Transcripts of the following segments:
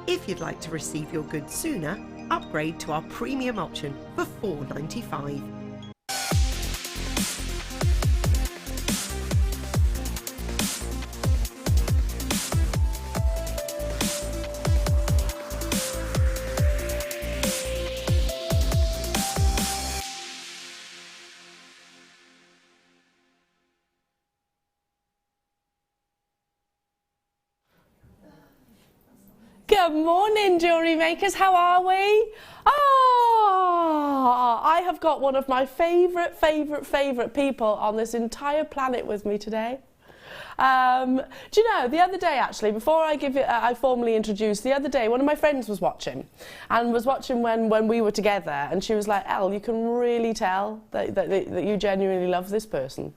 If you'd like to receive your goods sooner, upgrade to our premium option for $4.95. Good morning, jewellery makers. How are we? Oh, I have got one of my favourite people on this entire planet with me today. Do you know, the other day actually, before I formally introduce, the other day one of my friends was watching, and was watching when we were together, and she was like, Elle, you can really tell that you genuinely love this person.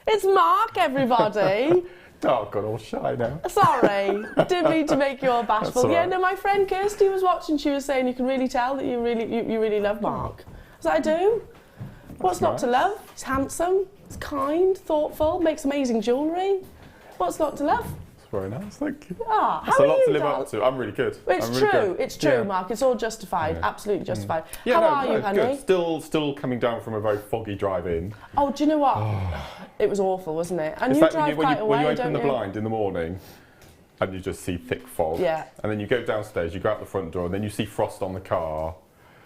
It's Mark, everybody. Oh, got all shy now. Sorry, didn't mean to make you all bashful. Right. Yeah, no, my friend Kirsty was watching. She was saying you can really tell that you really love Mark. I was like, I do. What's not to love? He's handsome, he's kind, thoughtful, makes amazing jewellery. What's not to love? It's very nice, thank you. Ah, That's how a are lot you, to live darling? up to. I'm really good. It's true, Mark. It's all justified, absolutely justified. Yeah, how are you, honey? Good. Still coming down from a very foggy drive-in. Oh, do you know what? It was awful, wasn't it? And It's you like drive when quite away, you open don't the you? blind in the morning and you just see thick fog. Yeah. And then you go downstairs, you go out the front door, and then you see frost on the car.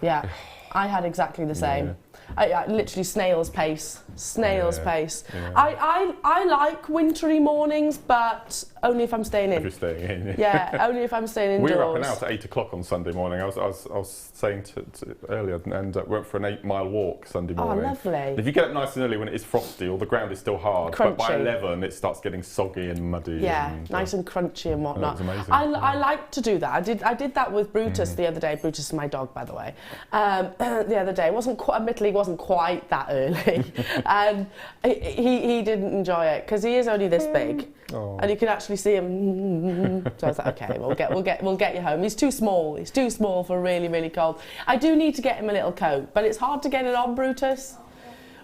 Yeah, I had exactly the same. Yeah. I literally snail's pace. Yeah. I like wintry mornings, but only if I'm staying in. If you're staying in. Yeah, only if I'm staying indoors. We were up and out at 8 o'clock on Sunday morning. I was saying to earlier, and went for an 8-mile walk Sunday morning. Oh, lovely. And if you get up nice and early when it is frosty, or the ground is still hard, Crunchy. but by 11 it starts getting soggy and muddy. Yeah, and, nice and crunchy and whatnot. That was amazing. I like to do that. I did that with Brutus the other day. Brutus is my dog, by the way. The other day, admittedly wasn't quite that early, and he didn't enjoy it because he is only this big, and you can actually see him. So I was like, okay, we'll get you home. He's too small. He's too small for really cold. I do need to get him a little coat, but it's hard to get it on, Brutus.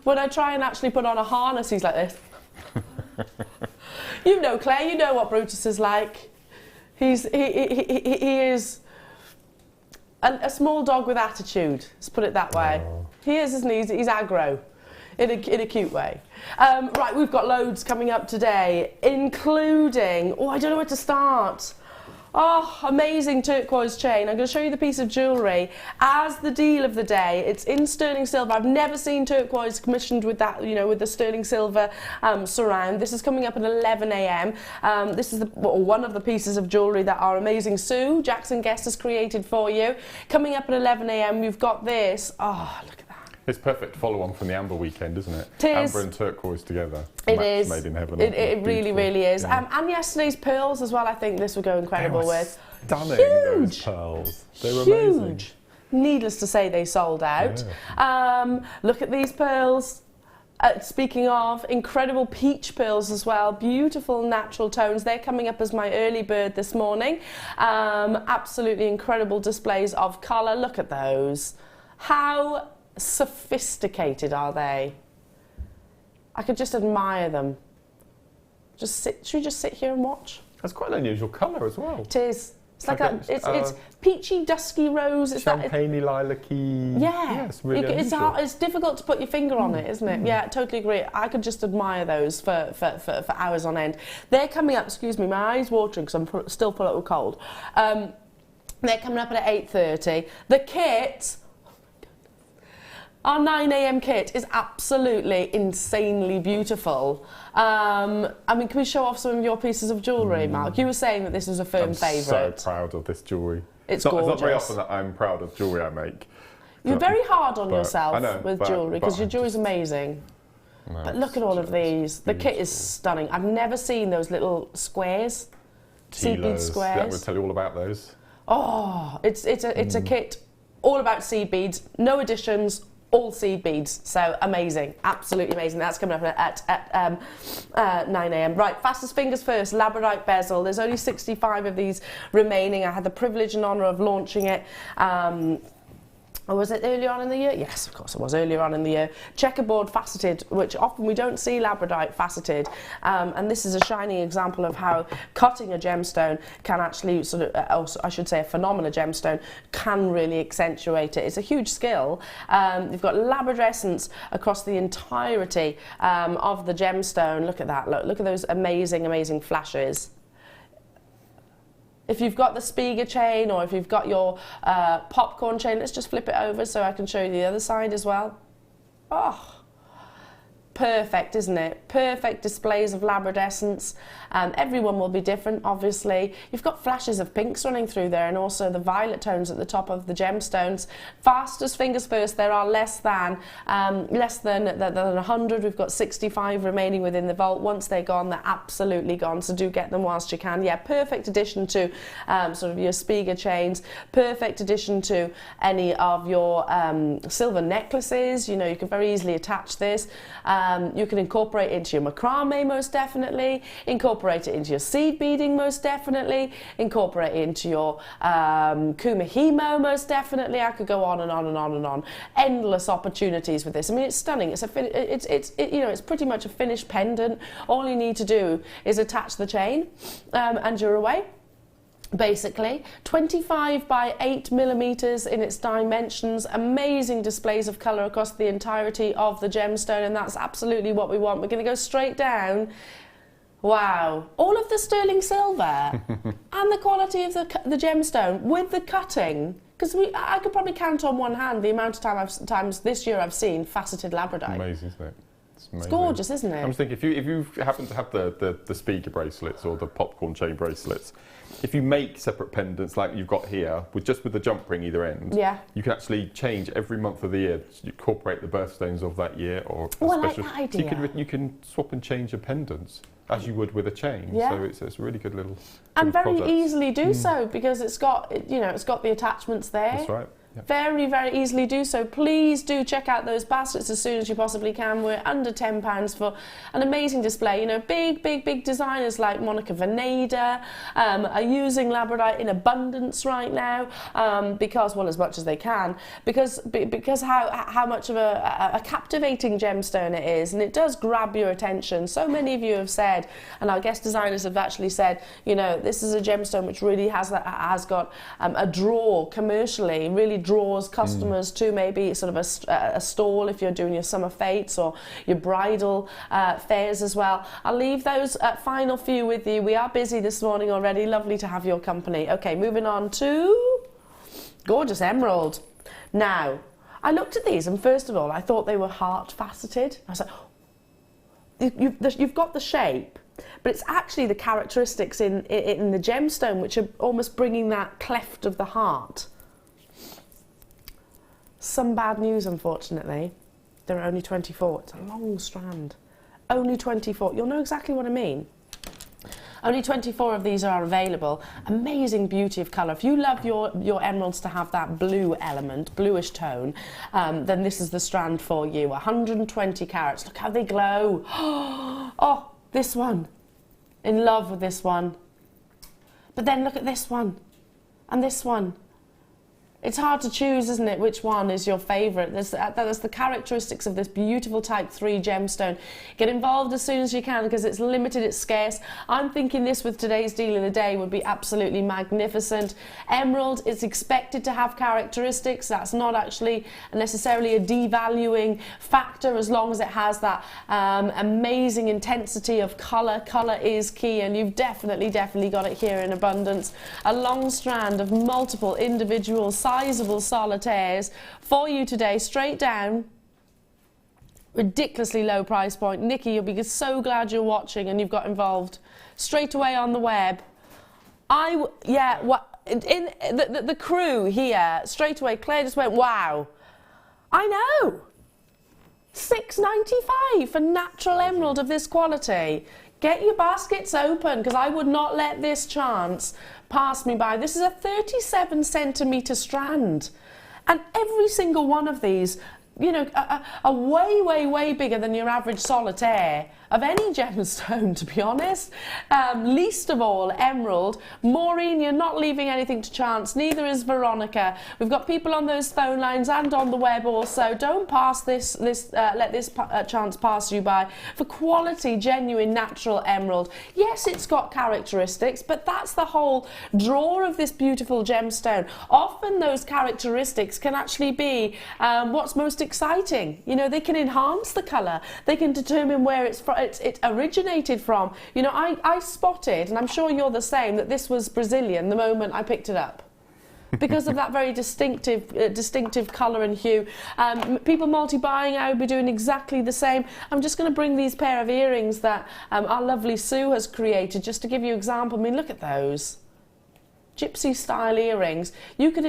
When I try and actually put on a harness, he's like this. You know, Claire, you know what Brutus is like. He is a small dog with attitude. Let's put it that way. He is, isn't he? He's aggro. In a cute way. Right, we've got loads coming up today, including, I don't know where to start. Oh, amazing turquoise chain. I'm going to show you the piece of jewellery as the deal of the day. It's in sterling silver. I've never seen turquoise commissioned with that, with the sterling silver surround. This is coming up at 11 a.m. This is one of the pieces of jewellery that our amazing Sue Jackson Guest has created for you. Coming up at 11 a.m. we've got this. Oh, look at that. It's perfect follow-on from the amber weekend, isn't it? It is. Amber and turquoise together. It is. Made in heaven. It really is. Yeah. And yesterday's pearls as well, I think this would go incredible with. Stunning, Huge. those pearls. They were amazing. Huge. Needless to say, they sold out. Yeah. Look at these pearls. Speaking of, incredible peach pearls as well. Beautiful natural tones. They're coming up as my early bird this morning. Absolutely incredible displays of colour. Look at those. How sophisticated are they? I could just admire them. Should we just sit here and watch? That's quite an unusual colour as well. It is. It's like it's peachy, dusky rose. It's champagne-y, lilac-y. Yeah, it's really it's unusual. it's difficult to put your finger on it, isn't it? Yeah, totally agree. I could just admire those for hours on end. They're coming up. Excuse me, my eyes watering because I'm still full up with cold. They're coming up at 8:30. The kit. Our 9 a.m. kit is absolutely insanely beautiful. I mean, can we show off some of your pieces of jewellery, Mark? You were saying that this was a firm favourite. I'm so proud of this jewellery. It's gorgeous. gorgeous. It's not very often that I'm proud of jewellery I make. You're very hard on yourself with jewellery because your jewellery's amazing. No, but look at all of these. The kit is stunning. I've never seen those little squares, seed bead squares. Yeah, we'll tell you all about those. Oh, it's a kit all about seed beads, no additions. All seed beads, so amazing, absolutely amazing. That's coming up at 9 a.m. Right, fastest fingers first, Labradorite bezel. There's only 65 of these remaining. I had the privilege and honour of launching it Or was it earlier on in the year? Yes, of course it was earlier on in the year. Checkerboard faceted, which often we don't see labradorite faceted. And this is a shining example of how cutting a gemstone can actually sort of, I should say a phenomenal gemstone, can really accentuate it. It's a huge skill. You've got labradorescence across the entirety of the gemstone. Look at that, look at those amazing, amazing flashes. If you've got the Spiga chain, or if you've got your popcorn chain, let's just flip it over so I can show you the other side as well. Oh, perfect, isn't it? Perfect displays of labradorescence. Everyone will be different, obviously. You've got flashes of pinks running through there, and also the violet tones at the top of the gemstones. Fastest fingers first, there are less than 100. We've got 65 remaining within the vault. Once they're gone, they're absolutely gone, so do get them whilst you can. Yeah, perfect addition to sort of your Spiga chains, perfect addition to any of your silver necklaces. You know, you can very easily attach this. You can incorporate it into your macrame, most definitely. Incorporate it into your seed beading, most definitely. Incorporate it into your kumihimo, most definitely. I could go on and on and on and on. Endless opportunities with this. I mean, it's stunning. It's pretty much a finished pendant. All you need to do is attach the chain, and you're away. Basically, 25 by 8 millimeters in its dimensions, amazing displays of colour across the entirety of the gemstone, and that's absolutely what we want. We're going to go straight down. Wow, all of the sterling silver and the quality of the gemstone with the cutting, because I could probably count on one hand the amount of times this year I've seen faceted labradorite. Amazing, isn't it? It's gorgeous, isn't it? I'm thinking, if you happen to have the Spiga bracelets or the popcorn chain bracelets, if you make separate pendants like you've got here, with the jump ring either end, yeah, you can actually change every month of the year to incorporate the birthstones of that year, or I special. like that idea. So you can swap and change your pendants as you would with a chain. Yeah. So it's a really good little. And very product. Easily do so, because it's got the attachments there. That's right. Yep. Very, very easily do so. Please do check out those baskets as soon as you possibly can. We're under £10 for an amazing display. You know, big designers like Monica Veneda are using labradorite in abundance right now, because, well, as much as they can, because how much of a captivating gemstone it is, and it does grab your attention. So many of you have said, and our guest designers have actually said, you know, this is a gemstone which really has got a draw commercially, really draws customers to maybe sort of a stall if you're doing your summer fates or your bridal fairs as well. I'll leave those final few with you. We are busy this morning already. Lovely to have your company. Okay, moving on to gorgeous emerald. Now, I looked at these, and first of all, I thought they were heart faceted. I was like, you've got the shape, but it's actually the characteristics in the gemstone which are almost bringing that cleft of the heart. Some bad news, unfortunately. There are only 24. It's a long strand. Only 24. You'll know exactly what I mean. Only 24 of these are available. Amazing beauty of colour. If you love your emeralds to have that blue element, bluish tone, then this is the strand for you. 120 carats. Look how they glow. Oh, this one. In love with this one. But then look at this one. And this one. It's hard to choose, isn't it, which one is your favourite? That's the characteristics of this beautiful type 3 gemstone. Get involved as soon as you can, because it's limited, it's scarce. I'm thinking this with today's deal of the day would be absolutely magnificent. Emerald is expected to have characteristics. That's not actually necessarily a devaluing factor, as long as it has that amazing intensity of colour. Colour is key, and you've definitely got it here in abundance. A long strand of multiple individual sizable solitaires for you today, straight down. Ridiculously low price point. Nikki, you'll be so glad you're watching and you've got involved straight away on the web. In the crew here straight away, Claire just went, wow. I know. $6.95 for natural emerald of this quality. Get your baskets open, because I would not let this chance pass me by. This is a 37 centimetre strand, and every single one of these, you know, are way bigger than your average solitaire. of any gemstone, to be honest. Least of all, emerald. Maureen, you're not leaving anything to chance. Neither is Veronica. We've got people on those phone lines and on the web also. Don't pass let this chance pass you by. For quality, genuine, natural emerald. Yes, it's got characteristics, but that's the whole draw of this beautiful gemstone. Often those characteristics can actually be what's most exciting. You know, they can enhance the colour. They can determine where it originated from. You know, I spotted, and I'm sure you're the same, that this was Brazilian the moment I picked it up. Because of that very distinctive colour and hue. People multi-buying, I would be doing exactly the same. I'm just going to bring these pair of earrings that our lovely Sue has created, just to give you an example. I mean, look at those. Gypsy style earrings. You could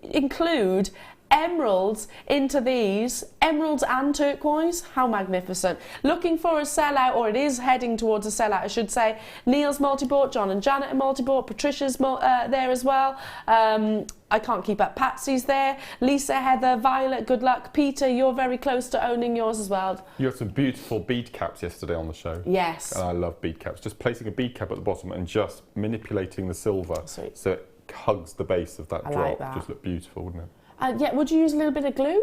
include emeralds into these, emeralds and turquoise. How magnificent. Looking for a sellout, or it is heading towards a sellout, I should say. Neil's multi-bought, John and Janet are multi-bought, Patricia's there as well. I can't keep up. Patsy's there. Lisa, Heather, Violet, good luck. Peter, you're very close to owning yours as well. You had some beautiful bead caps yesterday on the show. Yes. And I love bead caps. Just placing a bead cap at the bottom and just manipulating the silver. Sweet. So it hugs the base of that drop. Like that. Just look beautiful, wouldn't it? Yeah, would you use a little bit of glue?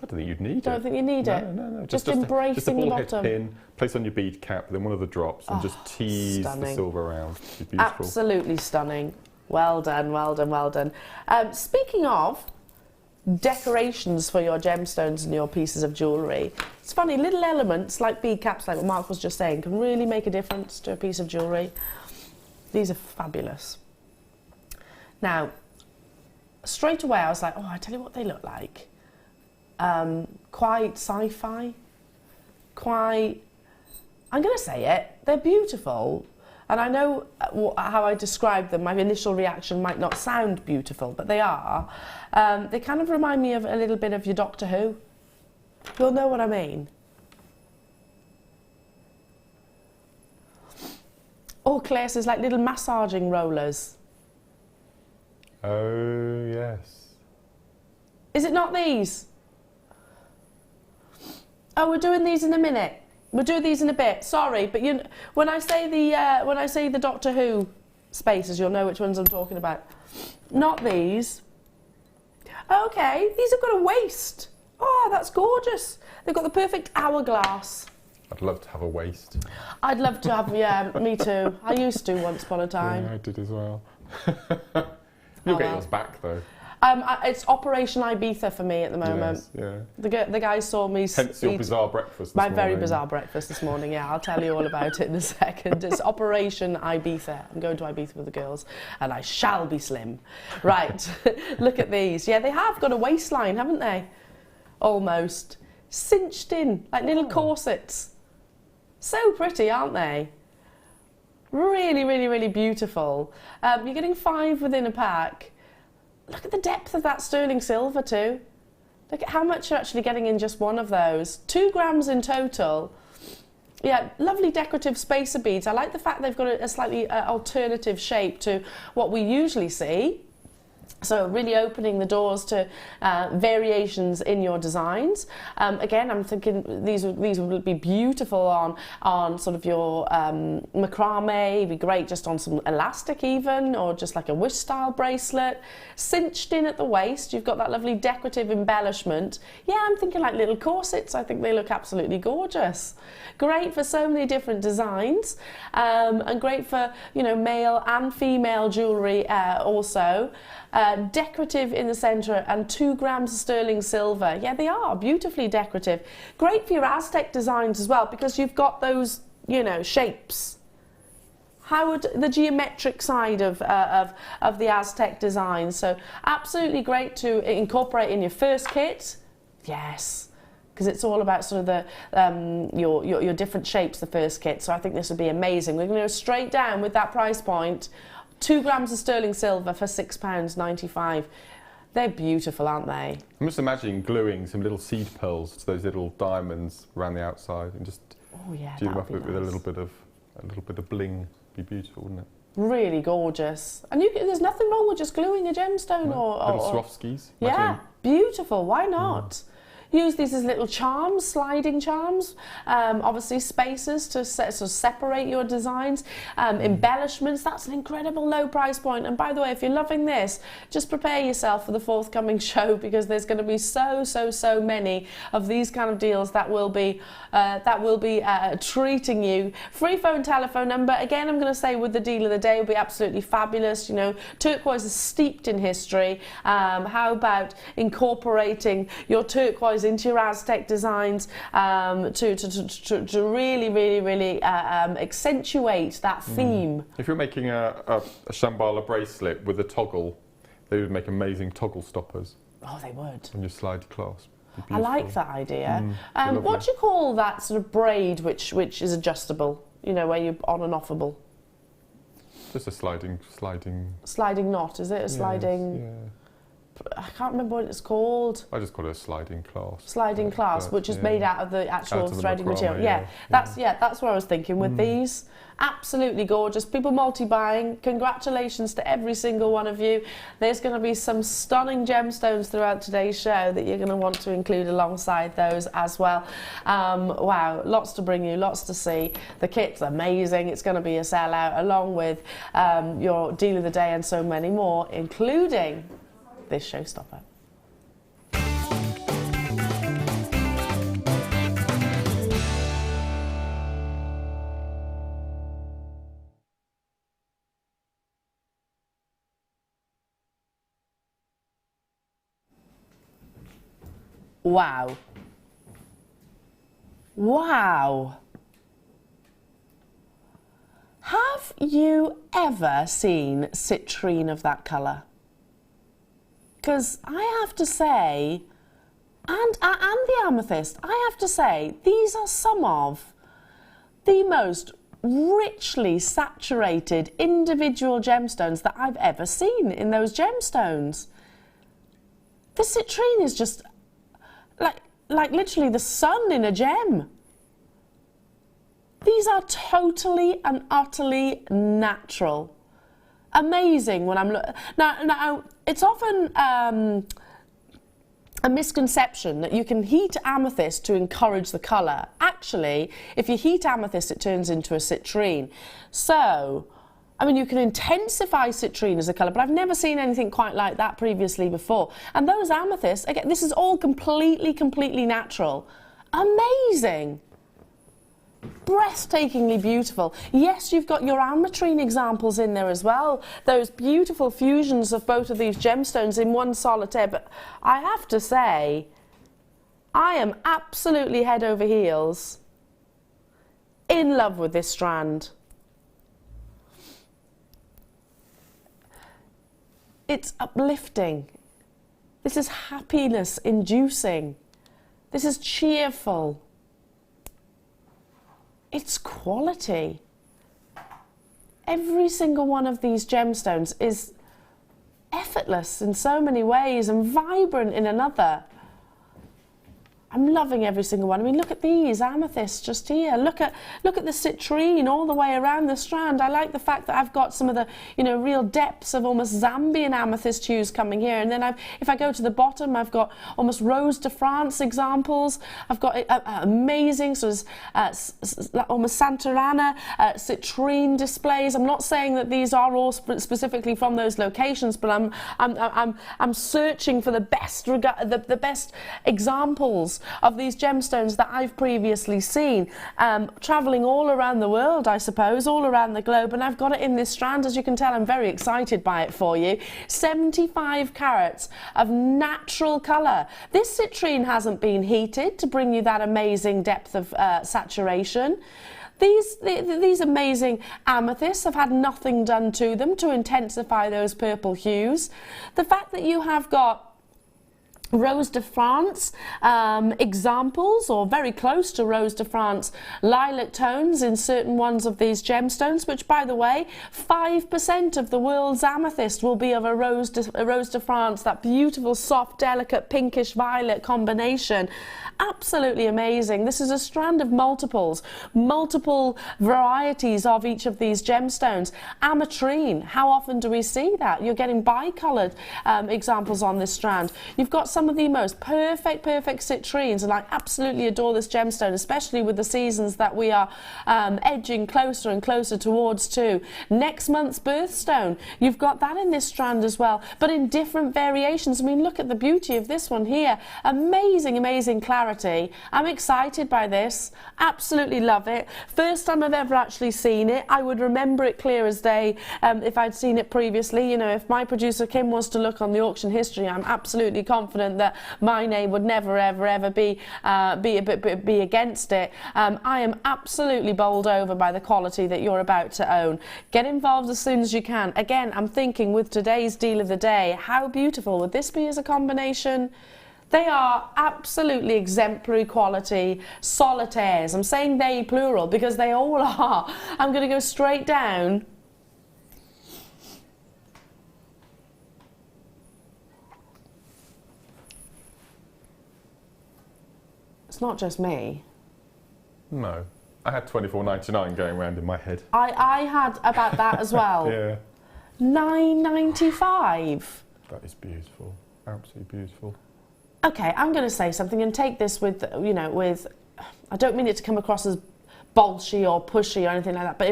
I don't think you'd need it. Don't think you need it? No. Just embracing just a the ball bottom. head pin, place on your bead cap, then one of the drops, and just tease stunning. the silver around. It'd be beautiful. Absolutely stunning. Well done, well done, well done. Speaking of decorations for your gemstones and your pieces of jewellery, it's funny, little elements like bead caps, like what Mark was just saying, can really make a difference to a piece of jewellery. These are fabulous. Now, straight away I was like, oh, I tell you what they look like. Quite sci-fi, quite, I'm going to say it, they're beautiful. And I know how I describe them, my initial reaction might not sound beautiful, but they are. They kind of remind me of a little bit of your Doctor Who. You'll know what I mean. Oh, Claire says like little massaging rollers. Oh, yes. Is it not these? Oh, we're doing these in a minute. We'll do these in a bit. Sorry, but when I say the Doctor Who spaces, you'll know which ones I'm talking about. Not these. Okay, these have got a waist. Oh, that's gorgeous. They've got the perfect hourglass. I'd love to have a waist. I'd love to have, yeah, me too. I used to once upon a time. Yeah, I did as well. You'll get yours back though. It's Operation Ibiza for me at the moment. Yes, yeah. The guy saw me Hence your bizarre breakfast this morning. My very bizarre breakfast this morning, yeah. I'll tell you all about it in a second. It's Operation Ibiza. I'm going to Ibiza with the girls and I shall be slim. Right, look at these. Yeah, they have got a waistline, haven't they? Almost. Cinched in, like little corsets. So pretty, aren't they? Really, really, really beautiful. You're getting 5 within a pack. Look at the depth of that sterling silver too. Look at how much you're actually getting in just one of those. 2 grams in total. Yeah, lovely decorative spacer beads. I like the fact they've got a slightly alternative shape to what we usually see. So really opening the doors to variations in your designs. Again, I'm thinking these would be beautiful on sort of your macrame. It'd be great just on some elastic even, or just like a wish style bracelet. Cinched in at the waist, you've got that lovely decorative embellishment. Yeah, I'm thinking like little corsets. I think they look absolutely gorgeous. Great for so many different designs, and great for, you know, male and female jewellery also. Decorative in the centre and 2 grams of sterling silver. Yeah, they are beautifully decorative. Great for your Aztec designs as well, because you've got those, you know, shapes. How would the geometric side of the Aztec design? So absolutely great to incorporate in your first kit. Yes, because it's all about sort of the your different shapes, the first kit. So I think this would be amazing. We're going to go straight down with that price point. 2 grams of sterling silver for £6.95. They're beautiful, aren't they? I'm just imagining gluing some little seed pearls to those little diamonds around the outside and just do them up with a little bit of bling. Be beautiful, wouldn't it? Really gorgeous. And there's nothing wrong with just gluing a gemstone or little Swarovskis. Yeah, beautiful. Why not? use these as little charms, sliding charms, obviously spacers to separate your designs, embellishments. That's an incredible low price point. And by the way, if you're loving this, just prepare yourself for the forthcoming show, because there's going to be so many of these kind of deals that will be treating you. Free phone, telephone number. Again, I'm going to say with the deal of the day will be absolutely fabulous. You know, turquoise is steeped in history. How about incorporating your turquoise into your Aztec designs to really accentuate that theme? If you're making a Shambhala bracelet with a toggle, they would make amazing toggle stoppers. Oh, they would. On your slide clasp. I like that idea. What do you call that sort of braid which is adjustable? You know, where you're on and offable. Just a sliding knot, is it? A sliding. Yeah. I can't remember what it's called. I just call it a sliding clasp. Sliding clasp, which is made out of the actual threading material. Yeah. That's what I was thinking with these. Absolutely gorgeous. People multi-buying. Congratulations to every single one of you. There's going to be some stunning gemstones throughout today's show that you're going to want to include alongside those as well. Wow, lots to bring you, lots to see. The kit's amazing. It's going to be a sellout, along with your deal of the day and so many more, including this showstopper. Wow. Wow. Have you ever seen citrine of that colour? Because I have to say, and the amethyst, I have to say, these are some of the most richly saturated individual gemstones that I've ever seen in those gemstones. The citrine is just like literally the sun in a gem. These are totally and utterly natural. Amazing when I'm looking. Now, it's often a misconception that you can heat amethyst to encourage the colour. Actually, if you heat amethyst, it turns into a citrine. So, I mean, you can intensify citrine as a colour, but I've never seen anything quite like that previously before. And those amethysts, again, this is all completely natural. Amazing. Breathtakingly beautiful. Yes, you've got your Aquamarine examples in there as well. Those beautiful fusions of both of these gemstones in one solitaire. But I have to say, I am absolutely head over heels in love with this strand. It's uplifting. This is happiness inducing. This is cheerful. It's quality. Every single one of these gemstones is effortless in so many ways and vibrant in another. I'm loving every single one. I mean, look at these amethysts just here. Look at the citrine all the way around the strand. I like the fact that I've got some of the, you know, real depths of almost Zambian amethyst hues coming here. And then if I go to the bottom, I've got almost Rose de France examples. I've got amazing sort of almost Santarana citrine displays. I'm not saying that these are all specifically from those locations, but I'm searching for the best examples of these gemstones that I've previously seen, travelling all around the world, I suppose, all around the globe, and I've got it in this strand. As you can tell, I'm very excited by it for you. 75 carats of natural colour. This citrine hasn't been heated to bring you that amazing depth of saturation. These amazing amethysts have had nothing done to them to intensify those purple hues. The fact that you have got Rose de France examples, or very close to Rose de France lilac tones in certain ones of these gemstones, which, by the way, 5% of the world's amethyst will be of a Rose de France, that beautiful, soft, delicate, pinkish violet combination. Absolutely amazing. This is a strand of multiple varieties of each of these gemstones. Aquamarine, how often do we see that? You're getting bicoloured examples on this strand. You've got some some of the most perfect citrines, and I absolutely adore this gemstone, especially with the seasons that we are edging closer and closer towards to next month's birthstone. You've got that in this strand as well, but in different variations. I mean, look at the beauty of this one here. Amazing clarity. I'm excited by this. Absolutely love it. First time I've ever actually seen it. I would remember it clear as day if I'd seen it previously. You know, if my producer Kim was to look on the auction history, I'm absolutely confident that my name would never ever be against it. I am absolutely bowled over by the quality that you're about to own. Get involved as soon as you can. Again, I'm thinking with today's deal of the day, how beautiful would this be as a combination? They are absolutely exemplary quality solitaires. I'm saying they plural because they all are. I'm going to go straight down. It's not just me. No. I had $24.99 going around in my head. I had about that as well. Yeah. $9.95. That is beautiful. Absolutely beautiful. Okay, I'm going to say something and take this with, you know, with, I don't mean it to come across as bolshy or pushy or anything like that, but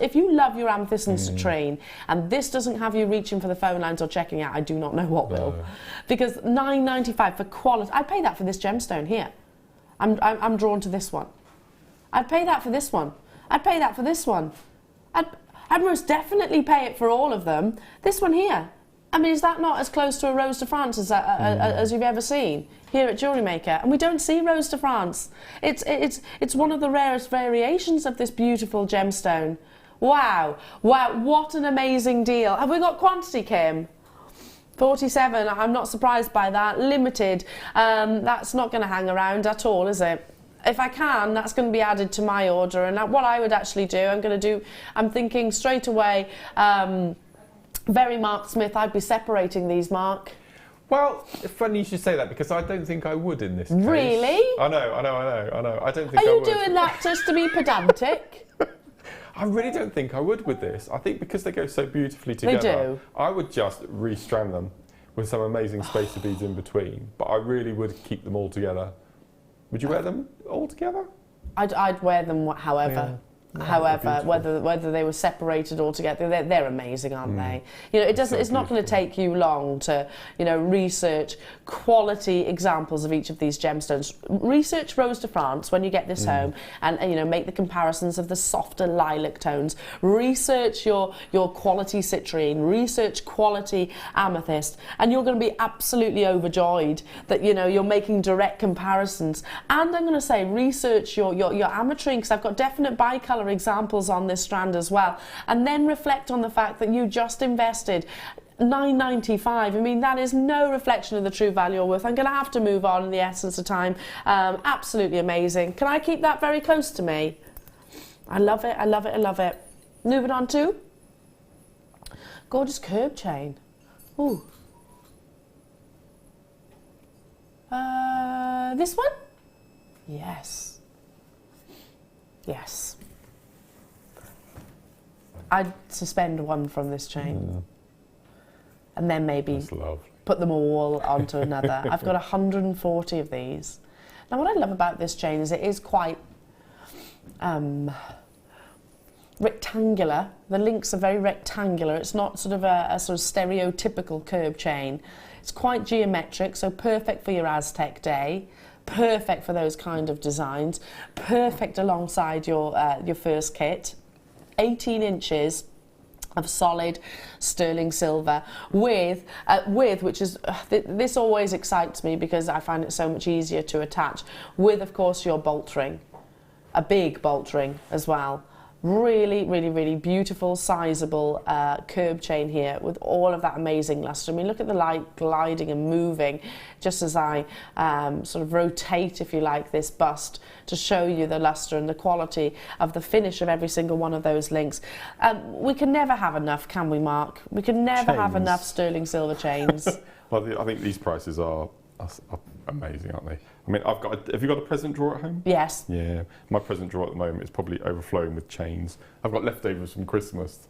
if you love your amethyst and citrine and this doesn't have you reaching for the phone lines or checking out, I do not know what will. Because $9.95 for quality, I'd pay that for this gemstone here. I'm drawn to this one. I'd pay that for this one. I'd pay that for this one. I'd most definitely pay it for all of them. This one here. I mean, is that not as close to a Rose de France as you've ever seen here at Jewellery Maker? And we don't see Rose de France. It's one of the rarest variations of this beautiful gemstone. Wow, what an amazing deal. Have we got quantity, Kim? 47, I'm not surprised by that. Limited, that's not going to hang around at all, is it? If I can, that's going to be added to my order. And what I would actually do, I'm thinking straight away, very Mark Smith, I'd be separating these, Mark. Well, it's funny you should say that because I don't think I would in this case. Really? I know. I don't think I would. Are you doing that just to be pedantic? I really don't think I would with this. I think because they go so beautifully together, they do. I would just restrand them with some amazing spacer beads in between. But I really would keep them all together. Would you wear them all together? I'd wear them however. Yeah. However, whether they were separated altogether, they're amazing, aren't they? You know, it's not going to take you long to, you know, research quality examples of each of these gemstones. Research Rose de France when you get this home, and you know, make the comparisons of the softer lilac tones. Research your quality citrine. Research quality amethyst, and you're going to be absolutely overjoyed that, you know, you're making direct comparisons. And I'm going to say research your ametrine, because I've got definite bicolor examples on this strand as well, and then reflect on the fact that you just invested $9.95. I mean, that is no reflection of the true value or worth. I'm going to have to move on in the essence of time. Absolutely amazing. Can I keep that very close to me? I love it. Moving on to gorgeous curb chain. Ooh. This one? Yes. I'd suspend one from this chain and then maybe put them all onto another. I've got 140 of these. Now, what I love about this chain is it is quite rectangular. The links are very rectangular. It's not sort of a sort of stereotypical curb chain. It's quite geometric, so perfect for your Aztec day. Perfect for those kind of designs. Perfect alongside your first kit. 18 inches of solid sterling silver with which is this always excites me because I find it so much easier to attach, with of course your bolt ring, a big bolt ring as well. Really beautiful, sizable curb chain here with all of that amazing lustre. I mean, look at the light gliding and moving just as I sort of rotate, if you like, this bust to show you the lustre and the quality of the finish of every single one of those links. We can never have enough, can we, Mark? We can never have enough sterling silver chains. Well, I think these prices are amazing, aren't they? I mean, have you got a present drawer at home? Yes. Yeah, my present drawer at the moment is probably overflowing with chains. I've got leftovers from Christmas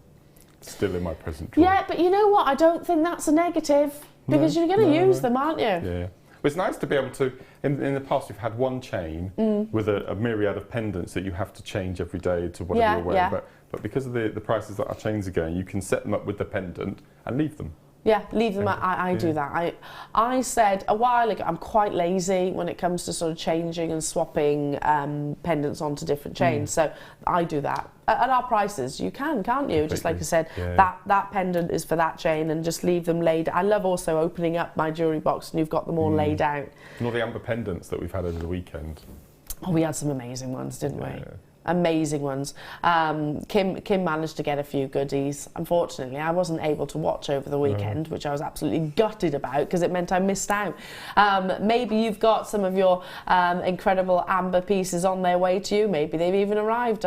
still in my present drawer. Yeah, but you know what? I don't think that's a negative because you're going to use them, aren't you? Yeah. But it's nice to be able to, in the past we've had one chain with a myriad of pendants that you have to change every day to whatever you're wearing. But because of the prices that our chains are going, you can set them up with the pendant and leave them. Yeah, leave them. I do that. I said a while ago, I'm quite lazy when it comes to sort of changing and swapping pendants onto different chains. So I do that. At our prices, you can, can't you? Just like you said, that pendant is for that chain, and just leave them laid. I love also opening up my jewellery box and you've got them all laid out. And all the amber pendants that we've had over the weekend. Oh, we had some amazing ones, didn't we? Amazing ones. Kim managed to get a few goodies. Unfortunately, I wasn't able to watch over the weekend, which I was absolutely gutted about because it meant I missed out. Maybe you've got some of your incredible amber pieces on their way to you. Maybe they've even arrived,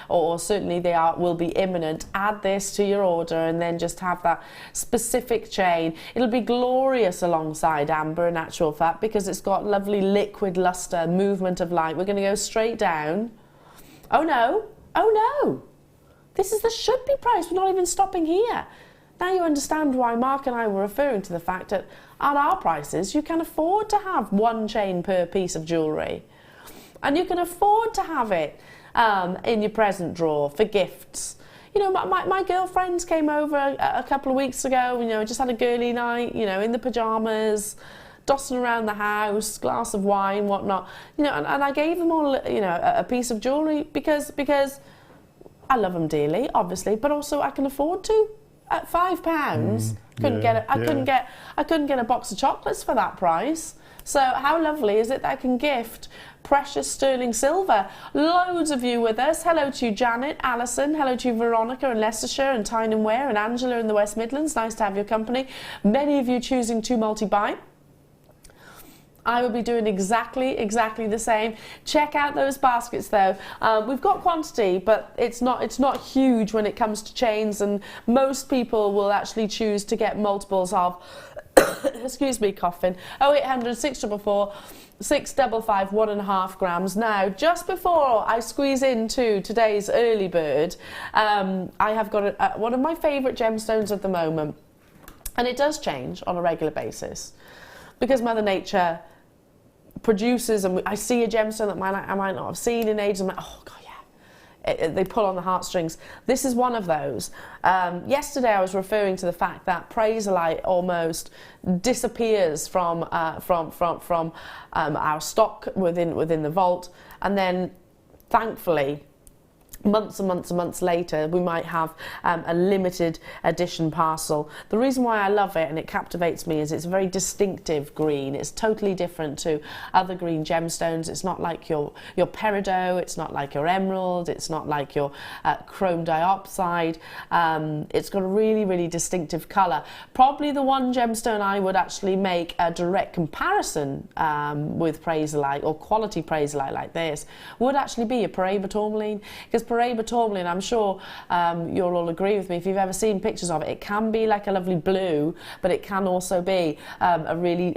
or certainly they will be imminent. Add this to your order and then just have that specific chain. It'll be glorious alongside amber in actual fact because it's got lovely liquid luster, movement of light. We're going to go straight down. Oh no, oh no. This is the should be price. We're not even stopping here. Now you understand why Mark and I were referring to the fact that at our prices, you can afford to have one chain per piece of jewellery. And you can afford to have it in your present drawer for gifts. You know, my girlfriends came over a couple of weeks ago, you know, just had a girly night, you know, in the pyjamas, dossing around the house, glass of wine, whatnot, you know, and I gave them all, you know, a piece of jewellery because I love them dearly, obviously, but also I can afford to. At £5, I couldn't get a box of chocolates for that price. So how lovely is it that I can gift precious sterling silver? Loads of you with us. Hello to you, Janet, Alison. Hello to you, Veronica in Leicestershire and Tyne and Ware and Angela in the West Midlands. Nice to have your company. Many of you choosing to multi-buy. I will be doing exactly the same. Check out those baskets though. We've got quantity, but it's not huge when it comes to chains, and most people will actually choose to get multiples of excuse me, coughing. 0800 644 655 1.5 grams. Now, just before I squeeze into today's early bird, I have got one of my favourite gemstones at the moment, and it does change on a regular basis because Mother Nature produces, and I see a gemstone that I might not have seen in ages. I'm like, oh god, yeah. They pull on the heartstrings. This is one of those. Yesterday I was referring to the fact that Praiselite almost disappears from our stock within the vault, and then thankfully months and months and months later we might have a limited edition parcel. The reason why I love it and it captivates me is it's a very distinctive green. It's totally different to other green gemstones. It's not like your peridot, it's not like your emerald, it's not like your chrome diopside. It's got a really distinctive colour. Probably the one gemstone I would actually make a direct comparison with Praiselite or quality Praiselite like this would actually be a Paraiba tourmaline, because Paraiba tourmaline, I'm sure you'll all agree with me, if you've ever seen pictures of it, it can be like a lovely blue, but it can also be a really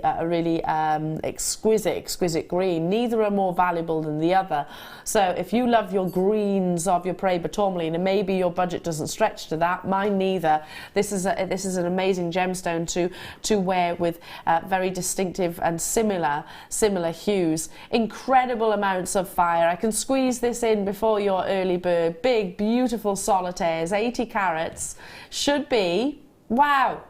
exquisite green. Neither are more valuable than the other. So if you love your greens of your Paraiba tourmaline, and maybe your budget doesn't stretch to that, mine neither, this is an amazing gemstone to wear with very distinctive and similar hues. Incredible amounts of fire. I can squeeze this in before your early bird. Big, beautiful solitaires, 80 carats. Should be, wow.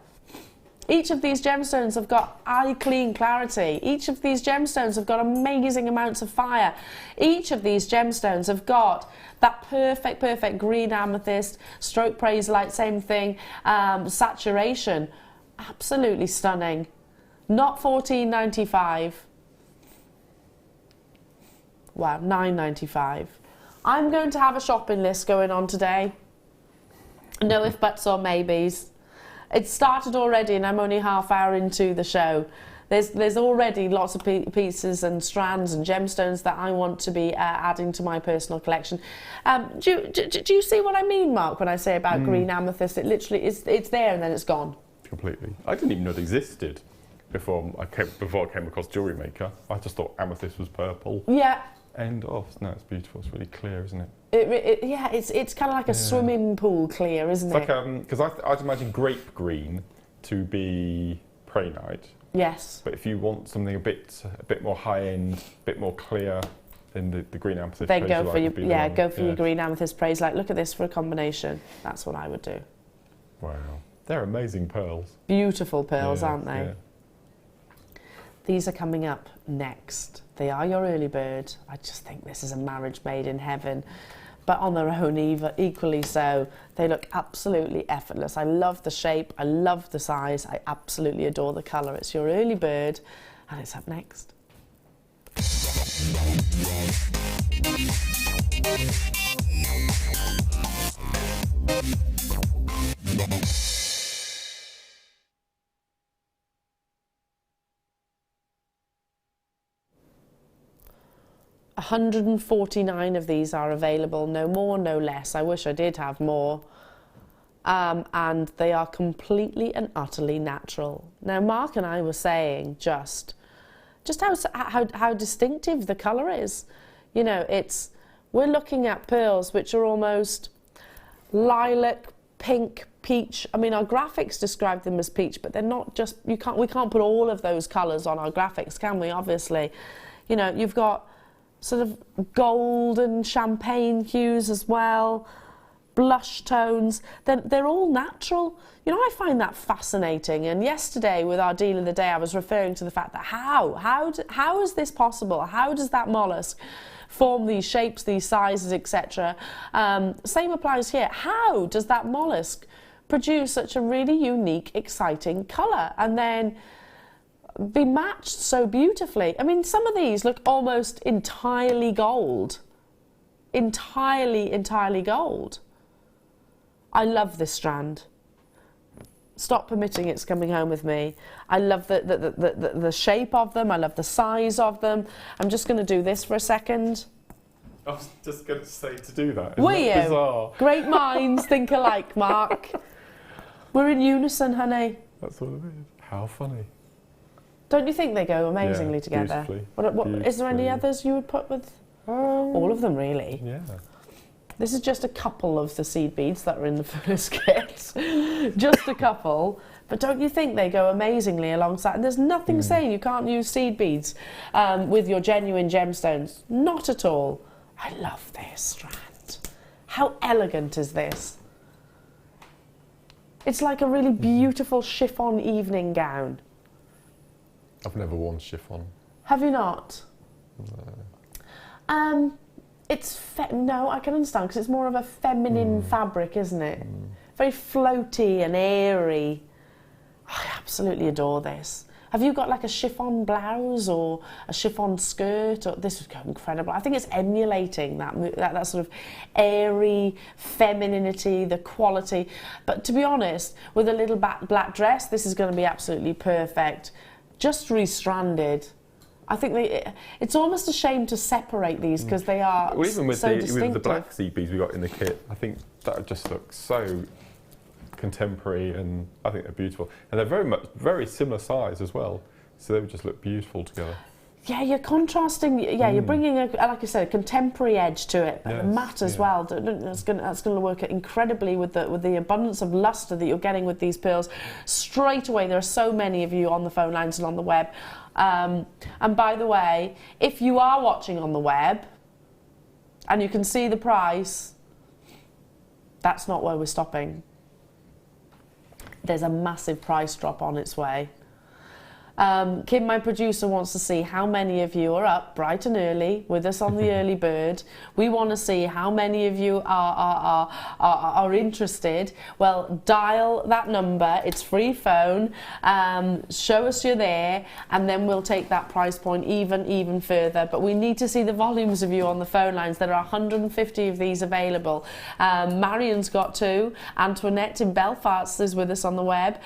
Each of these gemstones have got eye-clean clarity. Each of these gemstones have got amazing amounts of fire. Each of these gemstones have got that perfect green amethyst, stroke Praiselite, same thing, saturation. Absolutely stunning. Not $14.95. Wow, $9.95. I'm going to have a shopping list going on today. No if, buts or maybes. It started already and I'm only half hour into the show. There's already lots of pieces and strands and gemstones that I want to be adding to my personal collection. Do you see what I mean, Mark, when I say about green amethyst? It literally it's there and then it's gone. Completely. I didn't even know it existed before I came across Jewellery Maker. I just thought amethyst was purple. Yeah. End of. No, it's beautiful. It's really clear, isn't it? Yeah, it's kind of like a swimming pool clear, isn't it? It's like because I'd imagine grape green to be Prehnite. Yes. But if you want something a bit more high end, a bit more clear, then the green amethyst. Then go for your your green amethyst Prehnite. Look at this for a combination. That's what I would do. Wow, they're amazing pearls. Beautiful pearls, aren't they? Yeah. These are coming up next. They are your early bird. I just think this is a marriage made in heaven, but on their own equally so. They look absolutely effortless. I love the shape, I love the size, I absolutely adore the colour. It's your early bird, and it's up next. $149 of these are available, no more, no less. I wish I did have more. And they are completely and utterly natural. Now, Mark and I were saying just how distinctive the colour is. You know, we're looking at pearls which are almost lilac, pink, peach. I mean, our graphics describe them as peach, but they're not just, we can't put all of those colours on our graphics, can we? Obviously, you know, you've got sort of golden champagne hues as well, blush tones. They're all natural. You know, I find that fascinating. And yesterday with our deal of the day, I was referring to the fact that how is this possible? How does that mollusk form these shapes, these sizes, etc.? Same applies here. How does that mollusk produce such a really unique, exciting colour and then be matched so beautifully? I mean, some of these look almost entirely gold. Entirely gold. I love this strand. Stop permitting it's coming home with me. I love the shape of them. I love the size of them. I'm just going to do this for a second. I was just going to say to do that. Were you? Bizarre? Great minds think alike, Mark. We're in unison, honey. That's what it is. How funny. Don't you think they go amazingly together? Beautifully. Is there any others you would put with? All of them, really. Yeah. This is just a couple of the seed beads that are in the first kit. Just a couple. But don't you think they go amazingly alongside? And there's nothing saying you can't use seed beads with your genuine gemstones. Not at all. I love this strand. How elegant is this? It's like a really beautiful chiffon evening gown. I've never worn chiffon. Have you not? No. No, I can understand, because it's more of a feminine fabric, isn't it? Very floaty and airy. I absolutely adore this. Have you got like a chiffon blouse or a chiffon skirt? Or this would go incredible. I think it's emulating that sort of airy femininity, the quality. But to be honest, with a little black dress, this is going to be absolutely perfect. Just restranded. I think it's almost a shame to separate these because they are even with so distinctive. With the black seed beads we got in the kit, I think that just looks so contemporary, and I think they're beautiful. And they're very similar size as well, so they would just look beautiful together. Yeah, you're contrasting. Yeah, you're bringing like I said, a contemporary edge to it, but matte as well. That's going to work incredibly with the abundance of luster that you're getting with these pearls. Straight away, there are so many of you on the phone lines and on the web. And by the way, if you are watching on the web and you can see the price, that's not where we're stopping. There's a massive price drop on its way. Kim, my producer, wants to see how many of you are up bright and early with us on the early bird. We want to see how many of you are interested. Well, dial that number. It's free phone. Show us you're there, and then we'll take that price point even further. But we need to see the volumes of you on the phone lines. There are 150 of these available. Marion's got 2. Antoinette in Belfast is with us on the web.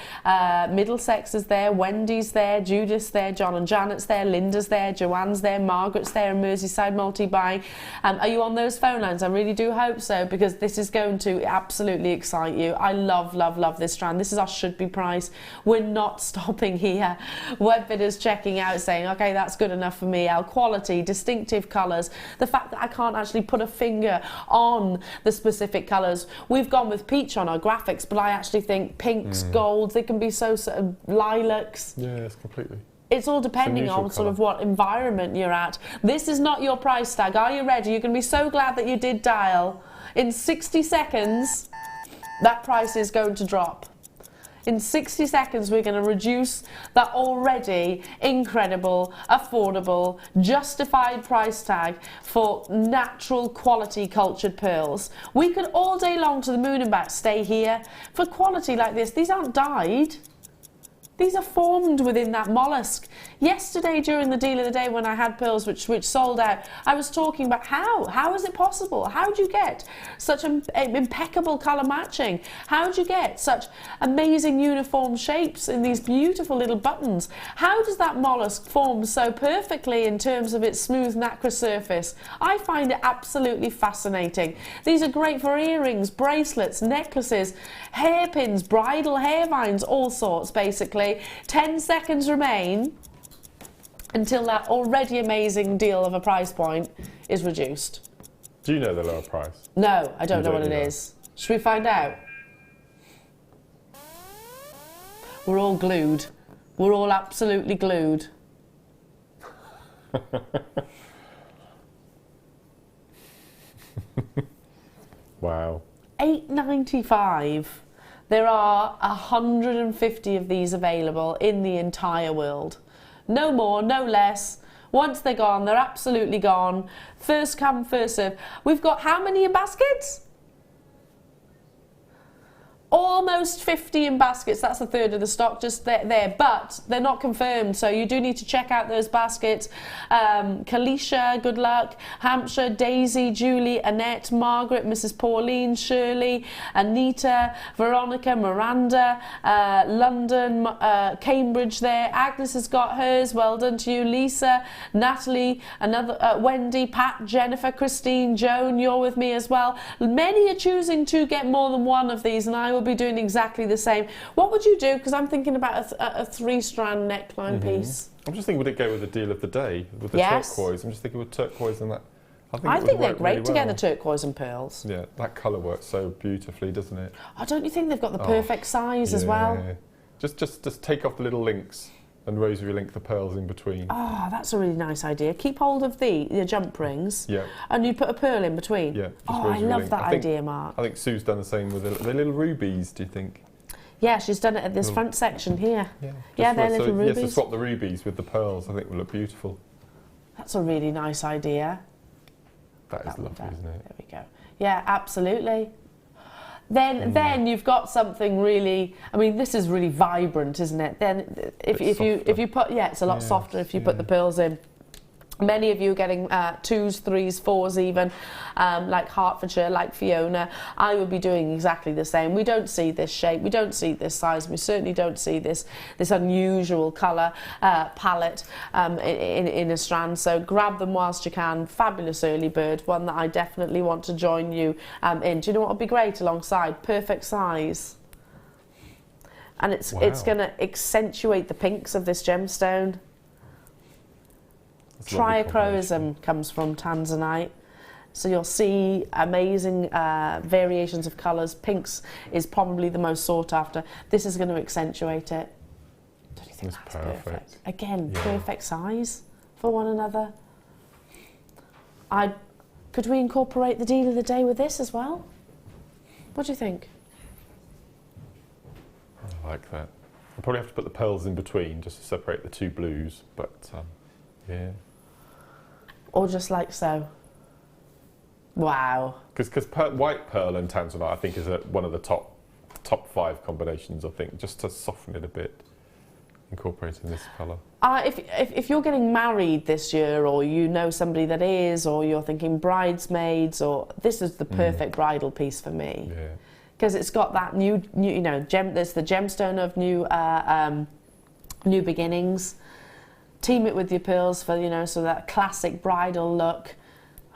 Middlesex is there. Wendy's there. there, Judith's there, John and Janet's there, Linda's there, Joanne's there, Margaret's there, and Merseyside multi-buying. Are you on those phone lines? I really do hope so, because this is going to absolutely excite you. I love, love, love this strand. This is our should-be price. We're not stopping here. Webbidders checking out, saying, okay, that's good enough for me. Elle, quality, distinctive colours. The fact that I can't actually put a finger on the specific colours. We've gone with peach on our graphics, but I actually think pinks, golds, they can be so sort of lilacs. Yes, completely. It's all depending on sort of what environment you're at. This is not your price tag. Are you ready? You're going to be so glad that you did dial. In 60 seconds, that price is going to drop. In 60 seconds, we're going to reduce that already incredible, affordable, justified price tag for natural quality cultured pearls. We could all day long to the moon and back stay here for quality like this. These aren't dyed. These are formed within that mollusk. Yesterday, during the deal of the day, when I had pearls which sold out, I was talking about how is it possible? How do you get such impeccable colour matching? How do you get such amazing uniform shapes in these beautiful little buttons? How does that mollusk form so perfectly in terms of its smooth nacre surface? I find it absolutely fascinating. These are great for earrings, bracelets, necklaces, hairpins, bridal hair vines, all sorts, basically. 10 seconds remain until that already amazing deal of a price point is reduced. Do you know the lower price? No, I don't know what it is. Should we find out? We're all glued. We're all absolutely glued. Wow. $8.95. There are 150 of these available in the entire world. No more, no less. Once they're gone, they're absolutely gone. First come, first serve. We've got how many in baskets? Almost 50 in baskets. That's a third of the stock just there, but they're not confirmed, so you do need to check out those baskets. Kalisha, good luck. Hampshire, Daisy, Julie, Annette, Margaret, Mrs. Pauline, Shirley, Anita, Veronica, Miranda, London, Cambridge there. Agnes has got hers. Well done to you. Lisa, Natalie, another Wendy, Pat, Jennifer, Christine, Joan, you're with me as well. Many are choosing to get more than one of these, and I will be doing exactly the same. What would you do? Because I'm thinking about a 3-strand neckline piece. I'm just thinking, would it go with the deal of the day with the turquoise? I'm just thinking with turquoise and that. I think they're great together, turquoise and pearls. Yeah, that colour works so beautifully, doesn't it? Oh, don't you think they've got the perfect size as well? Just take off the little links and rosary link the pearls in between. Oh, that's a really nice idea. Keep hold of the jump rings. Yeah. And you put a pearl in between. Yeah. Oh, I love that idea, Mark. I think Sue's done the same with the little rubies, do you think? Yeah, she's done it at this front section here. Yeah, they're little rubies. Yes, to swap the rubies with the pearls, I think will look beautiful. That's a really nice idea. That is lovely, isn't it? There we go. Yeah, absolutely. Then you've got something really. I mean, this is really vibrant, isn't it? Then if you put it's a lot softer if you put the pearls in. Many of you are getting 2s, 3s, 4s even, like Hertfordshire, like Fiona. I would be doing exactly the same. We don't see this shape, we don't see this size, we certainly don't see this unusual colour palette in a strand. So grab them whilst you can. Fabulous early bird, one that I definitely want to join you in. Do you know what would be great alongside? Perfect size. And it's going to accentuate the pinks of this gemstone. Triachrosm comes from Tanzanite, so you'll see amazing variations of colours. Pinks is probably the most sought after. This is going to accentuate it. Don't you think that's perfect? Again, perfect size for one another. Could we incorporate the deal of the day with this as well? What do you think? I like that. I'll probably have to put the pearls in between just to separate the two blues, but yeah. Or just like so. Wow. Because white pearl and Tanzanite, I think, is one of the top 5 combinations, I think, just to soften it a bit, incorporating this colour. If you're getting married this year, or you know somebody that is, or you're thinking bridesmaids, or this is the perfect bridal piece for me. Yeah. Because it's got that new there's the gemstone of new new beginnings. Team it with your pearls for, you know, so that classic bridal look.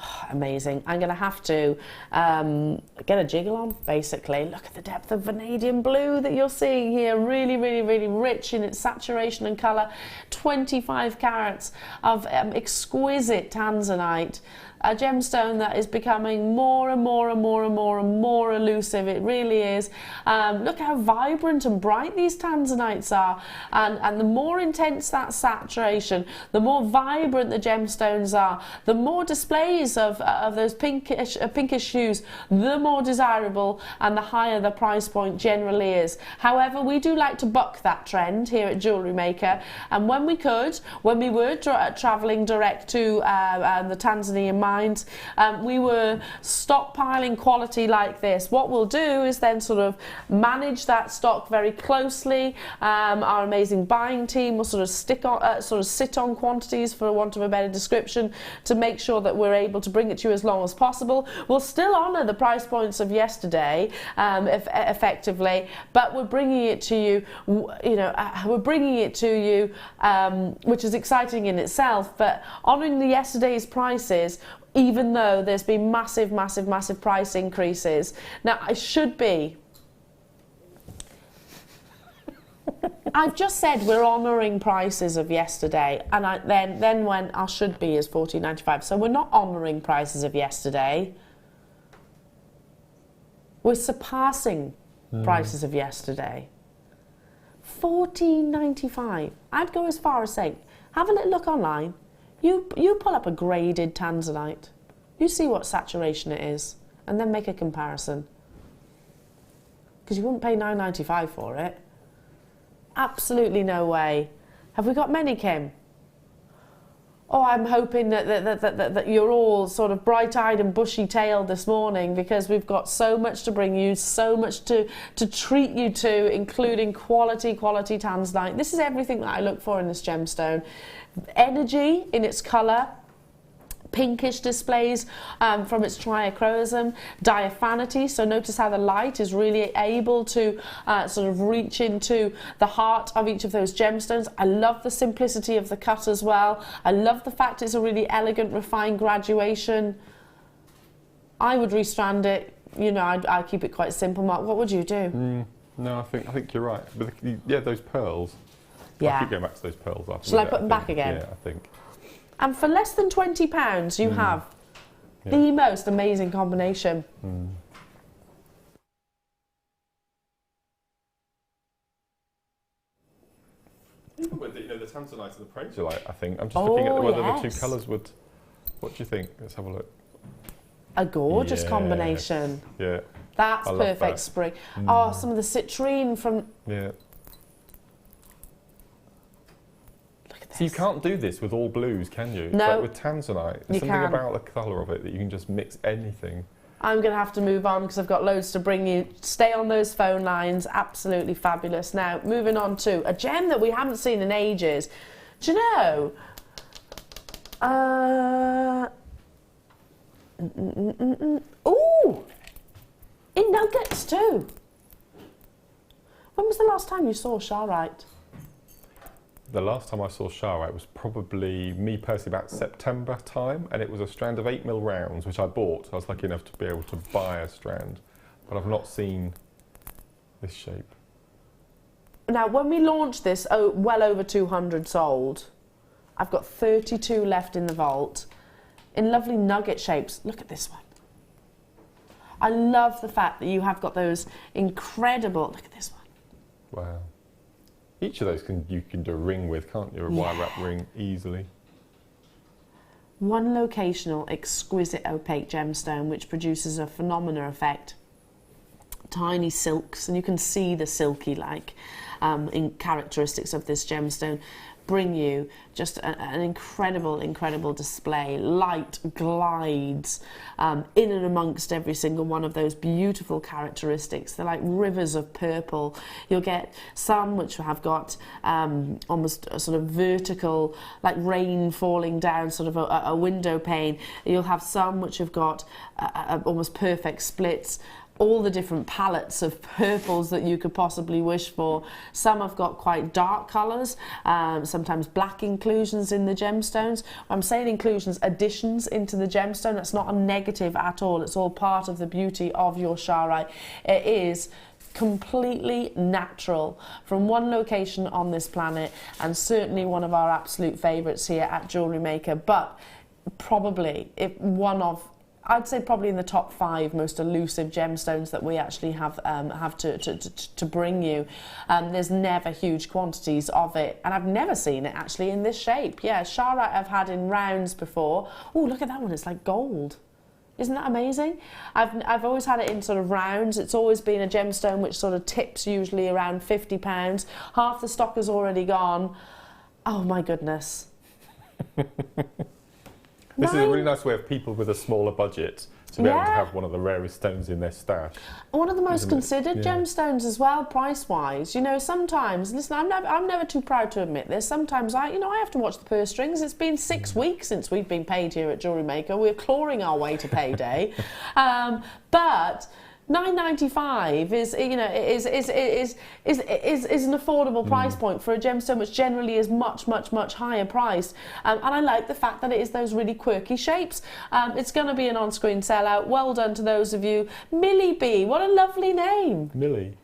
Oh, amazing. I'm going to have to get a jiggle on, basically. Look at the depth of vanadium blue that you're seeing here. Really, really, really rich in its saturation and colour. 25 carats of exquisite Tanzanite. A gemstone that is becoming more and more and more and more and more elusive. It really is. Look how vibrant and bright these Tanzanites are. And the more intense that saturation, the more vibrant the gemstones are, the more displays of those pinkish hues, the more desirable and the higher the price point generally is. However, we do like to buck that trend here at Jewellery Maker. And when we were travelling direct to the Tanzanian mines, we were stockpiling quality like this. What we'll do is then sort of manage that stock very closely. Our amazing buying team will sort of sit on quantities, for want of a better description, to make sure that we're able to bring it to you as long as possible. We'll still honour the price points of yesterday, effectively, but we're bringing it to you. Which is exciting in itself. But honouring the yesterday's prices, even though there's been massive price increases. Now, I've just said we're honouring prices of yesterday, and then when our should be is $14.95. So we're not honouring prices of yesterday. We're surpassing prices of yesterday. $14.95. I'd go as far as saying, have a little look online. You pull up a graded Tanzanite. You see what saturation it is, and then make a comparison. Because you wouldn't pay $9.95 for it. Absolutely no way. Have we got many, Kim? Oh, I'm hoping that you're all sort of bright-eyed and bushy-tailed this morning, because we've got so much to bring you, so much to treat you to, including quality Tanzanite. This is everything that I look for in this gemstone. Energy in its colour, pinkish displays from its triachrosm, diaphanity, so notice how the light is really able to sort of reach into the heart of each of those gemstones. I love the simplicity of the cut as well. I love the fact it's a really elegant, refined graduation. I would restrand it, you know, I'd keep it quite simple. Mark, what would you do? No, I think you're right. But yeah, those pearls. Yeah. I keep going back to those pearls after. Shall I put them back again? Yeah, I think. And for less than £20, you have the most amazing combination. With the Tanzanite and the Praisolite, I think. I'm just looking at whether the two colours would... What do you think? Let's have a look. A gorgeous combination. Yeah. That's perfect that. spring. Oh, some of the citrine from... Yeah. So you can't do this with all blues, can you? No. Like with Tanzanite, there's something about the colour of it that you can just mix anything. I'm going to have to move on because I've got loads to bring you. Stay on those phone lines. Absolutely fabulous. Now, moving on to a gem that we haven't seen in ages. Do you know? Ooh! In nuggets too. When was the last time you saw Charoite? The last time I saw Charoite was probably, me personally, about September time, and it was a strand of 8mm rounds, which I bought. I was lucky enough to be able to buy a strand, but I've not seen this shape. Now, when we launched this, well over 200 sold. I've got 32 left in the vault, in lovely nugget shapes. Look at this one. I love the fact that you have got those incredible, look at this one. Wow. Each of those you can do a ring with, can't you? A wire wrap ring easily. One locational, exquisite opaque gemstone which produces a phenomenal effect. Tiny silks, and you can see the silky-like in characteristics of this gemstone. Bring you just an incredible display. Light glides in and amongst every single one of those beautiful characteristics. They're like rivers of purple. You'll get some which have got almost a sort of vertical, like rain falling down, sort of a window pane. You'll have some which have got almost perfect splits. all the different palettes of purples that you could possibly wish for. Some have got quite dark colours, sometimes black inclusions in the gemstones. I'm saying inclusions, additions into the gemstone. That's not a negative at all. It's all part of the beauty of your Charoite. It is completely natural from one location on this planet, and certainly one of our absolute favourites here at Jewellery Maker, but probably I'd say probably in the top 5 most elusive gemstones that we actually have to bring you. There's never huge quantities of it, and I've never seen it actually in this shape. Yeah, Charoite I've had in rounds before. Oh, look at that one, it's like gold. Isn't that amazing? I've always had it in sort of rounds. It's always been a gemstone which sort of tips usually around £50. Half the stock is already gone. Oh my goodness. This is a really nice way of people with a smaller budget to be able to have one of the rarest stones in their stash. One of the most considered gemstones as well, price-wise. You know, sometimes, listen, I'm never too proud to admit this. Sometimes I have to watch the purse strings. It's been 6 weeks since we've been paid here at Jewellery Maker. We're clawing our way to payday, but £9.95 is an affordable price point for a gemstone which generally is much higher priced, and I like the fact that it is those really quirky shapes. It's going to be an on-screen sellout. Well done to those of you. Millie B, what a lovely name. Millie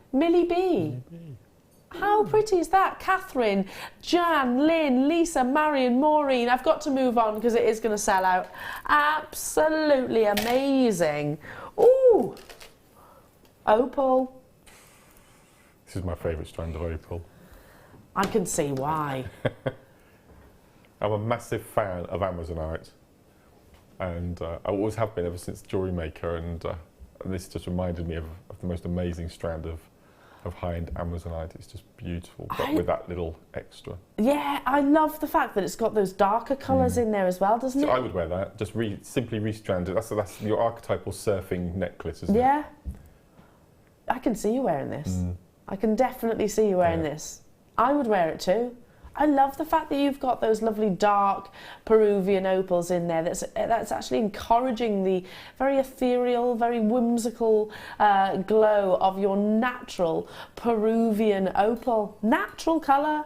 B. How pretty is that? Catherine, Jan, Lynn, Lisa, Marion, Maureen. I've got to move on because it is going to sell out. Absolutely amazing. Ooh. Opal. This is my favourite strand of opal. I can see why. I'm a massive fan of Amazonite, and I always have been ever since Jewellery Maker, and this just reminded me of the most amazing strand of high-end Amazonite. It's just beautiful, but with that little extra. Yeah, I love the fact that it's got those darker colours in there as well, doesn't it? I would wear that. Just simply restrand it. That's your archetypal surfing necklace, isn't it? Yeah. I can see you wearing this. I can definitely see you wearing this. I would wear it too. I love the fact that you've got those lovely dark Peruvian opals in there. That's actually encouraging the very ethereal, very whimsical glow of your natural Peruvian opal. Natural colour.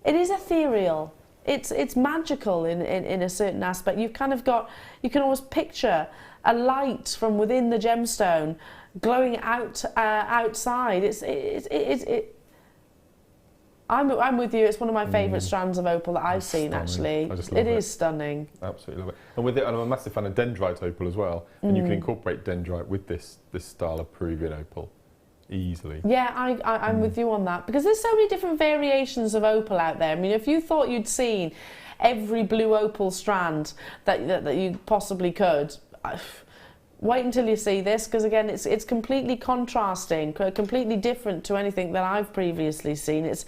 It is ethereal. It's magical in a certain aspect. You've kind of got, you can almost picture a light from within the gemstone glowing outside. I'm with you. It's one of my favourite strands of opal that I've seen. Actually, I just love it. It is stunning. Absolutely love it. And with it, I'm a massive fan of dendrite opal as well. And you can incorporate dendrite with this style of Peruvian opal easily. Yeah, I'm with you on that, because there's so many different variations of opal out there. I mean, if you thought you'd seen every blue opal strand that you possibly could, wait until you see this, because again, it's completely contrasting, completely different to anything that I've previously seen. It's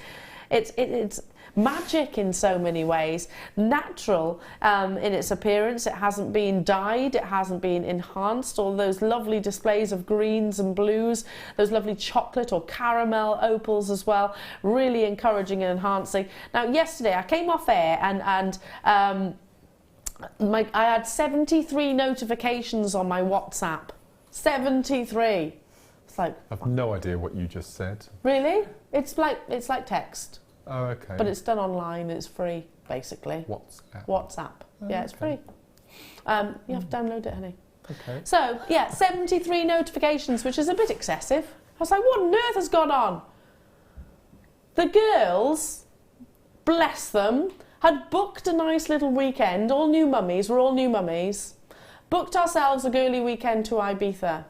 magic in so many ways. Natural in its appearance. It hasn't been dyed, it hasn't been enhanced. All those lovely displays of greens and blues, those lovely chocolate or caramel opals as well, really encouraging and enhancing. Now, yesterday I came off air and I had 73 notifications on my WhatsApp. 73. It's like, I've no idea what you just said. Really? It's like text. Oh, okay. But it's done online. It's free, basically. WhatsApp. Oh, yeah, it's free. You have to download it, honey. Okay. So yeah, 73 notifications, which is a bit excessive. I was like, what on earth has gone on? The girls, bless them, had booked a nice little weekend, all new mummies, we're all new mummies, booked ourselves a girly weekend to Ibiza.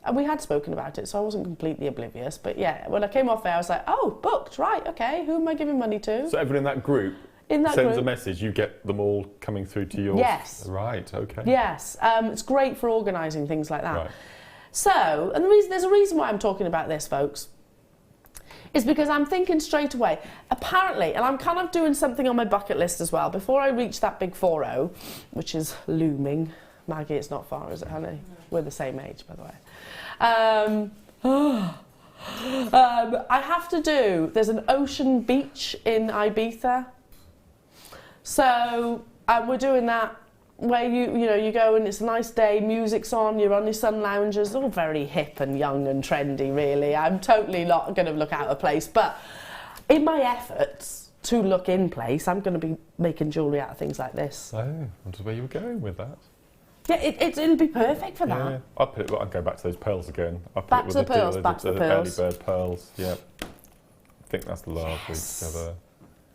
And we had spoken about it, so I wasn't completely oblivious, but yeah, when I came off there, I was like, oh, booked, right, okay, who am I giving money to? So everyone in that group sends a message, you get them all coming through to yours? Yes. Right, okay. Yes, it's great for organising things like that. Right. So, and there's a reason why I'm talking about this, folks. Is because I'm thinking straight away, apparently, and I'm kind of doing something on my bucket list as well, before I reach that big 4-0, which is looming. Maggie, it's not far, is it, honey? No. We're the same age, by the way. I have to do, there's an ocean beach in Ibiza. So we're doing that. where you know, you go and it's a nice day, music's on, you're on your sun loungers, all very hip and young and trendy, really. I'm totally not going to look out of place, but in my efforts to look in place, I'm going to be making jewellery out of things like this. Oh, I wonder where you were going with that. Yeah, it'll be perfect for that. Yeah, I'd go back to those pearls again. Back to the pearls, back to the pearls. Early bird pearls, yeah. I think that's lovely together.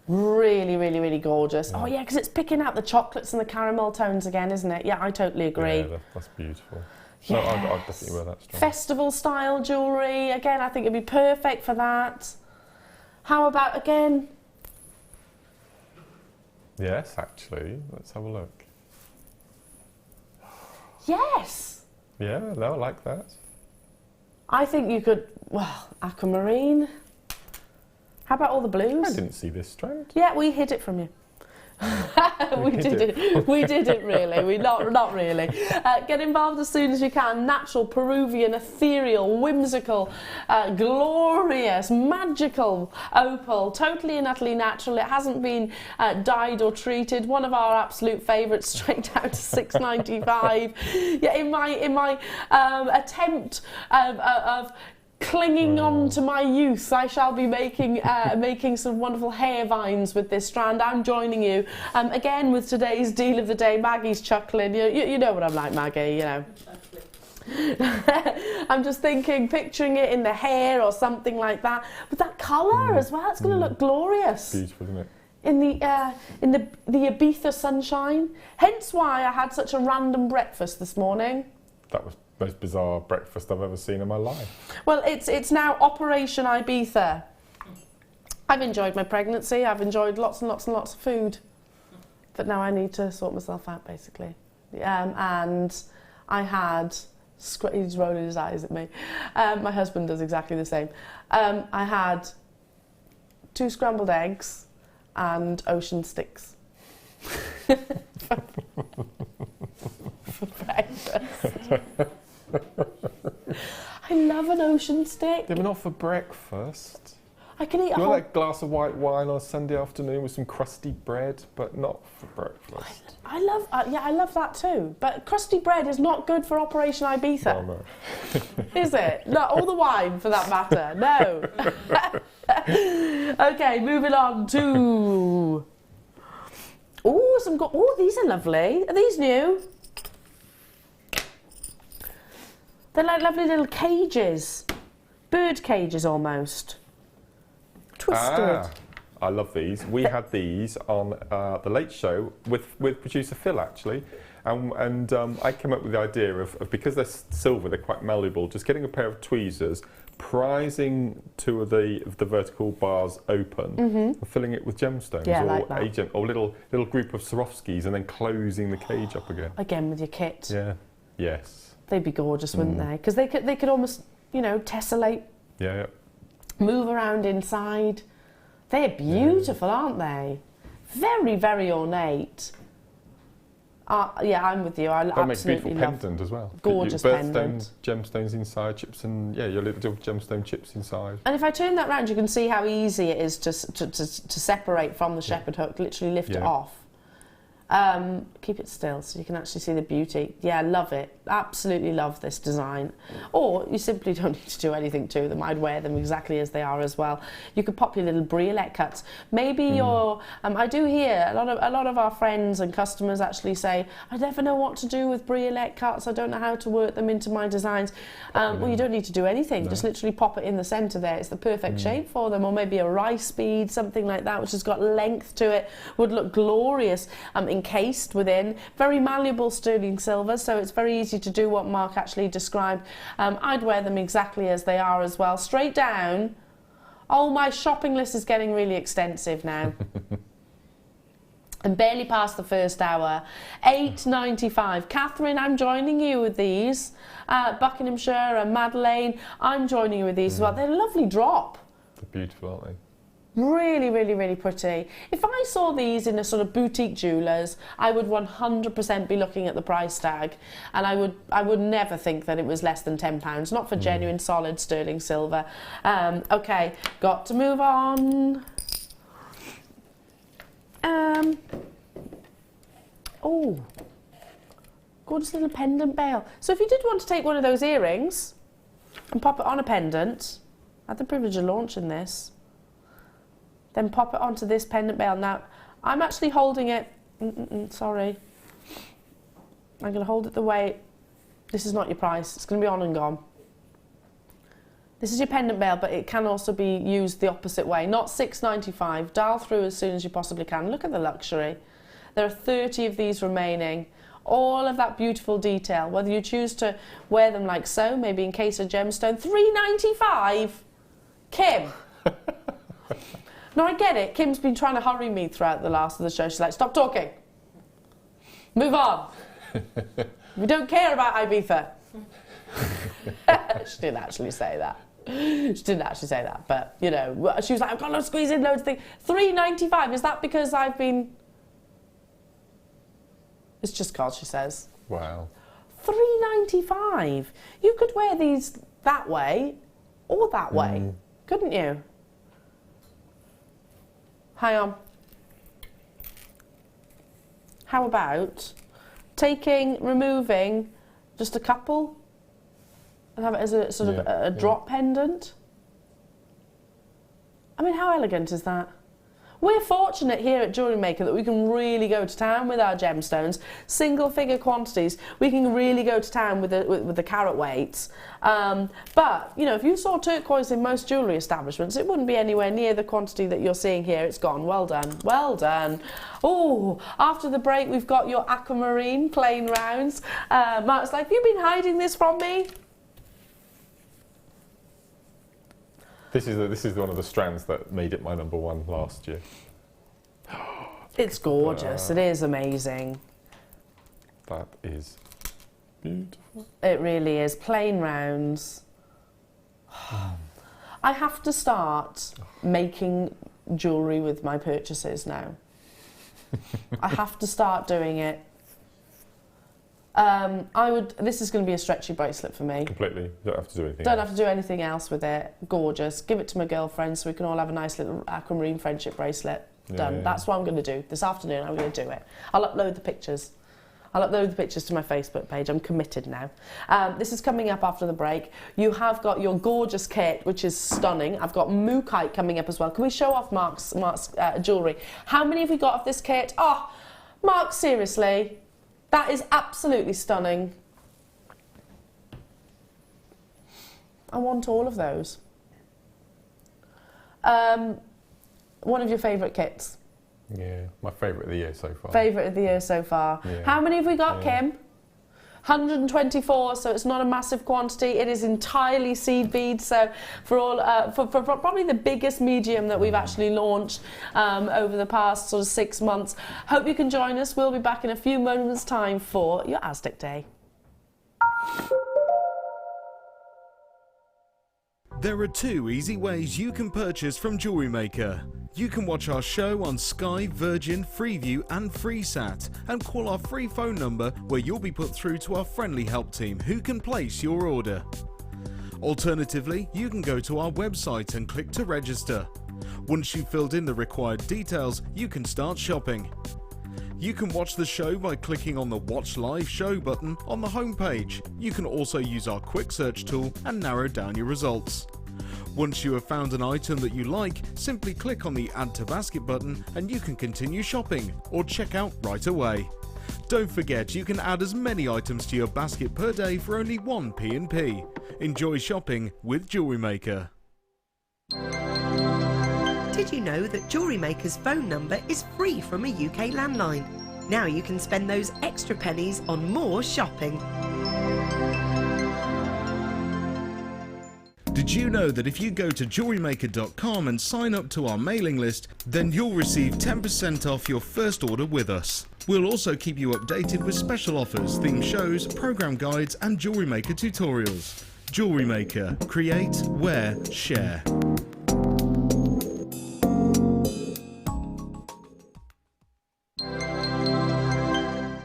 Really, really, really gorgeous. Yeah. Oh yeah, because it's picking out the chocolates and the caramel tones again, isn't it? Yeah, I totally agree. Yeah, that's beautiful. Yes. No, I'd definitely wear that strand. Festival style jewellery, again, I think it'd be perfect for that. How about, again? Yes, actually. Let's have a look. Yes! Yeah, no, I like that. I think you could, well, Aquamarine. How about all the blues? I didn't see this strand. Yeah, we hid it from you. We did it. We did it, really. Not really. Get involved as soon as you can. Natural, Peruvian, ethereal, whimsical, glorious, magical opal. Totally and utterly natural. It hasn't been dyed or treated. One of our absolute favourites, straight out to $6.95. Yeah, in my attempt of clinging on to my youth, I shall be making some wonderful hair vines with this strand. I'm joining you again with today's deal of the day. Maggie's chuckling. You know what I'm like, Maggie, you know. I'm just thinking, picturing it in the hair or something like that. But that colour as well, it's going to look glorious. Beautiful, isn't it? In the Ibiza sunshine. Hence why I had such a random breakfast this morning. That was the most bizarre breakfast I've ever seen in my life. Well, it's now Operation Ibiza. I've enjoyed my pregnancy. I've enjoyed lots and lots and lots of food. But now I need to sort myself out, basically. And I had... He's rolling his eyes at me. My husband does exactly the same. I had 2 scrambled eggs and ocean sticks. For breakfast. I love an ocean stick. They were not for breakfast. I can eat a whole... whole... that glass of white wine on a Sunday afternoon with some crusty bread, but not for breakfast. I love that too. But crusty bread is not good for Operation Ibiza. Oh, no. Is it? No, all the wine for that matter. No. Okay, moving on to... Oh, these are lovely. Are these new? They're like lovely little cages. Bird cages almost. Twisted. I love these. We had these on the Late Show with producer Phil, actually. And I came up with the idea of because they're silver, they're quite malleable, just getting a pair of tweezers, prising 2 of the vertical bars open and filling it with gemstones or little group of Swarovskis and then closing the cage up again. Again with your kit. Yeah. Yes. They'd be gorgeous, wouldn't they? Because they could almost, tessellate. Yeah. Move around inside. They're beautiful, aren't they? Very, very ornate. I'm with you. I that makes a absolutely beautiful pendant as well. Gorgeous pendant. Gemstones inside, chips and your little gemstone chips inside. And if I turn that round, you can see how easy it is to separate from the shepherd hook. Literally lift it off. Keep it still so you can actually see the beauty. Yeah, love it. Absolutely love this design. Or you simply don't need to do anything to them. I'd wear them exactly as they are as well. You could pop your little briolette cuts. Maybe your... I do hear a lot of our friends and customers actually say, I never know what to do with briolette cuts. I don't know how to work them into my designs. Well, you don't need to do anything. No. Just literally pop it in the centre there. It's the perfect shape for them. Or maybe a rice bead, something like that, which has got length to it, would look glorious. Encased within, very malleable sterling silver, so it's very easy to do what Mark actually described. I'd wear them exactly as they are as well, straight down. Oh, my shopping list is getting really extensive now. And barely past the first hour. $8.95. Catherine, I'm joining you with these. Buckinghamshire and Madeleine, I'm joining you with these as well. They're a lovely drop. They're beautiful, aren't they? Really, really, really pretty. If I saw these in a sort of boutique jewellers, I would 100% be looking at the price tag, and I would never think that it was less than £10, not for genuine solid sterling silver. Okay, got to move on. Oh, Gorgeous little pendant bail. So if you did want to take one of those earrings and pop it on a pendant, I had the privilege of launching this, then pop it onto this pendant bail. Now, I'm actually holding it, sorry. I'm going to hold it the way, this is not your price, it's going to be on and gone. This is your pendant bail, but it can also be used the opposite way. Not $6.95, dial through as soon as you possibly can. Look at the luxury. There are 30 of these remaining. All of that beautiful detail, whether you choose to wear them like so, maybe in case of gemstone, $3.95. Kim. No, I get it. Kim's been trying to hurry me throughout the last of the show. She's like, stop talking. Move on. We don't care about Ibiza. She didn't actually say that. She didn't actually say that, but, you know, she was like, I've got to squeeze in loads of things. $3.95, is that because I've been... It's just because she says. Wow. $3.95. You could wear these that way or that way, couldn't you? Hang on. How about removing just a couple and have it as a sort of a drop pendant? I mean, how elegant is that? We're fortunate here at Jewellery Maker that we can really go to town with our gemstones, single figure quantities. We can really go to town with the carat weights. But, you know, if you saw turquoise in most jewellery establishments, it wouldn't be anywhere near the quantity that you're seeing here. It's gone. Well done. Well done. Oh, after the break, we've got your Aquamarine plain rounds. Mark's like, have you been hiding this from me? This is one of the strands that made it my #1 last year. It's gorgeous. It is amazing. That is beautiful. It really is. Plain rounds. I have to start making jewellery with my purchases now. I have to start doing it. This is going to be a stretchy bracelet for me. Completely. You don't have to do anything Don't else. have to do anything else with it. Gorgeous. Give it to my girlfriend so we can all have a nice little Aquamarine friendship bracelet. Done. That's what I'm going to do. This afternoon I'm going to do it. I'll upload the pictures. I'll upload the pictures to my Facebook page. I'm committed now. This is coming up after the break. You have got your gorgeous kit, which is stunning. I've got Mookite coming up as well. Can we show off Mark's jewellery? How many have we got of this kit? Oh, Mark, seriously. That is absolutely stunning. I want all of those. One of your favourite kits? Yeah, my favourite of the year so far. Favourite of the year so far. Yeah. How many have we got, Kim? 124, so it's not a massive quantity. It is entirely seed beads, so for all for probably the biggest medium that we've actually launched over the past sort of 6 months. Hope you can join us. We'll be back in a few moments' time for your Aztec Day. There are 2 easy ways you can purchase from Jewellery Maker. You can watch our show on Sky, Virgin, Freeview and FreeSat and call our free phone number where you'll be put through to our friendly help team who can place your order. Alternatively, you can go to our website and click to register. Once you've filled in the required details, you can start shopping. You can watch the show by clicking on the Watch Live Show button on the homepage. You can also use our quick search tool and narrow down your results. Once you have found an item that you like, simply click on the Add to Basket button and you can continue shopping or check out right away. Don't forget you can add as many items to your basket per day for only 1 P&P. Enjoy shopping with Jewellery Maker. Did you know that Jewellery Maker's phone number is free from a UK landline? Now you can spend those extra pennies on more shopping. Did you know that if you go to jewellerymaker.com and sign up to our mailing list, then you'll receive 10% off your first order with us. We'll also keep you updated with special offers, theme shows, program guides and Jewellery Maker tutorials. Jewellery Maker. Create, wear, share.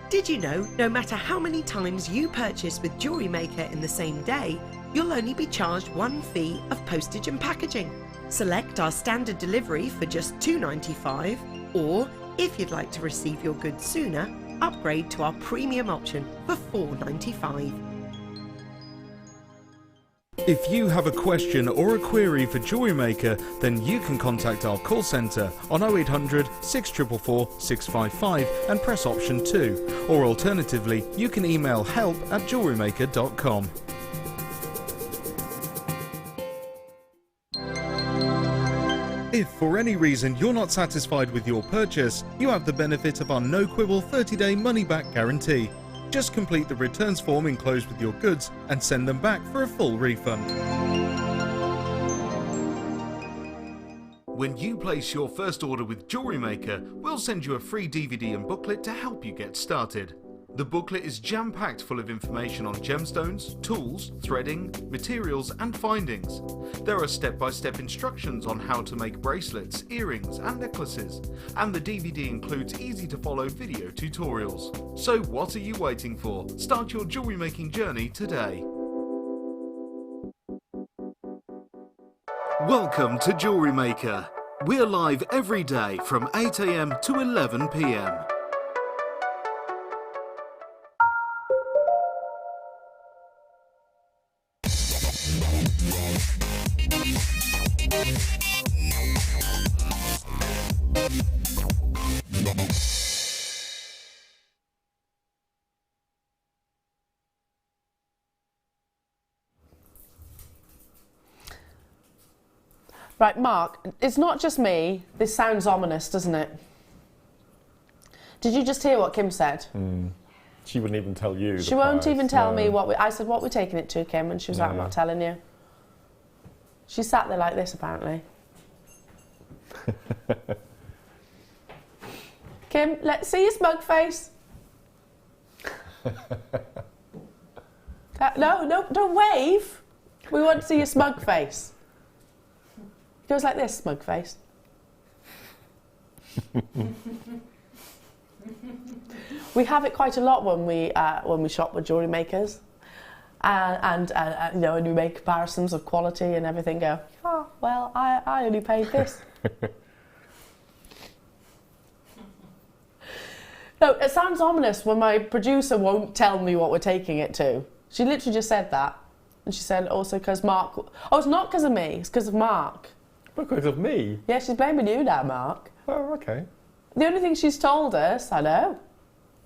Did you know no matter how many times you purchase with Jewellery Maker in the same day, you'll only be charged 1 fee of postage and packaging? Select our standard delivery for just $2.95, or if you'd like to receive your goods sooner, upgrade to our premium option for $4.95. If you have a question or a query for Jewellery Maker, then you can contact our call centre on 0800 644 655 and press option 2, or alternatively you can email help@jewellerymaker.com. If for any reason you're not satisfied with your purchase, you have the benefit of our no quibble 30-day money-back guarantee. Just complete the returns form enclosed with your goods and send them back for a full refund. When you place your first order with Jewellery Maker, we'll send you a free DVD and booklet to help you get started. The booklet is jam-packed full of information on gemstones, tools, threading, materials and findings. There are step-by-step instructions on how to make bracelets, earrings and necklaces, and the DVD includes easy-to-follow video tutorials. So what are you waiting for? Start your jewellery making journey today. Welcome to Jewellery Maker. We're live every day from 8 AM to 11 PM. Right, Mark, it's not just me. This sounds ominous, doesn't it? Did you just hear what Kim said? She wouldn't even tell you. She won't even tell me what I said, what we're taking it to, Kim, and she was like, I'm not telling you. She sat there like this, apparently. Kim, let's see your smug face. No, don't wave. We want to see your smug face. It goes like this, smug face. We have it quite a lot when we shop with jewellery makers, and you know, and we make comparisons of quality and everything. Go, oh well, I only paid this. No, it sounds ominous when my producer won't tell me what we're taking it to. She literally just said that, and she said also because Mark. Oh, it's not because of me. It's because of Mark. Because of me? Yeah, she's blaming you now, Mark. Oh, okay. The only thing she's told us, I know.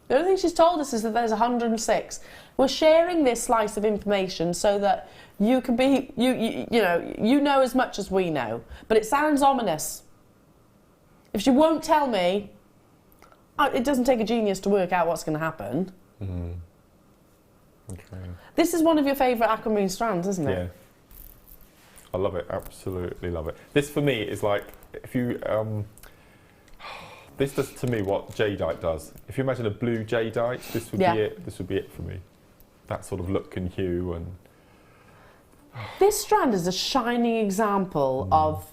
The only thing she's told us is that there's 106. We're sharing this slice of information so that you can be, you know as much as we know. But it sounds ominous. If she won't tell me, it doesn't take a genius to work out what's going to happen. Okay. This is one of your favourite Aquamarine strands, isn't it? Yeah. I love it, absolutely love it. This for me is like, if you, this does to me what jadeite does. If you imagine a blue jadeite, this would be it. This would be it for me. That sort of look and hue and. This strand is a shining example of,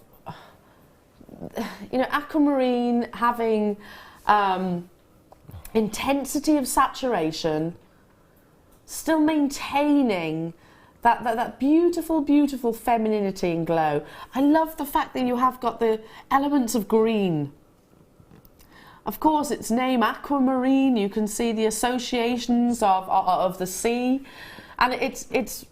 Aquamarine having intensity of saturation, still maintaining that beautiful, beautiful femininity and glow. I love the fact that you have got the elements of green. Of course, its name, Aquamarine, you can see the associations of the sea. And it's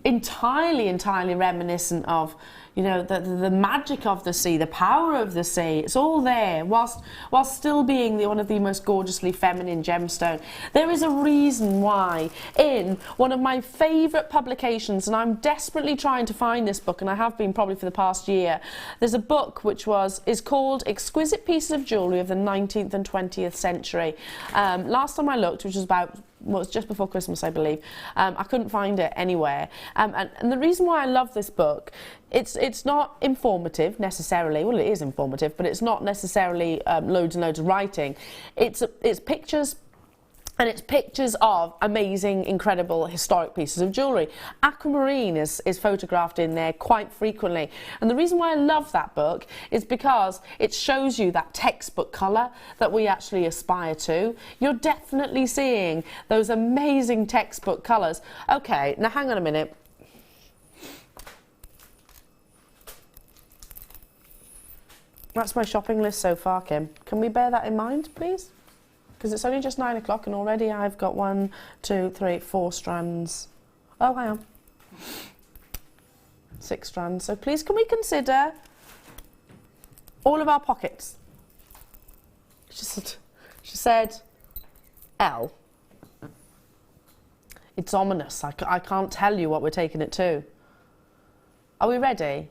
entirely reminiscent of, the magic of the sea, the power of the sea. It's all there, whilst still being one of the most gorgeously feminine gemstone. There is a reason why in one of my favourite publications, and I'm desperately trying to find this book, and I have been probably for the past year, there's a book which is called Exquisite Pieces of Jewellery of the 19th and 20th Century. Last time I looked, which was was just before Christmas, I believe. I couldn't find it anywhere. And the reason why I love this book, it's not informative necessarily. Well, it is informative, but it's not necessarily loads and loads of writing. It's pictures. And it's pictures of amazing, incredible, historic pieces of jewellery. Aquamarine is photographed in there quite frequently. And the reason why I love that book is because it shows you that textbook colour that we actually aspire to. You're definitely seeing those amazing textbook colours. Okay, now hang on a minute. That's my shopping list so far, Kim. Can we bear that in mind, please? because it's only just 9 o'clock and already I've got 1, 2, 3, 4 strands. Oh, hang on. 6 strands. So please can we consider all of our pockets? She said, Elle. It's ominous. I can't tell you what we're taking it to. Are we ready?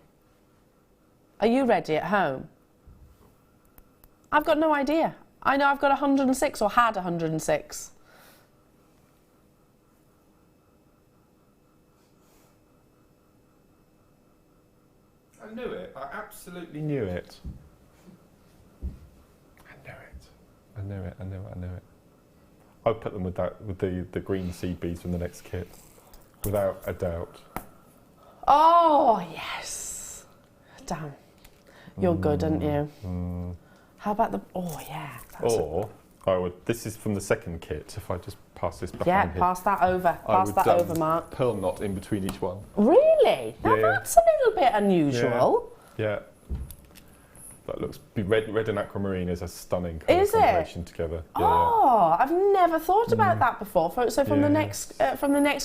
Are you ready at home? I've got no idea. I know I've got 106 or had 106. I knew it. I absolutely knew it. I knew it. I'd put them with the green seed beads from the next kit, without a doubt. Oh yes, damn, you're good, aren't you? How about the? Oh yeah. This is from the second kit. If I just pass this behind yeah, here. pass that over. Pass that over, Mark. Pearl knot in between each one. Really? Now Yeah. that's a little bit unusual. Yeah. That looks red and aquamarine is a stunning colour Is it? combination together. Yeah, Oh, I've never thought about that before. So from the next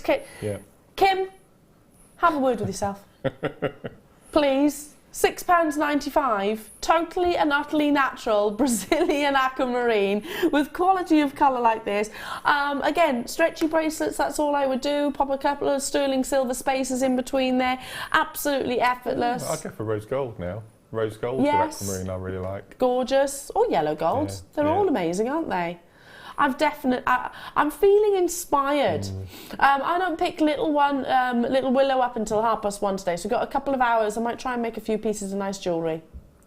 kit, Yeah. Kim, have a word with yourself, please. £6.95, totally and utterly natural Brazilian aquamarine with quality of colour like this. Again, stretchy bracelets, that's all I would do. Pop a couple of sterling silver spaces in between there. Absolutely effortless. I'd go for rose gold now. Rose gold Yes. with aquamarine I really like. Gorgeous. Or yellow gold. Yeah, They're yeah. all amazing, aren't they? I'm feeling inspired. I don't pick little willow up until 1:30 today, so we've got a couple of hours. I might try and make a few pieces of nice jewellery.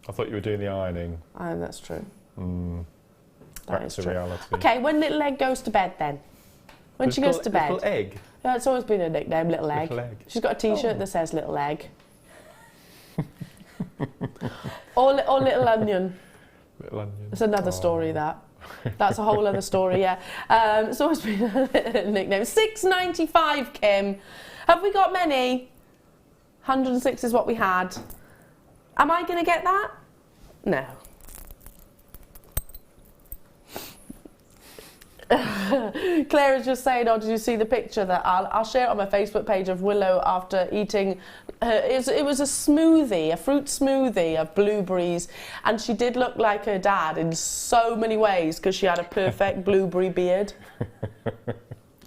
I thought you were doing the ironing. Oh, that's true. That Back is to true. reality. Okay, when little egg goes to bed then? When she goes to bed? Little egg. Yeah, it's always been a nickname, Little Egg. Little Egg. She's got a T-shirt that says Little Egg. or Little Onion. Little onion. It's another story, that. That's a whole other story, yeah. It's always been a nickname. £6.95, Kim. Have we got many? 106 is what we had. Am I going to get that? No. Claire is just saying, oh, did you see the picture that I'll share it on my Facebook page of Willow after eating it was a smoothie, a fruit smoothie of blueberries, and she did look like her dad in so many ways because she had a perfect blueberry beard. Like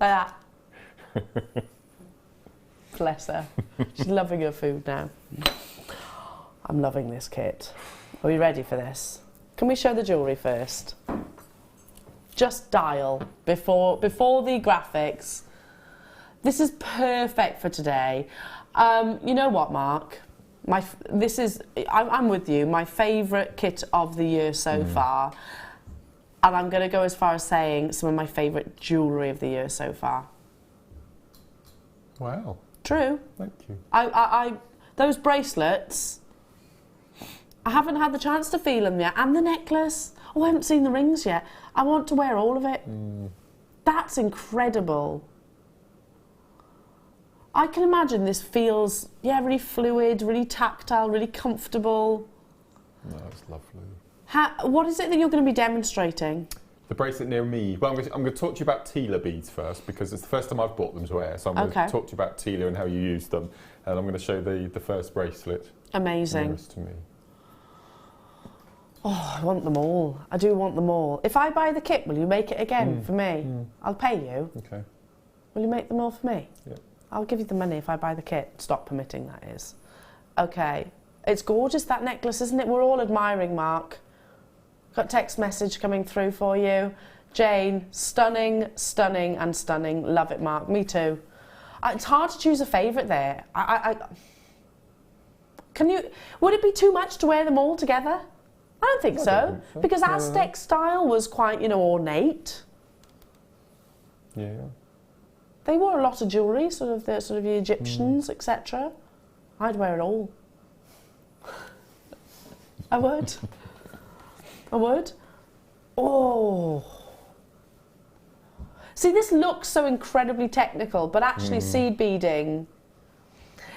that. Bless her. She's loving her food now. I'm loving this kit. Are we ready for this? Can we show the jewellery first? Just dial before the graphics. This is perfect for today. You know what, Mark? I'm with you. My favourite kit of the year so far, and I'm going to go as far as saying some of my favourite jewellery of the year so far. Wow. True. Thank you. Those bracelets, I haven't had the chance to feel them yet, and the necklace. Oh, I haven't seen the rings yet. I want to wear all of it. That's incredible. I can imagine this feels, really fluid, really tactile, really comfortable. No, it's lovely. What is it that you're going to be demonstrating? The bracelet near me. Well, I'm going to talk to you about Tila beads first because it's the first time I've bought them to wear. So I'm going to talk to you about Tila and how you use them. And I'm going to show the first bracelet. Amazing. Nearest to me. Oh, I want them all. I do want them all. If I buy the kit, will you make it again for me? I'll pay you. Okay. Will you make them all for me? Yeah. I'll give you the money if I buy the kit. Stock permitting, that is. Okay. It's gorgeous, that necklace, isn't it? We're all admiring, Mark. Got a text message coming through for you. Jane, stunning, stunning and stunning. Love it, Mark. Me too. It's hard to choose a favourite there. Would it be too much to wear them all together? I don't think so. Because Aztec style was quite, ornate. Yeah. They wore a lot of jewellery, sort of the Egyptians, etc. I'd wear it all. I would. I would. Oh. See, this looks so incredibly technical, but actually seed beading,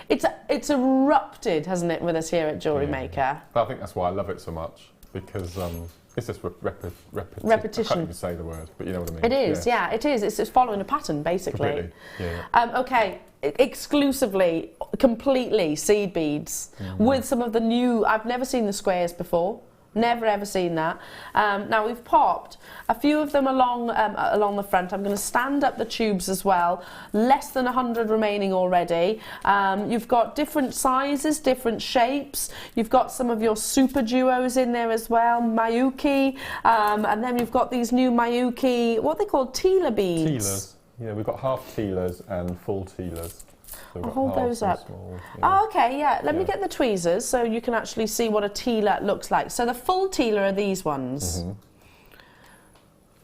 it's erupted, hasn't it, with us here at Jewellery Maker? But I think that's why I love it so much, because It's just repetition. repetition. I can't even say the word, but you know what I mean. It is, yeah, it is. It's just following a pattern, basically. Completely. Yeah. Okay, exclusively, completely seed beads with some of the new. I've never seen the squares before. Never ever seen that. Now we've popped a few of them along the front. I'm going to stand up the tubes as well. Less than 100 remaining already. You've got different sizes, different shapes. You've got some of your super duos in there as well, Miyuki, and then you've got these new Miyuki, what are they called, Tela beads? Telas. Yeah, we've got half telas and full telas. So I'll hold those up. Small, Oh, okay, yeah. Let me get the tweezers so you can actually see what a Tela looks like. So the full Tela are these ones.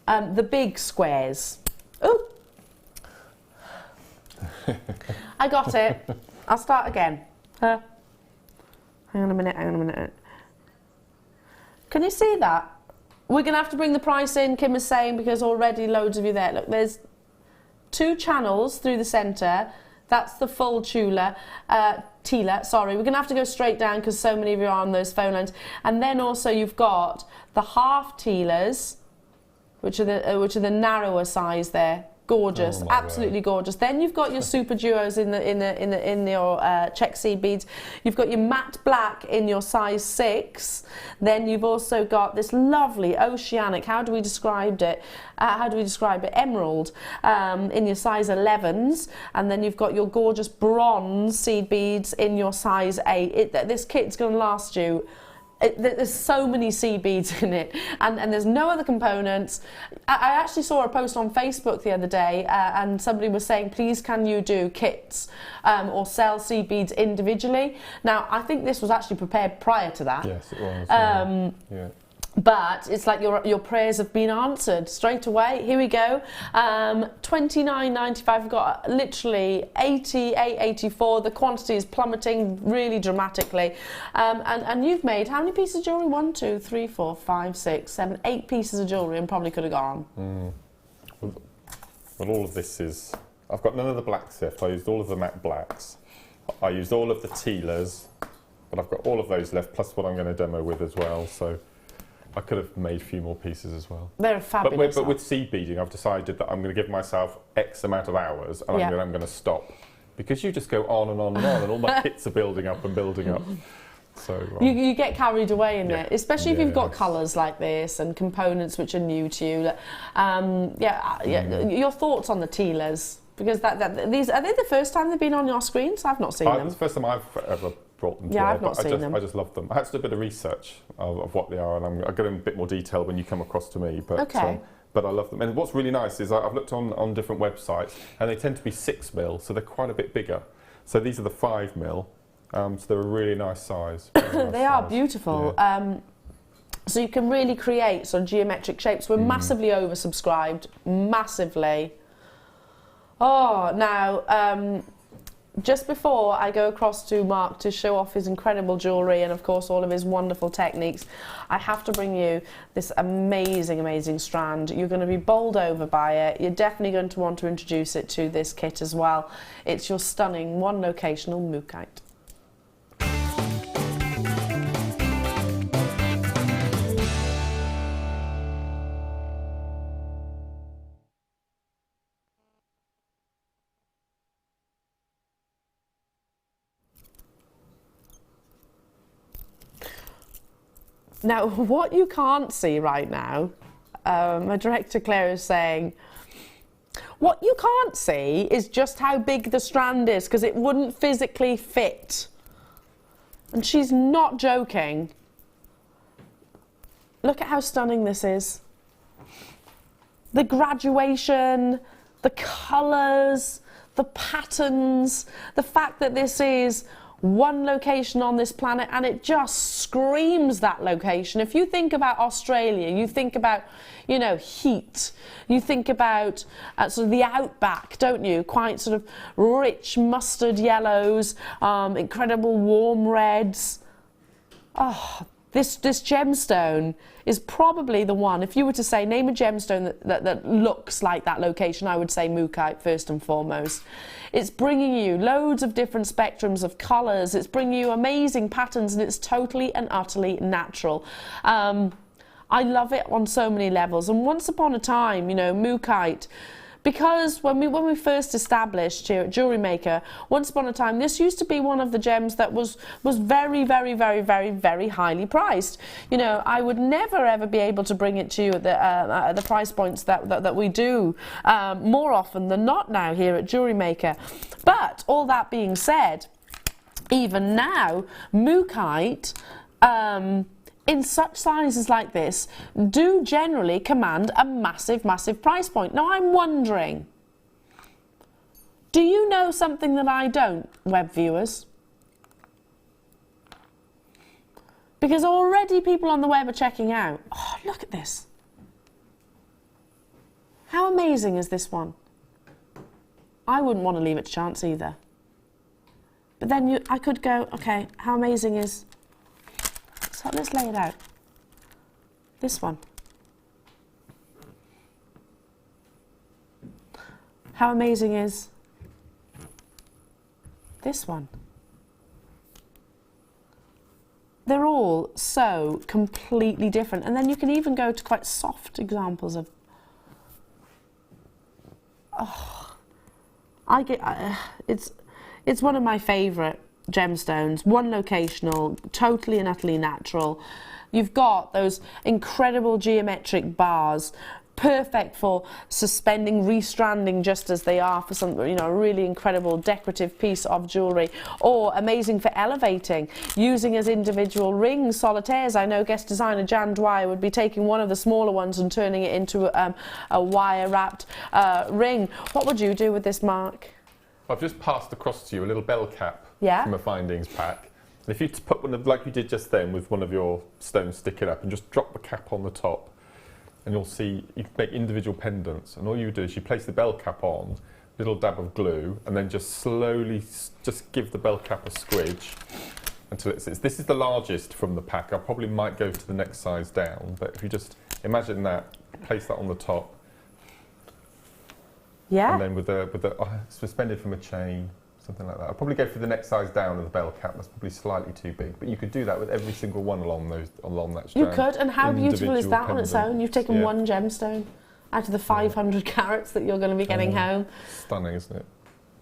The big squares. Oh, I got it. I'll start again. Hang on a minute. Can you see that? We're going to have to bring the price in, Kim is saying, because already loads of you there. Look, there's 2 channels through the centre. That's the full Tela, sorry. We're going to have to go straight down because so many of you are on those phone lines. And then also you've got the half Telas, which are the narrower size there. Gorgeous, absolutely gorgeous. Then you've got your super duos in your check seed beads. You've got your matte black in your size 6. Then you've also got this lovely oceanic. How do we describe it? Emerald in your size 11s, and then you've got your gorgeous bronze seed beads in your size 8. This kit's going to last you. There's so many seed beads in it, and there's no other components. I actually saw a post on Facebook the other day, and somebody was saying, please can you do kits or sell seed beads individually? Now, I think this was actually prepared prior to that. Yes, it was. Yeah. But it's like your prayers have been answered straight away. Here we go. $29.95. We've got literally 88.84. The quantity is plummeting really dramatically. And you've made how many pieces of jewellery? 1, 2, 3, 4, 5, 6, 7, 8 pieces of jewellery, and probably could have gone. Well, all of this is. I've got none of the black sift. I used all of the matte blacks. I used all of the Telas, but I've got all of those left, plus what I'm going to demo with as well. So I could have made a few more pieces as well. They're fabulous. But with seed beading, I've decided that I'm going to give myself X amount of hours, and I'm going to stop. Because you just go on and on and on, and all my kits are building up and building up. So you get carried away in it, especially if you've got colours like this and components which are new to you. Your thoughts on the Telas? Because these are they the first time they've been on your screens? I've not seen them. It's the first time I've ever brought them to I've not seen them. I just love them. I had to do a bit of research of what they are, and I'll go in a bit more detail when you come across to me. But, but I love them. And what's really nice is I've looked on different websites, and they tend to be 6mm, so they're quite a bit bigger. So these are the 5mm, so they're a really nice size. They are beautiful. Yeah. So you can really create sort of geometric shapes. We're massively oversubscribed, massively. Oh, now, just before I go across to Mark to show off his incredible jewellery and, of course, all of his wonderful techniques, I have to bring you this amazing, amazing strand. You're going to be bowled over by it. You're definitely going to want to introduce it to this kit as well. It's your stunning one-locational Mookite. Now, what you can't see right now, my director Claire is saying, what you can't see is just how big the strand is, because it wouldn't physically fit. And she's not joking. Look at how stunning this is. The graduation, the colours, the patterns, the fact that this is one location on this planet, and it just screams that location. If you think about Australia, you think about, you know, heat, you think about sort of the outback, don't you? Quite sort of rich mustard yellows, incredible warm reds. Oh, this gemstone is probably the one. If you were to say, name a gemstone that looks like that location, I would say Mookite first and foremost. It's bringing you loads of different spectrums of colours. It's bringing you amazing patterns, and it's totally and utterly natural. I I love it on so many levels. And once upon a time, you know, Mookite, because when we first established here at Jewellery Maker, once upon a time, this used to be one of the gems that was very, very, very, very, very highly priced. You know, I would never ever be able to bring it to you at the price points that we do more often than not now here at Jewellery Maker. But all that being said, even now, Mookite, in such sizes like this, do generally command a massive, massive price point. Now, I'm wondering, do you know something that I don't, web viewers? Because already people on the web are checking out. Oh, look at this. How amazing is this one? I wouldn't want to leave it to chance either. But then I could go, okay, how amazing is... So let's lay it out. This one. How amazing is this one? They're all so completely different. And then you can even go to quite soft examples of... Oh, it's one of my favourite gemstones, one locational, totally and utterly natural. You've got those incredible geometric bars, perfect for suspending, restranding just as they are for some, you know, a really incredible decorative piece of jewellery, or amazing for elevating, using as individual rings, solitaires. I know guest designer Jan Dwyer would be taking one of the smaller ones and turning it into a wire-wrapped ring. What would you do with this, Mark? I've just passed across to you a little bell cap from a findings pack. And if you put one of, like you did just then with one of your stones sticking up, and just drop the cap on the top, and you'll see you can make individual pendants. And all you do is you place the bell cap on, little dab of glue, and then just slowly just give the bell cap a squidge until it sits. This is the largest from the pack. I probably might go to the next size down, but if you just imagine that, place that on the top. Yeah. And then with the suspended from a chain, something like that. I'll probably go for the next size down of the bell cap. That's probably slightly too big, but you could do that with every single one along that strand. You could, and how beautiful is that on its own? You've taken one gemstone out of the 500 carats that you're going to be getting home. Stunning, isn't it?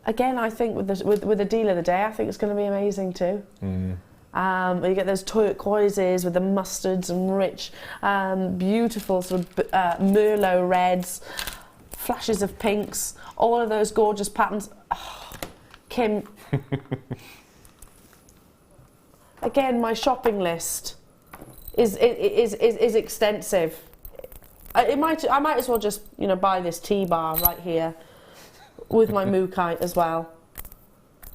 Again, I think with the deal of the day, I think it's going to be amazing too. You get those turquoises with the mustards and rich, beautiful sort of Merlot reds, flashes of pinks, all of those gorgeous patterns. Oh, Kim, again, my shopping list is extensive. I might as well just, you know, buy this tea bar right here with my Mookite as well.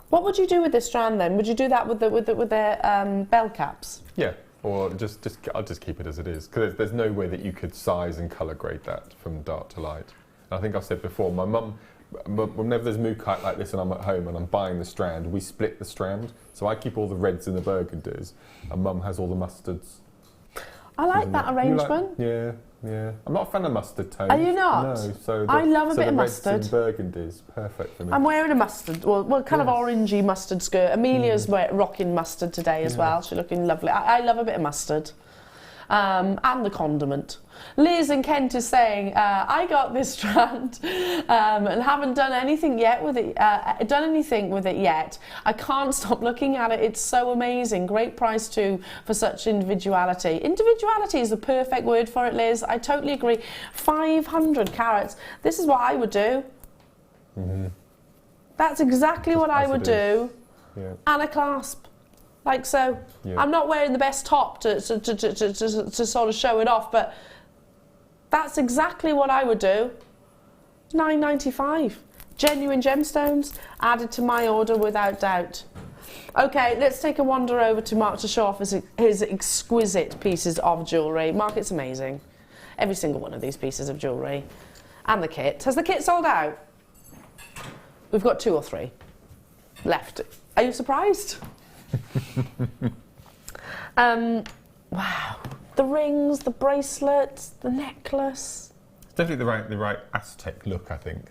What would you do with this strand then? Would you do that with the bell caps? Yeah, or I'll just keep it as it is, because there's no way that you could size and colour grade that from dark to light. And I think I've said before, my mum, whenever there's Mookite like this and I'm at home and I'm buying the strand, we split the strand. So I keep all the reds and the burgundies, and Mum has all the mustards. I like that arrangement. Yeah. I'm not a fan of mustard tones. Are you not? No. So I love a bit of mustard. Reds and burgundies, perfect for me. I'm wearing a mustard, well kind of orangey mustard skirt. Amelia's rocking mustard today as well. She's looking lovely. I love a bit of mustard. And the condiment. Liz in Kent is saying, I got this strand and haven't done anything yet with it. Yet. I can't stop looking at it. It's so amazing. Great price too for such individuality. Individuality is the perfect word for it, Liz. I totally agree. 500 carats. This is what I would do. That's exactly what I would do. Yeah. And a clasp. Like so. Yeah. I'm not wearing the best top to sort of show it off, but that's exactly what I would do. £9.95. Genuine gemstones added to my order without doubt. Okay, let's take a wander over to Mark to show off his exquisite pieces of jewellery. Mark, it's amazing. Every single one of these pieces of jewellery. And the kit. Has the kit sold out? We've got 2 or 3 left. Are you surprised? Wow, the rings, the bracelets, the necklace. It's definitely the right Aztec look, I think.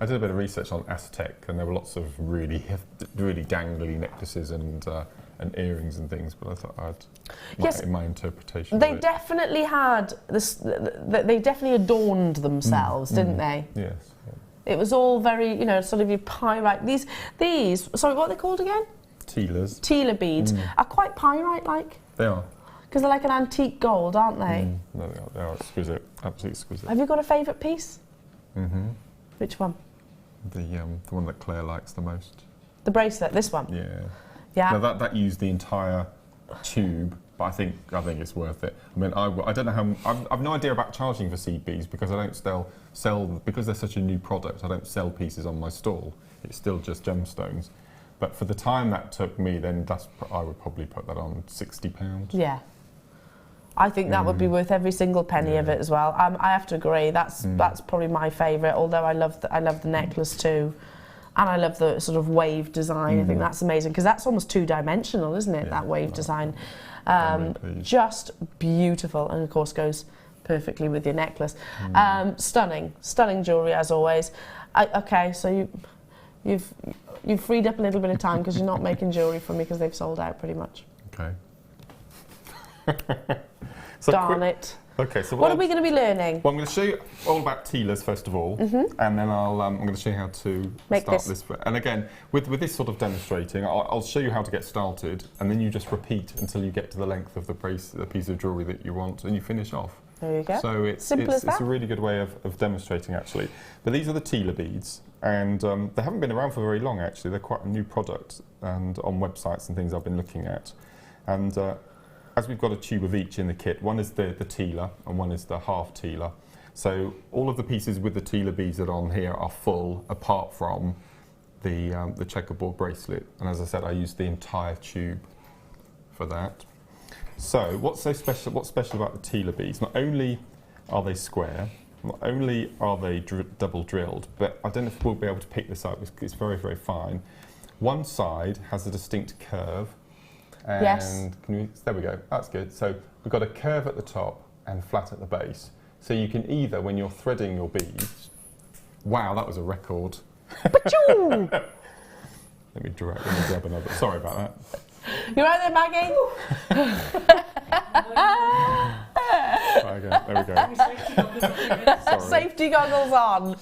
I did a bit of research on Aztec, and there were lots of really dangly necklaces and and earrings and things, but I thought I'd in my interpretation. They definitely had this. They definitely adorned themselves, didn't they? Yes. It was all very, you know, sort of your pyrite. These. Sorry, what are they called again? Tealers. Tealer beads are quite pyrite-like. They are. Because they're like an antique gold, aren't they? No, they are exquisite. Absolutely exquisite. Have you got a favourite piece? Which one? The one that Claire likes the most. The bracelet. This one. Yeah. Yeah. Now that used the entire tube, but I think it's worth it. I mean, I don't know how. I've no idea about charging for seed beads because I don't sell because they're such a new product. I don't sell pieces on my stall. It's still just gemstones. But for the time that took me, then I would probably put that on £60. Yeah. I think that would be worth every single penny of it as well. I have to agree. That's probably my favourite. Although I love the necklace too, and I love the sort of wave design. I think that's amazing because that's almost two-dimensional, isn't it? That wave design, just beautiful, and of course goes perfectly with your necklace. Stunning jewellery as always. Okay, so you've freed up a little bit of time because you're not making jewellery for me because they've sold out pretty much. Okay. So darn it. Okay, so what are we going to be learning? Well, I'm going to show you all about tealers first of all, and then I'm going to show you how to start this. And again, with this sort of demonstrating, I'll show you how to get started, and then you just repeat until you get to the length of the piece of jewellery that you want, and you finish off. There you go. So it's a really good way of demonstrating actually. But these are the tealer beads, and they haven't been around for very long actually. They're quite a new product, and on websites and things I've been looking at, and. As we've got a tube of each in the kit, one is the tealer and one is the half tealer. So all of the pieces with the tealer beads that are on here are full, apart from the checkerboard bracelet. And as I said, I used the entire tube for that. So what's special about the tealer beads? Not only are they square, not only are they double drilled, but I don't know if we'll be able to pick this up. It's very, very fine. One side has a distinct curve. And yes. There we go, that's good. So we've got a curve at the top and flat at the base. So you can either, when you're threading your beads, wow, that was a record. Let me grab another, sorry about that. You right there, Maggie? Right, again. There we go. Safety goggles on.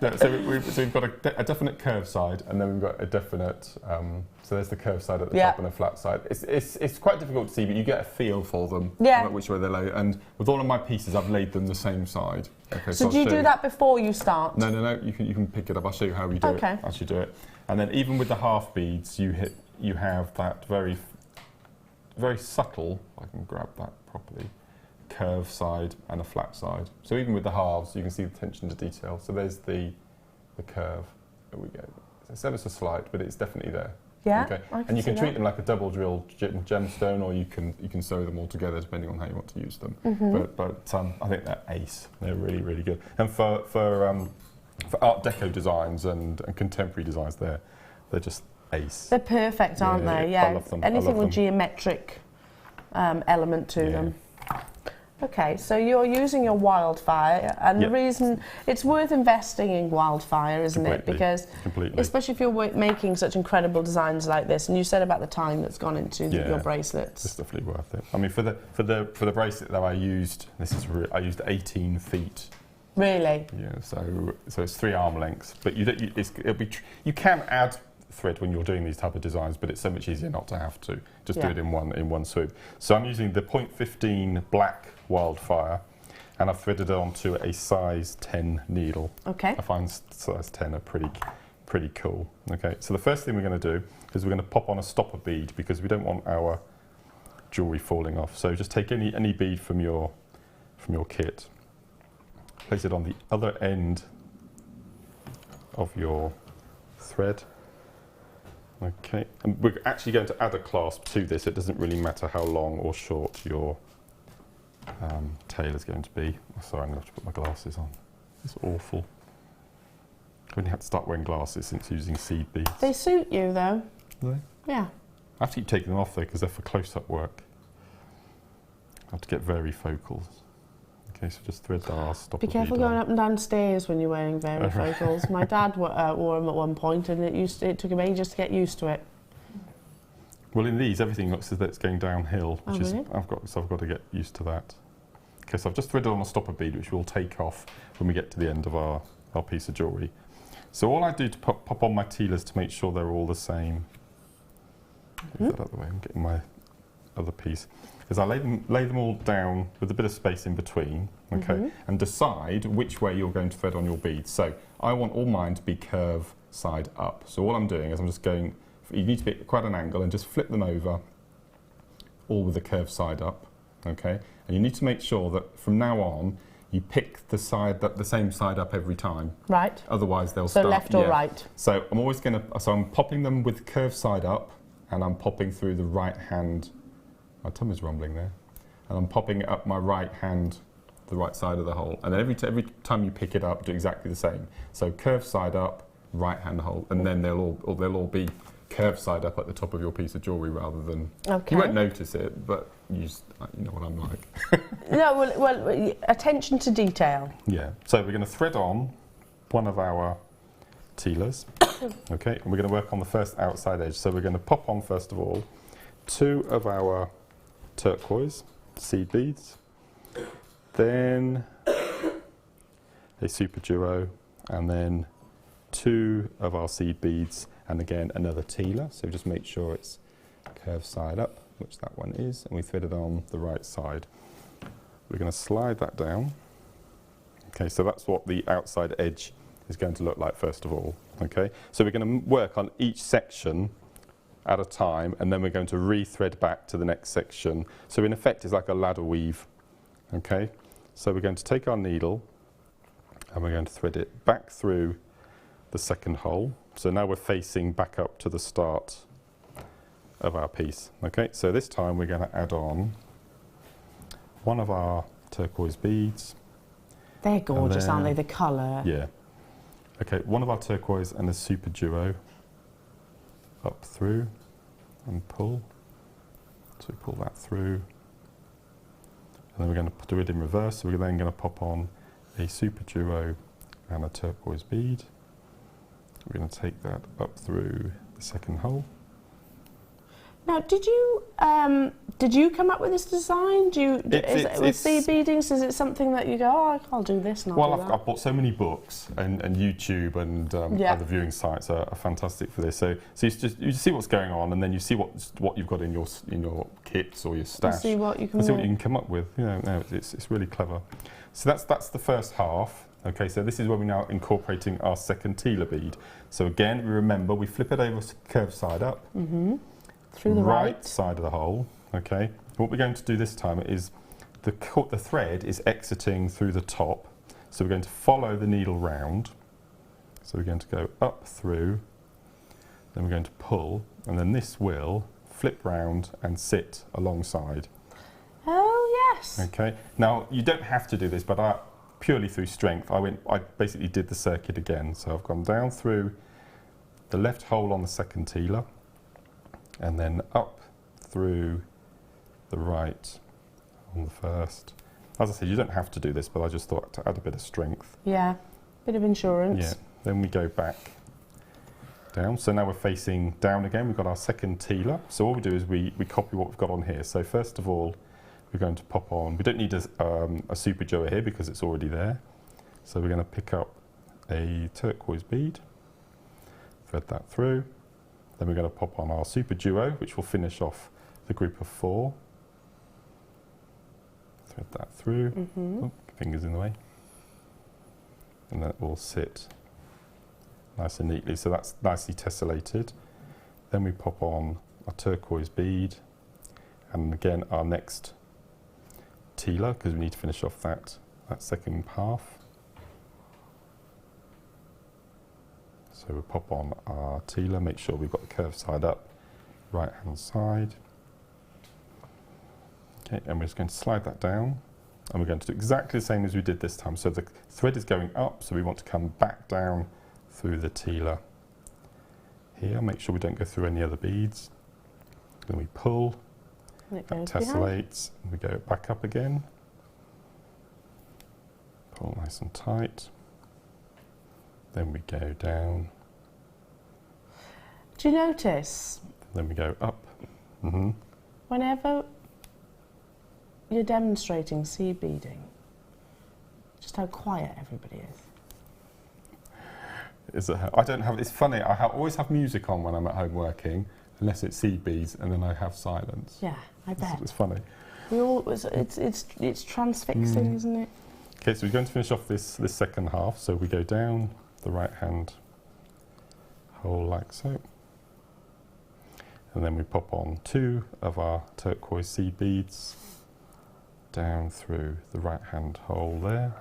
Yeah, so we've got a definite curved side, and then we've got a definite. So there's the curved side at the top and a flat side. It's quite difficult to see, but you get a feel for them. Yeah. Which way they lay. And with all of my pieces, I've laid them the same side. Okay. So do you do that before you start? No. You can pick it up. I'll show you how we do it. As you do it. And then even with the half beads, you have that very, very subtle. I can grab that properly. Curved side and a flat side. So even with the halves, you can see the attention to detail. So there's the curve. There we go. It's ever so slight, but it's definitely there. Yeah. Okay. And you can treat them like a double drilled gemstone, or you can sew them all together depending on how you want to use them. But I think they're ace. They're really, really good. And for Art Deco designs and contemporary designs, they're just ace. They're perfect, aren't they? Yeah. I love them. Anything with geometric element to them. Okay, so you're using your wildfire, and the reason it's worth investing in wildfire, isn't it? Because especially if you're making such incredible designs like this, and you said about the time that's gone into your bracelets. It's definitely worth it. I mean, for the bracelet that I used, I used 18 feet. Really? Yeah. So it's 3 arm lengths, but you can add thread when you're doing these type of designs, but it's so much easier not to have to just do it in one swoop. So I'm using the 0.15 black wildfire, and I've threaded it onto a size 10 needle. Okay. I find size 10 are pretty cool. Okay. So the first thing we're going to do is we're going to pop on a stopper bead because we don't want our jewellery falling off. So just take any bead from your kit, place it on the other end of your thread. Okay, and we're actually going to add a clasp to this. It doesn't really matter how long or short your tail is going to be. Oh, sorry, I'm going to have to put my glasses on. It's awful. I've only had to start wearing glasses since using seed beads. They suit you though. Do they? Yeah. I have to keep taking them off though because they're for close-up work. I have to get varifocals. Okay, so just thread our stopper bead. Be careful going up and down stairs when you're wearing varifocals. My dad wore them at one point, and it took him ages to get used to it. Well, in these, everything looks as though it's going downhill, which is really? I've got to get used to that. Okay, so I've just threaded on a stopper bead, which we'll take off when we get to the end of our piece of jewellery. So all I do to pop on my tealers to make sure they're all the same. Move that out of the way. I'm getting my other piece. Is I lay them all down with a bit of space in between, okay, and decide which way you're going to thread on your beads. So I want all mine to be curve side up. So all I'm doing is I'm just going. You need to be at quite an angle and just flip them over, all with the curve side up, okay. And you need to make sure that from now on you pick the same side up every time. Right. Otherwise they'll start. So left or right. So I'm always going to. So I'm popping them with curve side up, and I'm popping through the right hand. My tummy's rumbling there, and I'm popping it up my right hand, the right side of the hole. And then every time you pick it up, do exactly the same. So curve side up, right hand hole, and then they'll all be curve side up at the top of your piece of jewellery rather than. Okay. You won't notice it, but you know what I'm like. No, well, attention to detail. Yeah. So we're going to thread on one of our tealers, okay, and we're going to work on the first outside edge. So we're going to pop on first of all 2 of our turquoise seed beads, then a super duo, and then 2 of our seed beads, and again another tealer. So just make sure it's curved side up, which that one is, and we thread it on the right side. We're going to slide that down. Okay, so that's what the outside edge is going to look like first of all. Okay, so we're going to work on each section at a time, and then we're going to re-thread back to the next section. So in effect it's like a ladder weave. Okay, so we're going to take our needle and we're going to thread it back through the second hole. So now we're facing back up to the start of our piece. Okay, so this time we're going to add on one of our turquoise beads. They're gorgeous, aren't they? The colour. Yeah. Okay, one of our turquoise and a super duo up through and pull. So we pull that through. And then we're going to do it in reverse. So we're then going to pop on a super duo and a turquoise bead. We're going to take that up through the second hole. Now, did you come up with this design? With seed beadings, is it something that you go, oh, I'll do this and I'll do that? I've bought so many books, and YouTube and other viewing sites are fantastic for this. So you see what's going on, and then you see what you've got in your kits or your stash. See what you can come up with. You know, no, it's really clever. So that's the first half. Okay, so this is where we're now incorporating our second tealer bead. So again, we remember we flip it over curved side up. Mm-hmm. Through the right side of the hole. Okay. What we're going to do this time is the thread is exiting through the top, so we're going to follow the needle round. So we're going to go up through, then we're going to pull, and then this will flip round and sit alongside. Oh yes. Okay. Now you don't have to do this, but purely through strength, I basically did the circuit again. So I've gone down through the left hole on the second tealer, and then up through the right on the first. As I said, you don't have to do this, but I just thought to add a bit of strength. Yeah, bit of insurance. Yeah, then we go back down. So now we're facing down again. We've got our second tealer. So what we do is we copy what we've got on here. So first of all, we're going to pop on, we don't need a super duo here because it's already there. So we're going to pick up a turquoise bead, thread that through. Then we're going to pop on our super duo, which will finish off the group of 4. Thread that through. Mm-hmm. Oh, fingers in the way. And that will sit nice and neatly. So that's nicely tessellated. Then we pop on a turquoise bead, and again our next tealer, because we need to finish off that second half. So we'll pop on our tealer, make sure we've got the curved side up, right hand side. Okay, and we're just going to slide that down, and we're going to do exactly the same as we did this time. So the thread is going up, so we want to come back down through the tealer here. Make sure we don't go through any other beads. Then we pull, that tessellates, and we go back up again. Pull nice and tight. Then we go down. Do you notice? Then we go up. whenever you're demonstrating seed beading, just how quiet everybody is. I don't have. It's funny. I always have music on when I'm at home working, unless it's seed beads, and then I have silence. Yeah, I bet. It's funny. It's transfixing, isn't it? Okay, so we're going to finish off this second half. So we go down the right hand hole like so, and then we pop on 2 of our turquoise seed beads down through the right hand hole there.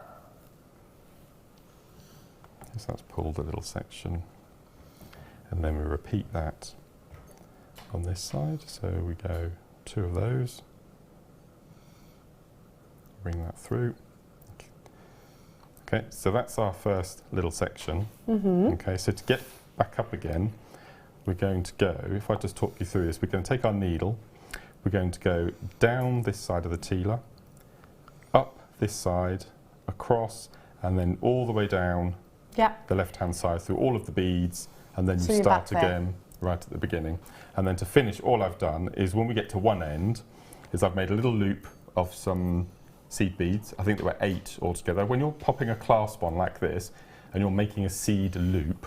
So that's pulled a little section, and then we repeat that on this side. So we go 2 of those, bring that through. Okay, so that's our first little section. Okay, so to get back up again, we're going to go, if I just talk you through this, we're going to take our needle, we're going to go down this side of the teeler, up this side, across, and then all the way down the left-hand side through all of the beads, and then you start again right at the beginning. And then to finish, all I've done is when we get to one end, is I've made a little loop of some seed beads. I think there were 8 altogether. When you're popping a clasp on like this, and you're making a seed loop,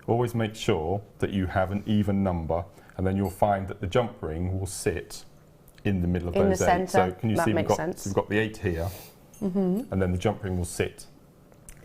always make sure that you have an even number, and then you'll find that the jump ring will sit in the middle of those 8. So can you see we've got the 8 here, and then the jump ring will sit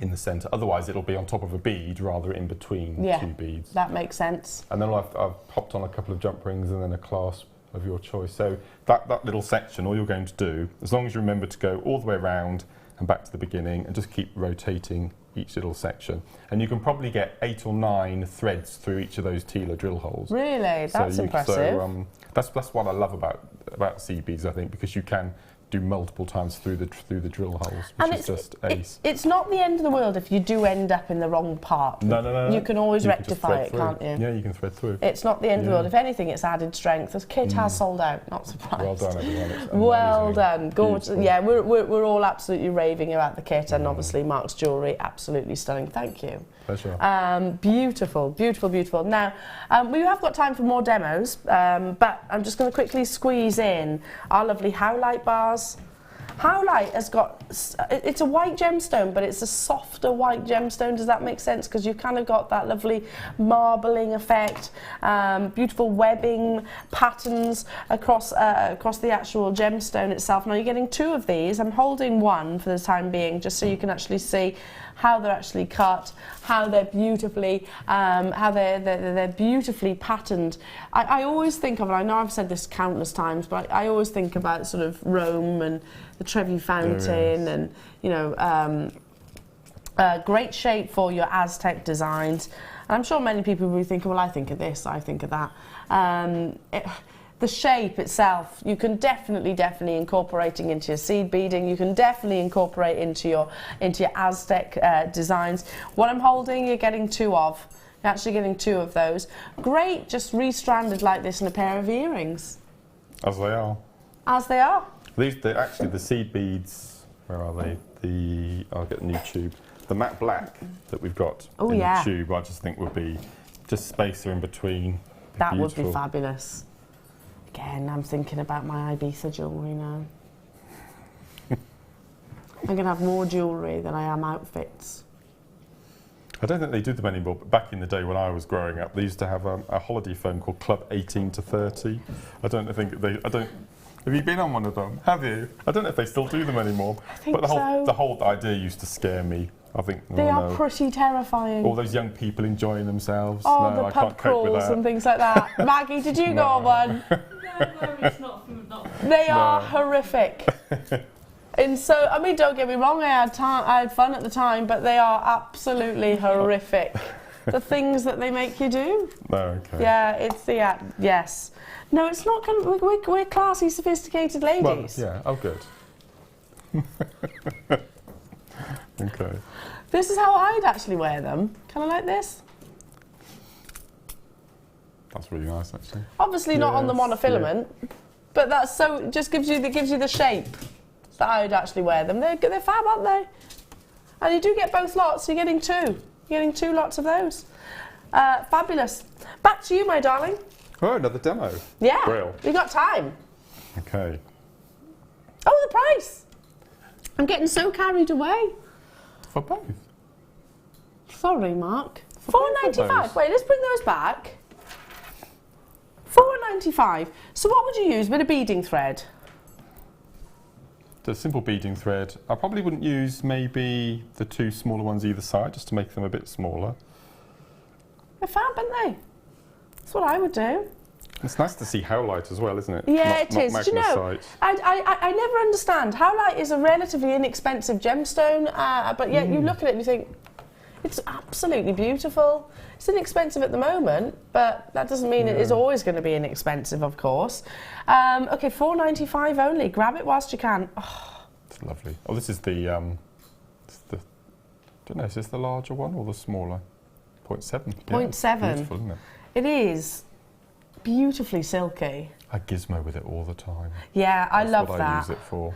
in the centre. Otherwise, it'll be on top of a bead rather in between 2 beads. That makes sense. And then I've popped on a couple of jump rings and then a clasp of your choice. So that little section, all you're going to do, as long as you remember to go all the way around and back to the beginning and just keep rotating each little section. And you can probably get 8 or 9 threads through each of those teeler drill holes. Really? That's impressive. So that's what I love about seed beads, I think, because you can do multiple times through the drill holes, which is just ace. It's not the end of the world if you do end up in the wrong part. No. You can always rectify it, can't you? Yeah, you can thread through. It's not the end of the world. If anything, it's added strength. This kit has sold out. Not surprised. Well done, everyone. It's well done. Gorgeous. Yeah, we're all absolutely raving about the kit, and obviously Mark's jewellery, absolutely stunning. Thank you. Pleasure. Beautiful, beautiful, beautiful. Now, we have got time for more demos, but I'm just going to quickly squeeze in our lovely Howlite bars. Howlite has got, it's a white gemstone, but it's a softer white gemstone. Does that make sense? Because you've kind of got that lovely marbling effect, beautiful webbing patterns across the actual gemstone itself. Now you're getting 2 of these. I'm holding one for the time being, just so you can actually see how they're actually cut, how they're beautifully, they're beautifully patterned. I always think of, and I know I've said this countless times, but I always think about sort of Rome and the Trevi Fountain, and you know, great shape for your Aztec designs. And I'm sure many people will be thinking, well, I think of this, I think of that. The shape itself, you can definitely incorporating into your seed beading. You can definitely incorporate into your Aztec designs. What I'm holding, you're getting 2 of. You're actually getting 2 of those. Great, just restranded like this in a pair of earrings. As they are. As they are. They're actually the seed beads. Where are they? I'll get the new tube. The matte black that we've got in the tube, I just think would be just spacer in between. That would be fabulous. Again, I'm thinking about my Ibiza jewellery now. I'm going to have more jewellery than I am outfits. I don't think they do them anymore, but back in the day when I was growing up, they used to have a holiday phone called Club 18 to 30. Have you been on one of them? Have you? I don't know if they still do them anymore. I think the whole idea used to scare me. I think they are pretty terrifying. All those young people enjoying themselves. Oh, no, the pub crawls and things like that. Maggie, did you go on one? No, it's not. They are horrific. And so, I mean, don't get me wrong, I had fun at the time, but they are absolutely horrific. The things that they make you do. No, okay. Yeah, yes. No, it's not going to, we're classy, sophisticated ladies. Well, yeah, oh good. Okay. This is how I'd actually wear them. Kind of like this. That's really nice, actually. Obviously not on the monofilament, but that's so, it just gives you the shape that I would actually wear them. They're fab, aren't they? And you do get both lots, so you're getting 2. You're getting 2 lots of those. Fabulous. Back to you, my darling. Oh, another demo. Yeah. Brill. We got time. Okay. Oh, the price. I'm getting so carried away. For both. Sorry, Mark. both of £4.95. those. Wait, let's bring those back. £4.95. So what would you use? A bit of beading thread? The simple beading thread. I probably wouldn't use maybe the 2 smaller ones either side, just to make them a bit smaller. They're fab, aren't they? That's what I would do. It's nice to see Howlite as well, isn't it? Yeah, Not it is. Do you know, magnesite. I never understand. Howlite is a relatively inexpensive gemstone, but yet you look at it and you think, it's absolutely beautiful. It's inexpensive at the moment, but that doesn't mean it is always going to be inexpensive, of course. Okay, £4.95 only. Grab it whilst you can. Oh. It's lovely. Oh, this is the, I don't know, is this the larger one or the smaller? 0.7. 0.7. Beautiful, isn't it? It is beautifully silky. I gizmo with it all the time. Yeah, I love That's what that. I use it for.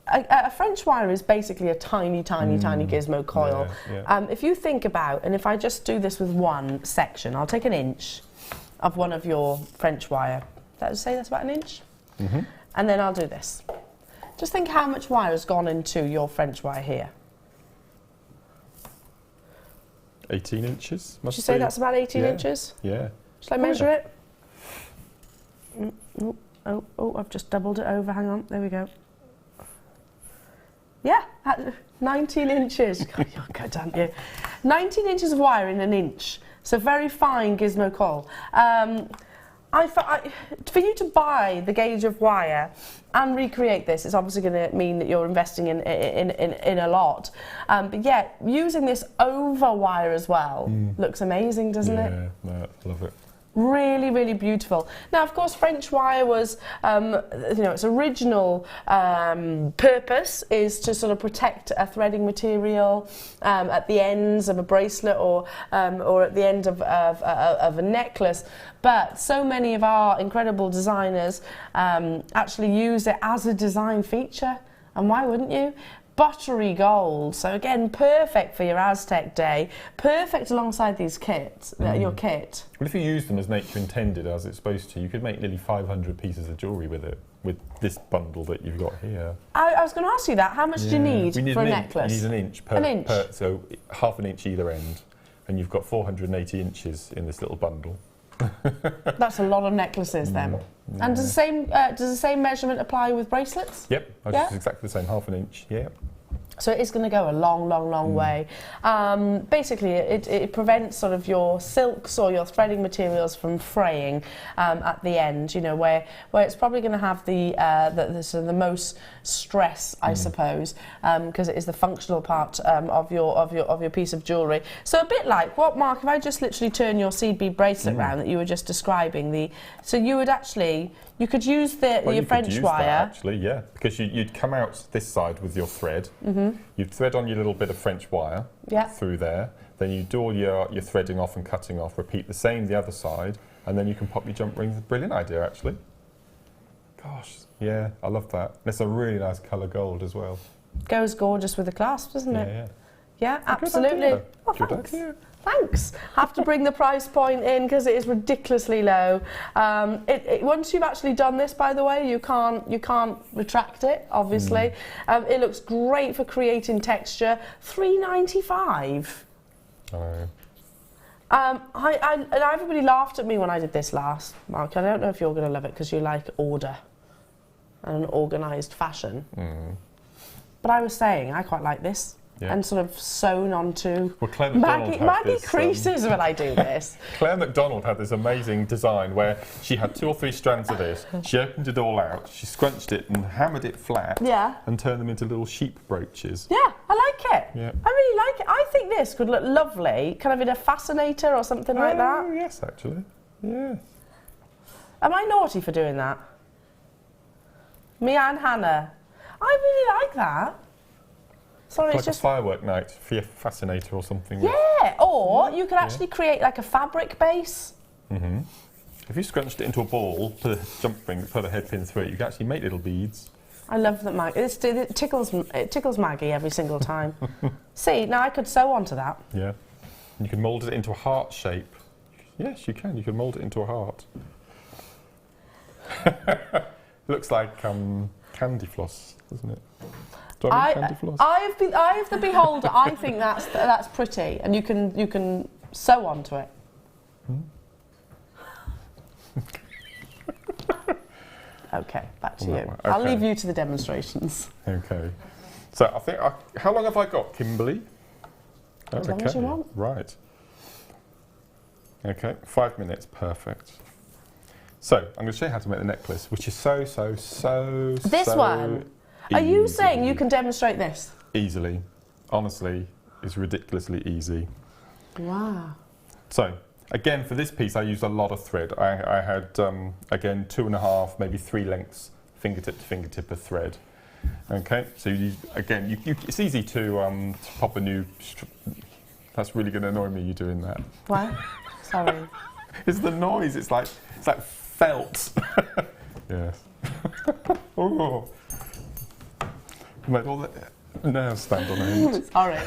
A French wire is basically a tiny, tiny, tiny gizmo coil. Yeah. If you think about, and if I just do this with one section, I'll take an inch of one of your French wire. Say that's about an inch? Mm-hmm. And then I'll do this. Just think how much wire has gone into your French wire here. 18 inches, must Would you say be. that's about 18 inches? Yeah. Shall I measure it? Oh, I've just doubled it over. Hang on, there we go. Yeah, 19 inches. God, you're good, aren't you? 19 inches of wire in an inch. So very fine gizmo coil. For you to buy the gauge of wire and recreate this, it's obviously going to mean that you're investing in a lot. But yeah, using this over wire as well looks amazing, doesn't it? Yeah, no, I love it. Really, really beautiful. Now, of course, French wire was, its original purpose is to sort of protect a threading material at the ends of a bracelet or at the end of a necklace. But so many of our incredible designers actually use it as a design feature. And why wouldn't you? Buttery gold, so again, perfect for your Aztec day, perfect alongside these kits, your kit. Well, if you use them as nature intended, as it's supposed to, you could make nearly 500 pieces of jewellery with it, with this bundle that you've got here. I was going to ask you that. How much do you need for a necklace? You need an inch per, so half an inch either end, and you've got 480 inches in this little bundle. That's a lot of necklaces then. Yeah. And does the same measurement apply with bracelets? Yep, it's exactly the same, half an inch, yeah. So it is going to go a long, long, long way. Basically, it prevents sort of your silks or your threading materials from fraying at the end. You know, where it's probably going to have the most stress, I suppose, because it is the functional part of your piece of jewellery. So a bit like what, Mark? If I just literally turn your seed bead bracelet round that you were just describing, so you would actually. You could use your French wire. That actually, yeah, because you'd come out this side with your thread. You'd thread on your little bit of French wire through there. Then you do all your threading off and cutting off. Repeat the same the other side, and then you can pop your jump rings. Brilliant idea, actually. Gosh, yeah, I love that. And it's a really nice colour gold as well. Goes gorgeous with the clasp, doesn't it? Yeah. Yeah, absolutely. Oh, Good thanks. idea. Thanks. Have to bring the price point in because it is ridiculously low. Once you've actually done this, by the way, you can't retract it. Obviously, it looks great for creating texture. $3.95. Everybody laughed at me when I did this last, Mark. I don't know if you're going to love it because you like order and an organised fashion. But I was saying I quite like this. Yeah. And sort of sewn onto Maggie creases when I do this. Claire MacDonald had this amazing design where she had 2 or 3 strands of this. She opened it all out, she scrunched it and hammered it flat and turned them into little sheep brooches. Yeah, I like it. Yeah. I really like it. I think this could look lovely, kind of in a fascinator or something like that. Oh, yes, actually. Yeah. Am I naughty for doing that? Me and Hannah. I really like that. Sorry, it's like a firework night for your fascinator or something. Yeah, or you could actually create like a fabric base. If you scrunched it into a ball, put a jump ring, put a headpin through it, you can actually make little beads. I love that, Maggie. It tickles Maggie every single time. See, now I could sew onto that. Yeah. And you can mould it into a heart shape. Yes, you can. You can mould it into a heart. Looks like candy floss, doesn't it? Do I mean candy floss? I have the beholder. I think that's pretty, and you can sew onto it. Okay, back to you. Okay. I'll leave you to the demonstrations. Okay. So I think, how long have I got, Kimberly? As long as you want. Right. Okay, 5 minutes, perfect. So I'm going to show you how to make the necklace, which is so This one? Are you saying you can demonstrate this? Easily. Honestly, it's ridiculously easy. Wow. So, again, for this piece, I used a lot of thread. I had, again, 2.5, maybe 3 lengths, fingertip to fingertip of thread. Okay, so it's easy to pop a new. That's really going to annoy me. You doing that? What? Sorry. It's the noise. It's like felt. Yes. Oh. Made all the nails stand on end. Sorry.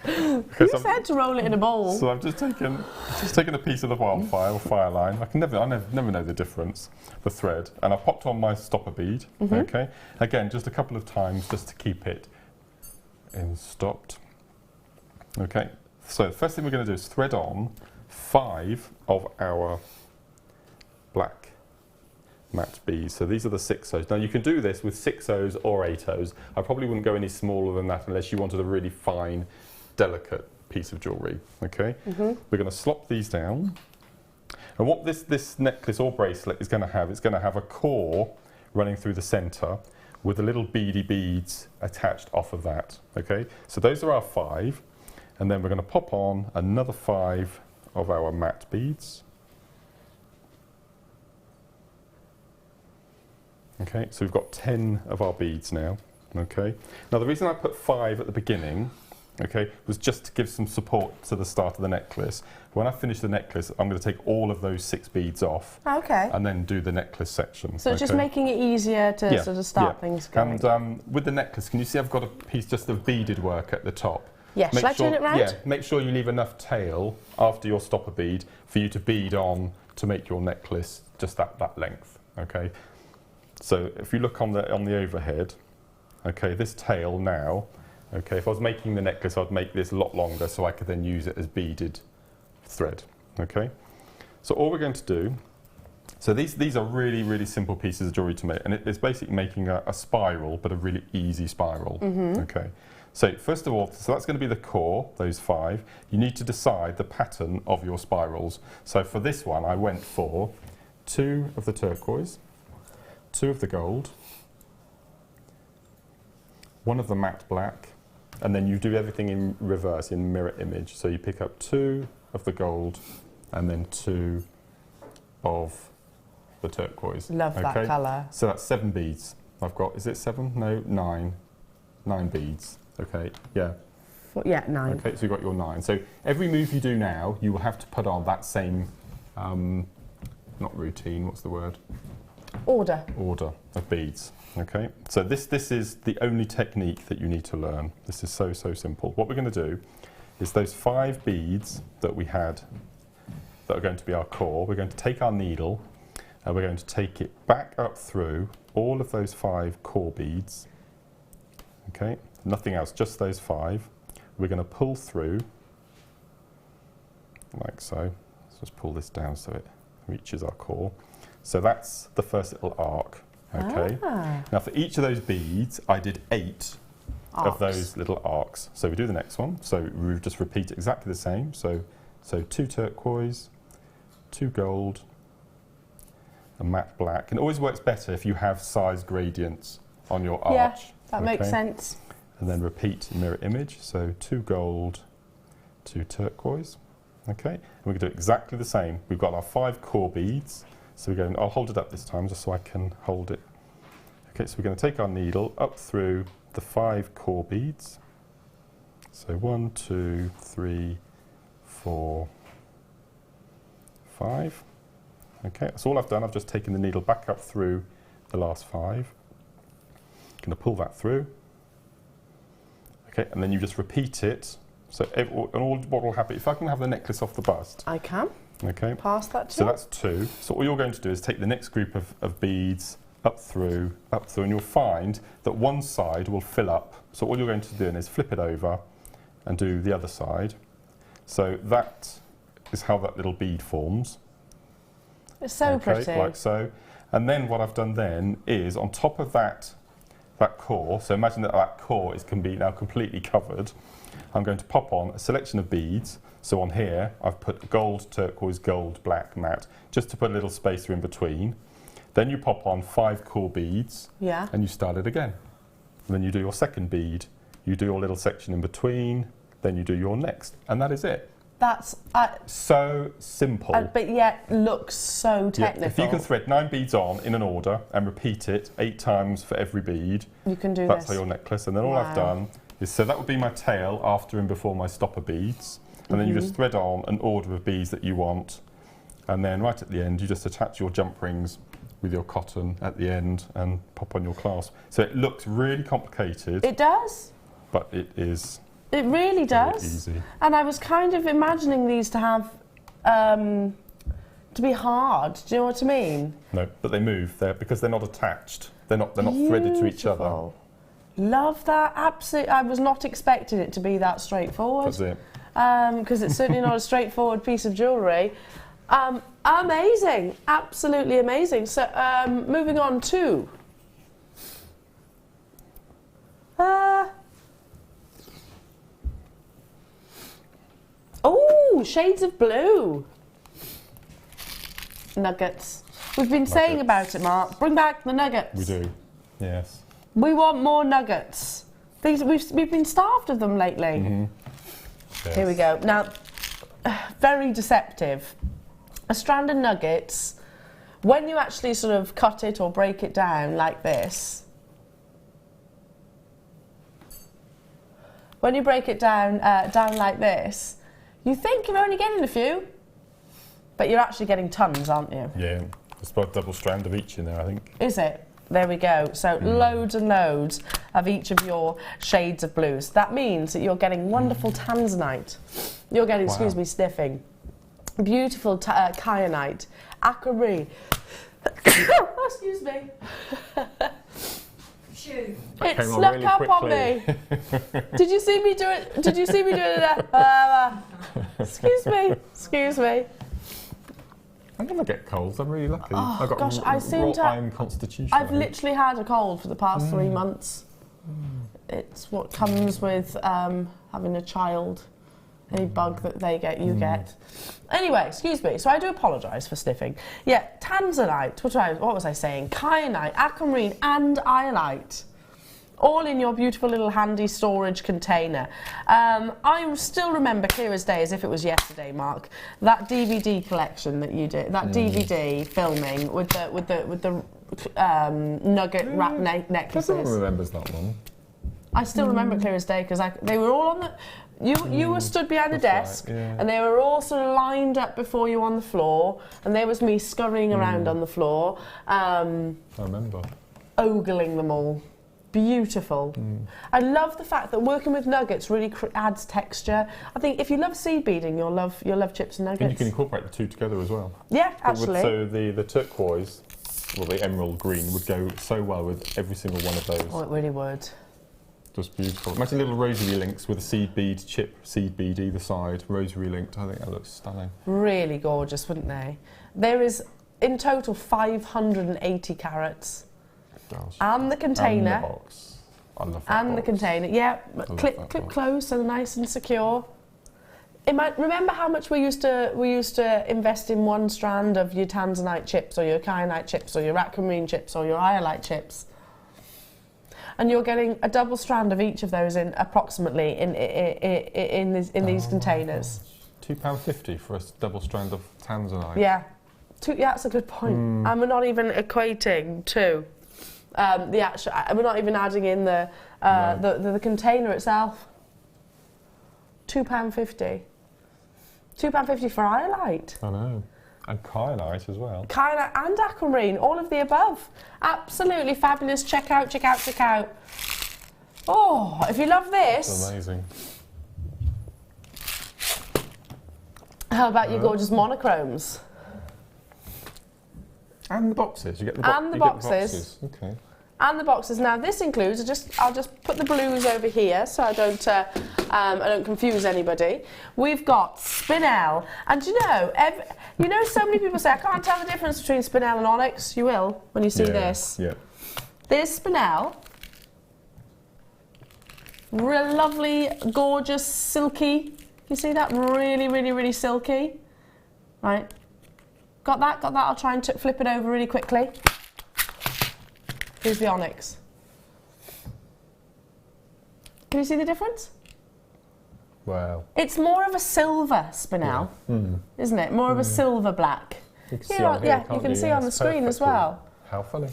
You said to roll it in a bowl. So I've just taken a piece of the wildfire or fire line. I never know the difference, the thread, and I popped on my stopper bead. Okay, again, just a couple of times just to keep it in stopped. Okay, so the first thing we're going to do is thread on 5 of our black matte beads. So these are the 6 O's. Now you can do this with 6 O's or 8 O's. I probably wouldn't go any smaller than that unless you wanted a really fine, delicate piece of jewellery. Okay, we're going to slop these down, and what this necklace or bracelet is going to have, it's going to have a core running through the centre with the little beady beads attached off of that. Okay, so those are our 5, and then we're going to pop on another 5 of our matte beads. Okay, so we've got 10 of our beads now. Okay, now the reason I put 5 at the beginning, okay, was just to give some support to the start of the necklace. When I finish the necklace, I'm going to take all of those 6 beads off. Okay. And then do the necklace section. So just making it easier to sort of start things going. And with the necklace, can you see I've got a piece just of beaded work at the top? Yes, shall I turn it round? Yeah, make sure you leave enough tail after your stopper bead for you to bead on to make your necklace just that length. Okay. So if you look on the overhead, okay, this tail now, okay, if I was making the necklace, I'd make this a lot longer so I could then use it as beaded thread. Okay, so all we're going to do, so these are really simple pieces of jewellery to make, and it's basically making a spiral, but a really easy spiral. Okay, so first of all, so that's going to be the core, those 5. You need to decide the pattern of your spirals. So for this one, I went for 2 of the turquoise, 2 of the gold, 1 of the matte black, and then you do everything in reverse, in mirror image. So you pick up 2 of the gold and then 2 of the turquoise. Love that colour. So that's 7 beads. I've got, is it 7? No, 9. 9 beads. Okay, yeah. Yeah, 9. Okay, so you've got your 9. So every move you do now, you will have to put on that same, not routine, what's the word? Order of beads. Okay, so this is the only technique that you need to learn. This is so simple. What we're going to do is those 5 beads that we had that are going to be our core, we're going to take our needle and we're going to take it back up through all of those 5 core beads. Okay, nothing else, just those 5. We're going to pull through like so. Let's just pull this down so it reaches our core. So that's the first little arc. Okay. Now for each of those beads, I did 8 of those little arcs. So we do the next one. So we just repeat exactly the same. So 2 turquoise, 2 gold, a matte black. And it always works better if you have size gradients on your arch. Yeah, that makes sense. And then repeat mirror image. So 2 gold, 2 turquoise. Okay. And we're going to do exactly the same. We've got our 5 core beads. So we're going, I'll hold it up this time just so I can hold it. Okay, so we're going to take our needle up through the 5 core beads. So 1, 2, 3, 4, 5. Okay, that's all I've done. I've just taken the needle back up through the last 5. Going to pull that through. Okay, and then you just repeat it. So what will happen, if I can have the necklace off the bust. I can. Okay. Past that too. So that's 2. So all you're going to do is take the next group of beads up through, and you'll find that one side will fill up. So all you're going to do is flip it over and do the other side. So that is how that little bead forms. It's so pretty. Like so. And then what I've done then is on top of that core, so imagine that core can be now completely covered. I'm going to pop on a selection of beads. So on here, I've put gold, turquoise, gold, black, matte, just to put a little spacer in between. Then you pop on 5 core beads, and you start it again. And then you do your second bead, you do your little section in between, then you do your next, and that is it. That's so simple. But yet looks so technical. Yeah, if you can thread 9 beads on in an order and repeat it 8 times for every bead, you can do that's this. how your necklace. And then all I've done is, so that would be my tail after and before my stopper beads. And then you just thread on an order of beads that you want. And then right at the end, you just attach your jump rings with your cotton at the end and pop on your clasp. So it looks really complicated. It does. But it is. It really does. Easy. And I was kind of imagining these to have, to be hard. Do you know what I mean? No, but they move there because they're not attached. They're not threaded to each other. Love that. Absolutely. I was not expecting it to be that straightforward. That's it. Because it's certainly not a straightforward piece of jewellery. Amazing. Absolutely amazing. So moving on to... oh, shades of blue. Nuggets. We've been saying about it, Mark. Bring back the nuggets. We do, yes. We want more nuggets. We've been starved of them lately. Yes. Here we go. Now, very deceptive. A strand of nuggets, when you actually sort of cut it or break it down like this, when you break it down like this, you think you're only getting a few, but you're actually getting tons, aren't you? Yeah, there's about double strand of each in there, I think. Is it? There we go. So loads and loads of each of your shades of blues. That means that you're getting wonderful Tanzanite. You're getting, excuse me, sniffing. Beautiful kyanite, aquamarine. Excuse me. It snuck really up on me. Did you see me do it? Did you see me doing it? Excuse me. Excuse me. I never get colds. I'm really lucky. Oh, I've got gosh, I seem to. iron constitution. I've literally had a cold for the past 3 months. It's what comes with having a child. Any bug that they get, you get. Anyway, excuse me. So I do apologise for sniffing. Yeah, Tanzanite. What was I saying? Kyanite, Aquamarine, and Howlite. All in your beautiful little handy storage container. I still remember clear as day, as if it was yesterday, Mark, that DVD collection that you did, that DVD filming with the nugget wrap necklaces. Everyone remembers that one. I still remember clear as day because they were all on the. You were stood behind the desk, right, yeah. and they were all sort of lined up before you on the floor, and there was me scurrying around on the floor. I remember. Ogling them all. Beautiful. I love the fact that working with nuggets really adds texture. I think if you love seed beading, you'll love chips and nuggets. And you can incorporate the two together as well. Yeah, actually. So the turquoise, well, the emerald green would go so well with every single one of those. Oh, it really would. Just beautiful. Imagine little rosary links with a seed bead, seed bead either side, rosary linked. I think that looks stunning. Really gorgeous, wouldn't they? There is, in total, 580 carats. Gosh. And the container. And the box. I love that and box. the container, yeah. Clip close so nice and secure. Remember how much we used to invest in one strand of your Tanzanite chips or your kyanite chips or your Aquamarine chips or your Howlite chips? And you're getting a double strand of each of those in approximately in these containers. £2.50 for a double strand of Tanzanite. Yeah, that's a good point. And we're not even equating to the actual. We're not even adding in the container itself. £2.50. £2.50 for Howlite. I know. And Kyanite as well. Kyanite and Aquamarine, all of the above. Absolutely fabulous. Check out, check out, check out. Oh, if you love this. That's amazing. How about your gorgeous monochromes? And the boxes. You get the, and the boxes. Okay. And the boxes. Now this includes, I'll just put the blues over here so I don't confuse anybody. We've got spinel, and you know, so many people say I can't tell the difference between spinel and onyx. You will when you see this. Yeah. There's spinel, real lovely, gorgeous, silky. You see that? Really, really, really silky. Right. Got that? Got that? I'll try and flip it over really quickly. Here's the onyx. Can you see the difference? Wow. It's more of a silver spinel, isn't it? More of a silver black. You can see on here, you can see on the screen as well. How funny.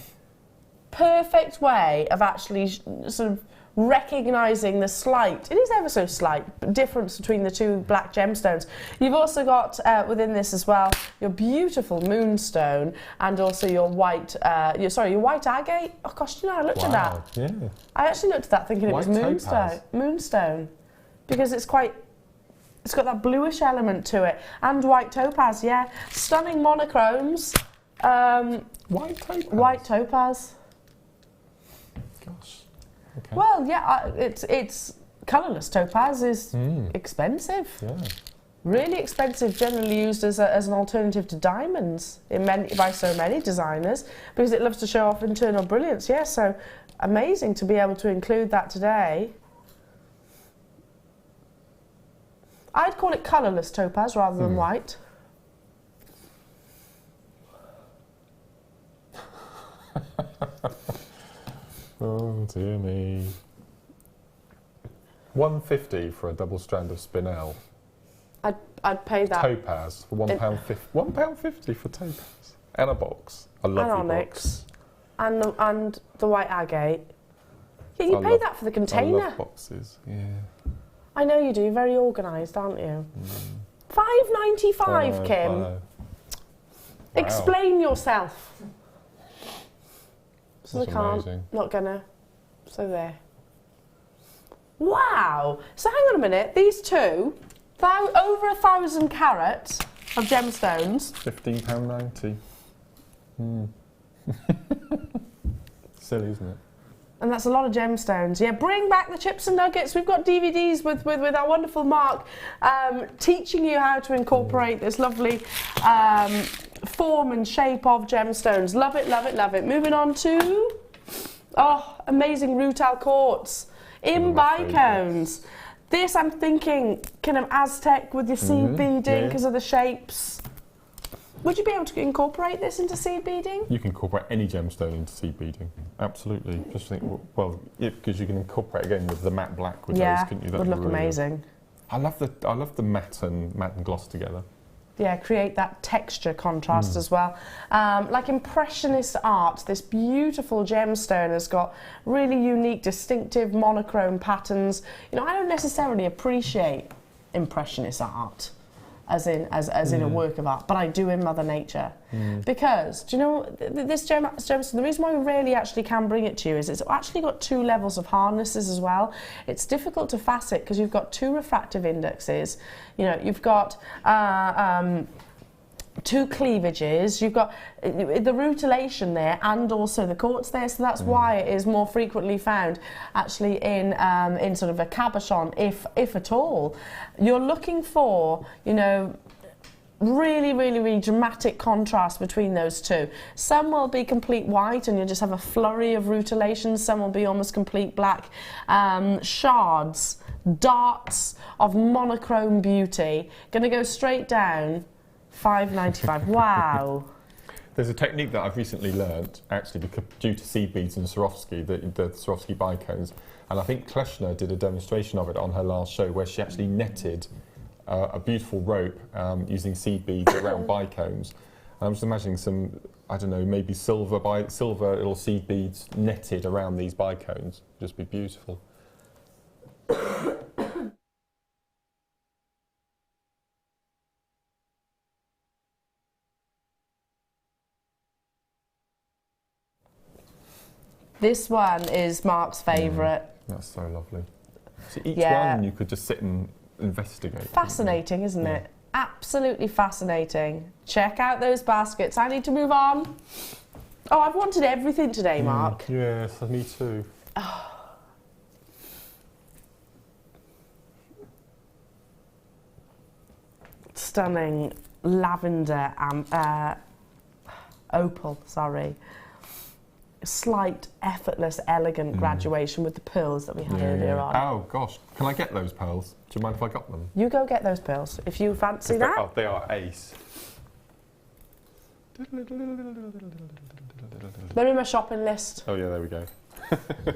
Perfect way of actually sort of recognising the slight, it is ever so slight, difference between the two black gemstones. You've also got within this as well your beautiful moonstone and also your white, your white agate. Oh gosh, I looked at that. Yeah. I actually looked at that thinking White it was moonstone, because it's got that bluish element to it, and white topaz. Yeah, stunning monochromes. White topaz. White topaz. Gosh. Okay. Well, yeah, it's colourless topaz is expensive. Yeah. Really expensive, generally used as an alternative to diamonds by so many designers because it loves to show off internal brilliance. Yeah, so amazing to be able to include that today. I'd call it colourless topaz rather than white. Oh dear me. $1.50 for a double strand of spinel. I'd pay that. Topaz for £1.50. £1.50 for topaz and a box. A lovely box. And the white agate. Yeah, you pay that for the container. I love boxes. Yeah. I know you do. You're very organised, aren't you? £5.95, Kim. Wow. Explain yourself. So That's they can't. amazing. Not gonna. So there. Wow. So hang on a minute. These two, over 1,000 carats of gemstones. £15.90. Silly, isn't it? And that's a lot of gemstones. Yeah, bring back the chips and nuggets. We've got DVDs with our wonderful Mark teaching you how to incorporate this lovely form and shape of gemstones. Love it, love it, love it. Moving on to, amazing rutile quartz in bicones. This I'm thinking kind of Aztec with your seed beading because of the shapes. Would you be able to incorporate this into seed beading? You can incorporate any gemstone into seed beading. Absolutely. Just think, well, because you can incorporate again with the matte black with those, couldn't you? That would look amazing. I love the matte and gloss together. Yeah, create that texture contrast as well. Like Impressionist art, this beautiful gemstone has got really unique, distinctive monochrome patterns. You know, I don't necessarily appreciate Impressionist art as in a work of art, but I do in Mother Nature. Because, do you know, this gemstone, the reason why we rarely actually can bring it to you is it's actually got two levels of hardnesses as well. It's difficult to facet because you've got two refractive indexes. You know, you've got two cleavages, you've got the rutilation there and also the quartz there, so that's why it is more frequently found actually in sort of a cabochon, if at all. You're looking for, you know, really, really, really dramatic contrast between those two. Some will be complete white and you'll just have a flurry of rutilation, some will be almost complete black. Shards, darts of monochrome beauty, gonna go straight down. $5.95. Wow. There's a technique that I've recently learnt, actually, due to seed beads and Swarovski, the Swarovski bicones, and I think Kleshner did a demonstration of it on her last show, where she actually netted a beautiful rope using seed beads around bicones. And I'm just imagining some, I don't know, maybe silver little seed beads netted around these bicones. Just be beautiful. This one is Mark's favourite. That's so lovely. So each one you could just sit and investigate. Fascinating, isn't it? Absolutely fascinating. Check out those baskets. I need to move on. Oh, I've wanted everything today, Mark. Yes, me too. Stunning lavender opal, sorry. Slight, effortless, elegant graduation with the pearls that we had earlier on. Oh gosh, can I get those pearls? Do you mind if I got them? You go get those pearls if you fancy that. Oh, they are ace. They're in my shopping list. Oh yeah, there we go.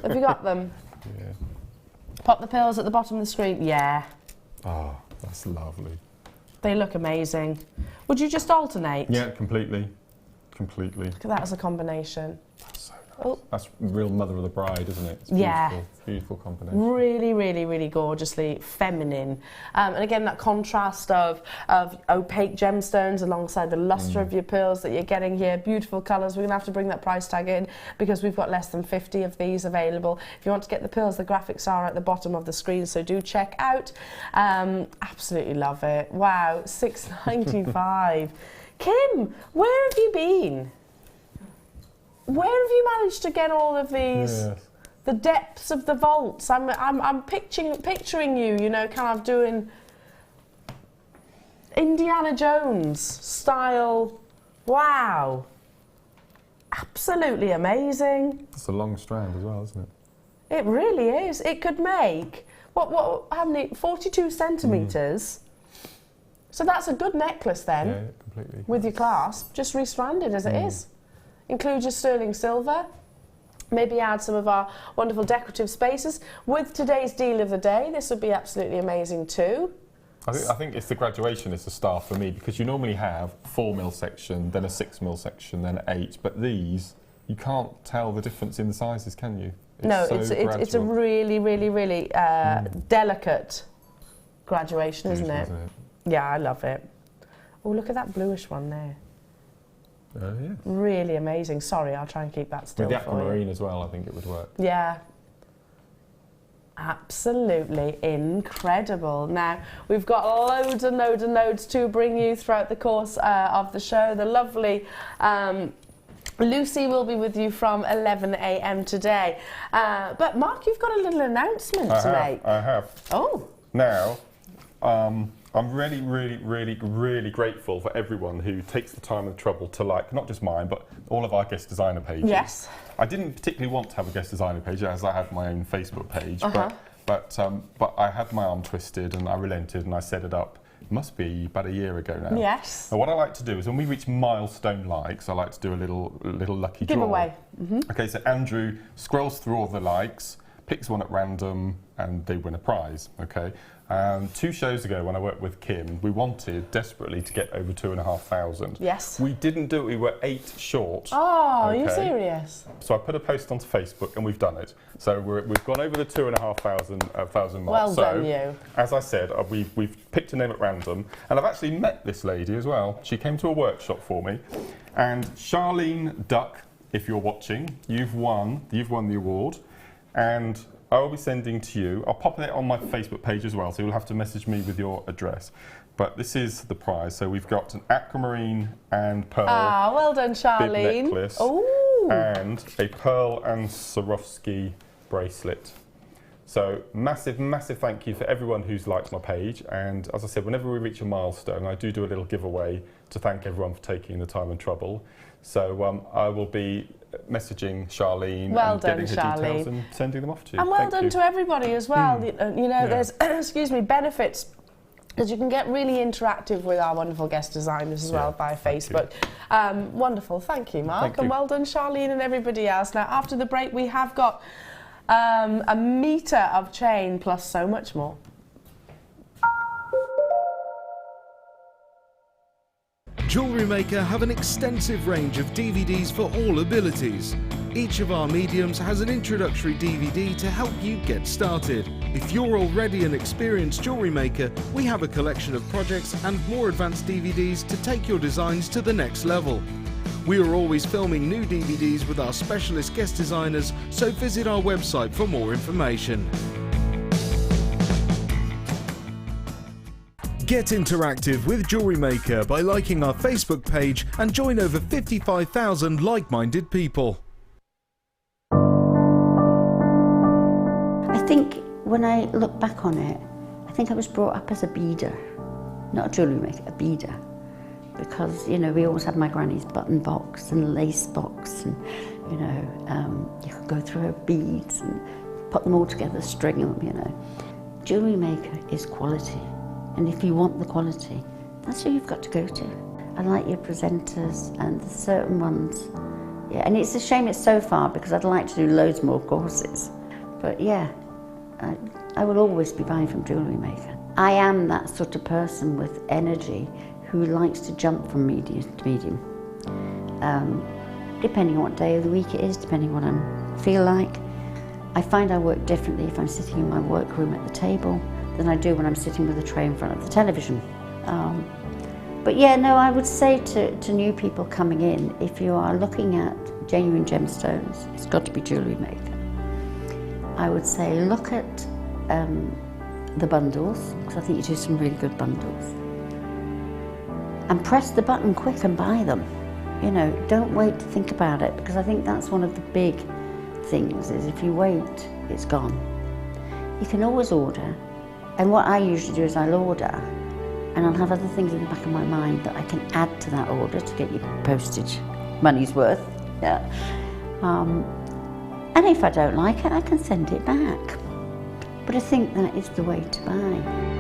Have you got them? Yeah. Pop the pearls at the bottom of the screen. Yeah. Oh, that's lovely. They look amazing. Would you just alternate? Yeah, completely. Completely. Look at that as a combination. That's so nice. Oh. That's real mother of the bride, isn't it? It's beautiful, Yeah. Beautiful combination. Really, really, really gorgeously feminine. And again, that contrast of opaque gemstones alongside the lustre of your pearls that you're getting here. Beautiful colours. We're going to have to bring that price tag in because we've got less than 50 of these available. If you want to get the pearls, the graphics are at the bottom of the screen, so do check out. Absolutely love it. Wow, $6.95. Kim, where have you been? Where have you managed to get all of these? Yes. The depths of the vaults. I'm picturing you, you know, kind of doing Indiana Jones style. Wow. Absolutely amazing. It's a long strand as well, isn't it? It really is. It could make how many? 42 centimetres. So that's a good necklace then. Yeah, completely. With your clasp, just restranded as it is. Include your sterling silver. Maybe add some of our wonderful decorative spaces. With today's deal of the day, this would be absolutely amazing too. I think it's the graduation is the star for me because you normally have 4mm section, then a 6mm section, then 8. But these, you can't tell the difference in the sizes, can you? It's a really, really, really delicate graduation, isn't it? Yeah, I love it. Oh, look at that bluish one there. Oh, yeah. Really amazing. Sorry, I'll try and keep that still. With the for you. Aquamarine as well, I think it would work. Yeah. Absolutely incredible. Now, we've got loads and loads and loads to bring you throughout the course of the show. The lovely Lucy will be with you from 11 a.m. today. But Mark, you've got a little announcement to make. I have. Oh. Now, I'm really, really, really, really grateful for everyone who takes the time and trouble to like, not just mine, but all of our guest designer pages. Yes. I didn't particularly want to have a guest designer page as I had my own Facebook page, but I had my arm twisted and I relented and I set it up. It must be about a year ago now. Yes. Now, what I like to do is when we reach milestone likes, I like to do a little lucky draw. Giveaway. Okay, so Andrew scrolls through all the likes, picks one at random, and they win a prize. Okay. 2 shows ago, when I worked with Kim, we wanted desperately to get over 2,500. Yes. We didn't do it. We were 8 short. Oh, are you serious? So I put a post onto Facebook, and we've done it. So we've gone over the 2,500 mark. Well done, you. As I said, we've picked a name at random, and I've actually met this lady as well. She came to a workshop for me, and Charlene Duck, if you're watching, you've won the award, and I will be sending to you. I'll pop it on my Facebook page as well, so you'll have to message me with your address. But this is the prize. So we've got an Aquamarine and pearl. Ah, well done, Charlene. Bib necklace. Ooh. And a pearl and Swarovski bracelet. So massive, massive thank you for everyone who's liked my page. And as I said, whenever we reach a milestone, I do a little giveaway to thank everyone for taking the time and trouble. So I will be messaging Charlene and getting her details and sending them off to you. And well done to everybody as well. You know, there's benefits because you can get really interactive with our wonderful guest designers as well via Facebook. Wonderful, thank you, Mark, and well done, Charlene, and everybody else. Now, after the break, we have got a metre of chain plus so much more. Jewellery Maker have an extensive range of DVDs for all abilities. Each of our mediums has an introductory DVD to help you get started. If you're already an experienced jewellery maker, we have a collection of projects and more advanced DVDs to take your designs to the next level. We are always filming new DVDs with our specialist guest designers, so visit our website for more information. Get interactive with Jewellery Maker by liking our Facebook page and join over 55,000 like-minded people. I think when I look back on it, I think I was brought up as a beader, not a jewellery maker, a beader. Because, you know, we always had my granny's button box and lace box, and, you know, you could go through her beads and put them all together, string them, you know. Jewellery maker is quality, and if you want the quality, that's who you've got to go to. I like your presenters and the certain ones, yeah, and it's a shame it's so far because I'd like to do loads more courses. But yeah, I will always be buying from Jewellery Maker. I am that sort of person with energy who likes to jump from medium to medium. Depending on what day of the week it is, depending on what I feel like. I find I work differently if I'm sitting in my workroom at the table than I do when I'm sitting with a tray in front of the television. But yeah, no, I would say to new people coming in, if you are looking at genuine gemstones, it's got to be Jewellery Maker. I would say look at the bundles, because I think you do some really good bundles. And press the button quick and buy them. You know, don't wait to think about it, because I think that's one of the big things, is if you wait, it's gone. You can always order, and what I usually do is I'll order, and I'll have other things in the back of my mind that I can add to that order to get your postage money's worth. Yeah. And if I don't like it, I can send it back. But I think that is the way to buy.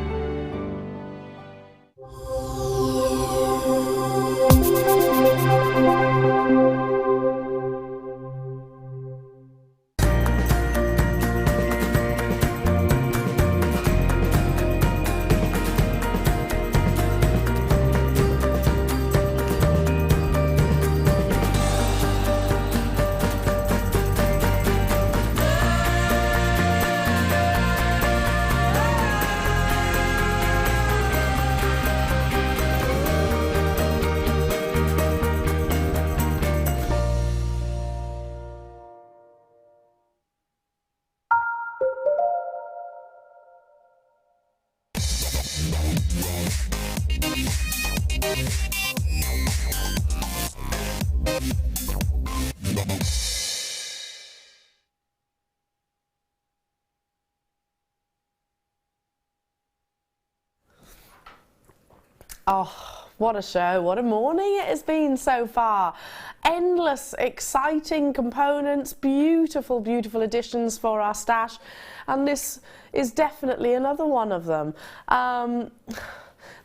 Oh, what a show, what a morning it has been so far. Endless, exciting components, beautiful, beautiful additions for our stash, and this is definitely another one of them.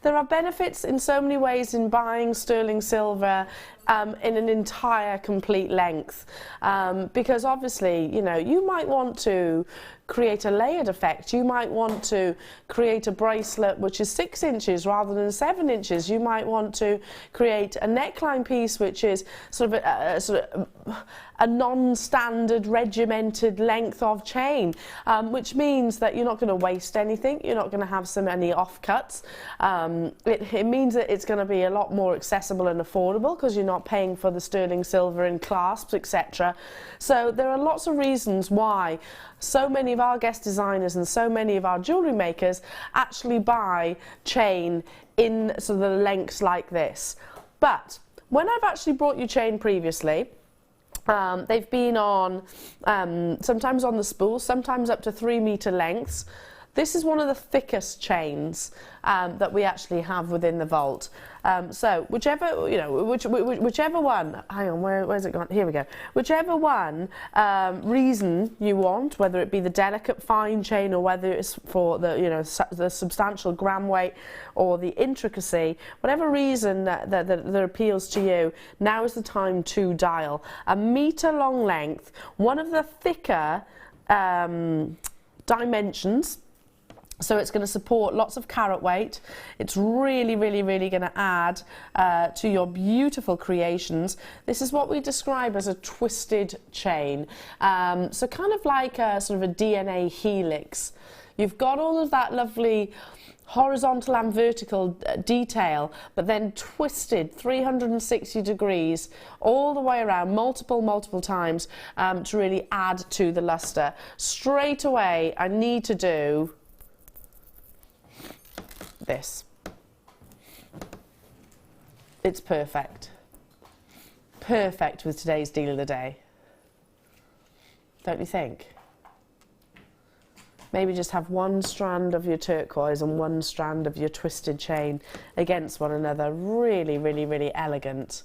There are benefits in so many ways in buying sterling silver in an entire complete length, because obviously, you know, you might want to create a layered effect. You might want to create a bracelet which is 6 inches rather than 7 inches. You might want to create a neckline piece which is sort of a non-standard regimented length of chain, which means that you're not going to waste anything. You're not going to have so many offcuts. It means that it's going to be a lot more accessible and affordable because you're not paying for the sterling silver in clasps, etc. So there are lots of reasons why so many of our guest designers and so many of our jewellery makers actually buy chain in sort of lengths like this. But when I've actually brought you chain previously, they've been on sometimes on the spool, sometimes up to 3 metre lengths. This is one of the thickest chains that we actually have within the vault. So whichever, you know, whichever one, hang on, where's it gone? Here we go. Whichever one reason you want, whether it be the delicate fine chain or whether it's for the, you know, the substantial gram weight or the intricacy, whatever reason that appeals to you, now is the time to dial. A metre long length, one of the thicker dimensions. So it's going to support lots of carat weight. It's really, really, really going to add to your beautiful creations. This is what we describe as a twisted chain. So kind of like a sort of a DNA helix. You've got all of that lovely horizontal and vertical detail, but then twisted 360 degrees all the way around, multiple times to really add to the luster. Straight away, I need to do this. It's perfect. Perfect with today's deal of the day. Don't you think? Maybe just have one strand of your turquoise and one strand of your twisted chain against one another. Really, really, really elegant.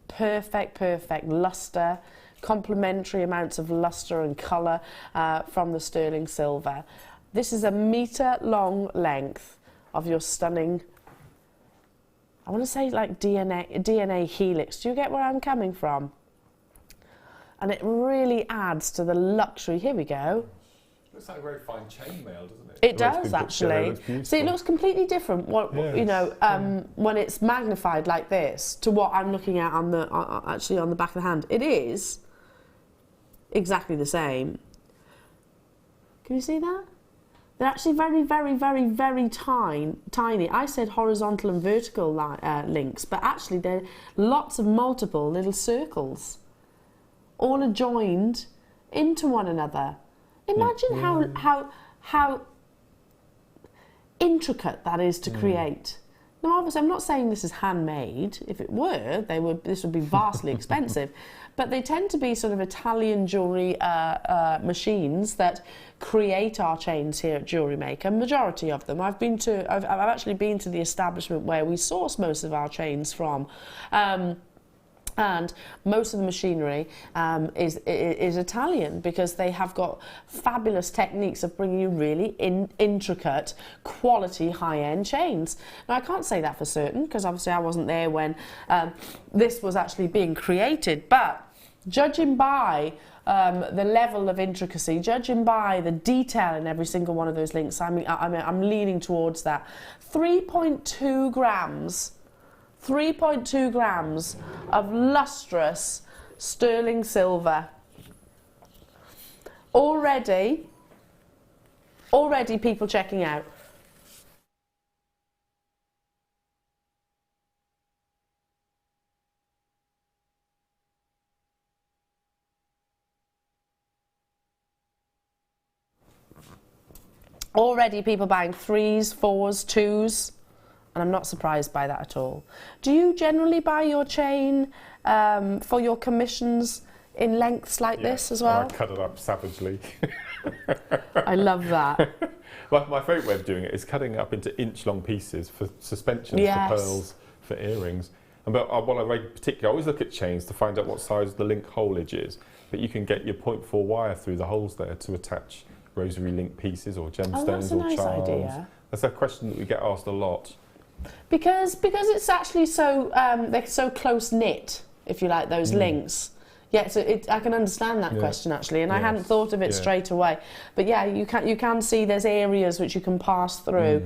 Perfect, perfect luster. Complementary amounts of luster and colour from the sterling silver. This is a metre long length of your stunning, I want to say like DNA helix. Do you get where I'm coming from? And it really adds to the luxury. Here we go. Looks like a very fine chainmail, doesn't it? It does actually. See, it looks completely different. You know, when it's magnified like this to what I'm looking at on the actually on the back of the hand. It is exactly the same. Can you see that? They're actually very, very, very, very tiny. I said horizontal and vertical links, but actually they're lots of multiple little circles, all are joined into one another. Imagine how intricate that is to create. Now, obviously, I'm not saying this is handmade. If it were, this would be vastly expensive. But they tend to be sort of Italian jewellery machines that create our chains here at Jewellery Maker. Majority of them. I've actually been to the establishment where we source most of our chains from. And most of the machinery is Italian because they have got fabulous techniques of bringing you really intricate, quality, high-end chains. Now, I can't say that for certain because obviously I wasn't there when this was actually being created, but judging by the level of intricacy, judging by the detail in every single one of those links, I'm leaning towards that. 3.2 grams. 3.2 grams of lustrous sterling silver. Already people checking out. Already people buying 3s, 4s, 2s. And I'm not surprised by that at all. Do you generally buy your chain for your commissions in lengths like this as well? I cut it up savagely. I love that. My favourite way of doing it is cutting it up into inch-long pieces for suspensions, for pearls, for earrings. But what I very particularly, I always look at chains to find out what size the link holeage is. But you can get your 0.4 wire through the holes there to attach rosary link pieces or gemstones that's a or nice charms. idea. That's a question that we get asked a lot. Because it's actually so they're so close knit, if you like, those links. Yeah, so I can understand that question actually, and I hadn't thought of it straight away. But yeah, you can see there's areas which you can pass through,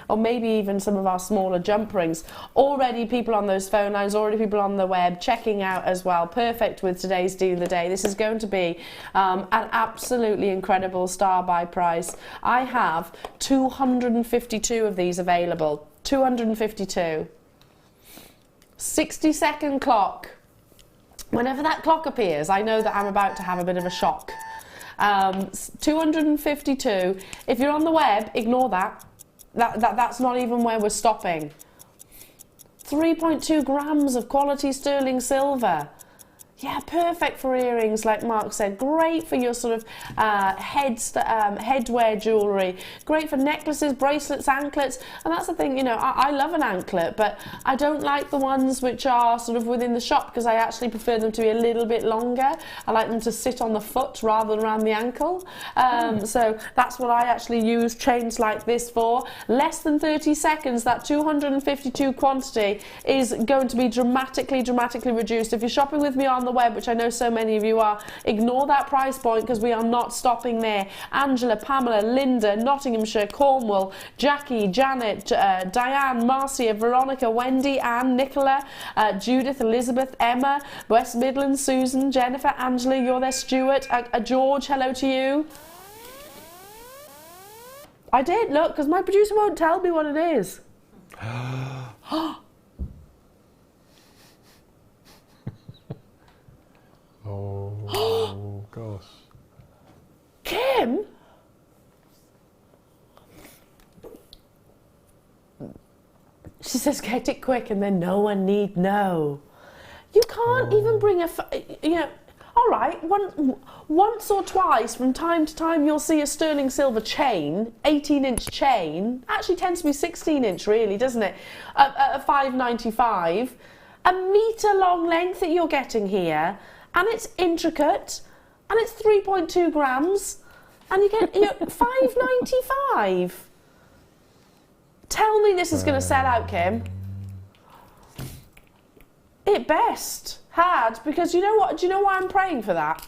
or maybe even some of our smaller jump rings. Already people on those phone lines, already people on the web checking out as well. Perfect with today's deal of the day. This is going to be an absolutely incredible star buy price. I have 252 of these available. 252. 60-second clock. Whenever that clock appears, I know that I'm about to have a bit of a shock. 252. If you're on the web, ignore that. That's not even where we're stopping. 3.2 grams of quality sterling silver. Yeah, perfect for earrings, like Mark said. Great for your sort of headwear jewellery. Great for necklaces, bracelets, anklets. And that's the thing, you know, I love an anklet, but I don't like the ones which are sort of within the shop because I actually prefer them to be a little bit longer. I like them to sit on the foot rather than around the ankle. So that's what I actually use chains like this for. Less than 30 seconds, that 252 quantity is going to be dramatically reduced. If you're shopping with me on the web, which I know so many of you are, ignore that price point because we are not stopping there. Angela, Pamela, Linda, Nottinghamshire, Cornwall, Jackie, Janet, Diane, Marcia, Veronica, Wendy, Anne, Nicola, Judith, Elizabeth, Emma, West Midlands, Susan, Jennifer, Angela, you're there, Stuart, George, hello to you. I did, look, because my producer won't tell me what it is. Oh, gosh. Kim? She says, get it quick and then no one need know. You can't even bring all right, once or twice from time to time you'll see a sterling silver chain, 18-inch chain, actually tends to be 16-inch really, doesn't it? At $5.95, a metre long length that you're getting here, and it's intricate, and it's 3.2 grams, and you get $5.95. Tell me this is going to sell out, Kim. It best had, because you know what? Do you know why I'm praying for that?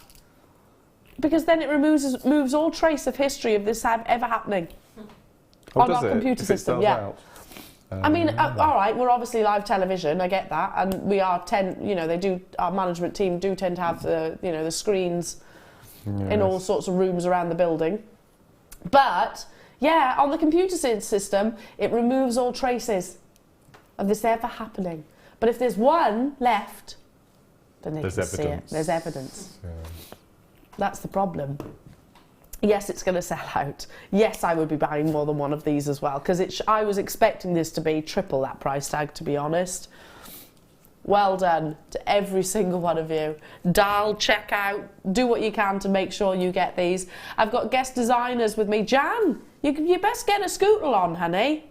Because then it removes all trace of history of this ever happening on our computer system. Yeah. I mean, all right, we're obviously live television. I get that, and we are our management team do tend to have the screens in all sorts of rooms around the building, but yeah, on the computer system, it removes all traces of this ever happening. But if there's one left, then they can see it. There's evidence. Yeah. That's the problem. Yes, it's going to sell out. Yes, I would be buying more than one of these as well, because I was expecting this to be triple that price tag, to be honest. Well done to every single one of you. Dial, check out, do what you can to make sure you get these. I've got guest designers with me. Jan, you best get a scooter on, honey.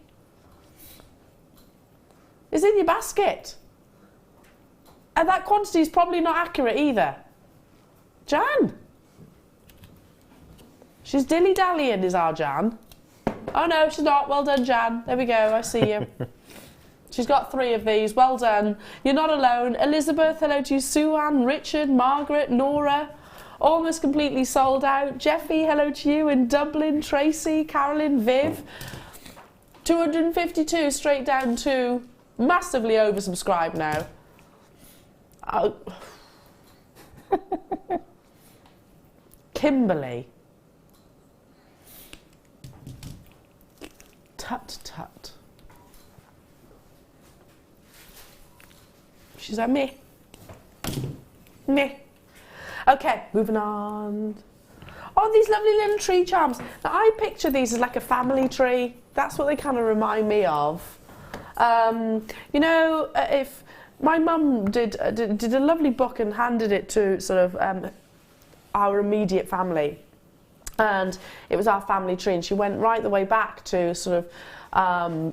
It's in your basket. And that quantity is probably not accurate either. Jan. She's dilly-dallying, is our Jan. Oh no, she's not. Well done, Jan. There we go, I see you. She's got 3 of these. Well done. You're not alone. Elizabeth, hello to you. Sue-Ann, Richard, Margaret, Nora. Almost completely sold out. Jeffy, hello to you in Dublin. Tracy, Carolyn, Viv. 252 straight down to massively oversubscribed now. Oh. Kimberly. Tut tut. She's like, meh. Meh. Okay, moving on. Oh, these lovely little tree charms. Now, I picture these as like a family tree. That's what they kind of remind me of. If my mum did a lovely book and handed it to sort of our immediate family, and it was our family tree, and she went right the way back to sort of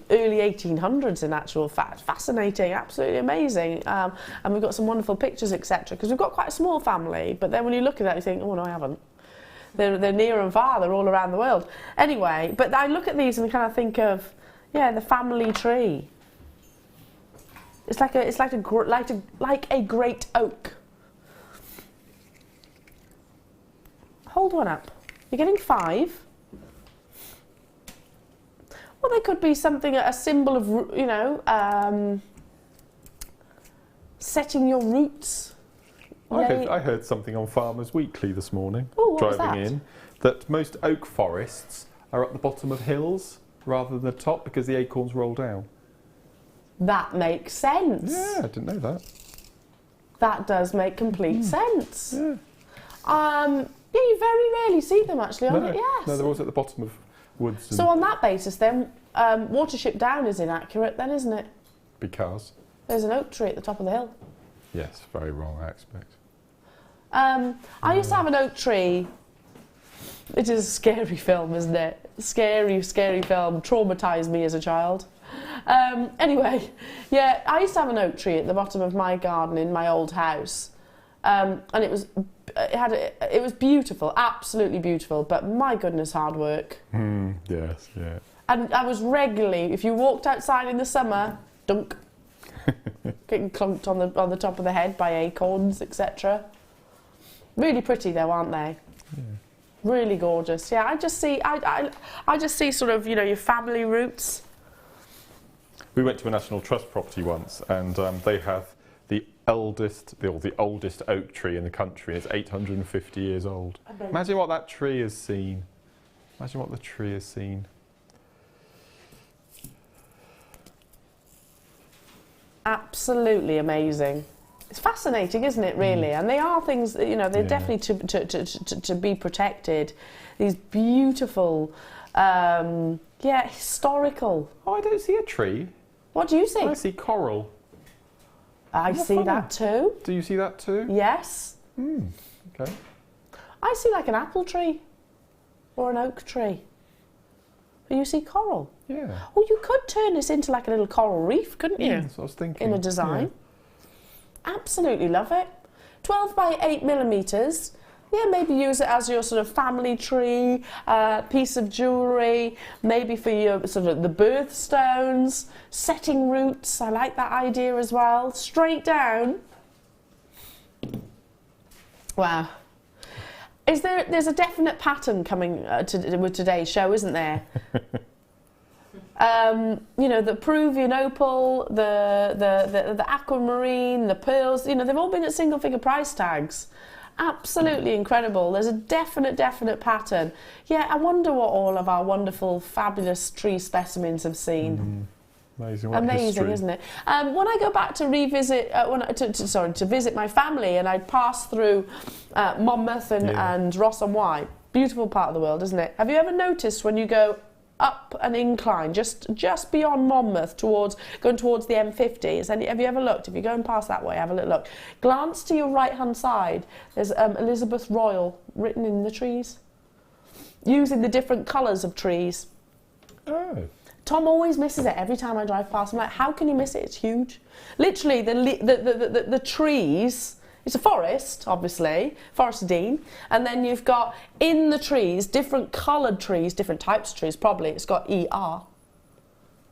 early 1800s in actual fact. Fascinating, absolutely amazing, and we've got some wonderful pictures, etc., because we've got quite a small family, but then when you look at that you think, oh no, I haven't. They're near and far, they're all around the world. Anyway, but I look at these and kind of think of, yeah, the family tree. It's like a great oak. Hold one up. You're getting 5. Well, they could be something, a symbol of, setting your roots. I heard something on Farmers Weekly this morning, driving in, that most oak forests are at the bottom of hills rather than the top because the acorns roll down. That makes sense. Yeah, I didn't know that. That does make complete sense. Yeah. You very rarely see them actually on it. Yes. No, they're always at the bottom of woods. So on that basis, then, Watership Down is inaccurate, then, isn't it? Because there's an oak tree at the top of the hill. Yes, very wrong, I expect. I used to have an oak tree. It is a scary film, isn't it? Scary, scary film. Traumatised me as a child. Anyway, yeah, I used to have an oak tree at the bottom of my garden in my old house, and it was beautiful, absolutely beautiful. But my goodness, hard work. Yes, yeah. And I was regularly, if you walked outside in the summer, dunk, getting clunked on the top of the head by acorns, etc. Really pretty though, aren't they? Yeah. Really gorgeous. Yeah, I just see sort of, your family roots. We went to a National Trust property once, and they have the oldest oak tree in the country. It's 850 years old. Imagine what that tree has seen. Imagine what the tree has seen. Absolutely amazing. It's fascinating, isn't it, really? And they are things that, they're definitely to be protected. These beautiful, historical. Oh, I don't see a tree. What do you see? I see coral. I see that too. Do you see that too? Yes. Okay. I see like an apple tree or an oak tree. But you see coral. Yeah. Oh, you could turn this into like a little coral reef, couldn't you? That's what I was thinking. In a design. Yeah. Absolutely love it. 12 by 8 millimetres. Yeah, maybe use it as your sort of family tree, piece of jewellery, maybe for your sort of the birthstones, setting roots. I like that idea as well. Straight down. Wow. There's a definite pattern coming with today's show, isn't there? You know, the Peruvian Opal, the Aquamarine, the pearls, you know, they've all been at single figure price tags. Absolutely incredible. There's a definite pattern. Yeah, I wonder what all of our wonderful, fabulous tree specimens have seen. Amazing, isn't it? When I go back to revisit, to visit my family, and I pass through Monmouth and Ross and Wye, beautiful part of the world, isn't it? Have you ever noticed when you go up an incline, just beyond Monmouth, going towards the M50? Have you ever looked? If you're going past that way, have a little look. Glance to your right-hand side. There's Elizabeth Royal written in the trees, using the different colours of trees. Oh. Tom always misses it every time I drive past. I'm like, how can you miss it? It's huge. Literally, the trees. It's a forest, obviously, Forest of Dean, and then you've got in the trees different coloured trees, different types of trees. Probably it's got ER.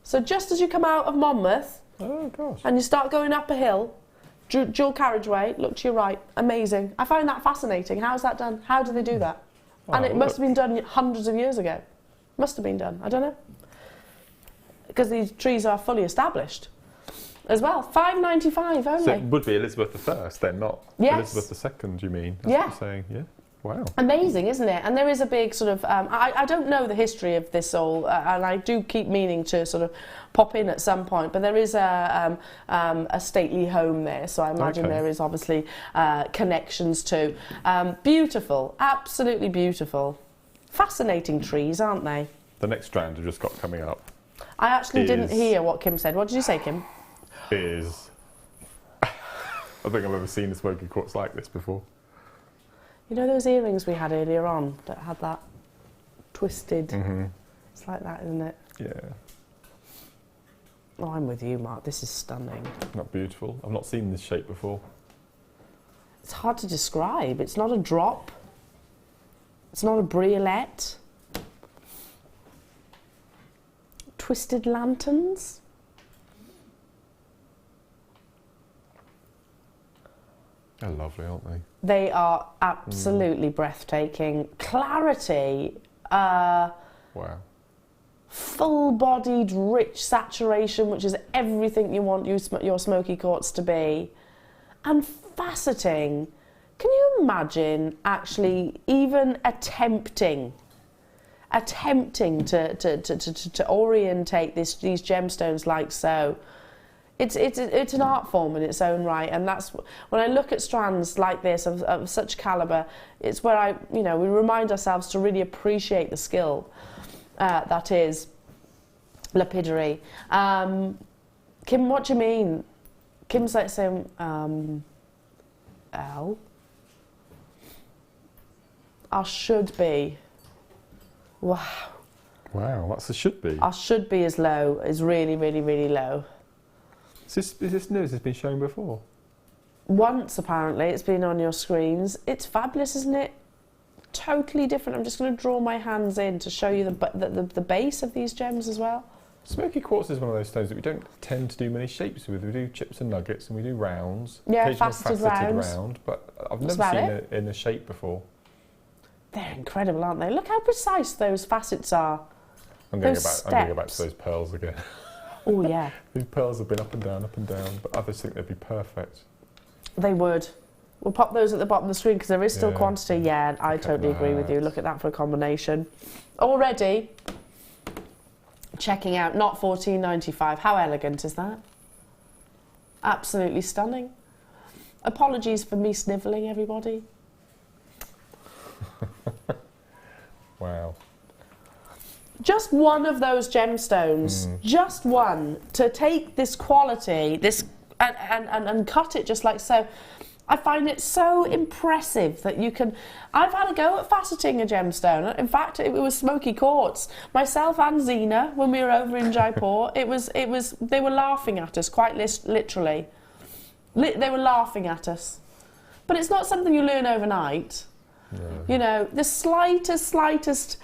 So just as you come out of Monmouth, and you start going up a hill, dual carriageway, look to your right. Amazing. I find that fascinating. How's that done? How do they do that? And it must have been done hundreds of years ago. Must have been done. I don't know. Because these trees are fully established as well. £5.95 only. So it would be Elizabeth I then, not Elizabeth II, you mean? That's what you're saying, yeah. Wow. Amazing, isn't it? And there is a big sort of... I don't know the history of this all, and I do keep meaning to sort of pop in at some point, but there is a stately home there, so I imagine there is obviously connections to. Beautiful, absolutely beautiful. Fascinating trees, aren't they? The next strand we've just got coming up. I actually didn't hear what Kim said. What did you say, Kim? Is... I think I've ever seen a smoky quartz like this before. You know those earrings we had earlier on that had that twisted... It's like that, isn't it? Yeah. Oh, I'm with you, Mark. This is stunning. Not beautiful. I've not seen this shape before. It's hard to describe. It's not a drop. It's not a briolette. Twisted lanterns. They're lovely, aren't they? They are absolutely breathtaking. Clarity. Wow. Full-bodied, rich saturation, which is everything you want your smoky quartz to be. And faceting. Can you imagine actually even attempting to orientate these gemstones like so? It's an art form in its own right, and that's when I look at strands like this of such calibre. It's where we remind ourselves to really appreciate the skill that is lapidary. Kim, what do you mean? Kim's like saying, Elle, I should be. Wow. Wow, that's a should be. I should be is low, is really, really, really low. Is this new? Has this been shown before? Once, apparently. It's been on your screens. It's fabulous, isn't it? Totally different. I'm just going to draw my hands in to show you the base of these gems as well. Smoky quartz is one of those stones that we don't tend to do many shapes with. We do chips and nuggets and we do rounds. Yeah, occasional faceted round, but I've never seen it in a shape before. They're incredible, aren't they? Look how precise those facets are. I'm going to go back to those pearls again. Oh, yeah. These pearls have been up and down, but others think they'd be perfect. They would. We'll pop those at the bottom of the screen because there is still quantity. Yeah, I totally agree with you. Look at that for a combination. Already checking out, not $14.95. How elegant is that? Absolutely stunning. Apologies for me snivelling, everybody. Wow. just one of those gemstones, just one, to take this quality, this and cut it just like so. I find it so impressive that you can. I've had a go at faceting a gemstone. In fact, it was Smoky quartz. Myself and Zena, when we were over in Jaipur, it was. They were laughing at us, quite literally. They were laughing at us. But it's not something you learn overnight. No. You know, the slightest.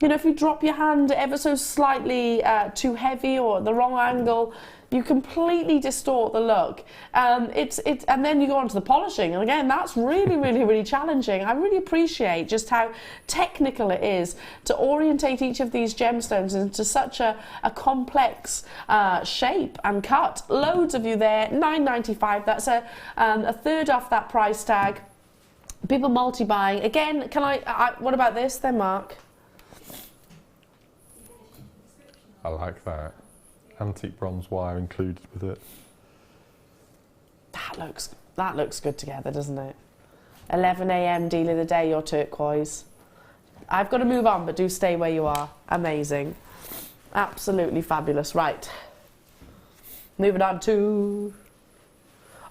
You know, if you drop your hand ever so slightly too heavy or at the wrong angle, you completely distort the look. And then you go on to the polishing, and again, that's really challenging. I really appreciate just how technical it is to orientate each of these gemstones into such a complex shape and cut. Loads of you there, $9.95. That's a third off that price tag. People multi-buying. Again, can I what about this then, Mark? I like that. Antique bronze wire included with it. That looks good together, doesn't it? 11 a.m. deal of the day, your turquoise. I've got to move on, but do stay where you are. Amazing. Absolutely fabulous. Right. Moving on to...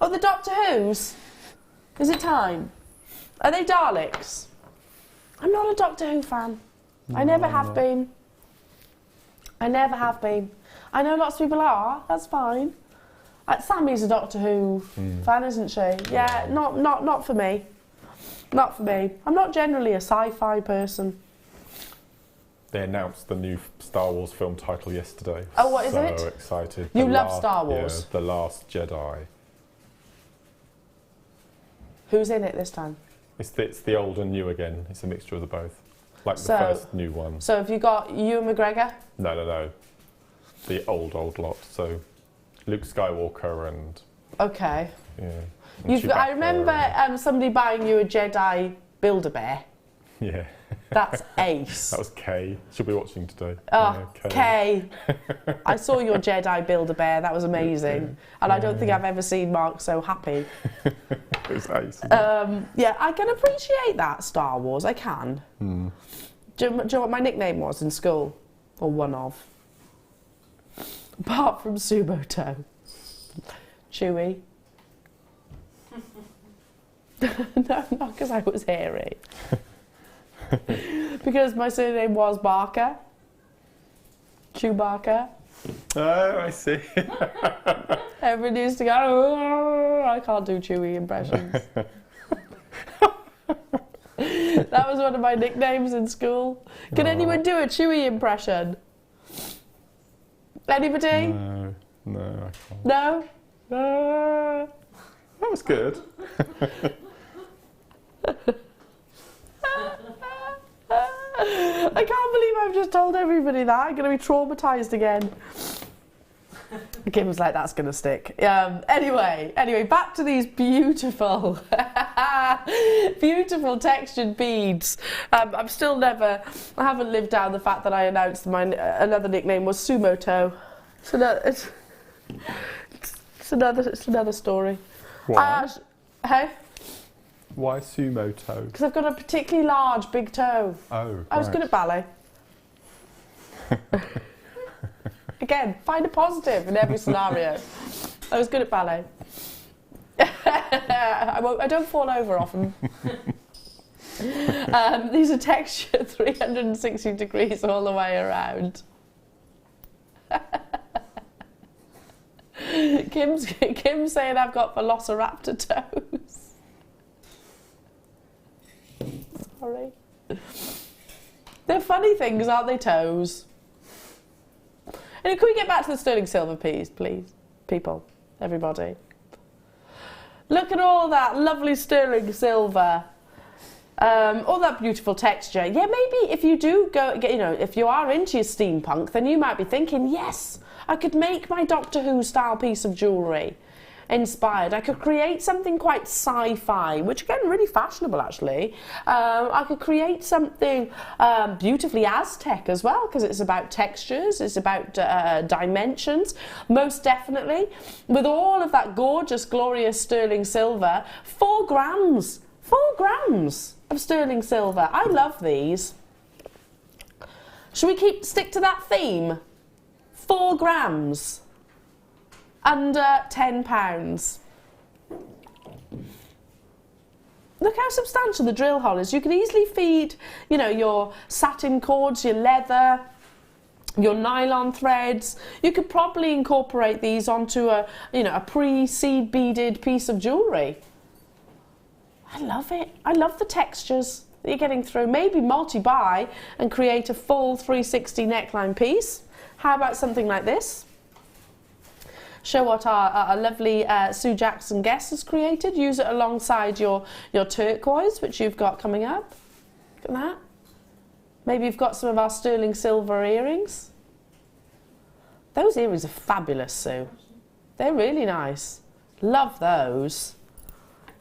Oh, the Doctor Who's. Is it time? Are they Daleks? I'm not a Doctor Who fan. I never have been. I never have been. I know lots of people are. That's fine. Sammy's a Doctor Who fan, isn't she? Yeah, not for me. Not for me. I'm not generally a sci-fi person. They announced the new Star Wars film title yesterday. Oh, what is it? So excited. You love Star Wars? Yeah, The Last Jedi. Who's in it this time? It's the old and new again. It's a mixture of the both. Like the first new one. So have you got Ewan McGregor? No. The old lot. So Luke Skywalker and... Okay. Yeah. I remember somebody buying you a Jedi Build-A-Bear. Yeah. That's ace. That was Kay. She'll be watching today. Oh, yeah, Kay. I saw your Jedi Build-A-Bear. That was amazing. And I don't think I've ever seen Mark so happy. It was ace. Yeah, I can appreciate that, Star Wars. I can. Do you know what my nickname was in school? Or one of? Apart from Sumo Toe. Chewy. No, not because I was hairy. Because my surname was Barker. Chewbacca. Oh, I see. Everyone used to go, oh, I can't do Chewy impressions. That was one of my nicknames in school. Can anyone do a Chewy impression? Anybody? No, I can't. No? That was good. I can't believe I've just told everybody that. I'm going to be traumatised again. Kim was like, that's going to stick. Anyway, back to these beautiful, beautiful textured beads. I haven't lived down the fact that I announced another nickname was Sumo Toe. It's another story. Why? Hey? Why sumo toe? Because I've got a particularly large big toe. Oh, I was good at ballet. Again, find a positive in every scenario. I was good at ballet. I don't fall over often. These are textured 360 degrees all the way around. Kim's saying I've got velociraptor toes. Sorry. They're funny things, aren't they, toes? And can we get back to the sterling silver, please, people, everybody? Look at all that lovely sterling silver, all that beautiful texture. Yeah, maybe if you do if you are into your steampunk, then you might be thinking, yes, I could make my Doctor Who style piece of jewellery inspired. I could create something quite sci-fi, which again, really fashionable actually. I could create something beautifully Aztec as well, because it's about textures, it's about dimensions, most definitely. With all of that gorgeous, glorious sterling silver, 4 grams of sterling silver. I love these. Should we stick to that theme? 4 grams, under £10. Look how substantial the drill hole is. You can easily feed, you know, your satin cords, your leather, your nylon threads. You could probably incorporate these onto a, you know, a pre-seed beaded piece of jewellery. I love it. I love the textures that you're getting through. Maybe multi-buy and create a full 360 neckline piece. How about something like this? Show what our lovely Sue Jackson guest has created. Use it alongside your turquoise, which you've got coming up. Look at that. Maybe you've got some of our sterling silver earrings. Those earrings are fabulous, Sue. They're really nice. Love those.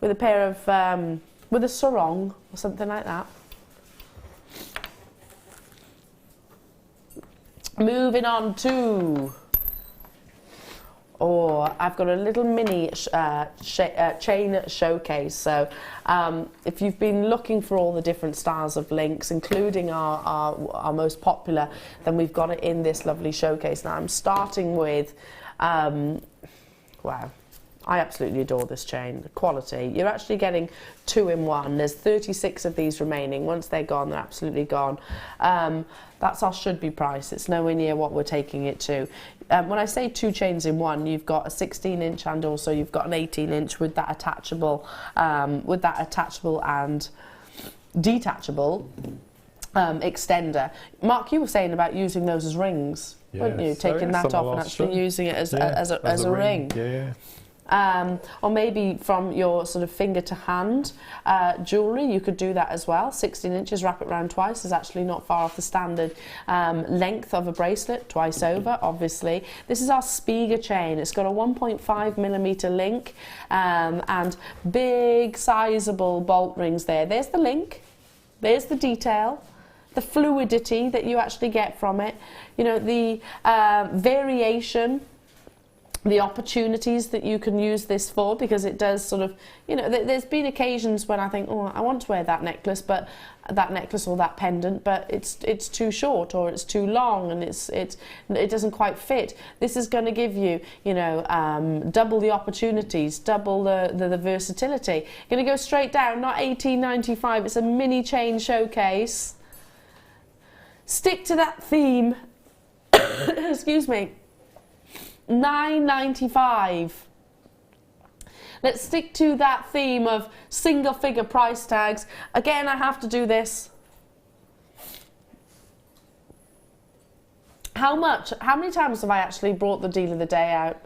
With a pair of, with a sarong or something like that. Moving on to... or I've got a little mini chain showcase. So if you've been looking for all the different styles of links, including our most popular, then we've got it in this lovely showcase. Now I'm starting with, wow, I absolutely adore this chain. The quality, you're actually getting 2 in 1. There's 36 of these remaining. Once they're gone, they're absolutely gone. That's our should-be price. It's nowhere near what we're taking it to. When I say 2 chains in 1, you've got a 16-inch and also you've got an 18-inch with that attachable and detachable extender. Mark, you were saying about using those as rings, weren't you? Taking that off and actually using it as a ring. Yeah. Or maybe from your sort of finger to hand jewellery, you could do that as well. 16 inches, wrap it round twice, is actually not far off the standard length of a bracelet, twice over, obviously. This is our Spiga chain. It's got a 1.5mm link and big, sizable bolt rings there. There's the link, there's the detail, the fluidity that you actually get from it, you know, the variation, the opportunities that you can use this for, because it does sort of, you know, there's been occasions when I think, oh, I want to wear that necklace or that pendant, but it's too short or it's too long and it doesn't quite fit. This is going to give you, you know, double the opportunities, double the versatility. Going to go straight down, not $18.95. It's a mini chain showcase. Stick to that theme. Excuse me. $9.95. Let's stick to that theme of single figure price tags. Again, I have to do this. How many times have I actually brought the deal of the day out?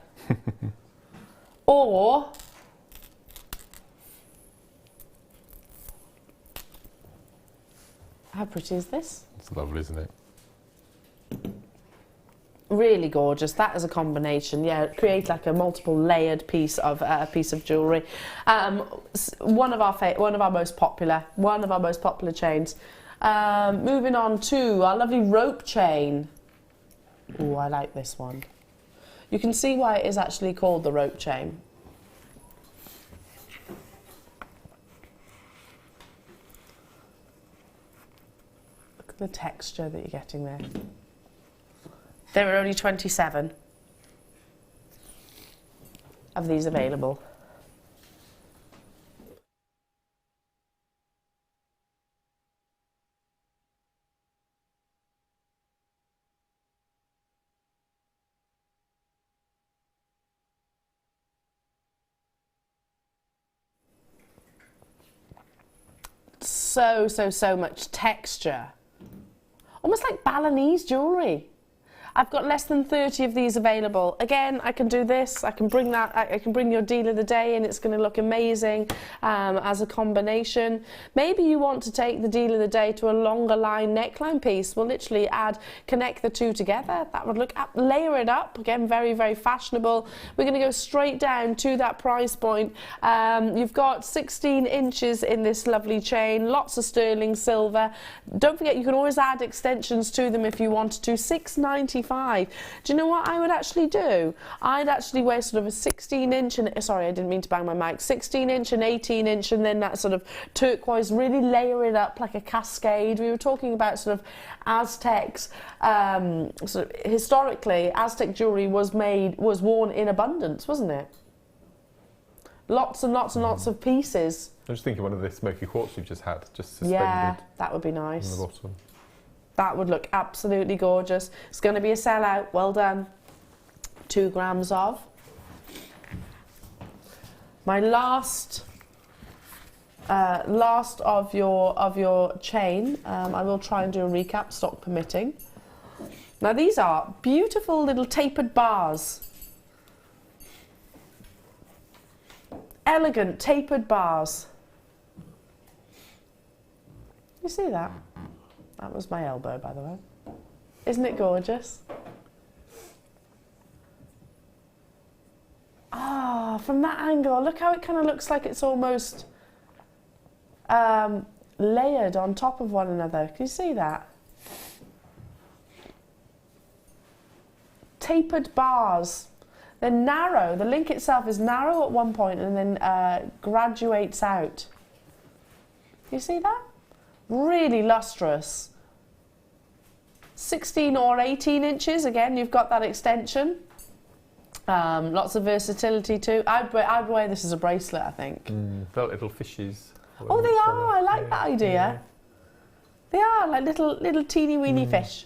Or how pretty is this? It's lovely, isn't it? Really gorgeous. That is a combination. Yeah, create like a multiple layered piece of jewellery. One of our most popular chains. Moving on to our lovely rope chain. Oh, I like this one. You can see why it is actually called the rope chain. Look at the texture that you're getting there. There are only 27 of these available. So much texture. Almost like Balinese jewellery. I've got less than 30 of these available. Again, I can do this, I can bring your deal of the day and it's going to look amazing as a combination. Maybe you want to take the deal of the day to a longer line neckline piece. We'll literally connect the two together. That would look up, layer it up. Again, very, very fashionable. We're going to go straight down to that price point. You've got 16 inches in this lovely chain, lots of sterling silver. Don't forget, you can always add extensions to them if you wanted to. $6.99. $5.95. Do you know what I would actually do? I'd actually wear sort of a 16-inch and, sorry, I didn't mean to bang my mic, 16-inch and 18-inch, and then that sort of turquoise, really layer it up like a cascade. We were talking about sort of Aztecs. Sort of historically, Aztec jewellery was worn in abundance, wasn't it? Lots and lots and lots of pieces. I'm just thinking one of the smoky quartz you've just had, just suspended. Yeah, that would be nice. On the bottom. That would look absolutely gorgeous. It's going to be a sellout. Well done. 2 grams of. My last of your chain. I will try and do a recap, stock permitting. Now these are beautiful little tapered bars. Elegant tapered bars. You see that? That was my elbow, by the way. Isn't it gorgeous? Ah, from that angle, look how it kind of looks like it's almost layered on top of one another. Can you see that? Tapered bars. They're narrow. The link itself is narrow at one point and then graduates out. You see that? Really lustrous. 16 or 18 inches, again, you've got that extension. Lots of versatility too. I'd wear this as a bracelet, I think. Felt little fishes. Oh, they are. I like that idea. Yeah. They are like little teeny weeny fish.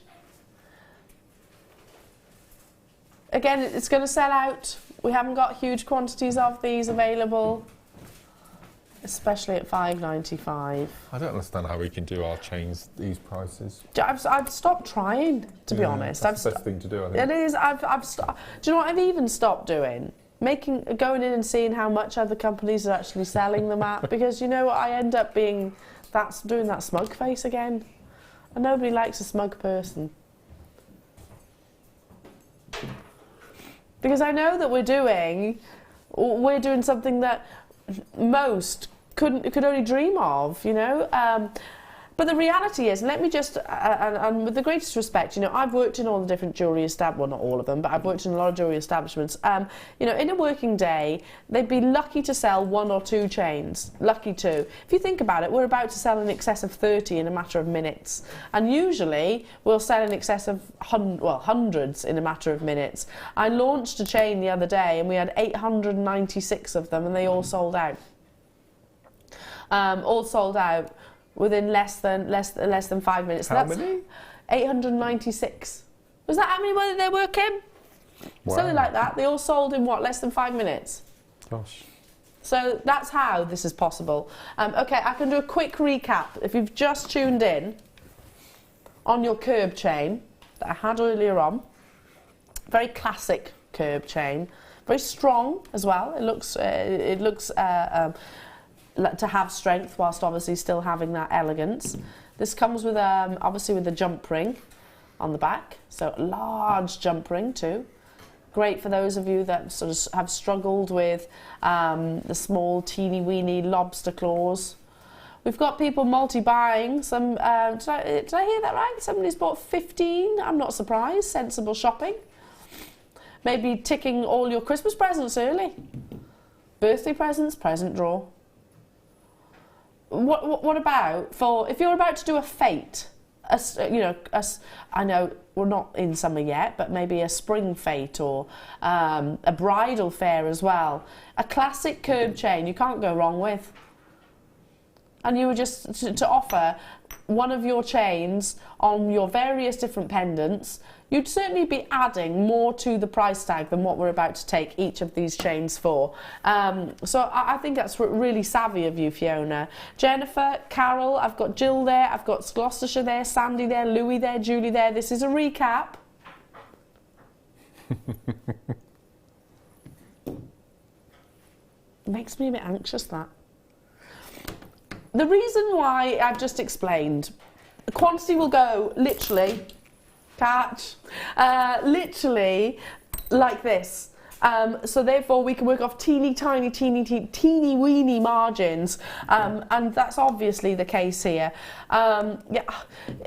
Again, it's going to sell out. We haven't got huge quantities of these available, especially at $5.95. I don't understand how we can do our chains these prices. I've stopped trying, to be honest. That's the best thing to do, I think. It is. Do you know what I've even stopped doing? Going in and seeing how much other companies are actually selling them at, because you know what, I end up doing that smug face again, and nobody likes a smug person. Because I know that we're doing something that most could only dream of, you know. But the reality is, let me just, and with the greatest respect, you know, I've worked in all the different jewellery establishments, well, not all of them, but I've worked in a lot of jewellery establishments. You know, in a working day, they'd be lucky to sell 1 or 2 chains. Lucky to. If you think about it, we're about to sell in excess of 30 in a matter of minutes. And usually, we'll sell in excess of hundreds in a matter of minutes. I launched a chain the other day, and we had 896 of them, and they all sold out. All sold out within less than 5 minutes. How many? 896. Was that how many there were, Kim? Wow. Something like that. They all sold in what, less than 5 minutes? Gosh. So that's how this is possible. Okay, I can do a quick recap. If you've just tuned in on your curb chain that I had earlier on, very classic curb chain, very strong as well. It looks to have strength whilst obviously still having that elegance. This comes with obviously with the jump ring on the back, so a large jump ring too. Great for those of you that sort of have struggled with the small teeny weeny lobster claws. We've got people multi-buying. Some did I hear that right? Somebody's bought 15. I'm not surprised. Sensible shopping. Maybe ticking all your Christmas presents early. Birthday presents, present drawer. What about for if you're about to do a fete? I know we're not in summer yet, but maybe a spring fete or a bridal fair as well. A classic curb chain you can't go wrong with. And you were just to offer one of your chains on your various different pendants, you'd certainly be adding more to the price tag than what we're about to take each of these chains for. So I think that's really savvy of you, Fiona. Jennifer, Carol, I've got Jill there, I've got Gloucestershire there, Sandy there, Louis there, Julie there. This is a recap. Makes me a bit anxious, that. The reason why I've just explained, the quantity will go literally, literally like this. So therefore we can work off teeny weeny margins, and that's obviously the case here. Yeah,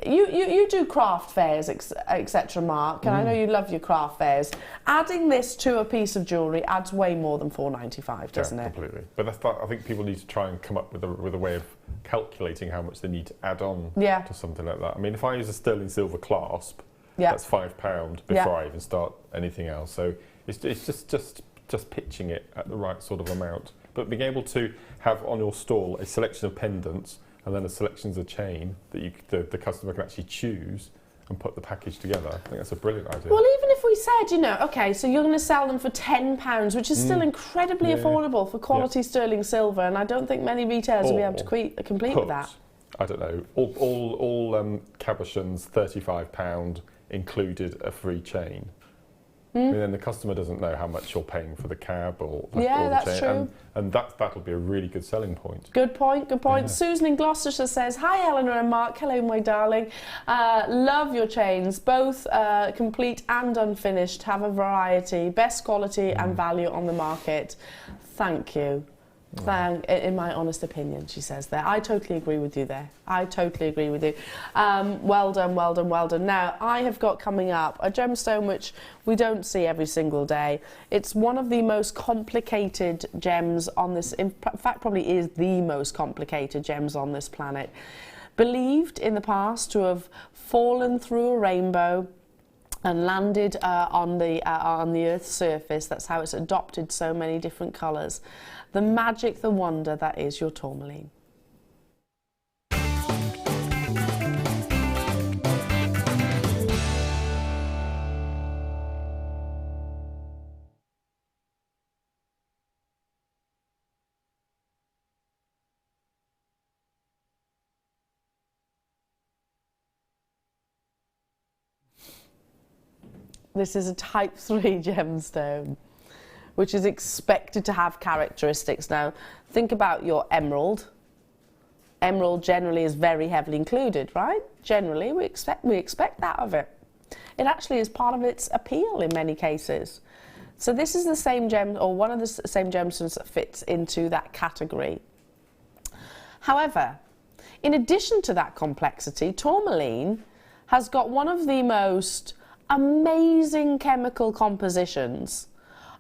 you do craft fairs, etc., Mark, and I know you love your craft fairs. Adding this to a piece of jewellery adds way more than £4.95, doesn't it? Completely. But I think people need to try and come up with a way of calculating how much they need to add on to something like that. I mean, if I use a sterling silver clasp, that's £5 before I even start anything else. So it's just pitching it at the right sort of amount. But being able to have on your stall a selection of pendants and then a selection of chain that the customer can actually choose and put the package together, I think that's a brilliant idea. Well, even if we said, you know, okay, so you're going to sell them for £10, which is still incredibly affordable for quality sterling silver, and I don't think many retailers will be able to compete with that. I don't know, all cabochons, £35, included a free chain. I mean, then the customer doesn't know how much you're paying for the cab or the that's chain, true. and that'll be a really good selling point. Good point. Yeah. Susan in Gloucestershire says, "Hi Eleanor and Mark, hello my darling. Love your chains, both complete and unfinished. Have a variety, best quality and value on the market. Thank you." In my honest opinion, she says there. I totally agree with you there. I totally agree with you. Well done. Now, I have got coming up a gemstone which we don't see every single day. It's one of the most complicated gems on this, in fact, probably is the most complicated gems on this planet. Believed in the past to have fallen through a rainbow and landed on the Earth's surface. That's how it's adopted so many different colours. The magic, the wonder that is your tourmaline. This is a type 3 gemstone, which is expected to have characteristics. Now, think about your emerald. Emerald generally is very heavily included, right? Generally, we expect that of it. It actually is part of its appeal in many cases. So this is the same gem, or one of the same gemstones that fits into that category. However, in addition to that complexity, tourmaline has got one of the most amazing chemical compositions.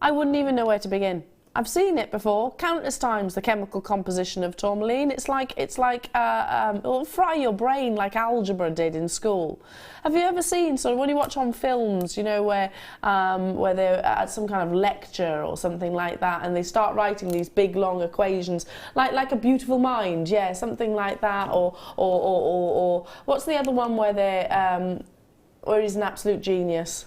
I wouldn't even know where to begin. I've seen it before, countless times, the chemical composition of tourmaline. It's like it'll fry your brain like algebra did in school. Have you ever seen, sort of when you watch on films, you know, where they're at some kind of lecture or something like that, and they start writing these big long equations, like A Beautiful Mind, yeah, something like that, or what's the other one where he's an absolute genius?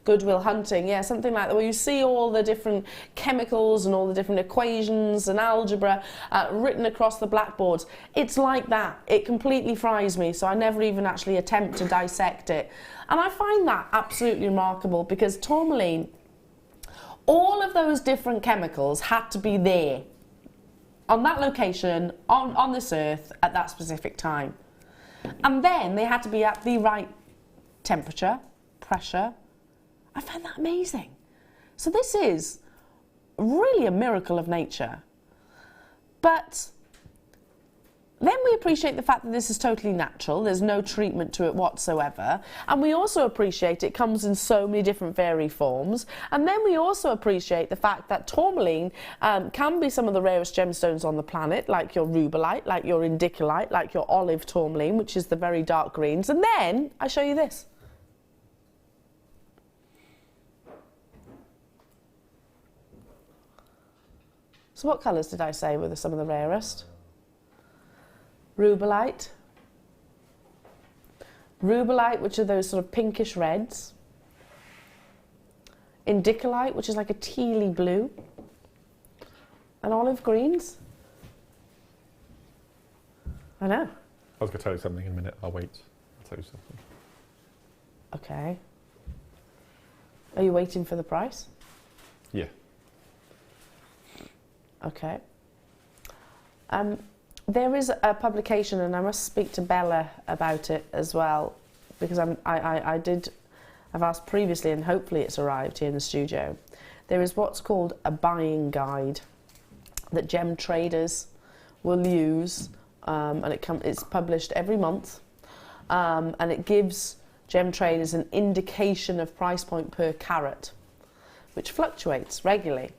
Good Will Hunting, yeah, something like that, where you see all the different chemicals and all the different equations and algebra written across the blackboards. It's like that. It completely fries me, so I never even actually attempt to dissect it. And I find that absolutely remarkable, because tourmaline, all of those different chemicals had to be there, on that location, on this earth, at that specific time. And then they had to be at the right temperature, pressure. I find that amazing. So this is really a miracle of nature. But then we appreciate the fact that this is totally natural. There's no treatment to it whatsoever. And we also appreciate it comes in so many different varied forms. And then we also appreciate the fact that tourmaline can be some of the rarest gemstones on the planet, like your rubellite, like your indicolite, like your olive tourmaline, which is the very dark greens. And then I show you this. So what colours did I say were some of the rarest? Rubellite. Rubellite, which are those sort of pinkish reds. Indicolite, which is like a tealy blue. And olive greens. I know. I was going to tell you something in a minute. I'll wait. I'll tell you something. Okay. Are you waiting for the price? Yeah. Okay. There is a publication, and I must speak to Bella about it as well, because I've asked previously, and hopefully it's arrived here in the studio. there is what's called a buying guide that gem traders will use, and it's published every month, and it gives gem traders an indication of price point per carat, which fluctuates regularly.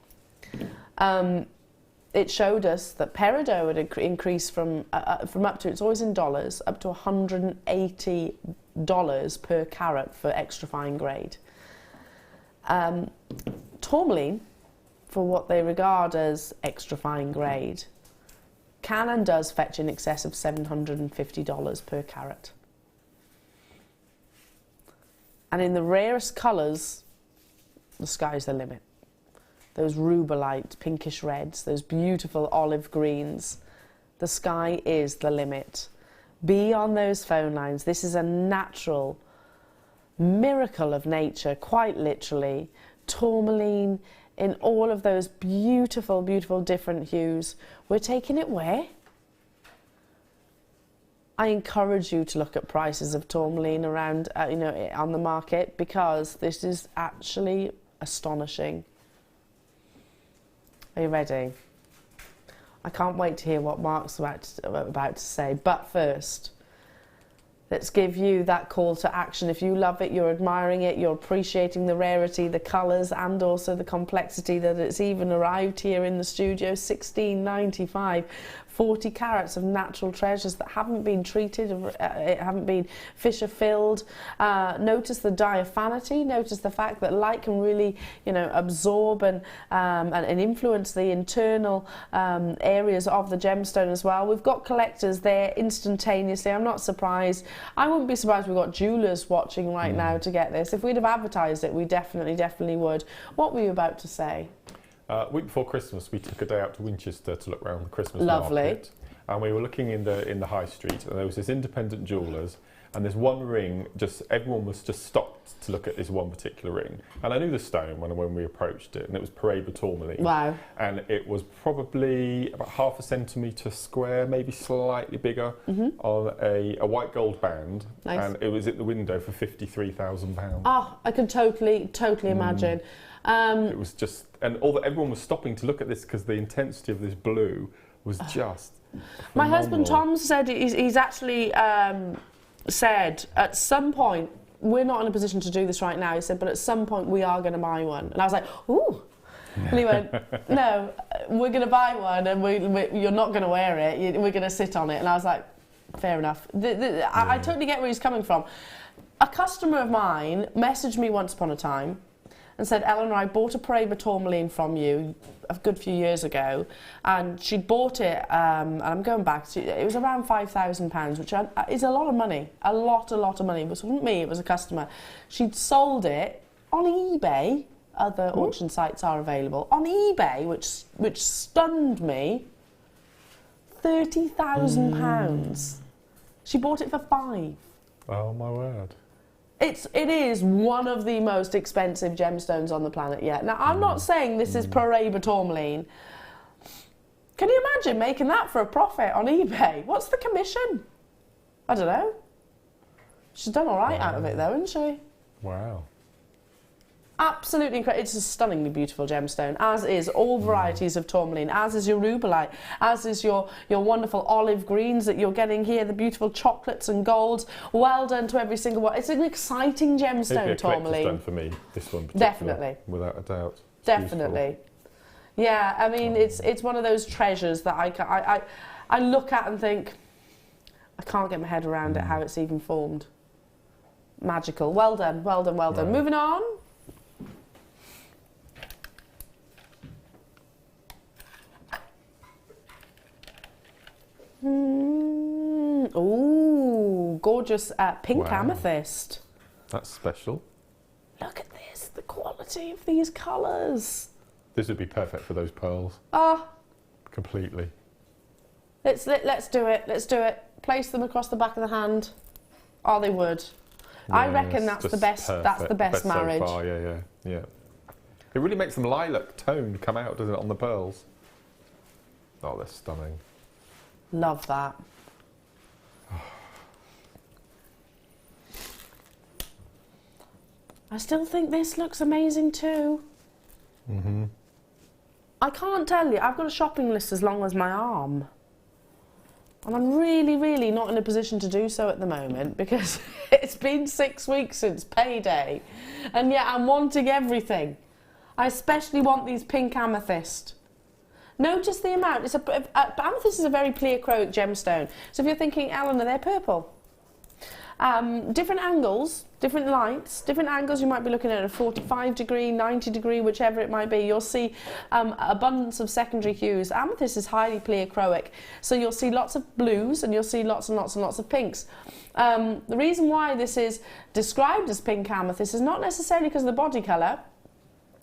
It showed us that peridot would increase from up to, it's always in dollars, up to $180 per carat for extra fine grade. Tourmaline, for what they regard as extra fine grade, can and does fetch in excess of $750 per carat. And in the rarest colours, the sky's the limit. Those rubellite, pinkish reds, those beautiful olive greens. The sky is the limit. Be on those phone lines. This is a natural miracle of nature, quite literally. Tourmaline in all of those beautiful, beautiful different hues. We're taking it where? I encourage you to look at prices of tourmaline around, on the market, because this is actually astonishing. Are you ready? I can't wait to hear what Mark's about to say. But first, let's give you that call to action. If you love it, you're admiring it, you're appreciating the rarity, the colours, and also the complexity that it's even arrived here in the studio. $16.95. 40 carats of natural treasures that haven't been treated, haven't been fissure filled. Notice the diaphanity. Notice the fact that light can really, absorb and influence the internal areas of the gemstone as well. We've got collectors there instantaneously. I'm not surprised. I wouldn't be surprised if we've got jewellers watching right now to get this. If we'd have advertised it, we definitely would. What were you about to say? Week before Christmas, we took a day out to Winchester to look around the Christmas Lovely. market, and we were looking in the high street, and there was this independent jewellers, and this one ring. Everyone was just stopped to look at this one particular ring, and I knew the stone when we approached it, and it was Paraiba tourmaline. Wow! And it was probably about 1/2 centimetre square, maybe slightly bigger, on a white gold band, Nice. and it was at the window for £53,000. Oh, I can totally imagine. It was just, and everyone was stopping to look at this because the intensity of this blue was just My phenomenal. husband Tom said he's actually said at some point, we're not in a position to do this right now, he said, but at some point we are going to buy one. And I was like, ooh. And he went, no, we're going to buy one and you're not going to wear it, we're going to sit on it. And I was like, fair enough. I totally get where he's coming from. A customer of mine messaged me once upon a time and said, Eleanor, I bought a Paraiba tourmaline from you a good few years ago, and she'd bought it, and I'm going back to, it was around £5,000, which is a lot of money, a lot of money. It wasn't me, it was a customer. She'd sold it on eBay, other auction sites are available, on eBay, which stunned me, £30,000. She bought it for £5,000. Oh my word. It is one of the most expensive gemstones on the planet yet. Now, I'm not saying this is Paraiba tourmaline. Can you imagine making that for a profit on eBay? What's the commission? I don't know. She's done all right out of it, though, hasn't she? Wow. Absolutely incredible. It's a stunningly beautiful gemstone, as is all varieties of tourmaline, as is your rubellite, as is your wonderful olive greens that you're getting here, the beautiful chocolates and golds. Well done to every single one. It's an exciting gemstone, It'd be a tourmaline. stone for me, this one particular, Definitely. without a doubt. It's Definitely. beautiful. Yeah, I mean, it's one of those treasures that I look at and think, I can't get my head around it, how it's even formed. Magical. Well done, well done, well done. Right. Moving on. Ooh, gorgeous pink amethyst. That's special. Look at this, the quality of these colours. This would be perfect for those pearls. Completely. Let's do it. Let's do it. Place them across the back of the hand. Oh, they would. I reckon that's the best. Perfect. That's the best marriage. So far, yeah. It really makes them lilac tone come out, doesn't it, on the pearls? Oh, they're stunning. Love that. I still think this looks amazing too. I can't tell you, I've got a shopping list as long as my arm. And I'm really, really not in a position to do so at the moment because it's been 6 weeks since payday. And yet I'm wanting everything. I especially want these pink amethyst. Notice the amount. Amethyst is a very pleochroic gemstone. So if you're thinking, Eleanor, they're purple. Different angles, different lights, different angles. You might be looking at a 45 degree, 90 degree, whichever it might be. You'll see abundance of secondary hues. Amethyst is highly pleochroic, so you'll see lots of blues and you'll see lots and lots and lots of pinks. The reason why this is described as pink amethyst is not necessarily because of the body colour.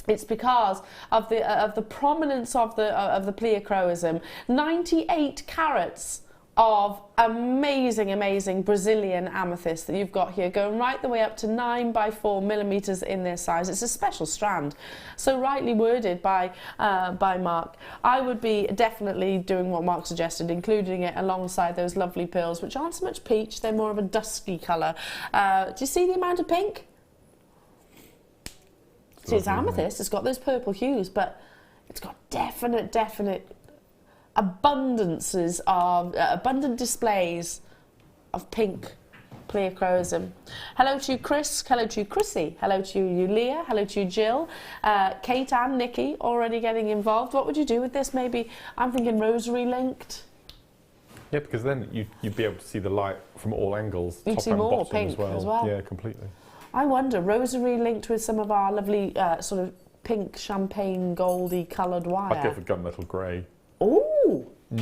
It's because of the prominence of the pleochroism. 98 carats of amazing, amazing Brazilian amethyst that you've got here, going right the way up to 9 by 4 millimetres in their size. It's a special strand, so rightly worded by Mark. I would be definitely doing what Mark suggested, including it alongside those lovely pearls, which aren't so much peach, they're more of a dusky colour. Do you see the amount of pink? See, it's amethyst, it's got those purple hues, but it's got definite abundant displays of pink pleochroism. Hello to you, Chris. Hello to you, Chrissy. Hello to you, Leah. Hello to you, Jill. Kate and Nikki already getting involved. What would you do with this? Maybe, I'm thinking rosary linked. Yeah, because then you'd be able to see the light from all angles, You'd top see and more bottom pink as well. Yeah, completely. I wonder, rosary linked with some of our lovely sort of pink champagne goldy coloured wire. I'd go for gunmetal grey. Ooh! I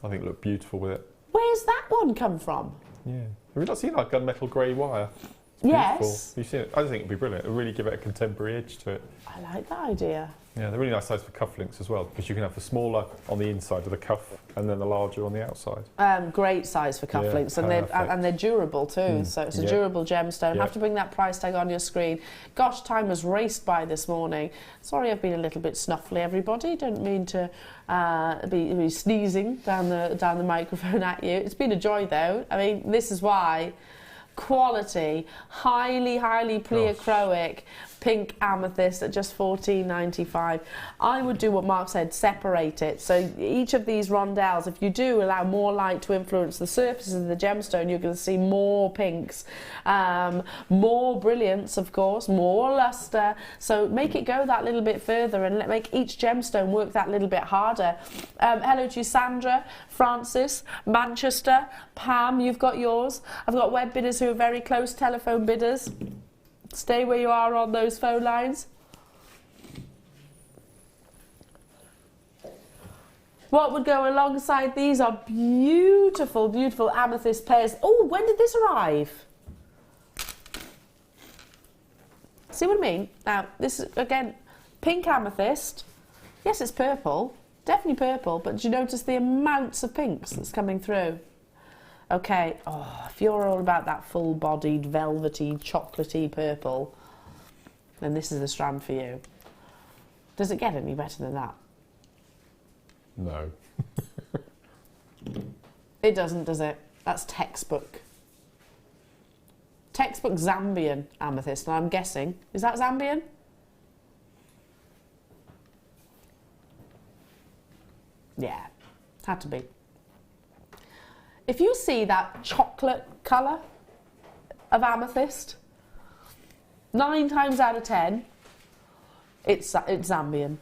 think it looked beautiful with it. Where's that one come from? Yeah. Have you not seen like gunmetal grey wire? It's yes. You've seen it? I think it'd be brilliant. It'd really give it a contemporary edge to it. I like that idea. Yeah, they're really nice size for cufflinks as well, because you can have the smaller on the inside of the cuff and then the larger on the outside. Great size for cufflinks, and they're durable too. So it's a durable gemstone. Have to bring that price tag on your screen. Gosh, time has raced by this morning. Sorry, I've been a little bit snuffly, everybody. Don't mean to be sneezing down the microphone at you. It's been a joy though. I mean, this is why quality, highly pleochroic pink amethyst at just $14.95. I would do what Mark said, separate it. So each of these rondelles, if you do allow more light to influence the surfaces of the gemstone, you're going to see more pinks, more brilliance, of course, more luster. So make it go that little bit further and make each gemstone work that little bit harder. Hello to you, Sandra, Francis, Manchester, Pam, you've got yours. I've got web bidders who are very close telephone bidders. Stay where you are on those phone lines. What would go alongside these are beautiful, beautiful amethyst pairs. Oh, when did this arrive? See what I mean? Now, this is, again, pink amethyst. Yes, it's purple. Definitely purple, but do you notice the amounts of pinks that's coming through? Okay, if you're all about that full-bodied, velvety, chocolatey purple, then this is the strand for you. Does it get any better than that? No. It doesn't, does it? That's textbook. Textbook Zambian amethyst, and I'm guessing, is that Zambian? Yeah, had to be. If you see that chocolate colour of amethyst, 9 times out of 10, it's Zambian.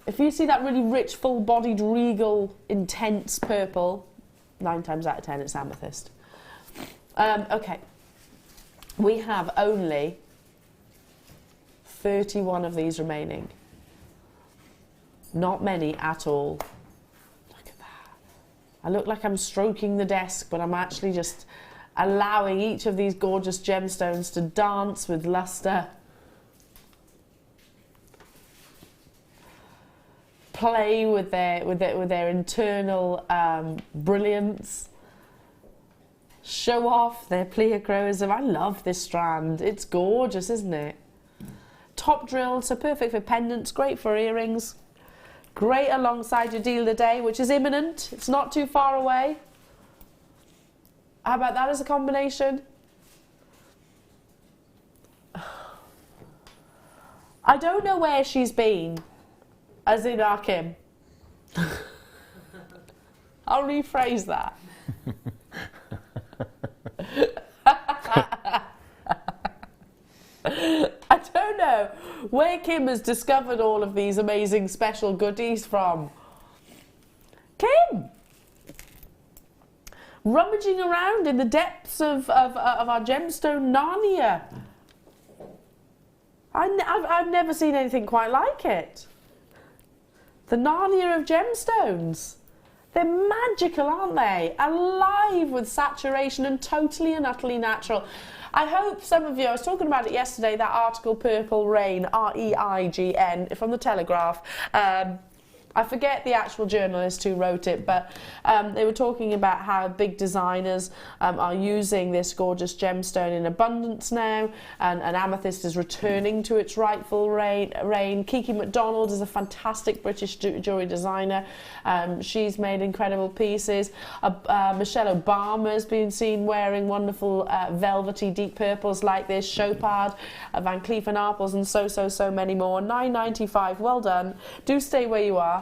If you see that really rich, full-bodied, regal, intense purple, 9 times out of 10, it's amethyst. Okay, we have only 31 of these remaining. Not many at all. I look like I'm stroking the desk, but I'm actually just allowing each of these gorgeous gemstones to dance with luster. Play with their internal brilliance. Show off their pleochroism. I love this strand. It's gorgeous, isn't it? Top drilled, so perfect for pendants, great for earrings. Great alongside your deal of the day, which is imminent. It's not too far away. How about that as a combination? I don't know where she's been, as in our Kim. I'll rephrase that. I don't know where Kim has discovered all of these amazing special goodies from. Kim! Rummaging around in the depths of our gemstone Narnia. I've never seen anything quite like it. The Narnia of gemstones. They're magical, aren't they? Alive with saturation and totally and utterly natural. I hope some of you, I was talking about it yesterday, that article Purple Rain, R-E-I-G-N, from the Telegraph. I forget the actual journalist who wrote it, but they were talking about how big designers are using this gorgeous gemstone in abundance now, and amethyst is returning to its rightful reign. Kiki MacDonald is a fantastic British jewellery designer. She's made incredible pieces. Michelle Obama has been seen wearing wonderful velvety deep purples like this. Chopard, Van Cleef & Arpels, and so many more. $9.95, well done. Do stay where you are.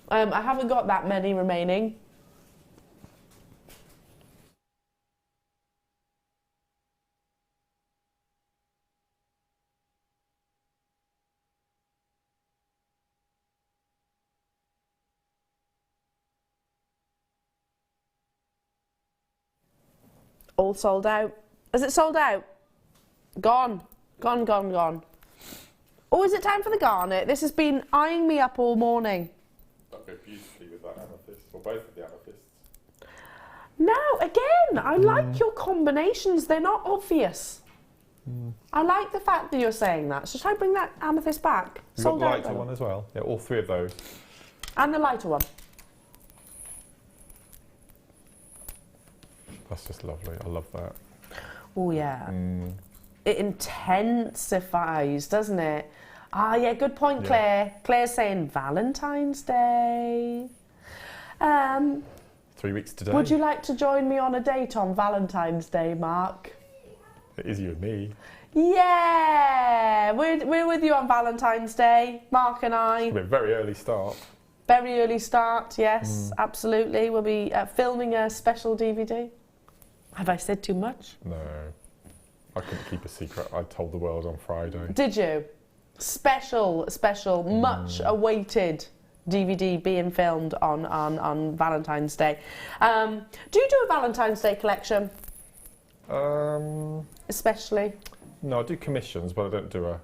I haven't got that many remaining. All sold out. Is it sold out? Gone. Gone. Oh, is it time for the garnet? This has been eyeing me up all morning. That go beautifully with that amethyst, or both of the amethysts. No, again, I like your combinations. They're not obvious. I like the fact that you're saying that. So should I bring that amethyst back? You've got the lighter one as well. Yeah, all three of those. And the lighter one. That's just lovely. I love that. Oh, yeah. It intensifies, doesn't it? Ah, yeah, good point, Claire. Yeah. Claire's saying Valentine's Day. 3 weeks today. Would you like to join me on a date on Valentine's Day, Mark? It is you and me. Yeah! We're with you on Valentine's Day, Mark and I. It's going to be a very early start. Very early start, yes, absolutely. We'll be filming a special DVD. Have I said too much? No. I couldn't keep a secret. I told the world on Friday. Did you? Special, much awaited DVD being filmed on Valentine's Day. Do you do a Valentine's Day collection? Especially? No, I do commissions, but I don't do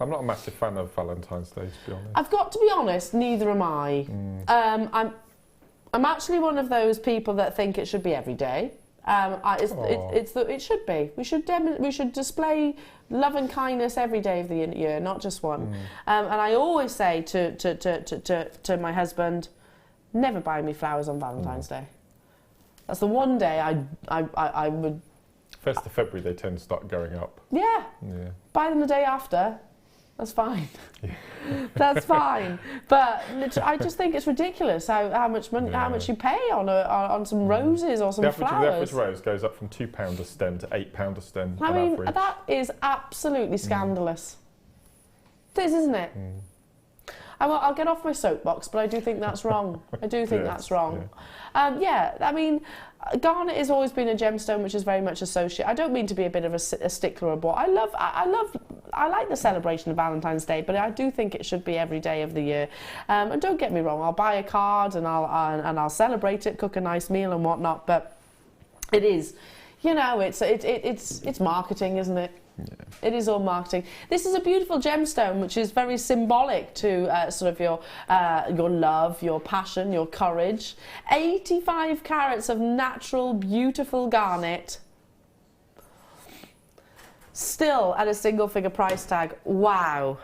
I'm not a massive fan of Valentine's Day, to be honest. I've got to be honest, neither am I. I'm actually one of those people that think it should be every day. It should be. We should display love and kindness every day of the year, not just one. And I always say to my husband, never buy me flowers on Valentine's Day. That's the one day I would. 1st of February they tend to start going up. Yeah. Buy them the day after. That's fine. That's fine. But I just think it's ridiculous how much money, how much you pay on some roses or some flowers. The average rose goes up from £2 a stem to £8 a stem on average. That is absolutely scandalous. It is, isn't it? I'll get off my soapbox, but I do think that's wrong. I do think that's wrong. Yeah, I mean, garnet has always been a gemstone which is very much associated. I don't mean to be a bit of a stickler or bore. I like the celebration of Valentine's Day, but I do think it should be every day of the year. And don't get me wrong, I'll buy a card and I'll celebrate it, cook a nice meal and whatnot. But it is, you know, it's marketing, isn't it? Yeah. It is all marketing. This is a beautiful gemstone which is very symbolic to sort of your love, your passion, your courage. 85 carats of natural, beautiful garnet. Still at a single figure price tag. Wow.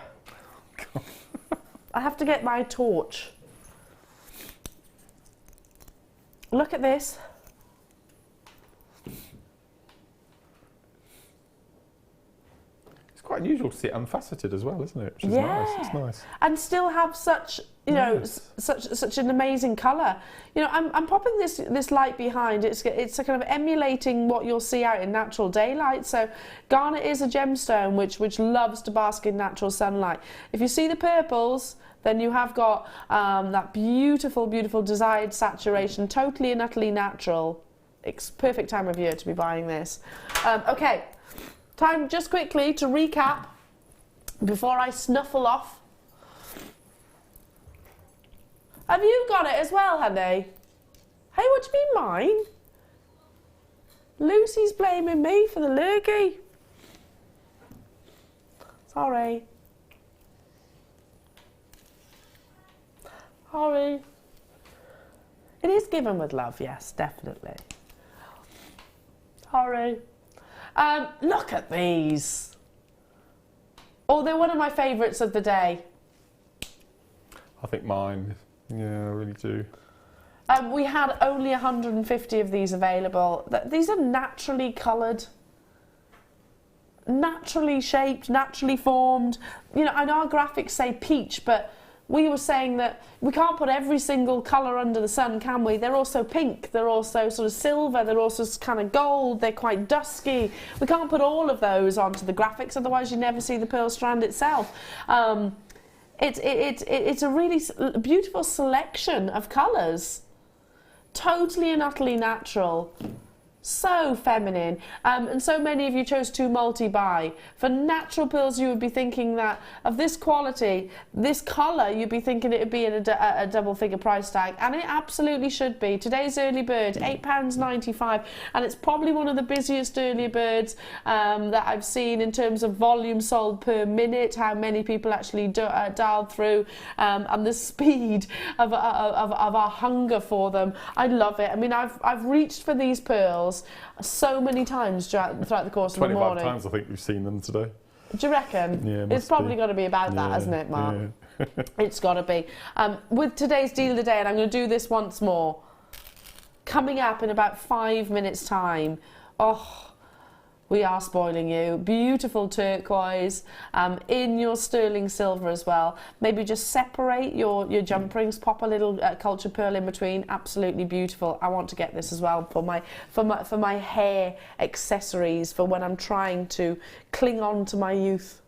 I have to get my torch. Look at this. quite unusual to see it unfaceted as well, isn't it? Which is nice. It's nice. And still have such, you know, such an amazing colour. You know, I'm popping this light behind. It's kind of emulating what you'll see out in natural daylight. So garnet is a gemstone which loves to bask in natural sunlight. If you see the purples, then you have got that beautiful, beautiful desired saturation, totally and utterly natural. It's perfect time of year to be buying this. Okay, time just quickly to recap before I snuffle off. Have you got it as well, honey? Hey, what do you mean mine? Lucy's blaming me for the lurgy. Sorry. Sorry. It is given with love, yes, definitely. Sorry. Look at these. Oh, they're one of my favourites of the day. I think mine. Yeah, I really do. We had only 150 of these available. These are naturally coloured, naturally shaped, naturally formed. You know, I know our graphics say peach, but we were saying that we can't put every single colour under the sun, can we? They're also pink, they're also sort of silver, they're also kind of gold, they're quite dusky. We can't put all of those onto the graphics, otherwise you never see the pearl strand itself. It's a really beautiful selection of colours. Totally and utterly natural. So feminine, and so many of you chose to multi-buy. For natural pearls, you would be thinking that of this quality, this colour, you'd be thinking it would be at a double-figure price tag, and it absolutely should be. Today's early bird, £8.95, and it's probably one of the busiest early birds that I've seen in terms of volume sold per minute, how many people actually dialed through, and the speed of our hunger for them. I love it. I mean, I've reached for these pearls so many times throughout the course of the morning. 25 times I think we've seen them today. Do you reckon? Yeah, it's probably got to be about that, hasn't it, Mark? Yeah. It's got to be. With today's deal of the day, and I'm going to do this once more, coming up in about 5 minutes' time. Oh, we are spoiling you. Beautiful turquoise, in your sterling silver as well. Maybe just separate your jump rings, pop a little cultured pearl in between. Absolutely beautiful. I want to get this as well for my hair accessories, for when I'm trying to cling on to my youth.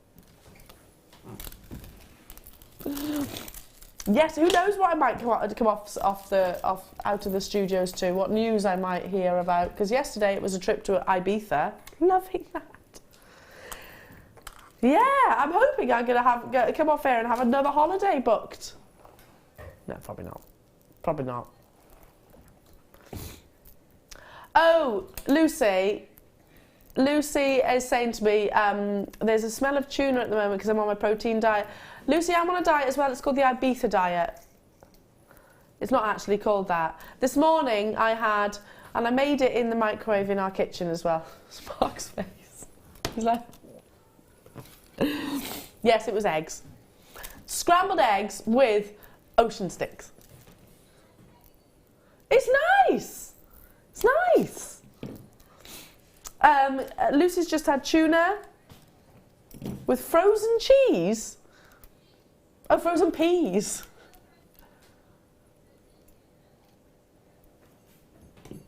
Yes, who knows what I might come out of the studios to, what news I might hear about, because yesterday it was a trip to Ibiza. Loving that. Yeah, I'm hoping I'm going to come off air and have another holiday booked. No, probably not. Probably not. Oh, Lucy is saying to me, there's a smell of tuna at the moment because I'm on my protein diet. Lucy, I'm on a diet as well. It's called the Ibiza diet. It's not actually called that. This morning I had, and I made it in the microwave in our kitchen as well. Spark's face. He's like, yes, it was eggs. Scrambled eggs with ocean sticks. It's nice. It's nice. Lucy's just had tuna with frozen cheese. Oh, frozen peas.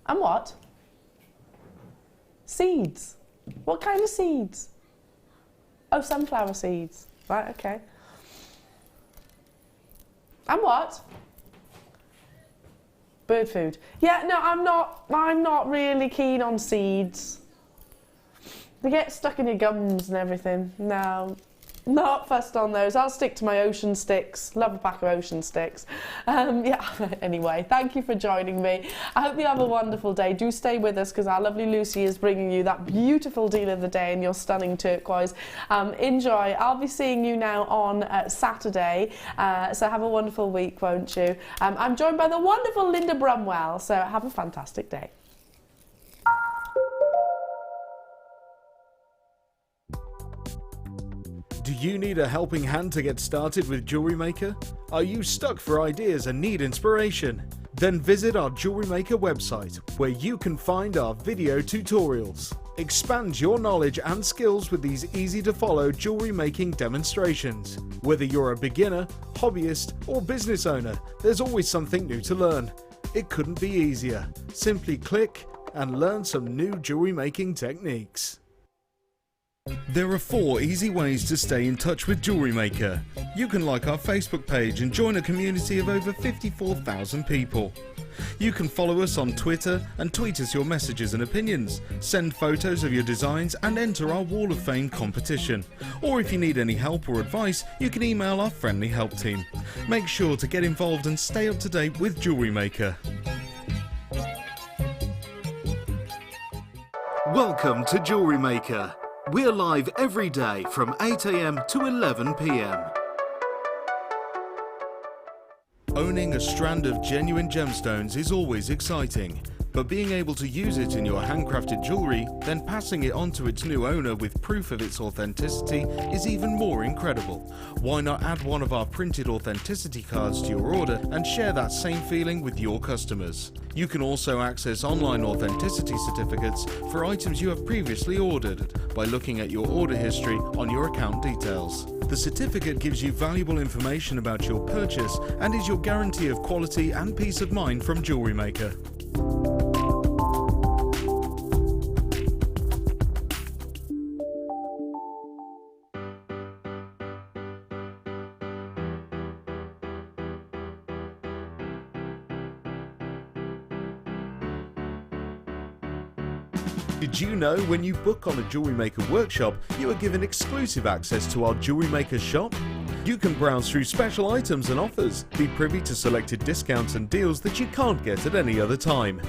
And what? Seeds. What kind of seeds? Oh, sunflower seeds. Right, okay. And what? Bird food. Yeah, no, I'm not really keen on seeds. They get stuck in your gums and everything. No. Not fussed on those. I'll stick to my ocean sticks. Love a pack of ocean sticks. Yeah, anyway, thank you for joining me. I hope you have a wonderful day. Do stay with us because our lovely Lucy is bringing you that beautiful deal of the day in your stunning turquoise. Enjoy. I'll be seeing you now on Saturday. So have a wonderful week, won't you? I'm joined by the wonderful Linda Brumwell. So have a fantastic day. Do you need a helping hand to get started with Jewellery Maker? Are you stuck for ideas and need inspiration? Then visit our Jewellery Maker website, where you can find our video tutorials. Expand your knowledge and skills with these easy-to-follow jewellery making demonstrations. Whether you're a beginner, hobbyist or business owner, there's always something new to learn. It couldn't be easier. Simply click and learn some new jewellery making techniques. There are 4 easy ways to stay in touch with Jewellery Maker. You can like our Facebook page and join a community of over 54,000 people. You can follow us on Twitter and tweet us your messages and opinions, send photos of your designs and enter our Wall of Fame competition. Or if you need any help or advice, you can email our friendly help team. Make sure to get involved and stay up to date with Jewellery Maker. Welcome to Jewellery Maker. We're live every day from 8 AM to 11 PM. Owning a strand of genuine gemstones is always exciting, but being able to use it in your handcrafted jewellery, then passing it on to its new owner with proof of its authenticity is even more incredible. Why not add one of our printed authenticity cards to your order and share that same feeling with your customers? You can also access online authenticity certificates for items you have previously ordered by looking at your order history on your account details. The certificate gives you valuable information about your purchase and is your guarantee of quality and peace of mind from Jewellery Maker. Did you know when you book on a Jewellery Maker workshop, you are given exclusive access to our Jewellery Maker shop? You can browse through special items and offers, be privy to selected discounts and deals that you can't get at any other time.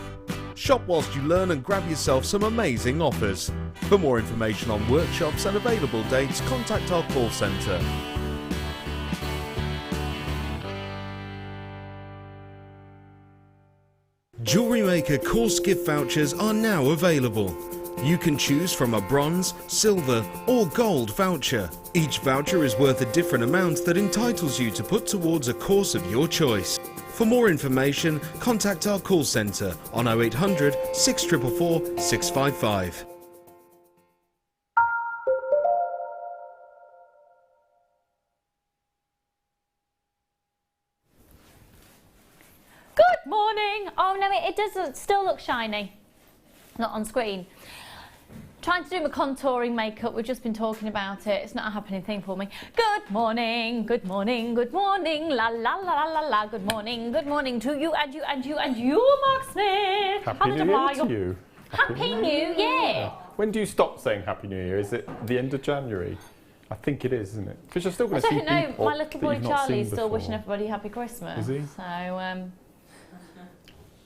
Shop whilst you learn and grab yourself some amazing offers. For more information on workshops and available dates, contact our call centre. Jewellery Maker course gift vouchers are now available. You can choose from a bronze, silver or gold voucher. Each voucher is worth a different amount that entitles you to put towards a course of your choice. For more information, contact our call centre on 0800 644 655. Good morning. Oh no, it does still look shiny. Not on screen. Trying to do my contouring makeup. We've just been talking about it. It's not a happening thing for me. Good morning, good morning, good morning. La la la la la. Good morning to you and you and you and you, Mark Smith. Happy New Year to you. Happy New Year. When do you stop saying Happy New Year? Is it the end of January? I think it is, isn't it? Because you're still going to see people. I don't know. My little boy Charlie's still wishing everybody Happy Christmas. Is he? So,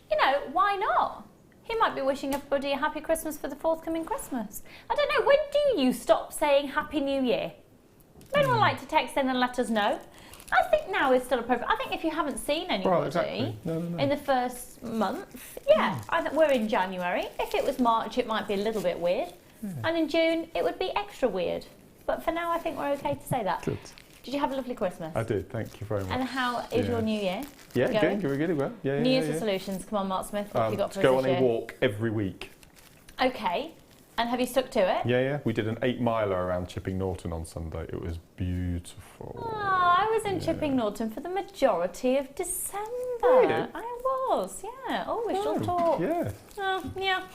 you know, why not? He might be wishing everybody a happy Christmas for the forthcoming Christmas. I don't know, when do you stop saying Happy New Year? Would anyone like to text in and let us know? I think now is still appropriate. I think if you haven't seen anybody exactly. No. in the first month, yeah, I think we're in January. If it was March, it might be a little bit weird. And in June, it would be extra weird. But for now, I think we're okay to say that. Good. Did you have a lovely Christmas? I did, thank you very much. And how is your new year? Yeah, going really well. Yeah, New Year's resolutions. Come on, Mark Smith. What have you got for us this year? this year? To go on a walk every week. Okay. And have you stuck to it? Yeah. We did an 8-miler around Chipping Norton on Sunday. It was beautiful. Oh, I was in Chipping Norton for the majority of December. Really? I was, yeah. Oh, we shall talk. Yeah. Oh, yeah.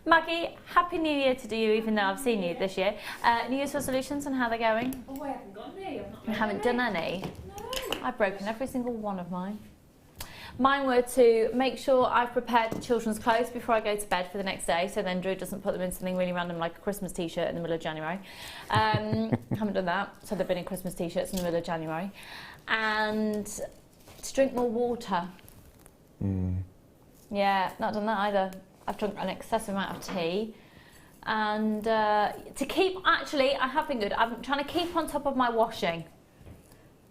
Maggie, Happy New Year to you, even though I've seen you this year. New Year's resolutions and how they're going? Oh, I haven't got any. You haven't done any? No. I've broken every single one of mine. Mine were to make sure I've prepared the children's clothes before I go to bed for the next day, so then Drew doesn't put them in something really random like a Christmas t-shirt in the middle of January. Haven't done that, so they've been in Christmas t-shirts in the middle of January. And to drink more water. Yeah, not done that either. I've drunk an excessive amount of tea. And to keep, actually, I have been good. I'm trying to keep on top of my washing,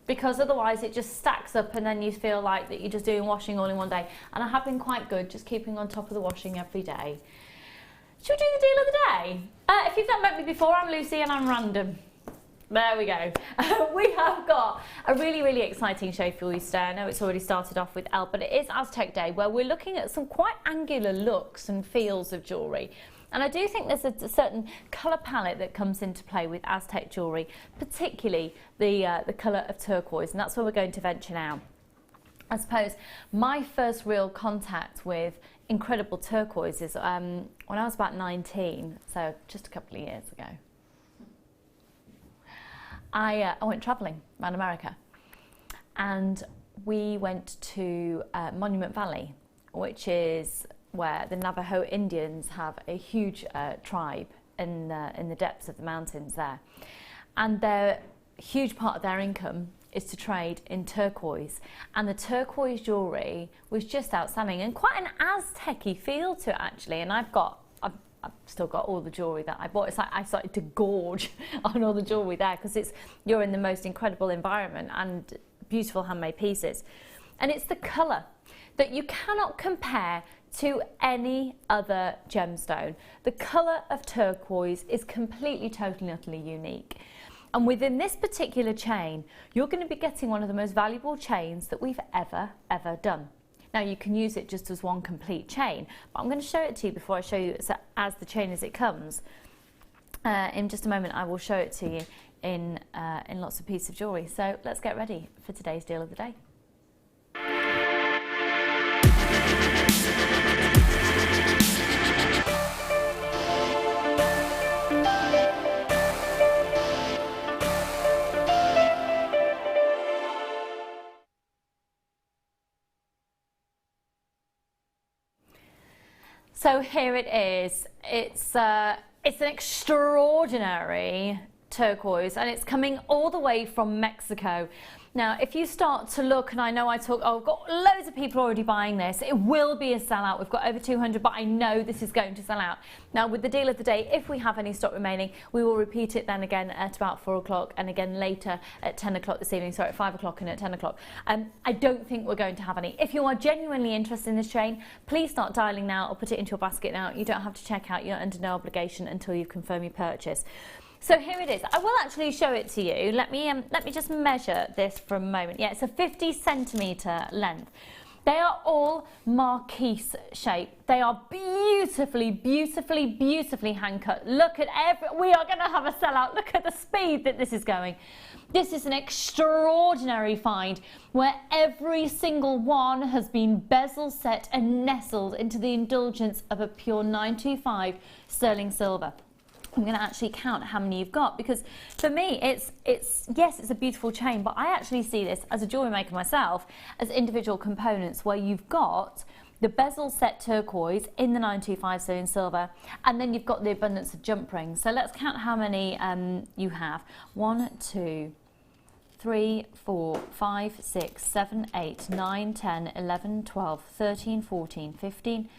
because otherwise it just stacks up and then you feel like that you're just doing washing all in one day. And I have been quite good, just keeping on top of the washing every day. Should we do the deal of the day? If you've not met me before, I'm Lucy and I'm random. There we go. We have got a really, really exciting show for you today. I know it's already started off with Elle, but it is Aztec Day, where we're looking at some quite angular looks and feels of jewellery. And I do think there's a certain colour palette that comes into play with Aztec jewellery, particularly the colour of turquoise, and that's where we're going to venture now. I suppose my first real contact with incredible turquoise is when I was about 19, so just a couple of years ago. I went travelling around America, and we went to Monument Valley, which is where the Navajo Indians have a huge tribe in the depths of the mountains there, and their huge part of their income is to trade in turquoise, and the turquoise jewellery was just outstanding and quite an Aztec-y feel to it actually. And I've still got all the jewellery that I bought. It's like I started to gorge on all the jewellery there because you're in the most incredible environment and beautiful handmade pieces, and it's the colour that you cannot compare to any other gemstone. The colour of turquoise is completely, totally, utterly unique. And within this particular chain, you're going to be getting one of the most valuable chains that we've ever done. Now, you can use it just as one complete chain, but I'm going to show it to you before I show you as the chain as it comes. In just a moment, I will show it to you in lots of pieces of jewellery. So let's get ready for today's deal of the day. So here it is. It's an extraordinary turquoise, and it's coming all the way from Mexico. Now, if you start to look, and I know I've got loads of people already buying this. It will be a sellout. We've got over 200, but I know this is going to sell out. Now, with the deal of the day, if we have any stock remaining, we will repeat it then again at about 4 o'clock and again later at 10 o'clock this evening. Sorry, at 5 o'clock and at 10 o'clock. I don't think we're going to have any. If you are genuinely interested in this chain, please start dialing now or put it into your basket now. You don't have to check out. You're under no obligation until you've confirmed your purchase. So here it is. I will actually show it to you. Let me just measure this for a moment. Yeah, it's a 50 centimetre length. They are all marquise shape. They are beautifully, beautifully, beautifully hand cut. Look at we are going to have a sellout. Look at the speed that this is going. This is an extraordinary find where every single one has been bezel set and nestled into the indulgence of a pure 925 sterling silver. I'm going to actually count how many you've got, because for me yes, it's a beautiful chain, but I actually see this as a jewellery maker myself as individual components where you've got the bezel set turquoise in the 925 sterling silver, and then you've got the abundance of jump rings. So let's count how many you have. 1, 2, 3, 4, 5, 6, 7, 8, 9, 10, 11, 12, 13, 14, 15,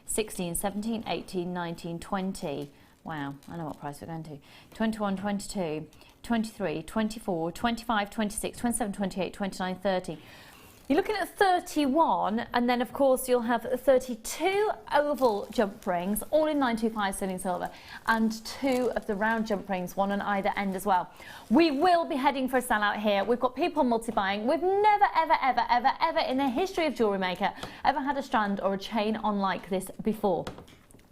16, 17, 18, 19, 20. Wow, I know what price we're going to. 21, 22, 23, 24, 25, 26, 27, 28, 29, 30. You're looking at 31, and then of course you'll have 32 oval jump rings, all in 925 sterling silver, and 2 of the round jump rings, 1 on either end as well. We will be heading for a sellout here. We've got people multi-buying. We've never, ever in the history of Jewellery Maker ever had a strand or a chain on like this before.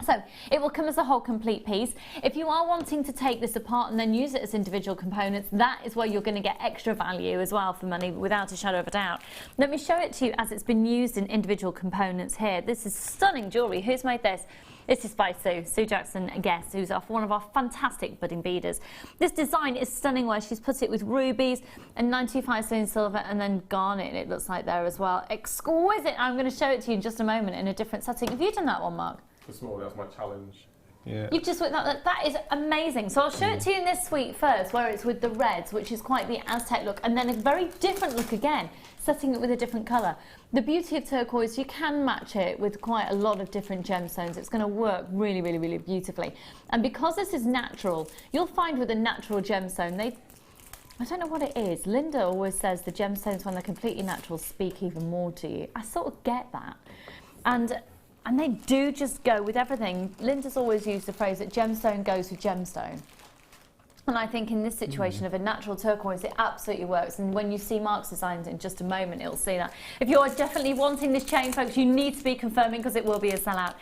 So it will come as a whole complete piece. If you are wanting to take this apart and then use it as individual components, that is where you're going to get extra value as well for money, without a shadow of a doubt. Let me show it to you as it's been used in individual components here. This is stunning jewellery. Who's made this? This is by Sue Jackson Guest, who's one of our fantastic budding beaders. This design is stunning where she's put it with rubies and 925 sterling silver and then garnet, it looks like there as well. Exquisite. I'm going to show it to you in just a moment in a different setting. Have you done that one, Mark? Small, that's my challenge. Yeah. You've just that is amazing. So I'll show it to you in this suite first, where it's with the reds, which is quite the Aztec look, and then a very different look again, setting it with a different colour. The beauty of turquoise, you can match it with quite a lot of different gemstones. It's going to work really, really, really beautifully. And because this is natural, you'll find with a natural gemstone, I don't know what it is. Linda always says the gemstones, when they're completely natural, speak even more to you. I sort of get that. And they do just go with everything. Linda's always used the phrase that gemstone goes with gemstone. And I think in this situation of a natural turquoise, it absolutely works. And when you see Mark's designs in just a moment, it'll see that. If you're definitely wanting this chain, folks, you need to be confirming because it will be a sellout.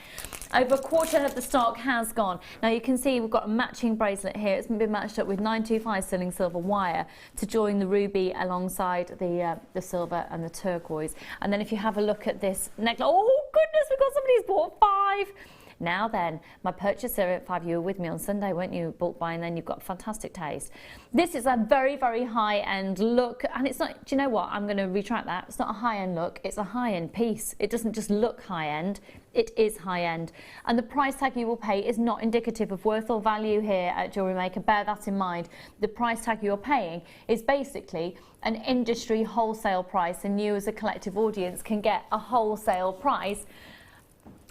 Over a quarter of the stock has gone. Now you can see we've got a matching bracelet here. It's been matched up with 925 sterling silver wire to join the ruby alongside the silver and the turquoise. And then if you have a look at this necklace, oh goodness, we've got somebody who's bought 5. Now then, my purchaser at 5, you were with me on Sunday, weren't you? Bulk buy, and then you've got fantastic taste. This is a very, very high-end look, and it's not, do you know what? I'm going to retract that. It's not a high-end look, it's a high-end piece. It doesn't just look high-end, it is high-end. And the price tag you will pay is not indicative of worth or value here at Jewellery Maker. Bear that in mind. The price tag you're paying is basically an industry wholesale price, and you as a collective audience can get a wholesale price.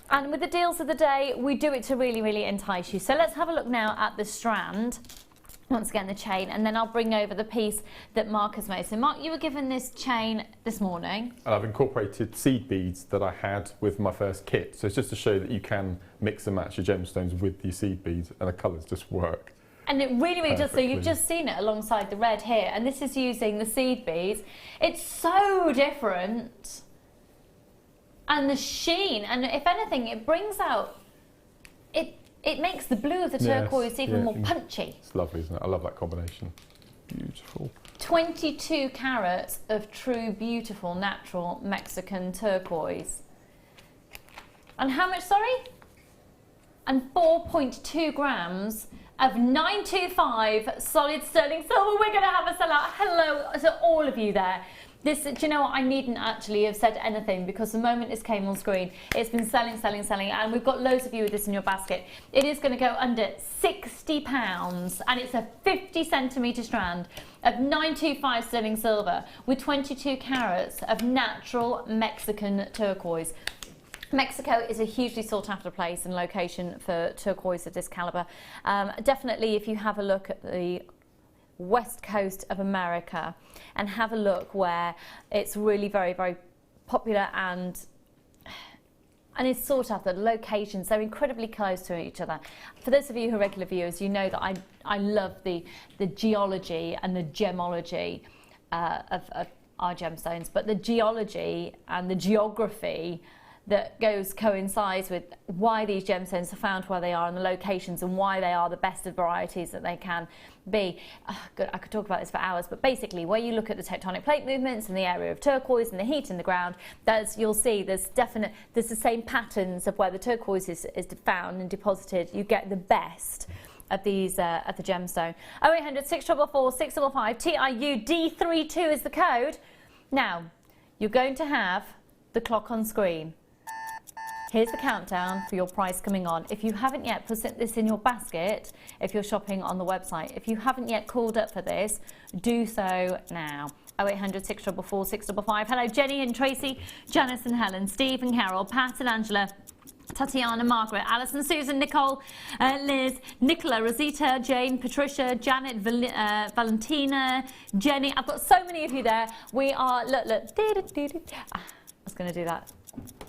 And with the deals of the day, we do it to really, really entice you. So let's have a look now at the strand. Once again, the chain, and then I'll bring over the piece that Mark has made. So Mark, you were given this chain this morning. And I've incorporated seed beads that I had with my first kit. So it's just to show that you can mix and match your gemstones with your seed beads, and the colours just work. And it really, really does. So perfectly. you've just seen it alongside the red here, and this is using the seed beads. It's so different. And the sheen, and if anything, it brings out, it makes the blue of the turquoise even more punchy. It's lovely, isn't it? I love that combination. Beautiful. 22 carats of true, beautiful, natural Mexican turquoise. And how much, sorry? And 4.2 grams of 925 solid sterling silver. We're going to have a sellout. Hello to all of you there. This, do you know what, I needn't actually have said anything because the moment this came on screen, it's been selling, selling, selling, and we've got loads of you with this in your basket. It is going to go under £60, and it's a 50 centimetre strand of 925 sterling silver with 22 carats of natural Mexican turquoise. Mexico is a hugely sought after place and location for turquoise of this calibre. Definitely, if you have a look at the west coast of America and have a look where it's really very, very popular and it's sought after. The locations, they're incredibly close to each other. For those of you who are regular viewers, you know that I love the geology and the gemology of our gemstones, but the geology and the geography that coincides with why these gemstones are found where they are and the locations and why they are the best of varieties that they can be. Good, I could talk about this for hours, but basically where you look at the tectonic plate movements and the area of turquoise and the heat in the ground, you'll see there's the same patterns of where the turquoise is found and deposited. You get the best of these at the gemstone. 0800 644 655 TIU D32 is the code. Now you're going to have the clock on screen. Here's the countdown for your price coming on. If you haven't yet put this in your basket, if you're shopping on the website, if you haven't yet called up for this, do so now. 0800 644 655. Hello, Jenny and Tracy, Janice and Helen, Steve and Carol, Pat and Angela, Tatiana, Margaret, Alison, Susan, Nicole, Liz, Nicola, Rosita, Jane, Patricia, Janet, Valentina, Jenny. I've got so many of you there. We are, look. I was going to do that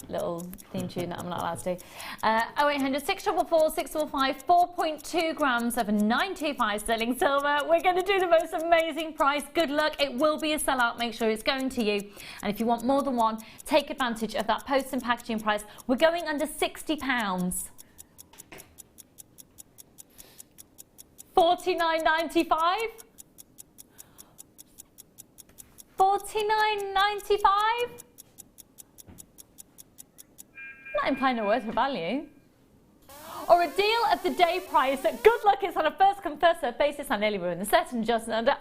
little theme tune that I'm not allowed to do. 0800 644 645, 4.2 grams of 925 sterling silver. We're going to do the most amazing price. Good luck. It will be a sellout. Make sure it's going to you. And if you want more than one, take advantage of that post and packaging price. We're going under £60. $49.95. $49.95. Not implying a word for value. Or a deal of the day price. Good luck, it's on a first come first served basis. I nearly ruined the set and just under.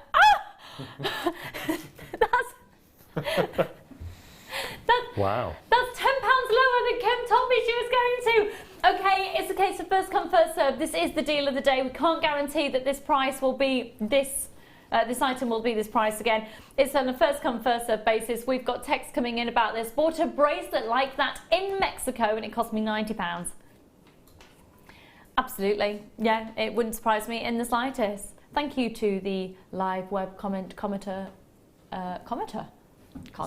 Wow. That's £10 lower than Kim told me she was going to. Okay, it's a case of first come first served. This is the deal of the day. We can't guarantee that this price will be this. This item will be this price again. It's on a first come first served basis. We've got text coming in about this. Bought a bracelet like that in Mexico and it cost me £90. Absolutely, yeah, it wouldn't surprise me in the slightest. Thank you to the live web commenter. Can't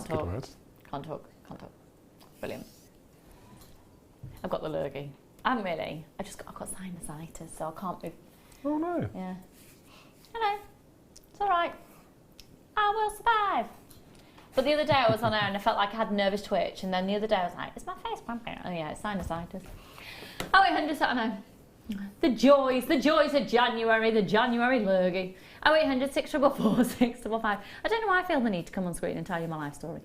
talk. Brilliant. I've got the lurgy. I haven't really. I've got sinusitis, so I can't move. Oh no. Yeah. Hello. It's all right. I will survive. But the other day I was on air and I felt like I had a nervous twitch, and then the other day I was like, is my face pumping? Oh yeah, it's sinusitis. Oh, 800, I know. The joys of January, the January lurgy. 0800 644 655. I don't know why I feel the need to come on screen and tell you my life story.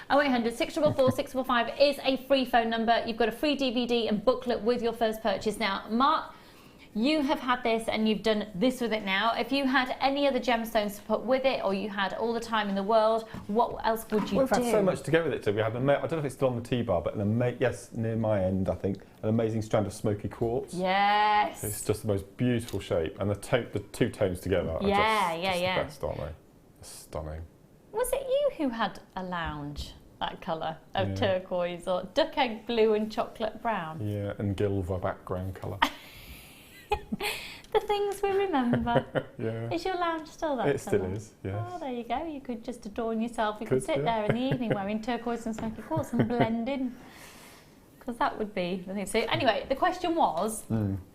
0800 644 655 is a free phone number. You've got a free DVD and booklet with your first purchase. Now, Mark, you have had this and you've done this with it now. If you had any other gemstones to put with it, or you had all the time in the world, what else would you do? We've had so much to go with it too. We had, I don't know if it's still on the T-bar, but yes, near my end, I think, an amazing strand of Smoky quartz. Yes. It's just the most beautiful shape, and the two tones together are just the best, aren't they? Stunning. Was it you who had a lounge, that colour of turquoise, or duck egg blue and chocolate brown? Yeah, and Gilva background colour. The things we remember. Yeah. Is your lounge still that It colour? still is, yes. Oh, there you go. You could just adorn yourself. You could sit there in the evening wearing turquoise and smoky quartz and blend in. Because that would be the thing. So anyway, the question was,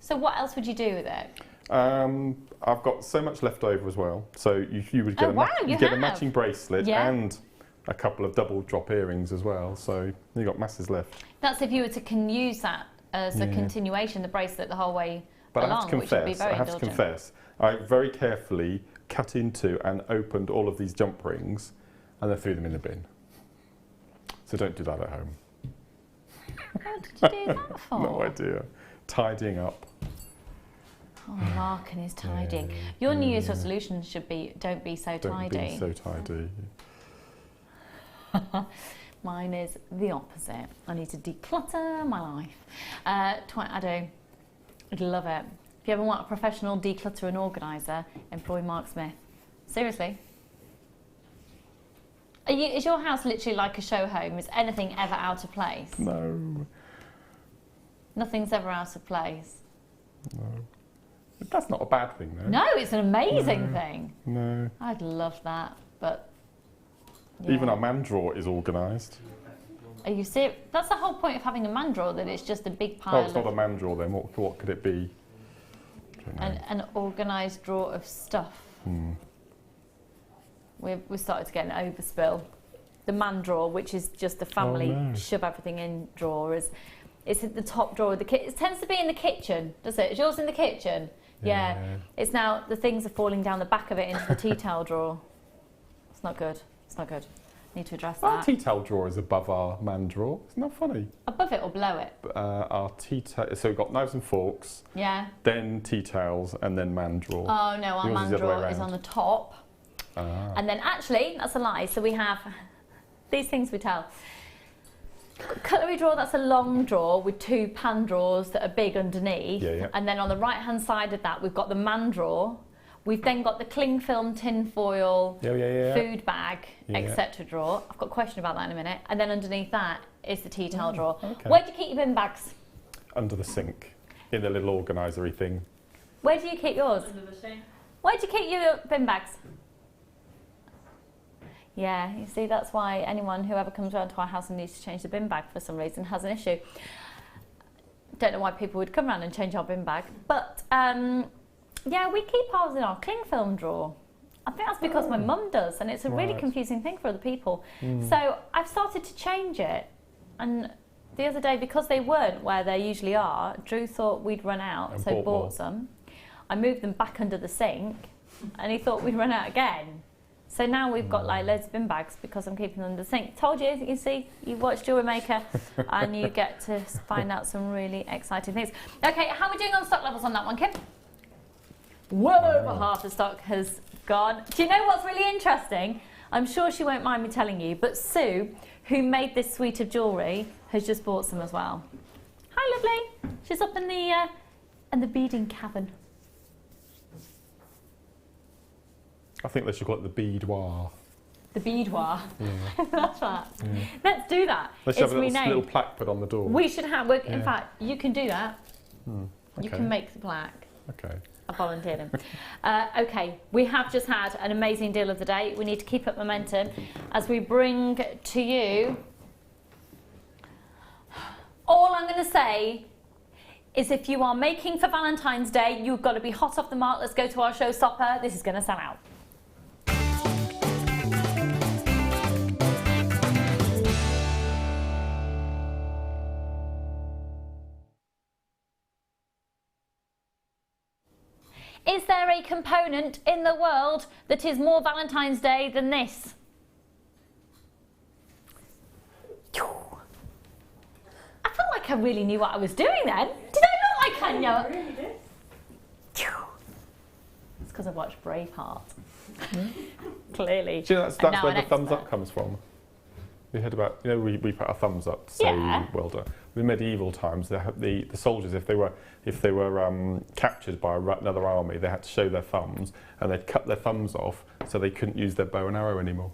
so what else would you do with it? I've got so much left over as well. So you would get, a matching bracelet and a couple of double drop earrings as well. So you've got masses left. That's if you were to use that as a continuation, the bracelet the whole way but along, I have to confess, I very carefully cut into and opened all of these jump rings and then threw them in the bin. So don't do that at home. What did you do that for? No idea. Tidying up. Oh, Mark and his tidying. Your New Year's resolution should be, don't be so tidy. Don't be so tidy. Mine is the opposite. I need to declutter my life. I do. I'd love it. If you ever want a professional declutter and organiser, employ Mark Smith. Seriously. Is your house literally like a show home? Is anything ever out of place? No. Nothing's ever out of place? No. That's not a bad thing, though. No, it's an amazing thing. No. I'd love that, but... Yeah. Even our man drawer is organised. Are you serious? That's the whole point of having a man drawer, that it's just a big pile. Oh, it's not a man drawer then. What could it be? An organised drawer of stuff. We've started to get an overspill. The man drawer, which is just the family shove everything in drawer, it's at the top drawer of the kitchen. It tends to be in the kitchen, does it? Is yours in the kitchen? Yeah. It's now, the things are falling down the back of it into the tea towel drawer. It's not good. It's not good. Need to address that. Our tea towel drawer is above our man drawer. Isn't that funny? Above it or below it? Our tea towel. So we've got knives and forks. Yeah. Then tea towels and then man drawer. Oh no, our man drawer is on the top. And then actually, that's a lie. So we have these things we tell. Cutlery drawer, that's a long drawer with two pan drawers that are big underneath. And then on the right hand side of that, we've got the man drawer. We've then got the cling film, tin foil, food bag, etc. drawer. I've got a question about that in a minute. And then underneath that is the tea towel drawer. Okay. Where do you keep your bin bags? Under the sink, in the little organisery thing. Where do you keep yours? Under the sink. Where do you keep your bin bags? Yeah, you see, that's why whoever comes around to our house and needs to change the bin bag for some reason has an issue. Don't know why people would come around and change our bin bag, but yeah, we keep ours in our cling film drawer. I think that's because my mum does, and it's a really confusing thing for other people. So I've started to change it, and the other day, because they weren't where they usually are, Drew thought we'd run out, and so bought some. I moved them back under the sink, and he thought we'd run out again. So now we've got like loads of bin bags because I'm keeping them under the sink. Told you, you see, you watch Jewellery Maker and you get to find out some really exciting things. Okay, how are we doing on stock levels on that one, Kim? Well over half the stock has gone. Do you know what's really interesting? I'm sure she won't mind me telling you, but Sue, who made this suite of jewellery, has just bought some as well. Hi, lovely. She's up in the beading cavern. I think they should call it the boudoir. The boudoir. Yeah. That's that. Yeah. Let's do that. Let's have a little plaque put on the door. We should have. In fact, you can do that. Okay. You can make the plaque. Okay. I volunteered him. Okay, we have just had an amazing deal of the day. We need to keep up momentum as we bring to you. All I'm going to say is if you are making for Valentine's Day, you've got to be hot off the mark. Let's go to our showstopper. This is going to sell out. Is there a component in the world that is more Valentine's Day than this? I felt like I really knew what I was doing then. Did I look like I know? You really did. It's because I watched Braveheart. Clearly. Do you know that's where the thumbs up comes from? We heard about, you know, we put our thumbs up to say well done. In medieval times, the soldiers, if they were captured by another army, they had to show their thumbs, and they'd cut their thumbs off so they couldn't use their bow and arrow anymore,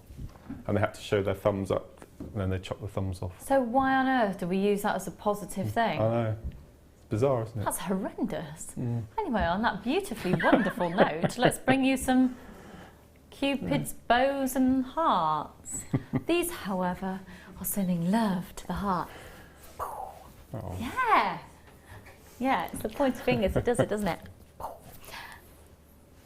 and they had to show their thumbs up, and then they chop the thumbs off. So why on earth do we use that as a positive thing? I know. It's bizarre, isn't it? That's horrendous. Anyway, on that beautifully wonderful note, let's bring you some Cupid's bows and hearts. These, however, are sending love to the heart. Oh. Yeah. Yeah, it's the pointy fingers that does it, doesn't it?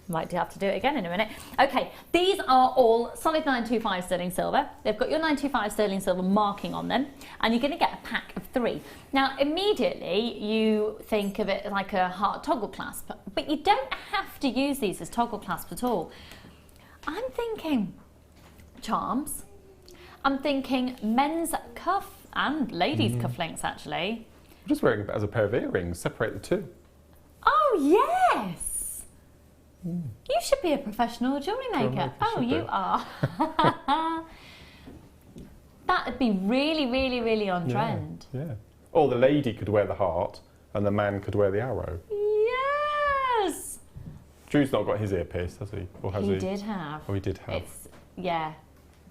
Might have to do it again in a minute. Okay, these are all solid 925 sterling silver. They've got your 925 sterling silver marking on them, and you're going to get a pack of 3. Now, immediately you think of it like a heart toggle clasp, but you don't have to use these as toggle clasps at all. I'm thinking charms. I'm thinking men's cuff and ladies' cufflinks, actually. I'm just wearing it as a pair of earrings. Separate the two. Oh, yes! You should be a professional jewellery maker. Oh, you are. That would be really, really, really on trend. Yeah. Or the lady could wear the heart and the man could wear the arrow. Yes! Drew's not got his ear pierced, has he? Or has he? He did have. Oh, he did have. Yeah.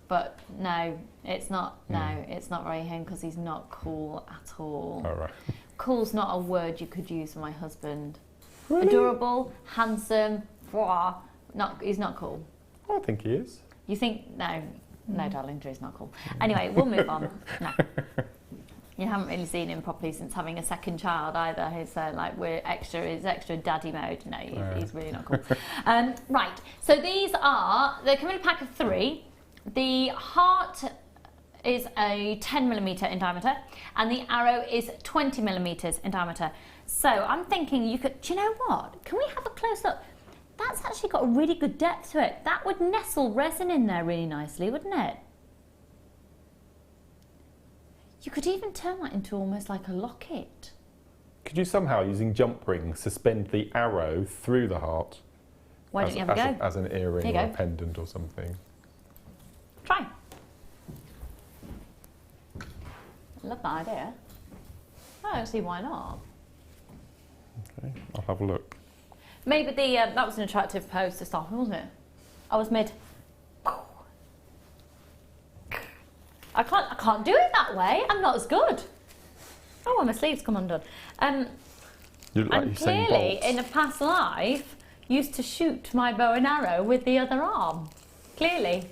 But no, it's not. No, it's not very him because he's not cool at all. Oh, right. Cool's not a word you could use for my husband. Really? Adorable, handsome, he's not cool. I think he is. You think no, darling, Drew's not cool. Anyway, we'll move on. No. You haven't really seen him properly since having a second child either. He's like he's extra daddy mode. No, he's really not cool. Right, so they come in a pack of 3. The heart is a 10mm in diameter, and the arrow is 20mm in diameter. So I'm thinking do you know what? Can we have a close look? That's actually got a really good depth to it. That would nestle resin in there really nicely, wouldn't it? You could even turn that into almost like a locket. Could you somehow, using jump rings, suspend the arrow through the heart? Why don't you have a go? As an earring or a pendant or something. Try. I love that idea. I don't see why not. Okay, I'll have a look. Maybe that was an attractive pose to start with, wasn't it? I was mid. I can't do it that way. I'm not as good. Oh, my sleeves come undone. You look like and you're saying clearly, bolts. in a past life, used to shoot my bow and arrow with the other arm. Clearly.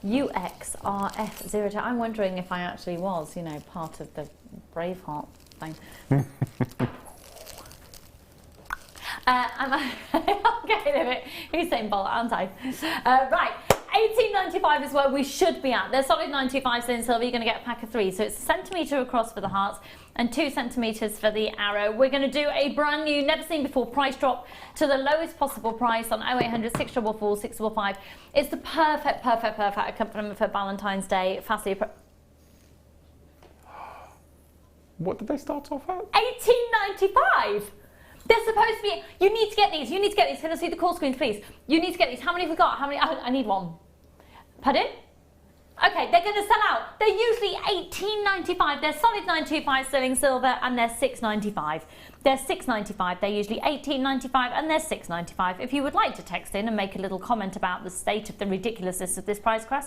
UXRF02. I'm wondering if I actually was, part of the Braveheart thing. I'm getting a bit Usain Bolt, aren't I? Right, 1895 is where we should be at. They're solid 925 sterling silver. You're going to get a pack of 3. So it's 1 centimetre across for the hearts and 2 centimetres for the arrow. We're going to do a brand new, never seen before price drop to the lowest possible price on 0800 644 655. It's the perfect accompaniment for Valentine's Day. Fastly What did they start off at? 1895. They're supposed to be. You need to get these. Can I see the call screens, please? You need to get these. How many have we got? How many? I need one. Pardon? Okay, they're going to sell out. They're usually $18.95. They're solid 925 sterling silver, and they're $6.95. They're $6.95. They're usually $18.95, and they're $6.95. If you would like to text in and make a little comment about the state of the ridiculousness of this price crash,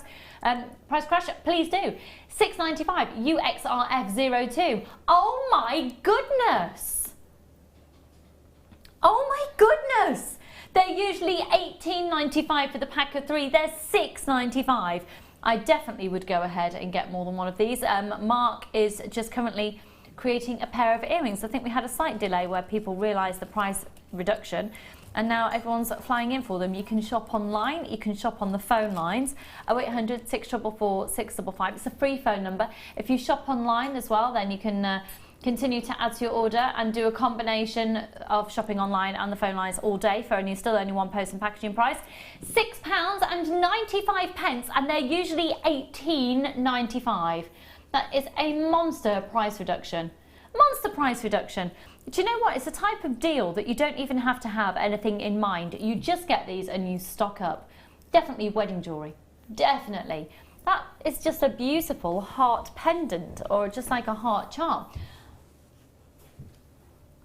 please do. $6.95. UXRF02. Oh my goodness! Oh my goodness! They're usually $18.95 for the pack of 3. They're $6.95. I definitely would go ahead and get more than one of these. Mark is just currently creating a pair of earrings. I think we had a slight delay where people realised the price reduction, and now everyone's flying in for them. You can shop online, you can shop on the phone lines, 0800 644 655. It's a free phone number. If you shop online as well, then you can continue to add to your order and do a combination of shopping online and the phone lines all day for still only one post and packaging price. £6.95, and they're usually $18.95. That is a monster price reduction. Monster price reduction. Do you know what? It's a type of deal that you don't even have to have anything in mind. You just get these and you stock up. Definitely wedding jewellery. Definitely. That is just a beautiful heart pendant, or just like a heart charm.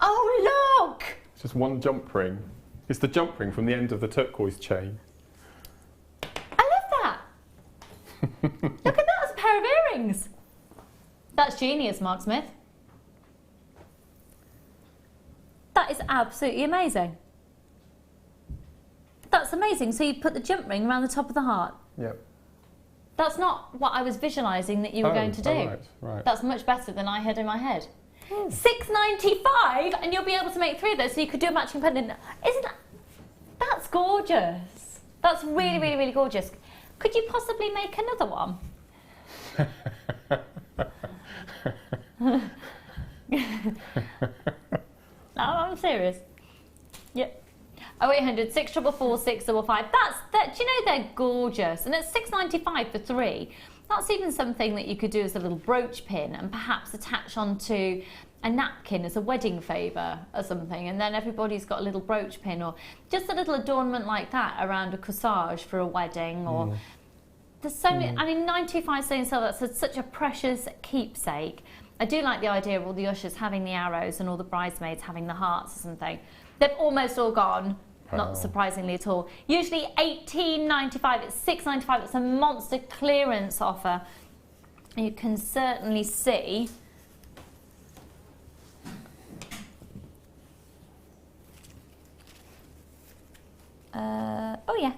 Oh, look! It's just one jump ring. It's the jump ring from the end of the turquoise chain. I love that. Look at that, it's a pair of earrings. That's genius, Mark Smith. That is absolutely amazing. That's amazing. So you put the jump ring around the top of the heart. Yep. That's not what I was visualising that you were going to do. Right. That's much better than I had in my head. $6.95, and you'll be able to make 3 of those, so you could do a matching pendant. Isn't that? That's gorgeous. That's really, really, really gorgeous. Could you possibly make another one? No, I'm serious. Yep. 0800 644 655. Do you know they're gorgeous? And it's $6.95 for 3. That's even something that you could do as a little brooch pin and perhaps attach onto a napkin as a wedding favour or something, and then everybody's got a little brooch pin or just a little adornment like that around a corsage for a wedding. Or there's so many. I mean, 925 saying so, that's such a precious keepsake. I do like the idea of all the ushers having the arrows and all the bridesmaids having the hearts or something. They've almost all gone. Not surprisingly at all. Usually $18.95, it's $6.95. It's a monster clearance offer. You can certainly see oh yeah.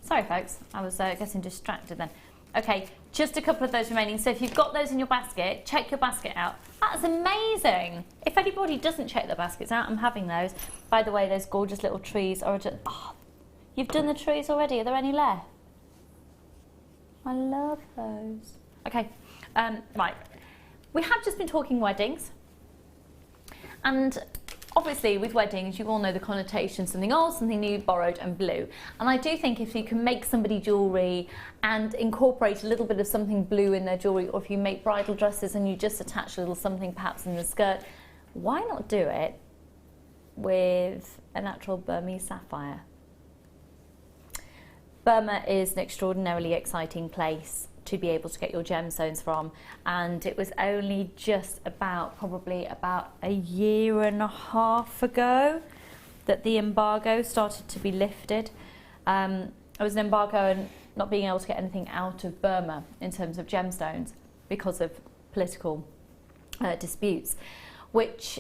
Sorry folks, I was getting distracted then. Okay, just a couple of those remaining. So if you've got those in your basket, check your basket out. That's amazing. If anybody doesn't check their baskets out, I'm having those. By the way, those gorgeous little trees are just, oh, you've done the trees already. Are there any left? I love those. Okay, right. We have just been talking weddings. And obviously with weddings, you all know the connotation, something old, something new, borrowed and blue. And I do think if you can make somebody jewellery and incorporate a little bit of something blue in their jewellery, or if you make bridal dresses and you just attach a little something perhaps in the skirt, why not do it with a natural Burmese sapphire? Burma is an extraordinarily exciting place to be able to get your gemstones from, and it was only just probably about a year and a half ago that the embargo started to be lifted. It was an embargo and not being able to get anything out of Burma in terms of gemstones because of political disputes, which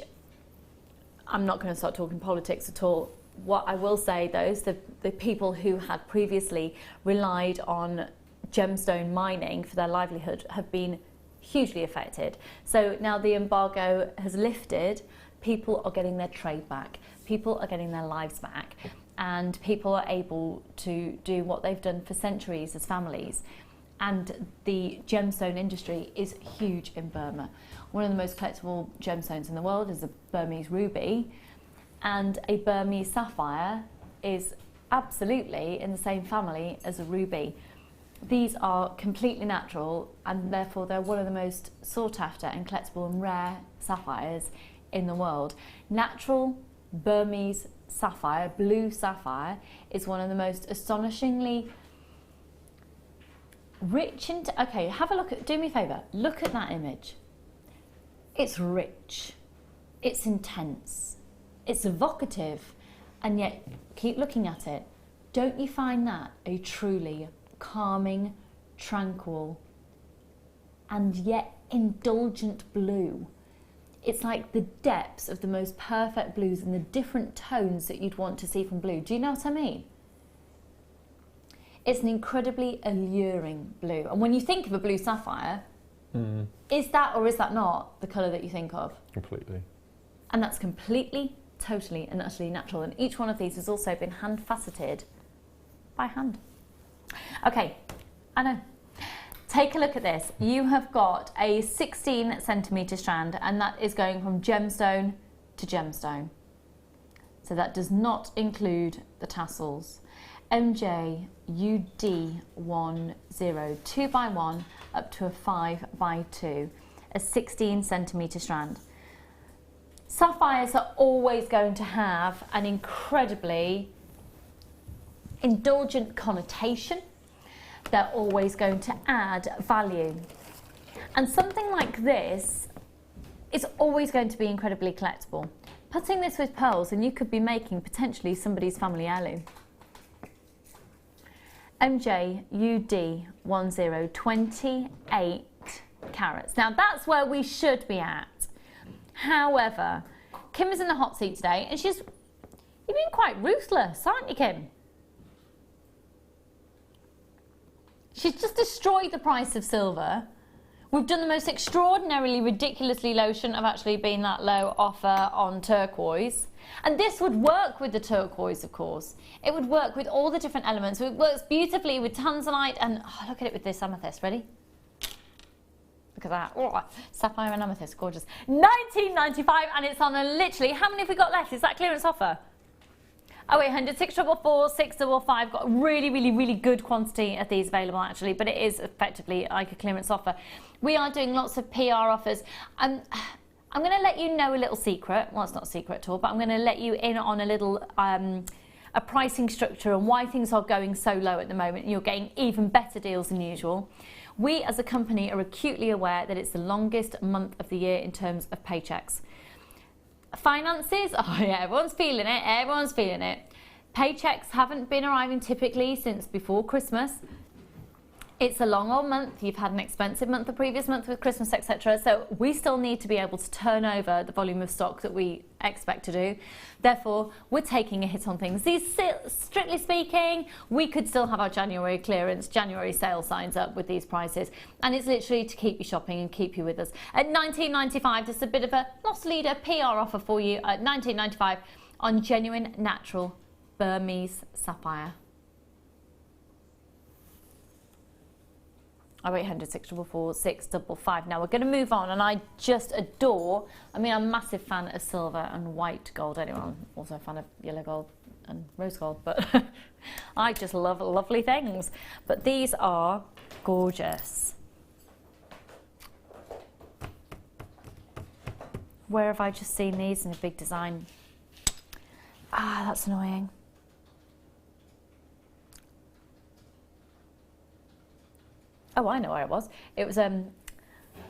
I'm not going to start talking politics at all. What I will say though is the people who had previously relied on gemstone mining for their livelihood have been hugely affected. So now the embargo has lifted, people are getting their trade back, people are getting their lives back, and people are able to do what they've done for centuries as families. And the gemstone industry is huge in Burma. One of the most collectible gemstones in the world is a Burmese ruby, and a Burmese sapphire is absolutely in the same family as a ruby. These are completely natural, and therefore they're one of the most sought after and collectible and rare sapphires in the world. Natural Burmese sapphire, blue sapphire, is one of the most astonishingly rich and okay, have a look at, do me a favour, look at that image. It's rich, it's intense, it's evocative, and yet keep looking at it. Don't you find that a truly calming, tranquil, and yet indulgent blue? it's like the depths of the most perfect blues and the different tones that you'd want to see from blue. Do you know what I mean? It's an incredibly alluring blue. And when you think of a blue sapphire, is that or is that not the colour that you think of? Completely. And that's completely, totally and utterly natural. And each one of these has also been hand faceted by hand. Okay, I know. Take a look at this. You have got a 16 centimetre strand, and that is going from gemstone to gemstone. So that does not include the tassels. MJ UD 10 2x1 up to a 5x2, a 16 centimetre strand. Sapphires are always going to have an incredibly indulgent connotation. They're always going to add value. And something like this is always going to be incredibly collectible. Putting this with pearls and you could be making potentially somebody's family heirloom. MJ UD 10 28 carats. Now that's where we should be at. However, Kim is in the hot seat today and you've been quite ruthless, aren't you, Kim? She's just destroyed the price of silver. We've done the most extraordinarily, ridiculously low, shouldn't have actually been that low offer on turquoise. And this would work with the turquoise, of course. It would work with all the different elements. It works beautifully with Tanzanite and, oh, look at it with this amethyst. Ready? Look at that. Oh, sapphire and amethyst, gorgeous. $19.95 and it's on a literally, how many have we got left? Is that clearance offer? 0800 644 655. Got a really, really, really good quantity of these available actually, but it is effectively like a clearance offer. We are doing lots of PR offers. I'm going to let you know a little secret. Well, it's not a secret at all, but I'm going to let you in on a little a pricing structure and why things are going so low at the moment. You're getting even better deals than usual. We as a company are acutely aware that it's the longest month of the year in terms of paychecks. Finances, oh yeah, everyone's feeling it, everyone's feeling it. Paychecks haven't been arriving typically since before Christmas. It's a long old month, you've had an expensive month the previous month with Christmas, etc. So we still need to be able to turn over the volume of stock that we expect to do. Therefore, we're taking a hit on things. These, strictly speaking, we could still have our January clearance, January sale signs up with these prices. And it's literally to keep you shopping and keep you with us. At $19.95, just a bit of a loss leader PR offer for you at $19.95 on genuine natural Burmese sapphire. 0800 644 655. Now we're going to move on, and I just adore, I'm a massive fan of silver and white gold anyway. I'm also a fan of yellow gold and rose gold, but I just love lovely things. But these are gorgeous. Where have I just seen these in a big design? Ah, that's annoying. Oh, I know where it was. It was, I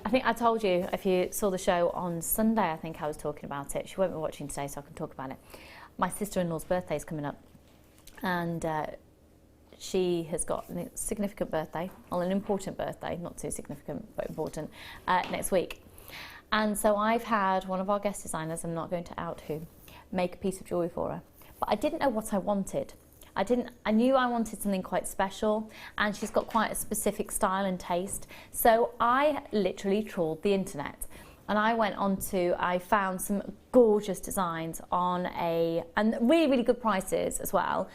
think I told you, if you saw the show on Sunday, I think I was talking about it. She won't be watching today, so I can talk about it. My sister-in-law's birthday is coming up, and she has got a significant birthday, well, an important birthday, not too significant, but important, next week. And so I've had one of our guest designers, I'm not going to out who, make a piece of jewellery for her. But I didn't know what I wanted. I knew I wanted something quite special, and she's got quite a specific style and taste. So I literally trawled the internet, and I found some gorgeous designs and really, really good prices as well.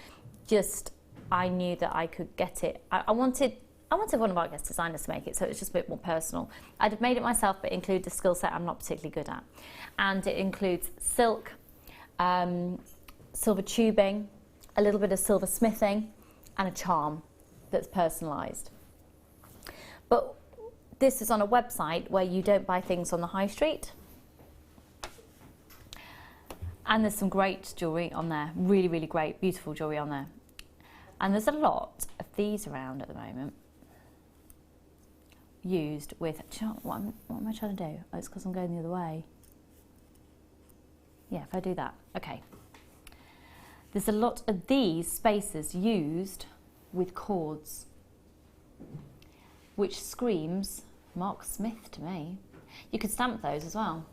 Just, I knew that I could get it. I wanted one of our guest designers to make it, so it's just a bit more personal. I'd have made it myself, but include the skill set I'm not particularly good at. And it includes silk, silver tubing, a little bit of silver smithing, and a charm that's personalised. But this is on a website where you don't buy things on the high street. And there's some great jewellery on there, really, really great, beautiful jewellery on there. And there's a lot of these around at the moment, used with, what am I trying to do? Oh, it's because I'm going the other way. Yeah, if I do that, okay. There's a lot of these spaces used with cords, which screams Mark Smith to me. You could stamp those as well.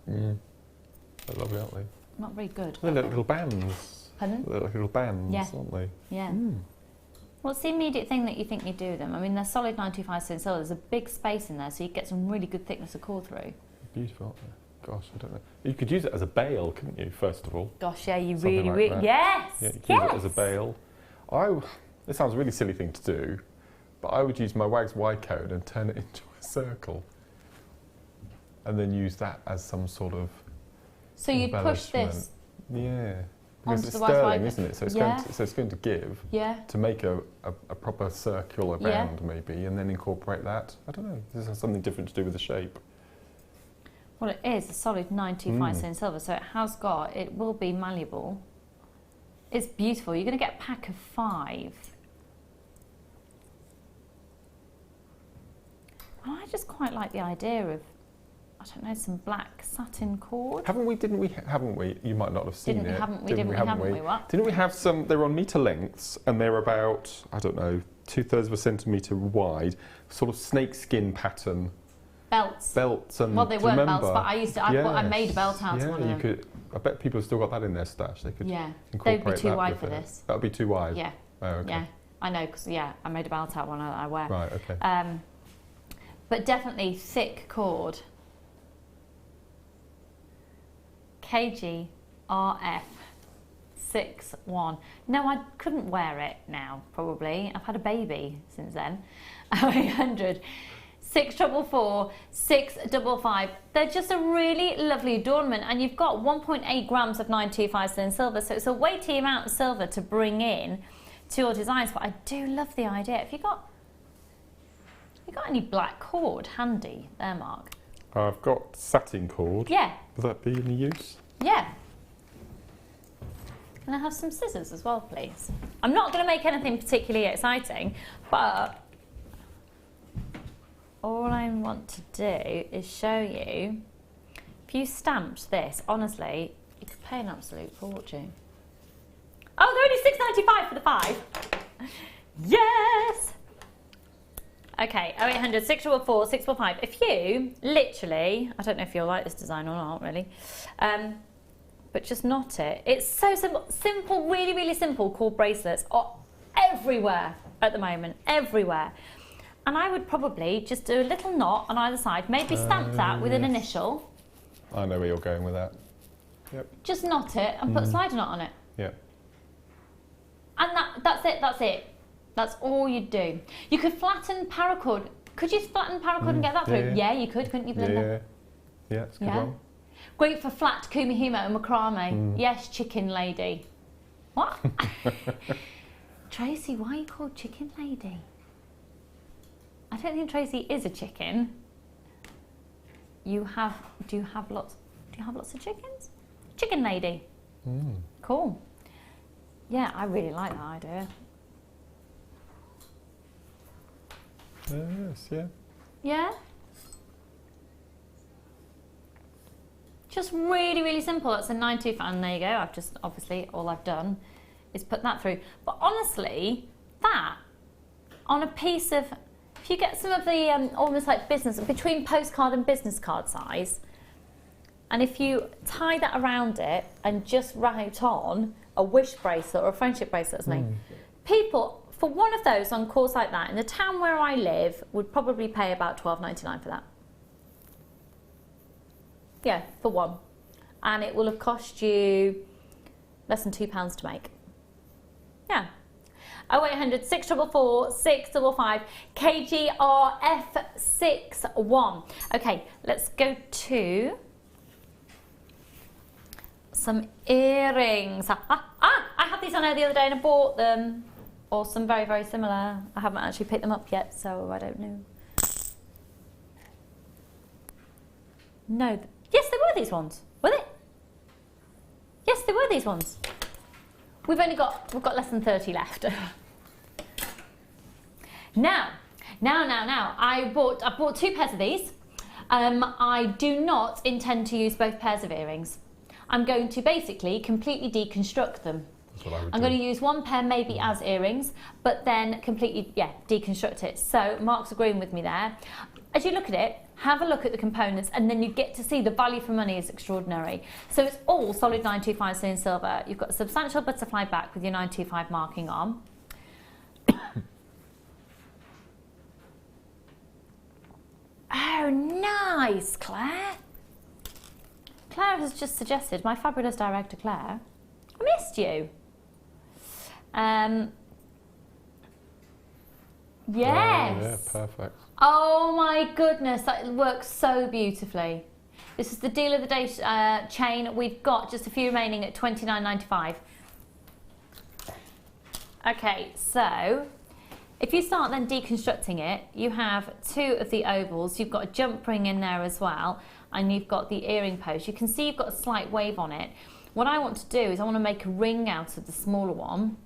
They're lovely, aren't they? Not very good. They're little bands. Pardon? They're like little bands, Yeah. aren't they? Yeah. What's the immediate thing that you think you do with them? I mean, they're solid 925 cent silver. There's a big space in there, so you get some really good thickness of core through. Beautiful, aren't they? Gosh, I don't know. You could use it as a bail, couldn't you, first of all? Gosh, yeah, you Something really, like that. yes, Yeah, you could yes. use it as a bail. This sounds a really silly thing to do, but I would use my wax wide cone and turn it into a circle. And then use that as some sort of So you'd push this Yeah. onto Because it's the wax sterling, wide- isn't it? So it's, Yeah. going to give Yeah. to make a proper circular Yeah. band maybe, and then incorporate that. I don't know. This has something different to do with the shape. Well, it is a solid 925 cent silver, so it will be malleable. It's beautiful. You're going to get a pack of 5. And I just quite like the idea of, I don't know, some black satin cord. Haven't we? You might not have seen Didn't we, it. haven't we? What? Didn't we have some? They're on metre lengths, and they're about, I don't know, 2/3 of a centimetre wide, sort of snakeskin pattern. Belts. And Well, they do you weren't belts, remember? but I made a belt out of one of them. Could. I bet people have still got that in their stash. They could incorporate They'd be too that wide with for it. this. That would be too wide. Yeah. Oh, okay. Yeah, I know, because I made a belt out one that I wear. Right. Okay. But definitely thick cord. KG RF61. No, I couldn't wear it now, probably. I've had a baby since then. 0800 644 655. They're just a really lovely adornment, and you've got 1.8 grams of 925 sterling silver, so it's a weighty amount of silver to bring in to your designs. But I do love the idea. Have you got any black cord handy there, Mark? I've got satin cord. Yeah. Would that be any use? Yeah. Can I have some scissors as well, please? I'm not going to make anything particularly exciting, but all I want to do is show you, if you stamped this, honestly, you could pay an absolute fortune. Oh, they're only £6.95 for the 5. Yes! Okay, 0800 644 645. If you literally, I don't know if you'll like this design or not, really, but just knot it. It's so simple, really, really simple. Cord bracelets are everywhere at the moment, everywhere. And I would probably just do a little knot on either side, maybe stamp that with an initial. I know where you're going with that. Yep. Just knot it and put a slider knot on it. Yep. And that's it. That's all you'd do. You could flatten paracord. Could you flatten paracord and get that through? Yeah, you could, couldn't you, Belinda? Yeah, it's a good one. Great for flat kumihimo and macrame. Yes, chicken lady. What? Tracy, why are you called chicken lady? I don't think Tracy is a chicken. Do you have lots of chickens? Chicken lady. Cool. Yeah, I really like that idea. Yes, yeah. Yeah? Just really, really simple. It's a 925, and there you go. I've just, obviously, all I've done is put that through. But honestly, that, on a piece of, if you get some of the, almost like business, between postcard and business card size, and if you tie that around it and just write on a wish bracelet or a friendship bracelet or something, people, for one of those on course like that, in the town where I live, would probably pay about $12.99 for that. Yeah, for one. And it will have cost you less than £2 to make. Yeah. 0800 644 655 KGRF61. Okay, let's go to some earrings. I had these on air the other day and I bought them. Or some very, very similar. I haven't actually picked them up yet, so I don't know. No. Yes, they were these ones. Were they? Yes, they were these ones. We've got less than 30 left. Now. I bought 2 pairs of these. I do not intend to use both pairs of earrings. I'm going to basically completely deconstruct them. I'm going to use one pair maybe as earrings, but then completely, deconstruct it. So Mark's agreeing with me there. as you look at it, have a look at the components, and then you get to see the value for money is extraordinary. So it's all solid 925 sterling silver. You've got a substantial butterfly back with your 925 marking on. Oh, nice, Claire. Claire has just suggested, my fabulous director Claire, I missed you. Yes. Oh, yeah, perfect. Oh my goodness, that works so beautifully. This is the deal of the day chain. We've got just a few remaining at $29.95. Okay, so if you start then deconstructing it, you have two of the ovals. You've got a jump ring in there as well, and you've got the earring post. You can see you've got a slight wave on it. What I want to do is I want to make a ring out of the smaller one.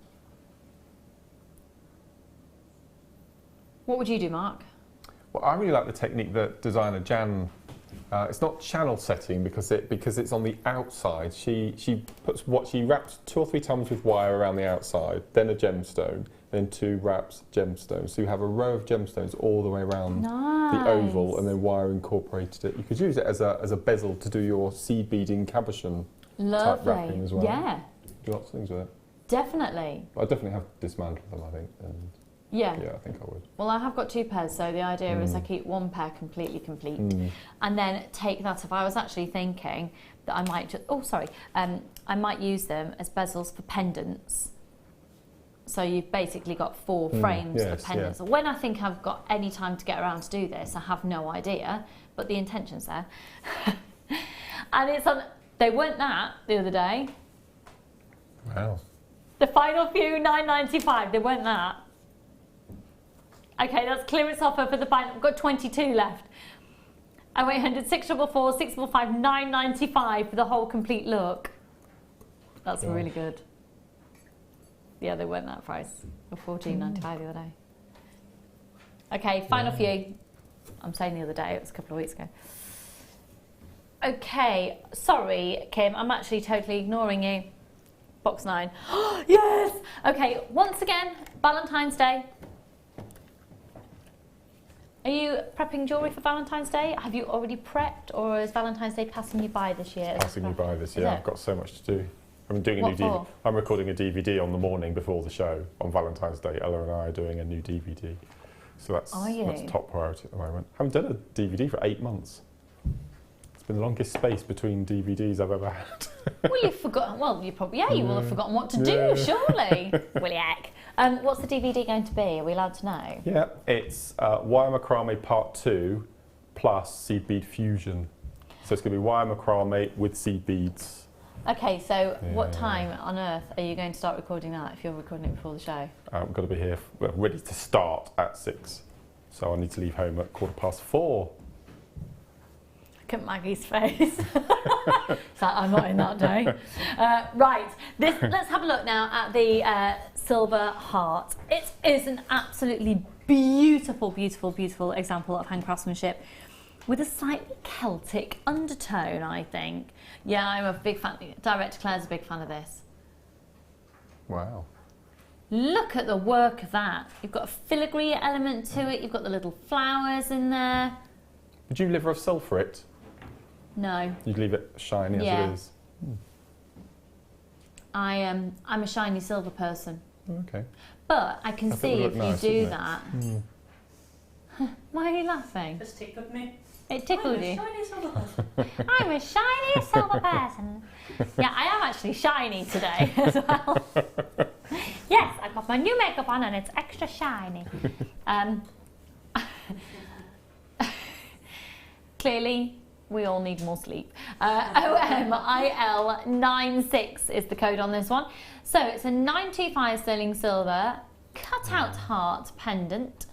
What would you do, Mark? Well, I really like the technique that designer Jan, it's not channel setting because it's on the outside. She wraps 2 or 3 times with wire around the outside, then a gemstone, then 2 wraps gemstones. So you have a row of gemstones all the way around the oval, and then wire incorporated it. You could use it as a bezel to do your seed beading cabochon type wrapping as well. Yeah. Do lots of things with it. Definitely. I definitely have dismantled them, I think. And yeah, I think I would. Well, I have got 2 pairs, so the idea is I keep 1 pair completely complete, and then take that off. I was actually thinking that I might just, I might use them as bezels for pendants. So you've basically got 4 frames for pendants. Yeah. When I think I've got any time to get around to do this, I have no idea, but the intention's there. And it's on, they weren't that the other day. Wow. The final few, $9.95, they weren't that. Okay, that's clearance offer for the final. I've got 22 left. 0800 644 655 $9.95 for the whole complete look. That's really good. Yeah, they weren't that price. They were $14.95 the other day. Okay, final few. I'm saying the other day, it was a couple of weeks ago. Okay, sorry, Kim, I'm actually totally ignoring you. Box 9. Yes! Okay, once again, Valentine's Day. Are you prepping jewellery for Valentine's Day? Have you already prepped, or is Valentine's Day passing you by this year? Passing me by this year. I've got so much to do. I'm doing a new DVD. I'm recording a DVD on the morning before the show on Valentine's Day. Ella and I are doing a new DVD. So that's top priority at the moment. I haven't done a DVD for 8 months. It's been the longest space between DVDs I've ever had. Well, you've forgotten. Well, you probably you will have forgotten what to do, surely. Willy heck. What's the DVD going to be? Are we allowed to know? Yeah, it's wire macrame part 2 plus seed bead fusion. So it's going to be wire macrame with seed beads. Okay, so what time on earth are you going to start recording that if you're recording it before the show? I've got to be here, ready to start at 6. So I need to leave home at 4:15. Look at Maggie's face. It's like, I'm not in that day. Right, let's have a look now at the silver heart. It is an absolutely beautiful, beautiful, beautiful example of hand craftsmanship with a slightly Celtic undertone, I think. Yeah, I'm a big fan. Director Claire's a big fan of this. Wow. Look at the work of that. You've got a filigree element to it. You've got the little flowers in there. Would you liver of sulphur it? No. You'd leave it shiny as it is? I'm a shiny silver person. Okay. But I can see if you do that. Why are you laughing? Just tickled me. It tickled you. I'm a shiny silver person. I'm a shiny silver person. Yeah, I am actually shiny today as well. Yes, I've got my new makeup on and it's extra shiny. Clearly, we all need more sleep. OMIL96 is the code on this one. So it's a 925 sterling silver cut-out heart pendant.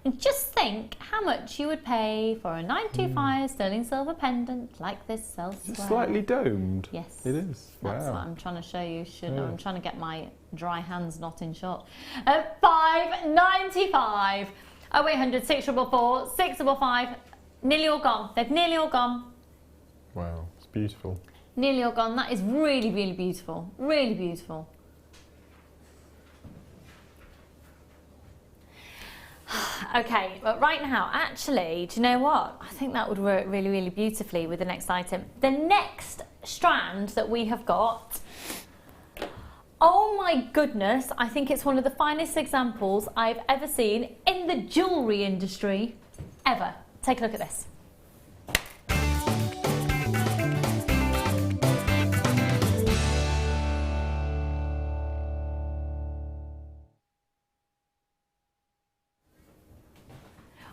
And just think how much you would pay for a 925 sterling silver pendant like this elsewhere. It's slightly domed. Yes. It is. That's what I'm trying to show you. I'm trying to get my dry hands not in shot. $5.95. 0800 644 655. Nearly all gone. They've nearly all gone. Wow, it's beautiful. Nearly all gone. That is really, really beautiful. Really beautiful. Okay, but right now, actually, do you know what? I think that would work really, really beautifully with the next item. The next strand that we have got, oh my goodness, I think it's one of the finest examples I've ever seen in the jewellery industry ever. Take a look at this.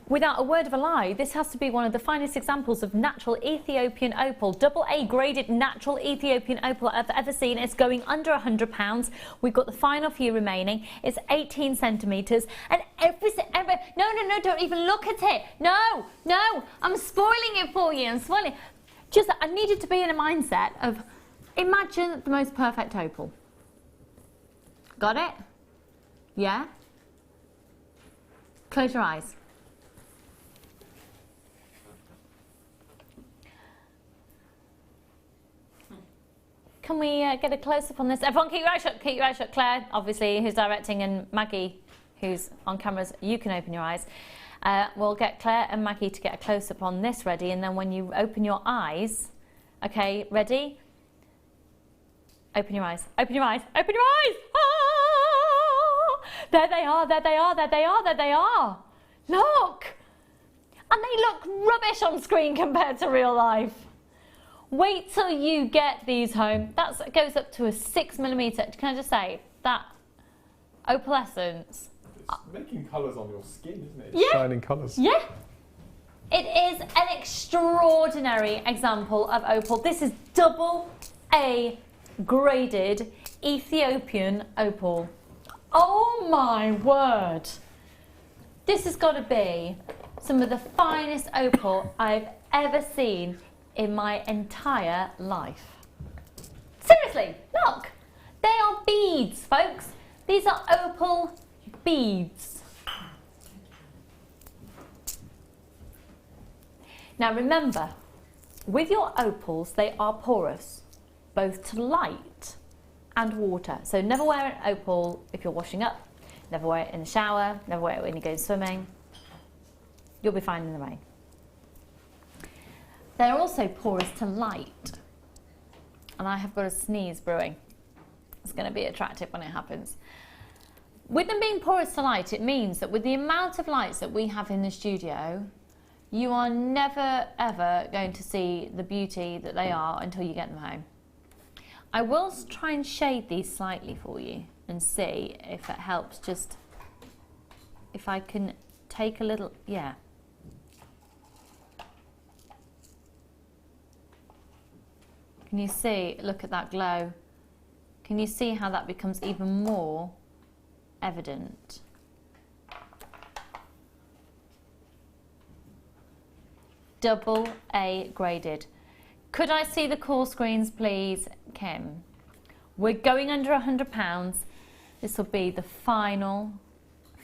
Without a word of a lie, this has to be one of the finest examples of natural Ethiopian opal, AA graded natural Ethiopian opal I've ever seen. It's going under £100. We've got the final few remaining. It's 18 centimetres, and no, don't even look at it. No, I'm spoiling it for you. I needed to be in a mindset of imagine the most perfect opal. Got it? Yeah? Close your eyes. Can we get a close-up on this? Everyone keep your eyes shut. Claire, obviously, who's directing, and Maggie, who's on cameras, you can open your eyes. We'll get Claire and Maggie to get a close-up on this ready, and then when you open your eyes, okay, ready? Open your eyes, open your eyes, open your eyes! Ah! There they are, there they are, there they are, there they are. Look! And they look rubbish on screen compared to real life. Wait till you get these home. That goes up to a 6mm. Can I just say, that opalescence. It's making colours on your skin, isn't it? Yeah. Shining colours. Yeah. It is an extraordinary example of opal. This is AA graded Ethiopian opal. Oh my word. This has got to be some of the finest opal I've ever seen in my entire life. Seriously, look, they are beads, folks. These are opal beads. Now remember, with your opals, they are porous, both to light and water. So never wear an opal if you're washing up, never wear it in the shower, never wear it when you go swimming. You'll be fine in the rain. They're also porous to light. And I have got a sneeze brewing. It's going to be attractive when it happens. With them being porous to light, it means that with the amount of lights that we have in the studio, you are never ever going to see the beauty that they are until you get them home. I will try and shade these slightly for you and see if it helps. Just if I can take a little, yeah. Can you see, look at that glow. Can you see how that becomes even more evident? AA graded. Could I see the call screens, please, Kim? We're going under £100. This will be the final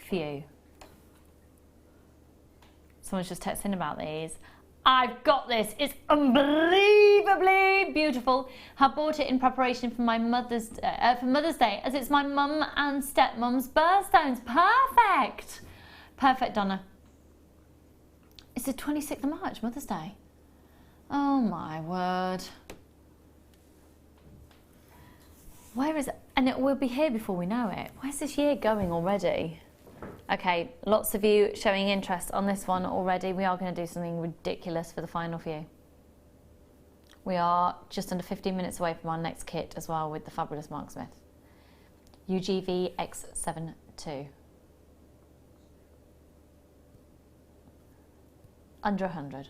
few. Someone's just texting about these. I've got this. It's unbelievably beautiful. I bought it in preparation for my Mother's Day, as it's my mum and stepmum's birthstones. Perfect. Perfect, Donna. It's the 26th of March, Mother's Day. Oh my word. Where is it? And it will be here before we know it. Where's this year going already? Okay, lots of you showing interest on this one already. We are going to do something ridiculous for the final few. We are just under 15 minutes away from our next kit as well with the fabulous Mark Smith. UGV X72. Under 100.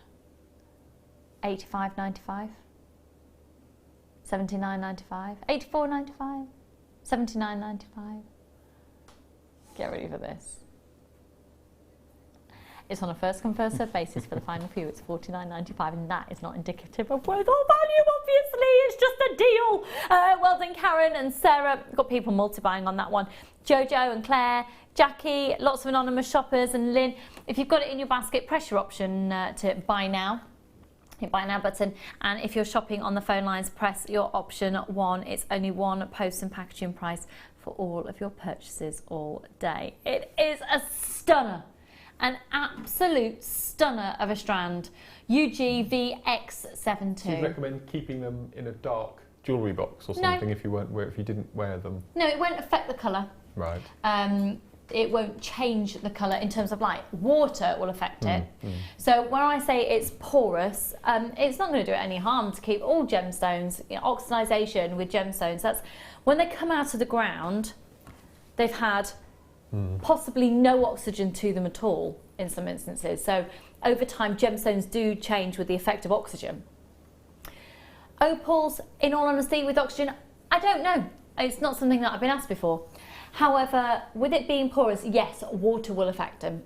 85.95. 79.95. 84.95. 79.95. Get ready for this. It's on a first come first served basis for the final few. It's $49.95, and that is not indicative of worth or value, obviously. It's just a deal. Well done, Karen and Sarah. Got people multi-buying on that one. Jojo and Claire, Jackie, lots of anonymous shoppers, and Lynn. If you've got it in your basket, press your option to buy now. Hit buy now button, and if you're shopping on the phone lines, press your option 1. It's only one post and packaging price for all of your purchases all day. It is a stunner. An absolute stunner of a strand. UGVX72. Do you recommend keeping them in a dark jewellery box or something if you didn't wear them? No, it won't affect the colour. Right. It won't change the colour in terms of light. Water will affect it. So when I say it's porous, it's not going to do it any harm to keep all gemstones, oxidisation with gemstones. That's when they come out of the ground, they've had possibly no oxygen to them at all in some instances. So over time, gemstones do change with the effect of oxygen. Opals, in all honesty, with oxygen, I don't know. It's not something that I've been asked before. However, with it being porous, yes, water will affect them.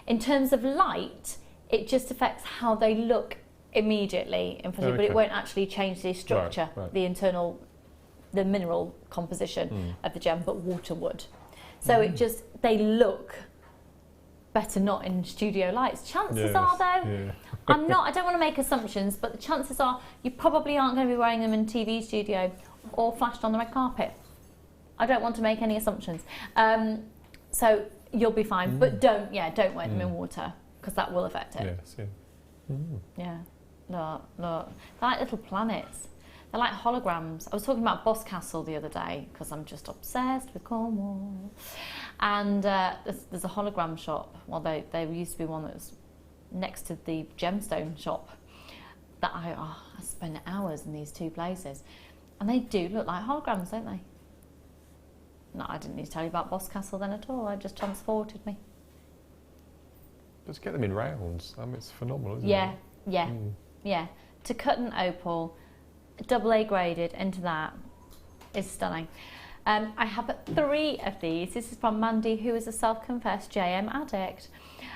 In terms of light, it just affects how they look immediately in front of you, but it won't actually change the structure, the internal, the mineral composition of the gem, but water would. So it just, they look better not in studio lights. Chances are though, I don't want to make assumptions, but the chances are you probably aren't going to be wearing them in TV studio or flashed on the red carpet. I don't want to make any assumptions. So you'll be fine, but don't wear them in water because that will affect it. Yeah, look, they're like little planets. They're like holograms. I was talking about Boscastle the other day because I'm just obsessed with Cornwall. And there's a hologram shop. Well, there used to be one that was next to the gemstone shop. That I spend hours in these two places, and they do look like holograms, don't they? No, I didn't need to tell you about Boscastle then at all. I just transported me. Just get them in rounds. I mean, it's phenomenal, isn't it? Yeah. To cut an opal, AA graded into that is stunning. I have 3 of these. This is from Mandy, who is a self-confessed JM addict.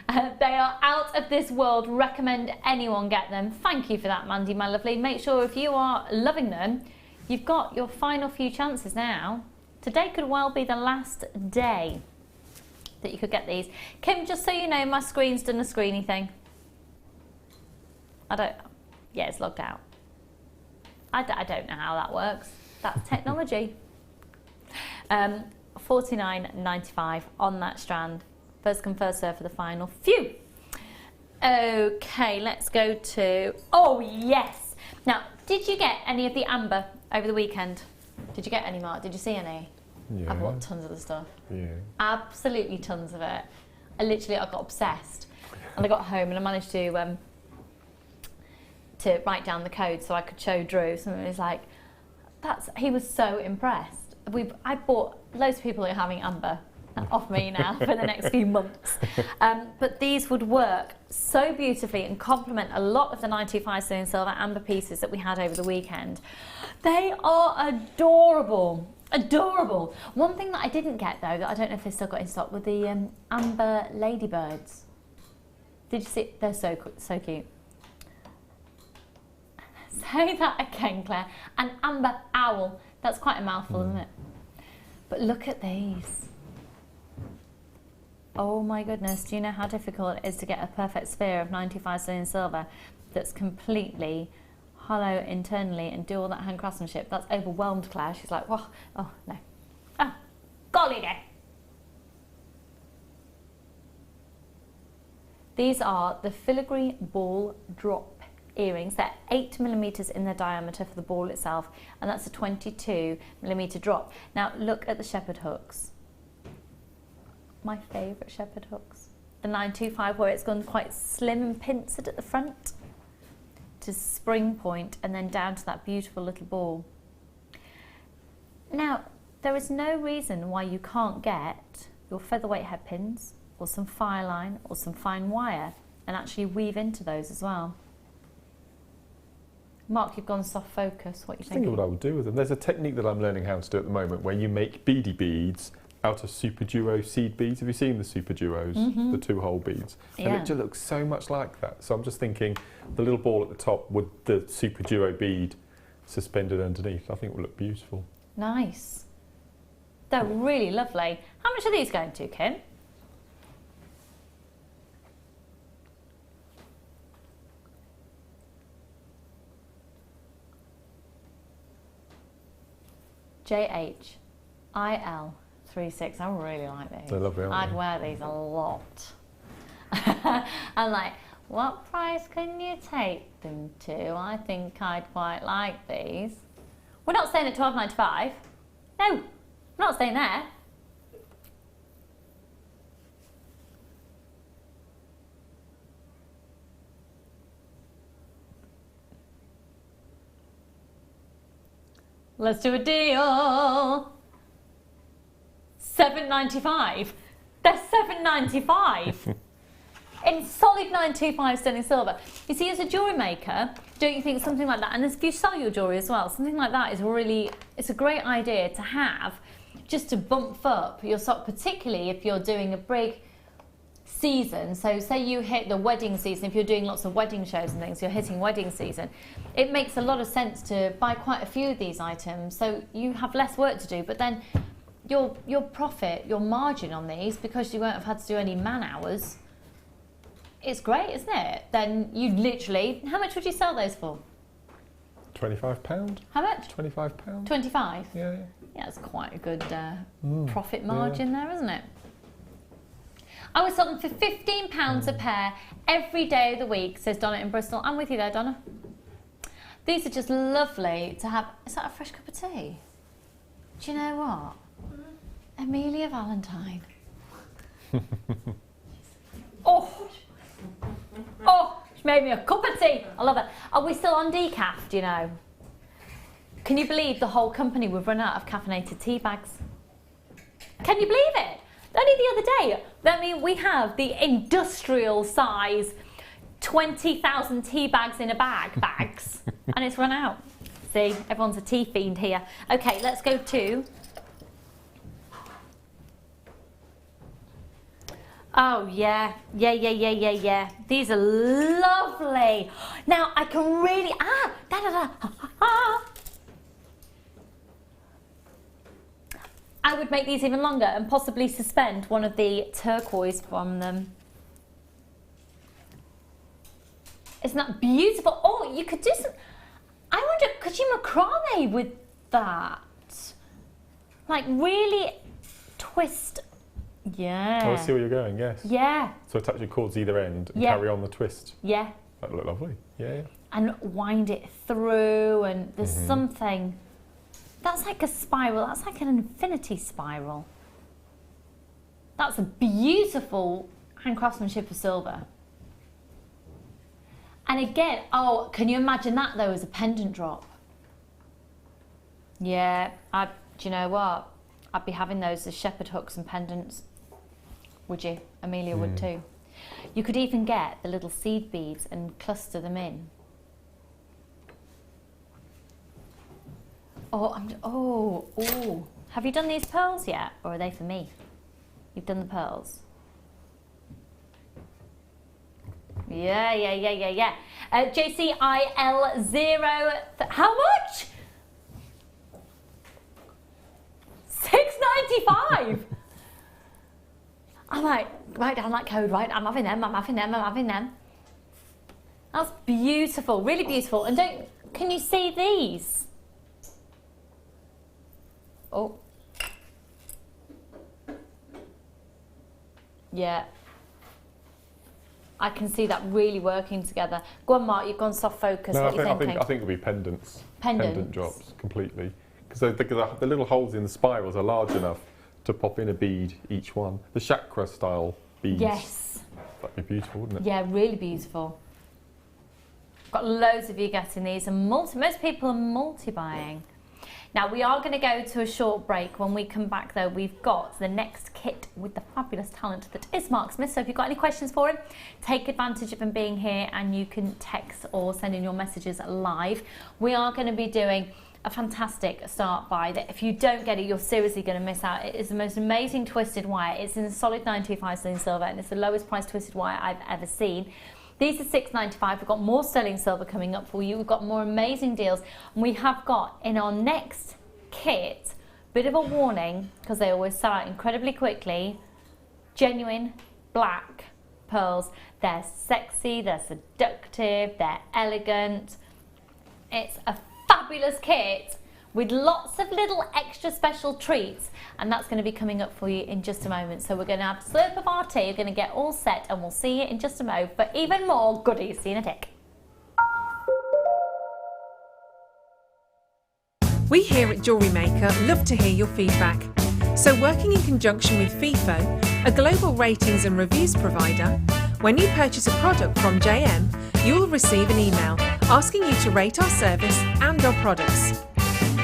They are out of this world. Recommend anyone get them. Thank you for that, Mandy, my lovely. Make sure if you are loving them, you've got your final few chances now. Today could well be the last day that you could get these. Kim, just so you know, my screen's done a screeny thing. Yeah, it's logged out. I don't know how that works. That's technology. $49.95 on that strand. First come, first serve for the final few. Okay, let's go to, oh yes. Now, did you get any of the amber over the weekend? Did you get any, Mark? Did you see any? Yeah. I bought tons of the stuff. Yeah. Absolutely tons of it. I got obsessed. And I got home and I managed to write down the code so I could show Drew. So it was like, he was so impressed. I bought loads of people who are having amber off me now for the next few months. But these would work so beautifully and complement a lot of the 925 sterling silver amber pieces that we had over the weekend. They are adorable. Adorable. One thing that I didn't get though, that I don't know if they still got in stock, were the amber ladybirds. Did you see? They're so cute. Say that again, Claire. An amber owl. That's quite a mouthful, isn't it? But look at these. Oh my goodness, do you know how difficult it is to get a perfect sphere of 95 sterling silver that's completely hollow internally and do all that hand craftsmanship? That's overwhelmed Claire. She's like, whoa, oh no. Oh, golly day. These are the filigree ball drop earrings. They're 8mm in their diameter for the ball itself, and that's a 22mm drop. Now look at the shepherd hooks. My favourite shepherd hooks. The 925, where it's gone quite slim and pincered at the front to spring point and then down to that beautiful little ball. Now, there is no reason why you can't get your featherweight headpins or some fire line or some fine wire and actually weave into those as well. Mark, you've gone soft focus. What are you thinking? I think what I would do with them. There's a technique that I'm learning how to do at the moment where you make beady beads out of Super Duo seed beads. Have you seen the Super Duos, the 2-hole beads? And it just looks so much like that. So I'm just thinking the little ball at the top with the Super Duo bead suspended underneath. I think it will look beautiful. Nice. They're really lovely. How much are these going to, Kim? JHIL36. I really like these. They're lovely, aren't they? I'd wear these a lot. I'm like, what price can you take them to? I think I'd quite like these. We're not staying at $12.95. No, we're not staying there. Let's do a deal. $7.95. They're $7.95. In solid 925 sterling silver. You see, as a jewellery maker, don't you think something like that, and if you sell your jewellery as well, something like that is really, it's a great idea to have, just to bump up your stock, particularly if you're doing a big season. So say you hit the wedding season, if you're doing lots of wedding shows and things, you're hitting wedding season, it makes a lot of sense to buy quite a few of these items, so you have less work to do, but then your profit, your margin on these, because you won't have had to do any man hours, it's great, isn't it? Then you literally, how much would you sell those for? £25. How much? £25. 25? Yeah. Yeah, it's quite a good profit margin there, isn't it? I was selling for £15 a pair every day of the week, says Donna in Bristol. I'm with you there, Donna. These are just lovely to have. Is that a fresh cup of tea? Do you know what? Amelia Valentine. Oh, she made me a cup of tea. I love it. Are we still on decaf, do you know? Can you believe the whole company we've run out of caffeinated tea bags? Can you believe it? Only the other day, I mean, we have the industrial size 20,000 tea bags in a bag, bags, and it's run out. See, everyone's a tea fiend here. Okay, let's go to... Oh, yeah. These are lovely. Now, I can really... I would make these even longer and possibly suspend one of the turquoise from them. Isn't that beautiful? Oh, you could do some... I wonder, could you macrame with that? Like, really twist... Yeah. Oh, I see where you're going, yes. Yeah. So attach your cords either end and carry on the twist. Yeah. That would look lovely. Yeah. And wind it through, and there's something... That's like a spiral. That's like an infinity spiral. That's a beautiful hand craftsmanship of silver. And again, oh, can you imagine that though as a pendant drop? Yeah, do you know what? I'd be having those as shepherd hooks and pendants. Would you? Amelia would too. You could even get the little seed beads and cluster them in. Oh. Have you done these pearls yet? Or are they for me? You've done the pearls? Yeah. JCIL0. How much? $6.95. I'm like, write down that code, right? I'm having them. That's beautiful, really beautiful. And can you see these? Oh. Yeah. I can see that really working together. Go on, Mark, you've gone soft focus. No, what are you thinking? I think it'll be pendants. Pendants. Pendant drops, completely. Because the little holes in the spirals are large enough to pop in a bead each one. The chakra style beads. Yes. That'd be beautiful, wouldn't it? Yeah, really beautiful. Got loads of you getting these, and most people are multi-buying. Now, we are going to go to a short break. When we come back, though, we've got the next kit with the fabulous talent that is Mark Smith. So if you've got any questions for him, take advantage of him being here, and you can text or send in your messages live. We are going to be doing a fantastic start buy that if you don't get it, you're seriously going to miss out. It is the most amazing twisted wire. It's in solid 925 sterling silver, and it's the lowest price twisted wire I've ever seen. These are $6.95. We've got more sterling silver coming up for you. We've got more amazing deals. And we have got in our next kit, bit of a warning, because they always sell out incredibly quickly, genuine black pearls. They're sexy, they're seductive, they're elegant. It's a fabulous kit with lots of little extra special treats, and that's going to be coming up for you in just a moment. So we're going to have a slurp of our tea, we're going to get all set, and we'll see you in just a moment for even more goodies. See you in a tick. We here at Jewellery Maker love to hear your feedback. So working in conjunction with FIFO, a global ratings and reviews provider, when you purchase a product from JM, you will receive an email asking you to rate our service and our products.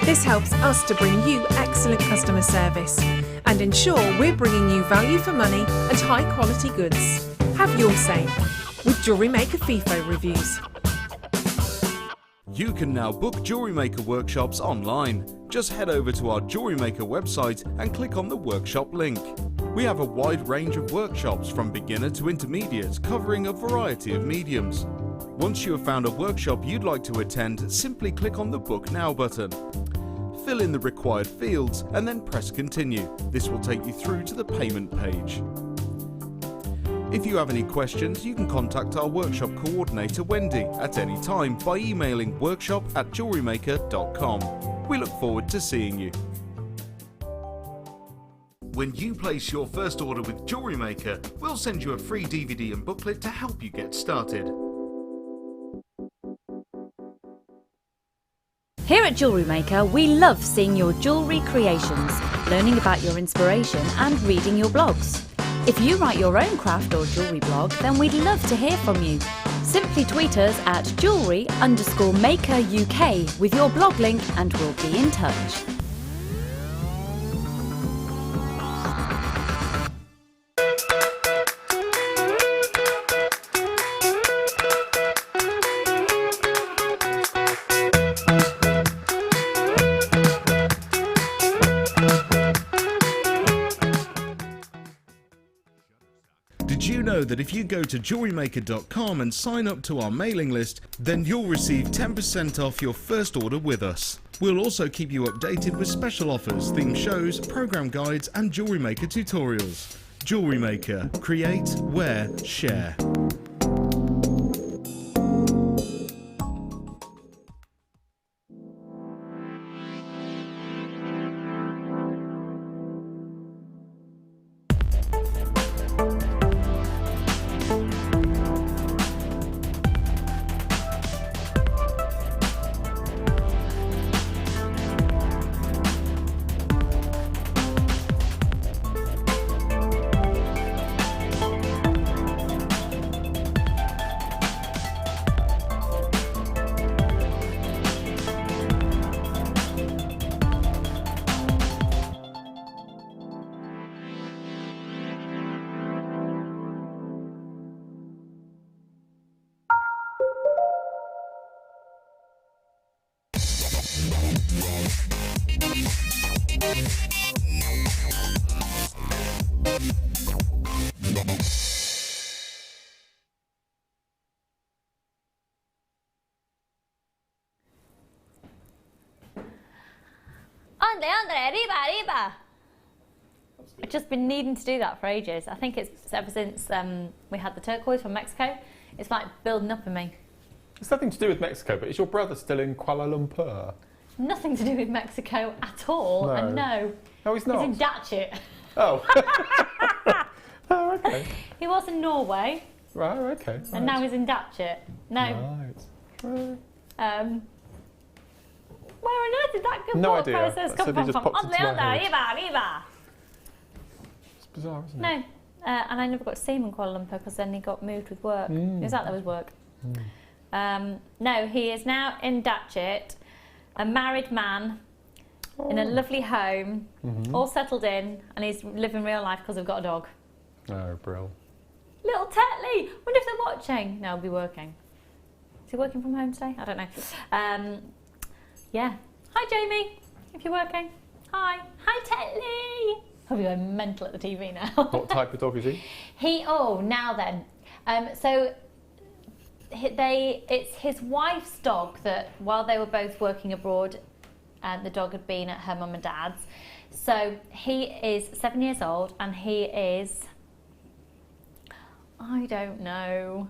This helps us to bring you excellent customer service and ensure we're bringing you value for money and high quality goods. Have your say with Jewellery Maker FIFO reviews. You can now book Jewellery Maker workshops online. Just head over to our Jewellery Maker website and click on the workshop link. We have a wide range of workshops from beginner to intermediate, covering a variety of mediums. Once you have found a workshop you'd like to attend, simply click on the Book Now button. Fill in the required fields and then press Continue. This will take you through to the payment page. If you have any questions, you can contact our workshop coordinator Wendy at any time by emailing workshop@jewellerymaker.com. We look forward to seeing you. When you place your first order with Jewellery Maker, we'll send you a free DVD and booklet to help you get started. Here at Jewellery Maker, we love seeing your jewellery creations, learning about your inspiration and reading your blogs. If you write your own craft or jewellery blog, then we'd love to hear from you. Simply tweet us at jewellery_maker UK with your blog link and we'll be in touch. Did you know that if you go to jewellerymaker.com and sign up to our mailing list, then you'll receive 10% off your first order with us. We'll also keep you updated with special offers, themed shows, program guides and Jewellery Maker tutorials. Jewellery Maker. Create, wear, share. Arriba. I've just been needing to do that for ages. I think it's ever since we had the turquoise from Mexico. It's like building up in me. It's nothing to do with Mexico, but is your brother still in Kuala Lumpur? Nothing to do with Mexico at all. No. And no. No, he's not. He's in Datchet. Oh. Oh, okay. He was in Norway. Right, okay. Right. And now he's in Datchet. No. Right. Where on earth did that No thought idea. process come from? Just popped into my head. Arriba. It's bizarre, isn't it? No. And I never got to see him in Kuala Lumpur because then he got moved with work. He was out there with work. No, he is now in Datchet, a married man in a lovely home, all settled in, and he's living real life because we've got a dog. Oh, brill. Little Tetley! Wonder if they're watching. No, he'll be working. Is he working from home today? I don't know. Yeah. Hi, Jamie, if you're working. Hi. Hi, Tetley! I'll be going mental at the TV now. What type of dog is he? Now then. So it's his wife's dog that while they were both working abroad, the dog had been at her mum and dad's. So he is 7 years old and he is, I don't know,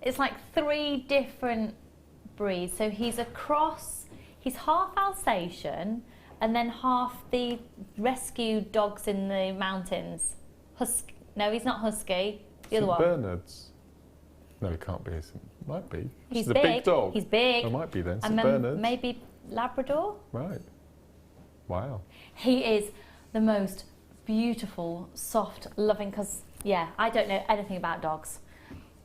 it's like 3 different breeds. So he's He's half Alsatian and then half the rescue dogs in the mountains. No, he's not husky. The other one. Bernards. No, he can't be. He might be. He's a big. big dog. He's big. It might be then. And St. Bernards. maybe Labrador. Right. Wow. He is the most beautiful, soft, loving, because, yeah, I don't know anything about dogs.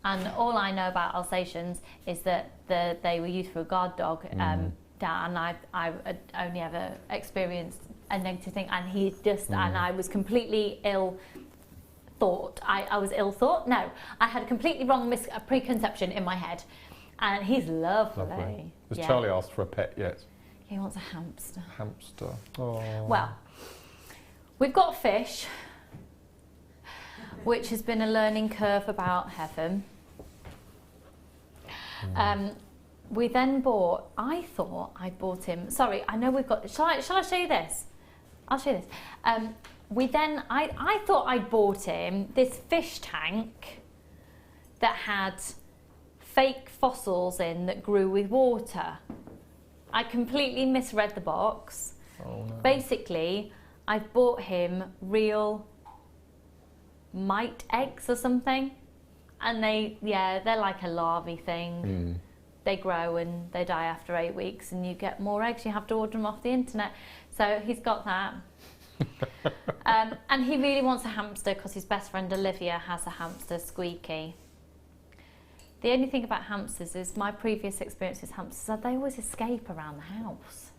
And all I know about Alsatians is that they were used for a guard dog, and I only ever experienced a negative thing, and he just, and I was completely ill-thought. I was ill-thought? No, I had a completely wrong preconception in my head. And he's lovely. Has Charlie asked for a pet yet? He wants a hamster. Hamster. Oh. Well, we've got fish, which has been a learning curve about heaven. We then bought, I thought I bought him, sorry, I know we've got, shall I show you this? I'll show you this. I thought I'd bought him this fish tank that had fake fossils in that grew with water. I completely misread the box. Oh, no. Basically, I bought him real mite eggs or something, and they're like a larvae thing. They grow and they die after 8 weeks, and you get more eggs. You have to order them off the internet. So he's got that. And he really wants a hamster because his best friend Olivia has a hamster, Squeaky. The only thing about hamsters is my previous experience with hamsters are they always escape around the house.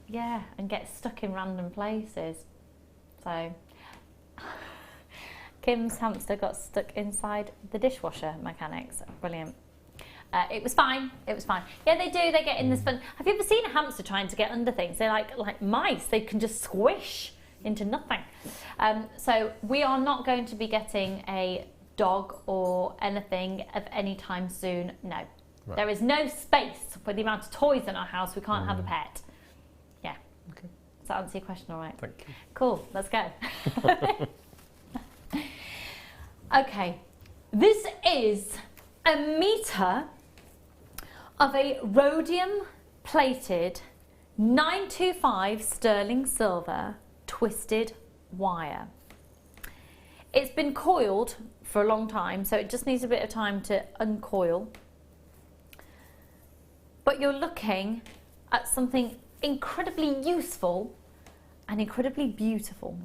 Yeah, and get stuck in random places. So Kim's hamster got stuck inside the dishwasher mechanics. Brilliant. It was fine. It was fine. Yeah, they do. They get in this fun. Have you ever seen a hamster trying to get under things? They're like mice. They can just squish into nothing. So we are not going to be getting a dog or anything of any time soon. No. Right. There is no space for the amount of toys in our house. We can't have a pet. Yeah. Okay. Does that answer your question all right? Thank you. Cool. Let's go. Okay. This is a metre of a rhodium plated 925 sterling silver twisted wire. It's been coiled for a long time, so it just needs a bit of time to uncoil. But you're looking at something incredibly useful and incredibly beautiful.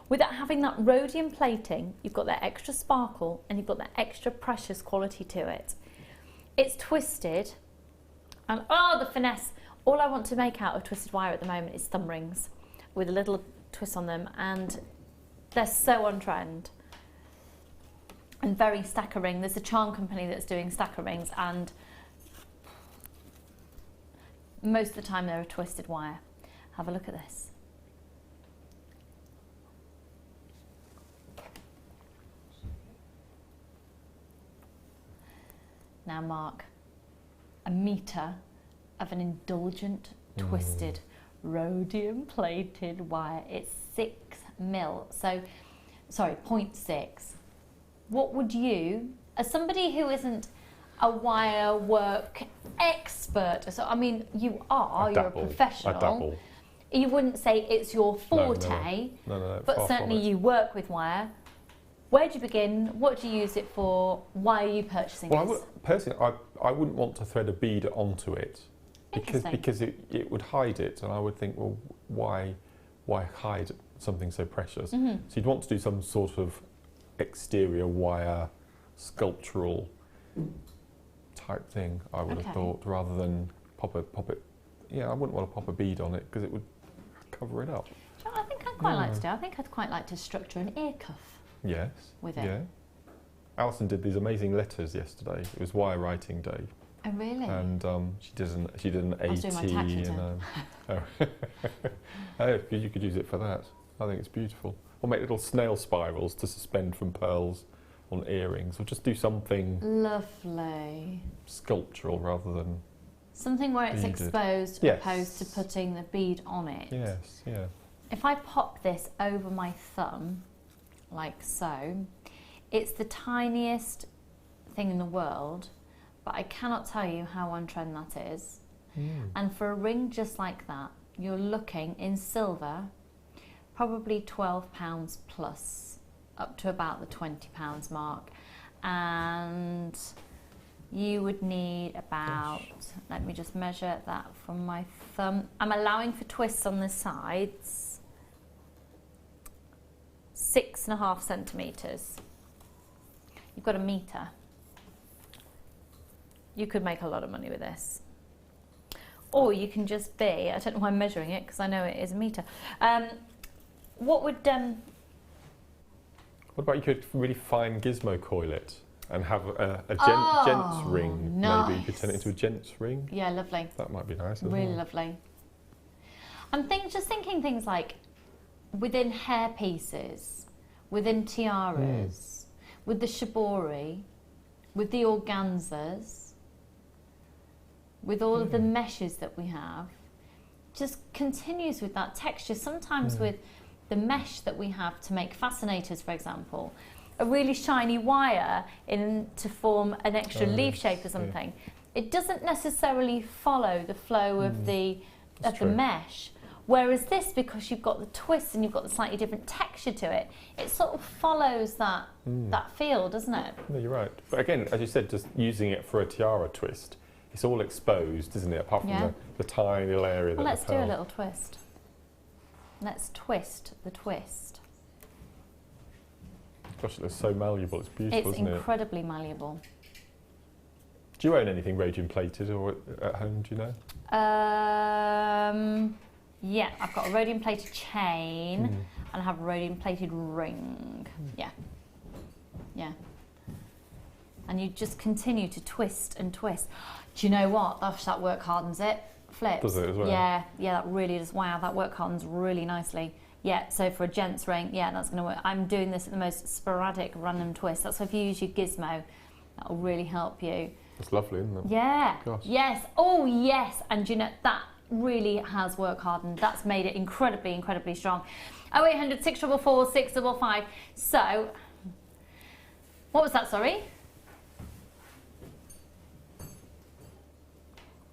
Without having that rhodium plating, you've got that extra sparkle and you've got that extra precious quality to it. It's twisted, and oh, the finesse. All I want to make out of twisted wire at the moment is thumb rings with a little twist on them, and they're so on trend. And very stacker ring. There's a charm company that's doing stacker rings, and most of the time they're a twisted wire. Have a look at this. Now, Mark, a metre of an indulgent, twisted, rhodium-plated wire. It's 6 mil. So, sorry, 0.6. What would you, as somebody who isn't a wire work expert, so I mean, you are, you're a professional. I dabble. You wouldn't say it's your forte, no, but certainly you work with wire. Where do you begin? What do you use it for? Why are you purchasing this? Personally, I wouldn't want to thread a bead onto it because it would hide it, and I would think, well, why hide something so precious? So you'd want to do some sort of exterior wire, sculptural type thing. I would have thought, rather than pop it. Yeah, I wouldn't want to pop a bead on it because it would cover it up. Do you know what I think I'd quite like to do? I think I'd quite like to structure an ear cuff. Yes. With it. Yeah. Alison did these amazing letters yesterday. It was wire writing day. Oh really? And she did an AT. I was doing my tax return. You could use it for that. I think it's beautiful. Or make little snail spirals to suspend from pearls on earrings, or just do something lovely, sculptural rather than something where it's beaded. Exposed, yes. Opposed to putting the bead on it. Yes. Yeah. If I pop this over my thumb, like so, it's the tiniest thing in the world, but I cannot tell you how on trend that is. And for a ring just like that, you're looking in silver, probably £12 plus, up to about the £20 mark. And you would need about, let me just measure that from my thumb. I'm allowing for twists on the sides, 6.5 centimetres. You've got a metre. You could make a lot of money with this. Or you can just be, I don't know why I'm measuring it because I know it is a metre. What about you could really fine gizmo coil it and have a gent's ring? Nice. Maybe you could turn it into a gent's ring. Yeah, lovely. That might be nice. Really lovely. I'm just thinking things like within hair pieces, within tiaras, with the shibori, with the organzas, with all of the meshes that we have, just continues with that texture. Sometimes with the mesh that we have to make fascinators, for example, a really shiny wire to form an extra leaf shape or something. It doesn't necessarily follow the flow of the mesh. Whereas this, because you've got the twist and you've got the slightly different texture to it, it sort of follows that feel, doesn't it? No, you're right. But again, as you said, just using it for a tiara twist, it's all exposed, isn't it? Apart from the tiny little area that let's do a little twist. Let's twist the twist. Gosh, it looks so malleable. It's beautiful, isn't it? It's incredibly malleable. Do you own anything rhodium plated or at home, do you know? Yeah, I've got a rhodium plated chain and I have a rhodium plated ring. Yeah. Yeah. And you just continue to twist and twist. Do you know what? That work hardens it. Flips. Does it as well? Yeah, that really does. Wow, that work hardens really nicely. Yeah, so for a gent's ring, yeah, that's going to work. I'm doing this at the most sporadic random twist. That's why if you use your gizmo, that will really help you. It's lovely, isn't it? Yeah. Gosh. Yes. Oh, yes. And you know, that really has work hardened. That's made it incredibly, incredibly strong. 0800 644 655. So, what was that, sorry?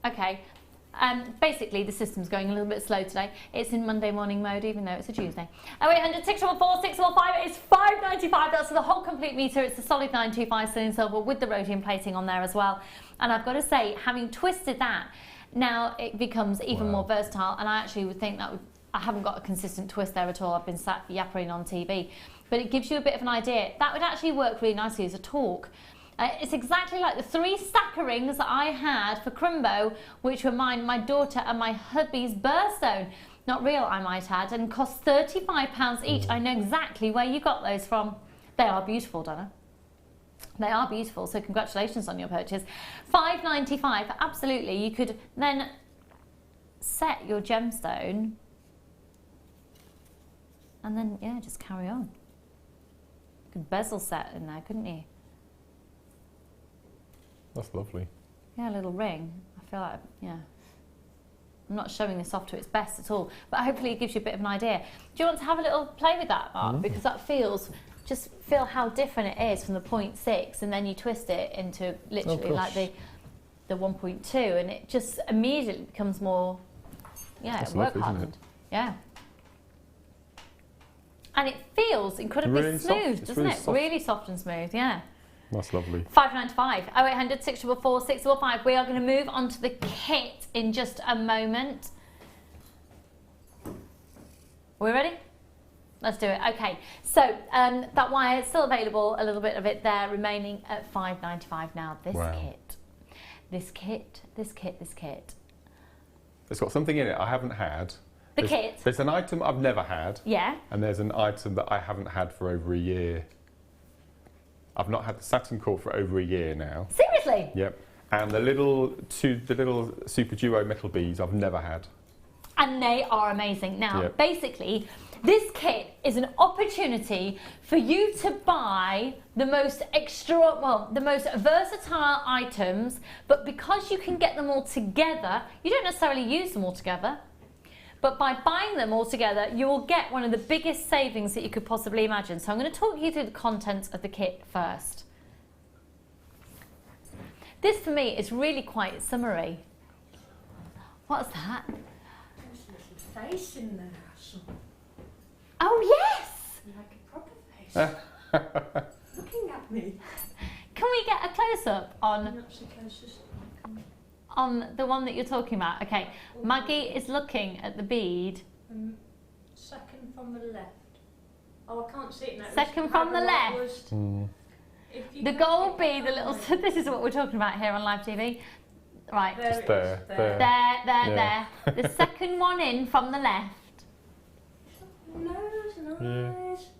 Okay. Basically, the system's going a little bit slow today. It's in Monday morning mode, even though it's a Tuesday. 0800 644 645. It's £5.95. That's for the whole complete metre. It's the solid 925 sterling silver with the rhodium plating on there as well. And I've got to say, having twisted that, now it becomes even more versatile. And I actually would think that I haven't got a consistent twist there at all. I've been sat yappering on TV, but it gives you a bit of an idea. That would actually work really nicely as a talk. It's exactly like the 3 stacker rings that I had for Crumbo, which were mine, my daughter and my hubby's birthstone. Not real, I might add, and cost £35 each. I know exactly where you got those from. They are beautiful, Donna. They are beautiful, so congratulations on your purchase. £5.95, absolutely. You could then set your gemstone and then, yeah, just carry on. You could bezel set in there, couldn't you? That's lovely. Yeah, a little ring. I feel like, yeah. I'm not showing this off to its best at all, but hopefully it gives you a bit of an idea. Do you want to have a little play with that, Mark? Because that feels, just feel how different it is from the 0.6, and then you twist it into literally like the 1.2, and it just immediately becomes more, work hardened. Yeah. And it feels incredibly really smooth, doesn't it? Soft. Really soft and smooth, yeah. That's lovely. £5.95. 0800 644 645. We are going to move on to the kit in just a moment. Are we ready? Let's do it. Okay. So that wire is still available. A little bit of it there, remaining at £5.95 now. This kit. It's got something in it I haven't had. There's an item I've never had. Yeah. And there's an item that I haven't had for over a year. I've not had the satin cord for over a year now. Seriously? Yep. And the little Super Duo metal beads I've never had. And they are amazing. Now, basically, this kit is an opportunity for you to buy the most the most versatile items, but because you can get them all together, you don't necessarily use them all together. But by buying them all together, you will get one of the biggest savings that you could possibly imagine. So I'm going to talk you through the contents of the kit first. This, for me, is really quite summary. What's that? There's a little face in there. Oh, yes! Like a proper face. Looking at me. Can we get a close-up on... That's the closest I can. On the one that you're talking about? Okay, Maggie is looking at the bead. Second from the left. Oh, I can't see it now. Second from the left. The gold bead, the little... This is what we're talking about here on live TV. Right. Just there. There. The second one in from the left. Nose and eyes.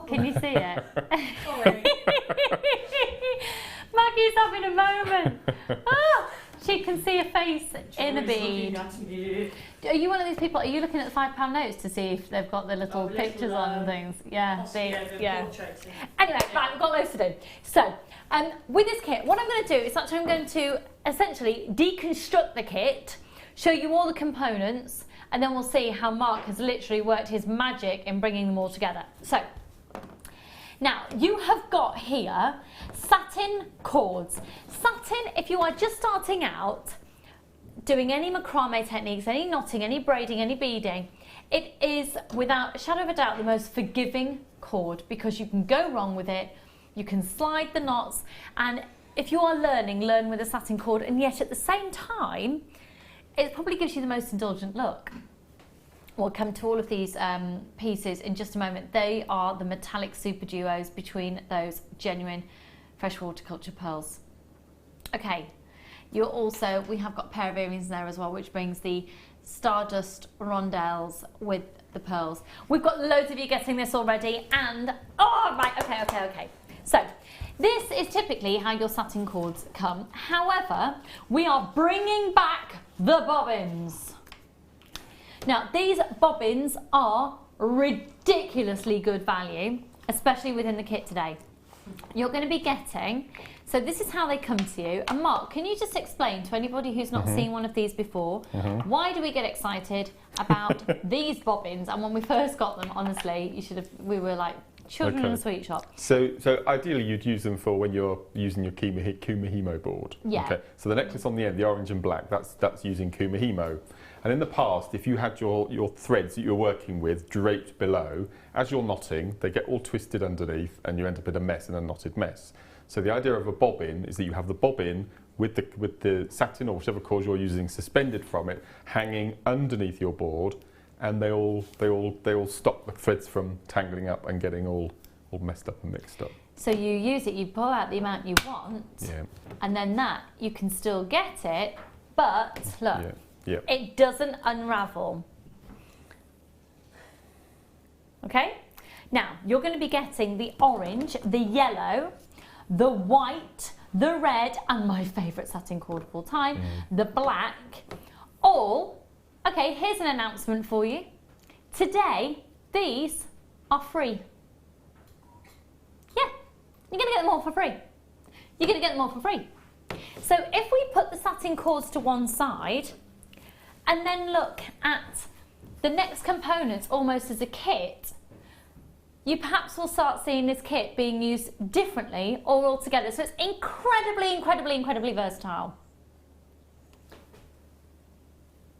Can you see it? Sorry. Maggie's having a moment. Oh, she can see a face in a bead. Are you one of these people? Are you looking at the £5 notes to see if they've got the little pictures on and things? Yeah, yeah. Anyway, right, we've got loads to do. So, with this kit, what I'm going to do is actually I'm going to essentially deconstruct the kit, show you all the components, and then we'll see how Mark has literally worked his magic in bringing them all together. So, now you have got here satin cords. Satin, if you are just starting out, doing any macrame techniques, any knotting, any braiding, any beading, it is without a shadow of a doubt the most forgiving cord because you can go wrong with it, you can slide the knots, and if you are learning, learn with a satin cord, and yet at the same time, it probably gives you the most indulgent look. We'll come to all of these pieces in just a moment. They are the metallic super duos between those genuine freshwater culture pearls. Okay, we have got a pair of earrings there as well, which brings the stardust rondelles with the pearls. We've got loads of you getting this already, and okay. So this is typically how your satin cords come. However, we are bringing back the bobbins. Now, these bobbins are ridiculously good value, especially within the kit today. You're going to be getting, so this is how they come to you. And Mark, can you just explain to anybody who's not seen one of these before, why do we get excited about these bobbins? And when we first got them, honestly, we were like children in a sweet shop. So ideally you'd use them for when you're using your kumihimo board. Yeah. Okay. So the necklace on the end, the orange and black, that's using kumihimo. And in the past, if you had your threads that you're working with draped below, as you're knotting, they get all twisted underneath and you end up in a mess, in a knotted mess. So the idea of a bobbin is that you have the bobbin with the satin or whichever cord you're using suspended from it, hanging underneath your board, and they all stop the threads from tangling up and getting all messed up and mixed up. So you use it, you pull out the amount you want, and then that you can still get it, but look. Yeah. Yep. It doesn't unravel. Okay? Now, you're going to be getting the orange, the yellow, the white, the red, and my favourite satin cord of all time, the black. Okay, here's an announcement for you. Today, these are free. Yeah, you're going to get them all for free. You're going to get them all for free. So if we put the satin cords to one side, and then look at the next components almost as a kit, you perhaps will start seeing this kit being used differently or all together. So it's incredibly versatile.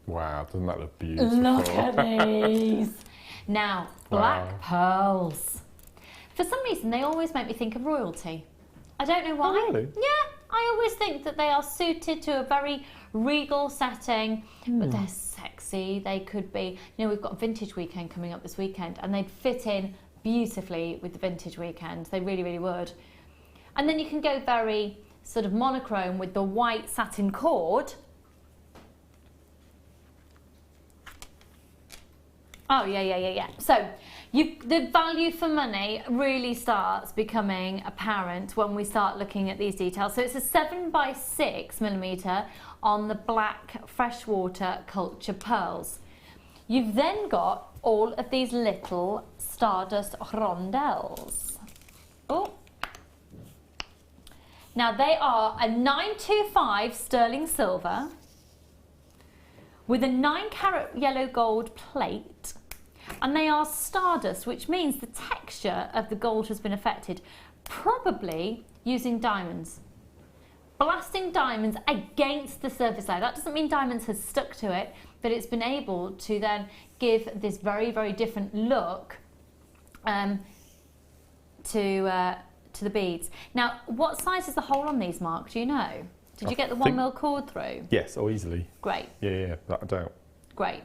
Wow, doesn't that look beautiful? Look at these. Now, black pearls. For some reason, they always make me think of royalty. I don't know why. Oh, really? Yeah, I always think that they are suited to a very regal setting, but they're sexy. They could be, we've got vintage weekend coming up this weekend, and they'd fit in beautifully with the vintage weekend. They really would. And then you can go very sort of monochrome with the white satin cord. Oh, yeah. So the value for money really starts becoming apparent when we start looking at these details. So it's a 7x6mm on the black freshwater culture pearls. You've then got all of these little stardust rondelles. Oh. Now they are a 925 sterling silver with a 9-carat yellow gold plate, and they are stardust, which means the texture of the gold has been affected, probably using diamonds. blasting diamonds against the surface layer. That doesn't mean diamonds has stuck to it, but it's been able to then give this very, very different look to the beads. Now, what size is the hole on these, Mark? Do you know? Did you get the 1mm cord through? Yes, or easily. Great. Yeah, without a doubt. Great.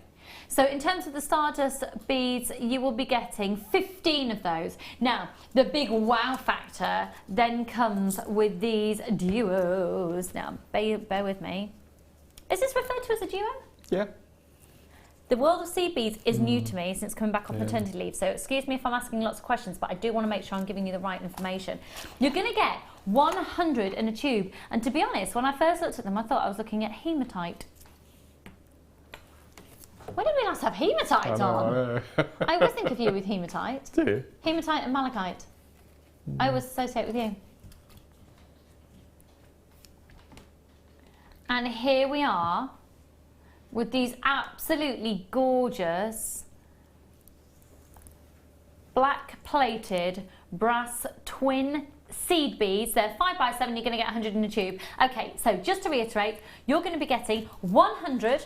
So in terms of the Stardust beads, you will be getting 15 of those. Now, the big wow factor then comes with these duos. Now, bear with me. Is this referred to as a duo? Yeah. The world of seed beads is new to me since coming back off maternity leave, so excuse me if I'm asking lots of questions, but I do want to make sure I'm giving you the right information. You're going to get 100 in a tube, and to be honest, when I first looked at them, I thought I was looking at hematite. When did we last have hematite on? I always think of you with hematite. Do you? Hematite and malachite. I always associate with you. And here we are with these absolutely gorgeous black plated brass twin seed beads. They're 5x7, you're going to get 100 in a tube. Okay, so just to reiterate, you're going to be getting 100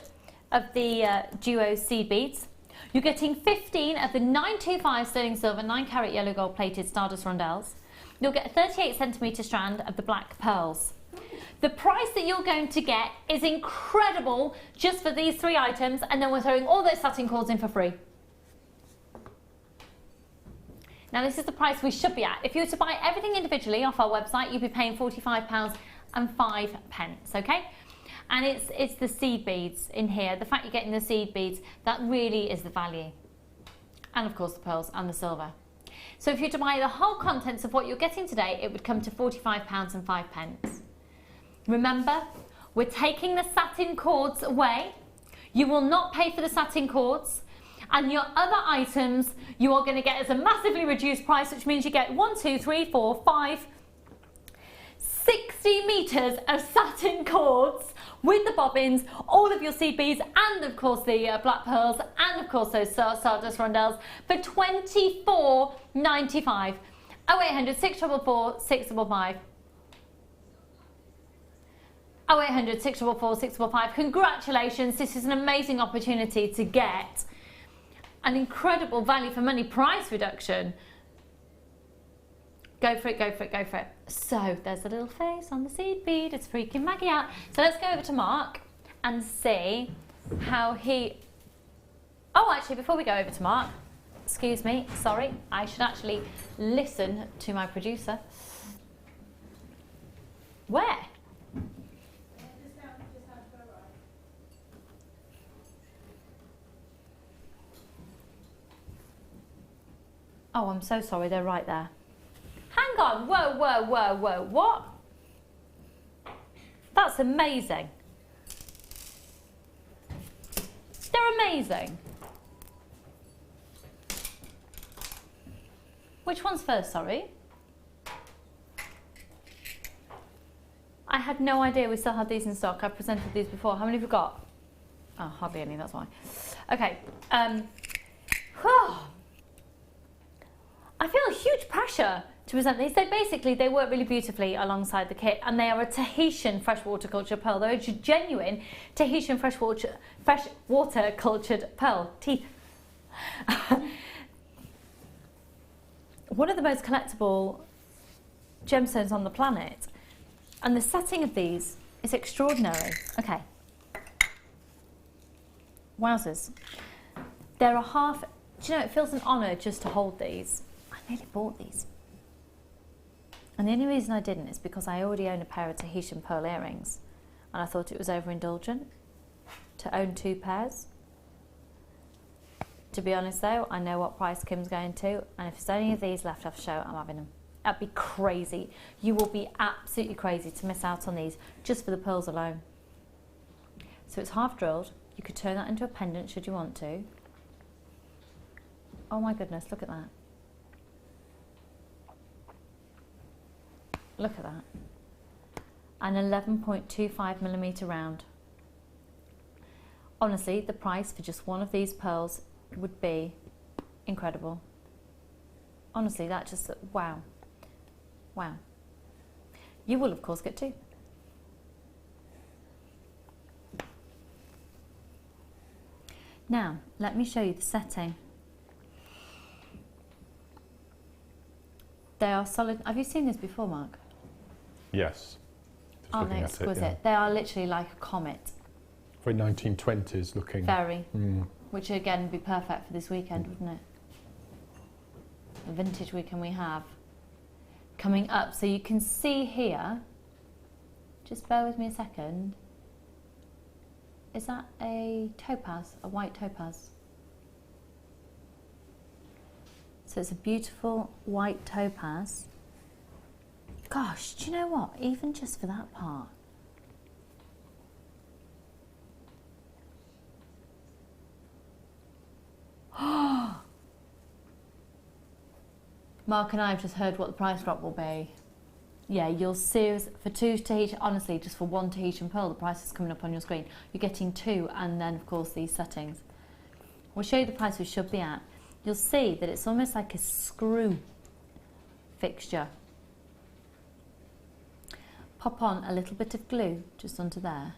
of the duo seed beads. You're getting 15 of the 925 sterling silver 9-carat yellow gold plated Stardust rondelles. You'll get a 38cm strand of the black pearls. The price that you're going to get is incredible just for these 3 items, and then we're throwing all those satin cords in for free. Now this is the price we should be at. If you were to buy everything individually off our website, you'd be paying £45 and 5 pence, okay? And it's the seed beads in here. The fact you're getting the seed beads, that really is the value. And of course the pearls and the silver. So if you were to buy the whole contents of what you're getting today, it would come to £45 and 5 pence. Remember, we're taking the satin cords away. You will not pay for the satin cords. And your other items, you are going to get as a massively reduced price, which means you get 60 metres of satin cords with the bobbins, all of your seed beads, and of course the black pearls, and of course those Stardust rondelles for £24.95. 0800 644 655. 0800 644 655. Congratulations, this is an amazing opportunity to get an incredible value for money price reduction. Go for it, go for it, go for it. So there's a little face on the seed bead, it's freaking Maggie out. So let's go over to Mark and see how he... Oh, actually, before we go over to Mark, excuse me, sorry, I should actually listen to my producer. Where? Oh, I'm so sorry, they're right there. Hang on, whoa, whoa, whoa, whoa, what? That's amazing. They're amazing. Which one's first, sorry? I had no idea we still had these in stock. I've presented these before. How many have we got? Oh, hardly any, that's why. Okay. I feel a huge pressure to present these. They work really beautifully alongside the kit, and they are a Tahitian freshwater cultured pearl. They're a genuine Tahitian freshwater cultured pearl. Teeth. One of the most collectible gemstones on the planet, and the setting of these is extraordinary. Okay. Wowzers. They're a half... Do you know, it feels an honour just to hold these. I nearly bought these. And the only reason I didn't is because I already own a pair of Tahitian pearl earrings, and I thought it was overindulgent to own 2 pairs. To be honest though, I know what price Kim's going to, and if there's any of these left off show, I'm having them. That'd be crazy. You will be absolutely crazy to miss out on these just for the pearls alone. So it's half drilled. You could turn that into a pendant should you want to. Oh my goodness, look at that. Look at that. An 11.25mm round. Honestly, the price for just one of these pearls would be incredible. Honestly, that just, wow. Wow. You will, of course, get 2. Now, let me show you the setting. They are solid. Have you seen this before, Mark? Yes. Aren't they exquisite? Yeah. They are literally like a comet. Very 1920s looking. Very. Which again would be perfect for this weekend, wouldn't it? The vintage weekend we have coming up. So you can see here, just bear with me a second. Is that a topaz, a white topaz? So it's a beautiful white topaz. Gosh, do you know what? Even just for that part. Mark and I have just heard what the price drop will be. Yeah, you'll see for 2 Tahitian, honestly, just for 1 Tahitian pearl, the price is coming up on your screen. You're getting 2 and then, of course, these settings. We'll show you the price we should be at. You'll see that it's almost like a screw fixture. Pop on a little bit of glue just under there.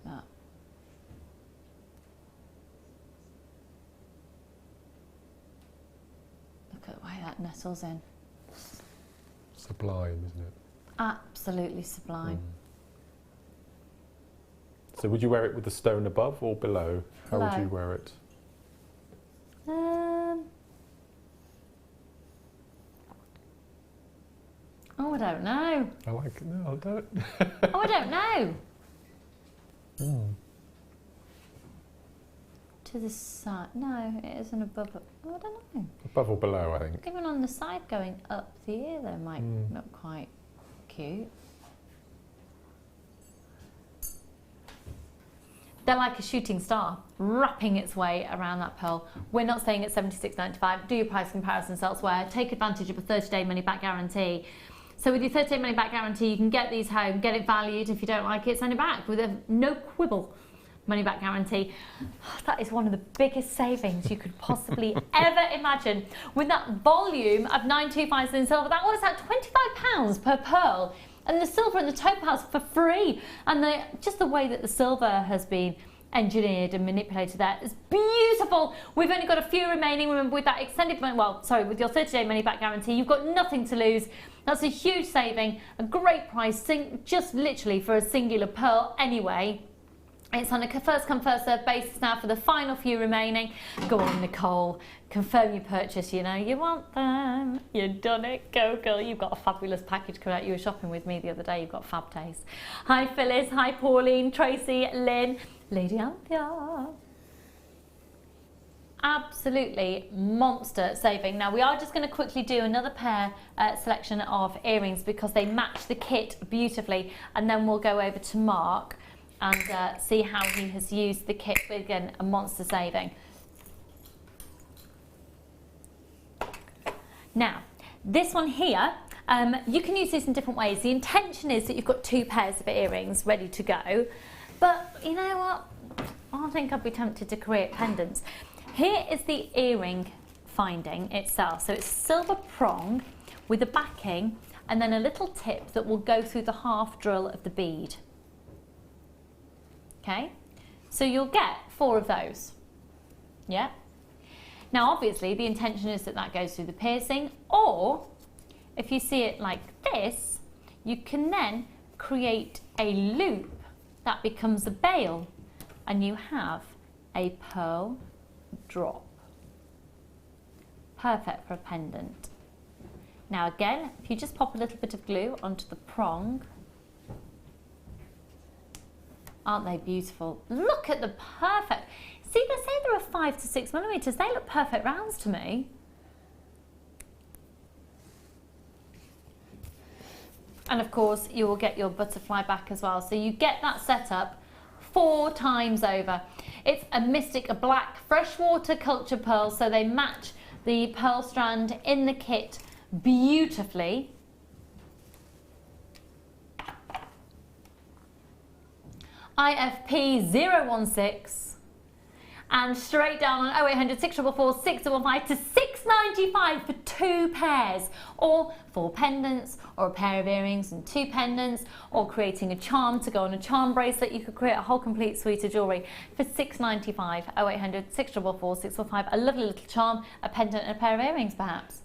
That. Look at the way that nestles in. Sublime, isn't it? Absolutely sublime. So would you wear it with the stone above or below? How would you wear it? Oh, I don't know. I like it. No, I don't. Oh, I don't know. To the side. No, it isn't above. Oh, I don't know. Above or below, I think. Even on the side going up the ear, they might look quite cute. They're like a shooting star, wrapping its way around that pearl. We're not staying at $76.95. Do your price comparisons elsewhere. Take advantage of a 30-day money-back guarantee. So with your 30-day money-back guarantee, you can get these home, get it valued. If you don't like it, send it back with a no quibble money-back guarantee. That is one of the biggest savings you could possibly ever imagine. With that volume of 925s in silver, that works out £25 per pearl. And the silver and the topaz for free. And just the way that the silver has been engineered and manipulated there is beautiful. We've only got a few remaining. Remember, with that extended, with your 30-day money-back guarantee, you've got nothing to lose. That's a huge saving, a great price, just literally for a singular pearl anyway. It's on a first-come, first-served basis now for the final few remaining. Go on, Nicole. Confirm your purchase. You know you want them. You've done it. Go, girl. You've got a fabulous package coming out. You were shopping with me the other day. You've got fab taste. Hi, Phyllis. Hi, Pauline, Tracy, Lynn, Lady Anthea. Absolutely monster saving. Now, we are just going to quickly do another pair selection of earrings because they match the kit beautifully. And then we'll go over to Mark and see how he has used the kit. Again, a monster saving. Now, this one here, you can use this in different ways. The intention is that you've got 2 pairs of earrings ready to go. But you know what? I think I'd be tempted to create pendants. Here is the earring finding itself. So it's silver prong with a backing and then a little tip that will go through the half drill of the bead. Okay, so you'll get 4 of those. Yeah. Now, obviously, the intention is that that goes through the piercing, or if you see it like this, you can then create a loop that becomes a bail, and you have a pearl drop. Perfect for a pendant. Now, again, if you just pop a little bit of glue onto the prong. Aren't they beautiful? Look at the perfect. See, they say there are 5 to 6 millimeters. They look perfect rounds to me. And of course, you will get your butterfly back as well. So you get that set up 4 times over. It's a mystic, a black freshwater culture pearl. So they match the pearl strand in the kit beautifully. IFP 016 and straight down on 0800 644 615 to £6.95 for 2 pairs, or 4 pendants, or a pair of earrings and 2 pendants, or creating a charm to go on a charm bracelet. You could create a whole complete suite of jewellery for £6.95. 0800 644 645. A lovely little charm, a pendant and a pair of earrings perhaps.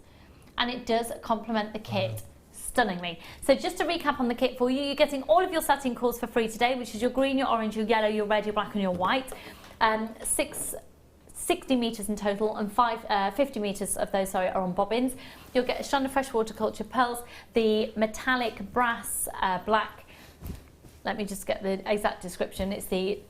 And it does complement the kit stunningly. So just to recap on the kit for you, you're getting all of your satin cores for free today, which is your green, your orange, your yellow, your red, your black and your white. 60 metres in total, and 50 metres of those are on bobbins. You'll get a strand of freshwater culture pearls, the metallic brass black. Let me just get the exact description. It's the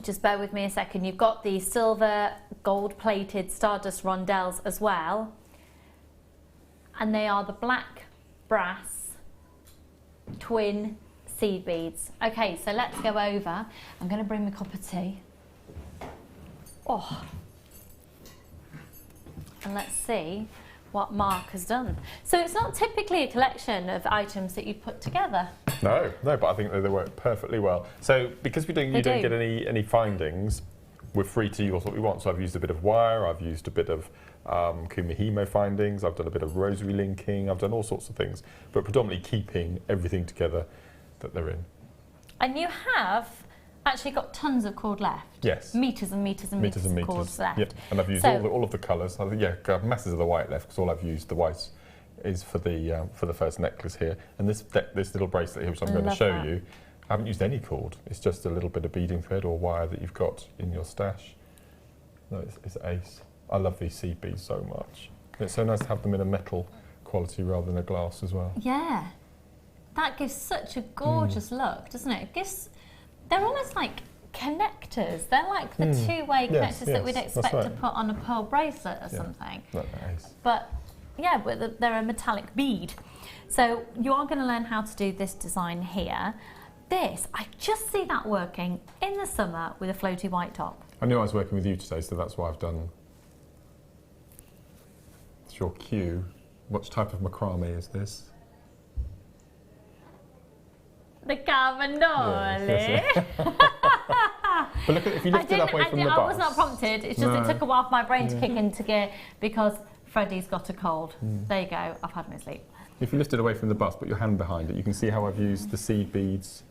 just bear with me a second. You've got the silver gold-plated stardust rondelles as well, and they are the black brass twin seed beads. Okay, so let's go over. I'm going to bring my cup of tea. Oh, and let's see what Mark has done. So it's not typically a collection of items that you put together. No, but I think they work perfectly well. So because you don't get any findings, we're free to use what we want. So I've used a bit of wire, I've used a bit of kumihimo findings, I've done a bit of rosary linking, I've done all sorts of things, but predominantly keeping everything together that they're in. And you have actually got tons of cord left. Yes. Meters and meters and meters of cords left. Yep. And I've used all of the colours. I have masses of the white left because all I've used, the white, is for the first necklace here. And this little bracelet here, which I'm going to show you, I haven't used any cord. It's just a little bit of beading thread or wire that you've got in your stash. No, it's ace. I love these seed beads so much. It's so nice to have them in a metal quality rather than a glass as well. Yeah. That gives such a gorgeous look, doesn't it? They're almost like connectors. They're like the two-way connectors that we'd expect to put on a pearl bracelet or something. Nice. But yeah, they're a metallic bead. So you are going to learn how to do this design here. This, I just see that working in the summer with a floaty white top. I knew I was working with you today, so that's why I've done. It's your cue. What type of macrame is this? The carbondole. Yes. But look, if you lift it up away from the bust. I was not prompted. It's just it took a while for my brain to kick into gear because Freddie's got a cold. There you go. I've had my sleep. If you lift it away from the bust, put your hand behind it, you can see how I've used the seed beads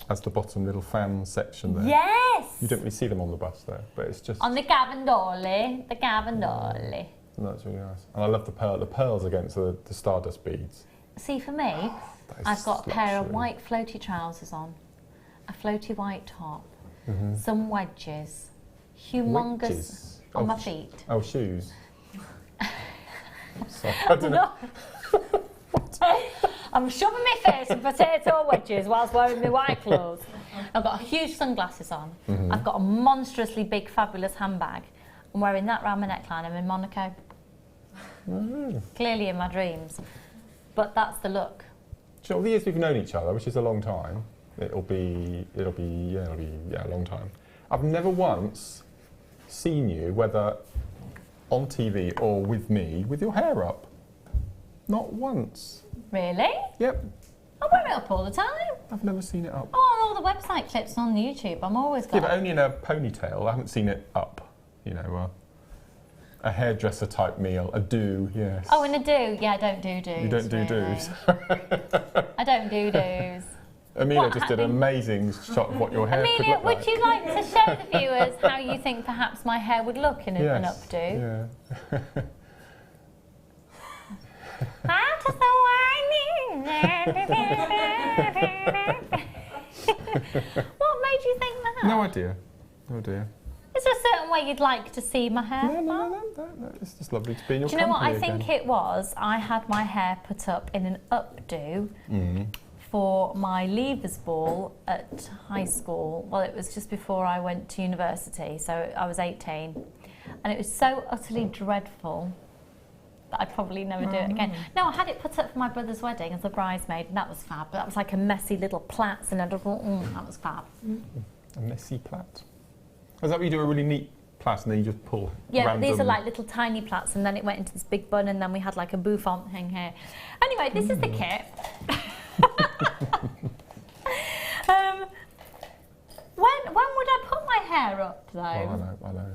as the bottom little fan section there. Yes! You don't really see them on the bust there, but it's just... On the carbondole. The carbondole. And that's really nice. And I love the pearls against the stardust beads. See, for me, I've got a pair of white floaty trousers on, a floaty white top, some wedges, humongous on my feet. Oh, shoes. Sorry, I don't know. I'm shoving my face in potato wedges whilst wearing my white clothes. I've got huge sunglasses on. I've got a monstrously big, fabulous handbag. I'm wearing that round my neckline. I'm in Monaco. Clearly in my dreams. But that's the look. Do you know, the years we've known each other, which is a long time, it'll be a long time. I've never once seen you, whether on TV or with me, with your hair up. Not once. Really? Yep. I wear it up all the time. I've never seen it up. Oh, on all the website clips on YouTube, I'm always got. Yeah, but only in a ponytail. I haven't seen it up. You know, a hairdresser type meal, a do, yes. Oh, and a do. Yeah, I don't do do's. You don't do really. do's. I don't do do's. Amelia just did an amazing shot of what your hair could look like. Would you like to show the viewers how you think perhaps my hair would look in an updo? Yeah. How does the What made you think that? No idea. Is there a certain way you'd like to see my hair? No. It's just lovely to be in your company. Do you know what I think again. it was? I had my hair put up in an updo for my leavers ball at high school. Well, it was just before I went to university, so I was 18. And it was so utterly dreadful that I'd probably never do it again. No, I had it put up for my brother's wedding as a bridesmaid, and that was fab. But that was like a messy little plait, and I thought, that was fab. A messy plait. Is that what you do, a really neat plait, and then you just pull random... these are like little tiny plaits, and then it went into this big bun, and then we had like a bouffant thing here. Anyway, this is the kit. When would I put my hair up? up though. Well, I know.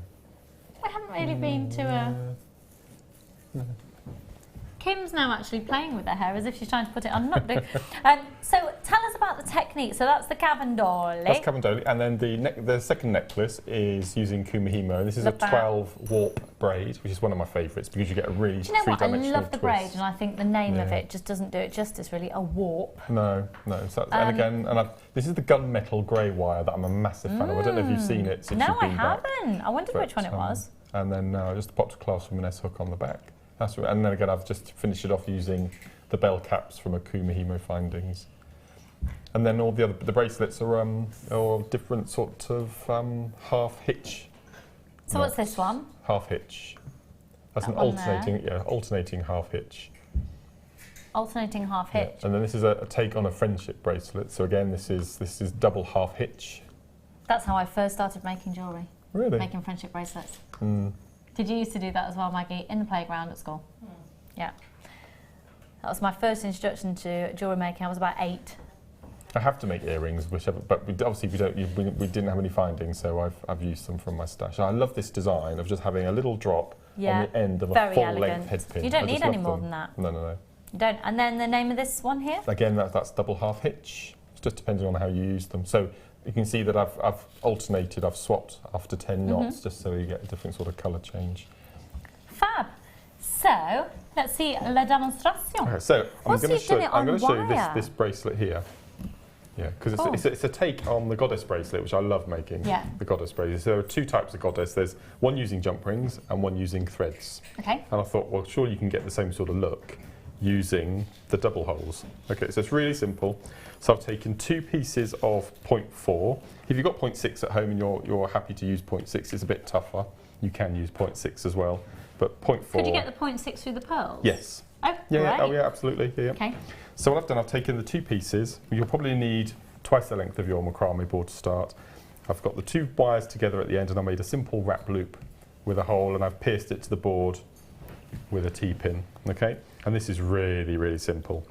We haven't really been to a... Kim's now actually playing with her hair as if she's trying to put it on. Not doing. So tell us about the technique. So that's the cavendoli. That's cavendoli, and then the second necklace is using kumihimo. This is a 12 warp braid, which is one of my favourites because you get a really three-dimensional twist. I love the braid, and I think the name of it just doesn't do it justice. Really, a warp. No. So and again, this is the gunmetal grey wire that I'm a massive fan of. I don't know if you've seen it since you've been back. No, I haven't. I wondered which one it was. And then I just popped a clasp from an S-hook on the back. That's right. And then again, I've just finished it off using the bell caps from a Kumihimo Findings. And then all the bracelets are different sort of half hitch. So what's this one? Half hitch. That's an alternating half hitch. Alternating half hitch. And then this is a take on a friendship bracelet. So again, this is double half hitch. That's how I first started making jewellery. Really? Making friendship bracelets. Did you used to do that as well, Maggie, in the playground at school? Yeah. That was my first introduction to jewellery making. I was about 8. I have to make earrings, but we didn't have any findings, so I've used them from my stash. I love this design of just having a little drop on the end of a full-length headpin. You don't need any more than that. No. You don't. And then the name of this one here? Again, that's double half hitch. It's just depending on how you use them. So you can see that I've alternated, I've swapped after 10 knots, just so you get a different sort of colour change. Fab. So, let's see la demonstration. Okay, so I'm going to show you this bracelet here. Yeah, because it's a take on the goddess bracelet, which I love making. Yeah. The goddess bracelet. So there are 2 types of goddess. There's one using jump rings and one using threads. Okay. And I thought, well, surely you can get the same sort of look using the double holes. Okay, so it's really simple. So I've taken 2 pieces of 0.4. If you've got 0.6 at home and you're happy to use 0.6, it's a bit tougher. You can use 0.6 as well, but 0.4. Could you get the 0.6 through the pearls? Yes. Oh, yeah. Oh, yeah, absolutely. Yeah. Okay. So what I've done, I've taken the 2 pieces. You'll probably need twice the length of your macrame board to start. I've got the 2 wires together at the end, and I made a simple wrap loop with a hole, and I've pierced it to the board with a T-pin. Okay. And this is really, really simple.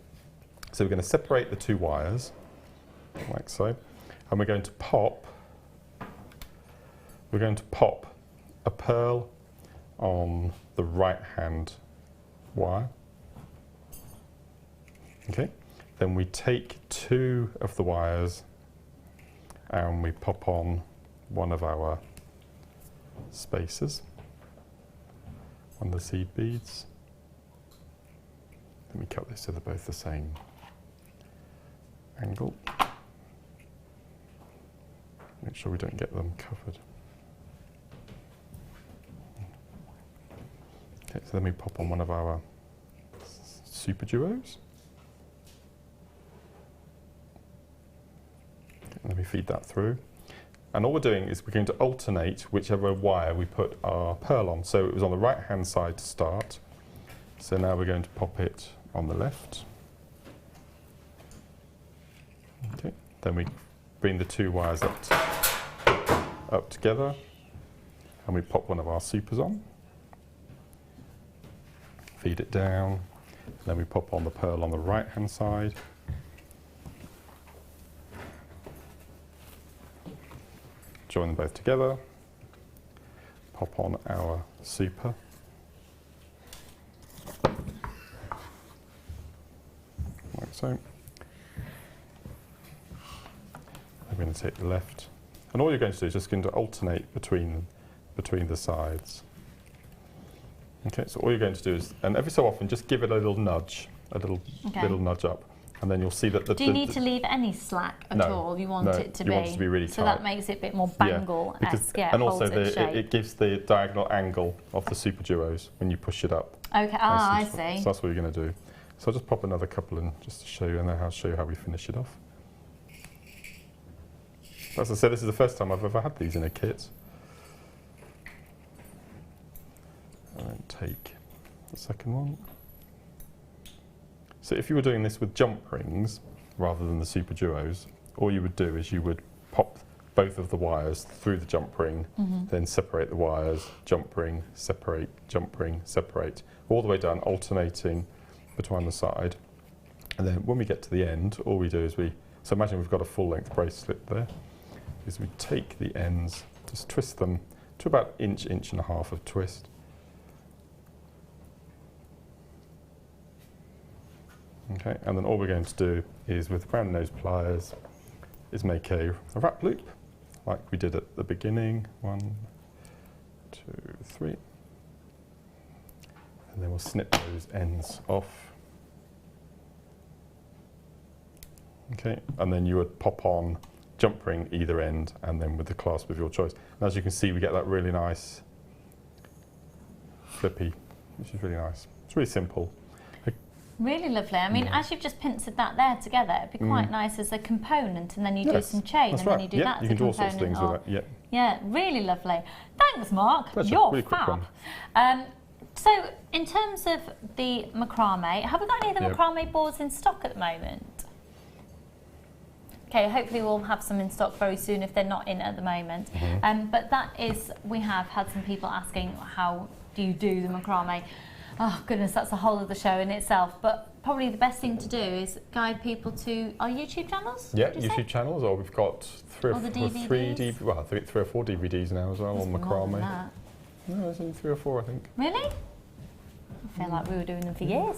So we're going to separate the 2 wires, like so, and we're going to pop a pearl on the right-hand wire. Okay. Then we take 2 of the wires and we pop on one of our spacers, one of the seed beads. Let me cut this so they're both the same angle. Make sure we don't get them covered. Okay, so then we pop on one of our super duos. Okay, let me feed that through. And all we're doing is we're going to alternate whichever wire we put our pearl on. So it was on the right hand side to start. So now we're going to pop it on the left. Okay. Then we bring the 2 wires up together, and we pop one of our supers on. Feed it down. Then we pop on the pearl on the right hand side. Join them both together. Pop on our super. Like so. I'm going to take the left, and all you're going to do is just going to alternate between the sides. Okay, so all you're going to do is, and every so often, just give it a little nudge, little nudge up, and then you'll see that the. Do you need to leave any slack at all? You want it to be. You want it to be really tight. So that makes it a bit more bangle-esque. Yeah, and also it gives the diagonal angle of the super duos when you push it up. Okay. I see. So that's what you're going to do. So I'll just pop another couple in just to show you, and then I'll show you how we finish it off. As I said, this is the first time I've ever had these in a kit. And then take the second one. So if you were doing this with jump rings rather than the super duos, all you would do is you would pop both of the wires through the jump ring, then separate the wires, jump ring, separate, all the way down, alternating between the side. And then when we get to the end, all we do is so imagine we've got a full length bracelet there, is we take the ends just twist them to about inch and a half of twist. Okay, and then all we're going to do is with round nose pliers is make a wrap loop like we did at the beginning. 1, 2, 3. And then we'll snip those ends off. Okay, and then you would pop on jump ring either end and then with the clasp of your choice. And as you can see, we get that really nice flippy, which is really nice. It's really simple. Really lovely. I mean, as you've just pincered that there together, it'd be quite nice as a component, and then you do some chain, and then you do that as a component. You can do all sorts of things with it. Yeah, really lovely. Thanks, Mark. Pleasure. You're really fab. So, in terms of the macrame, have we got any of the macrame boards in stock at the moment? Okay, hopefully we'll have some in stock very soon if they're not in at the moment. But that is, we have had some people asking, how do you do the macrame? Oh goodness, that's a whole other show in itself. But probably the best thing to do is guide people to our YouTube channels. Yeah, YouTube channels, or we've got three or four DVDs now as well on macrame. No, there's only 3 or 4, I think. Really? I feel like we were doing them for years.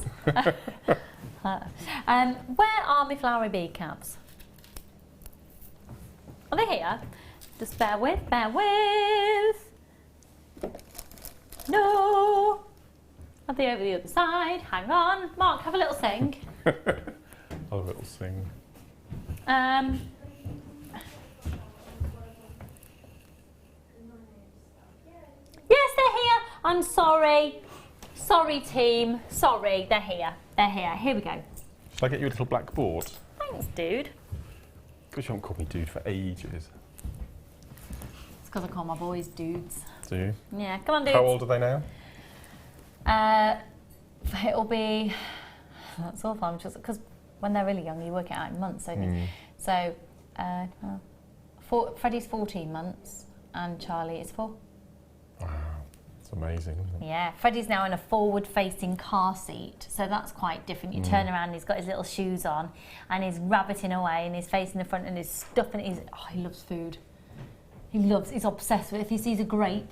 Where are my flowery bead caps? Are they here? Just bear with. No! Are they over the other side? Hang on. Mark, have a little sing. Have a little sing. Yes, they're here. I'm sorry. Sorry, team. Sorry, they're here. They're here. Here we go. Shall I get you a little black board? Thanks, dude. Because you haven't called me dude for ages. It's because I call my boys dudes. Do you? Yeah, come on, dudes. How old are they now? It'll be, that's awful, because when they're really young, you work it out in months, don't you? So, Freddie's 14 months and Charlie is 4. Wow, it's amazing, isn't it? Yeah, Freddie's now in a forward-facing car seat, so that's quite different. You turn around and he's got his little shoes on and he's rabbiting away and he's facing the front and he's stuffing, he loves food. He's obsessed with it. If he sees a grape,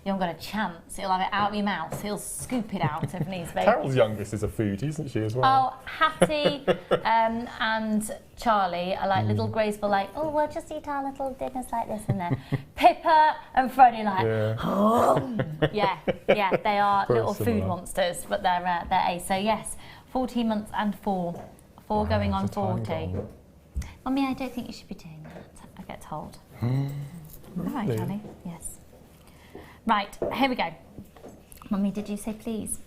you haven't got a chance. He'll have it out of your mouth. He'll scoop it out if needs be. Carol's youngest is a foodie, isn't she, as well? Oh, Hattie and Charlie are like little graceful, like, oh, we'll just eat our little dinners like this and there. Pippa and Freddie like, yeah, they are very little similar food monsters, but they're ace. So yes, 14 months and 4 going on 40. Mummy, I don't think you should be doing that, I get told. Really? All right, Charlie, yes. Right, here we go. Mummy, did you say please?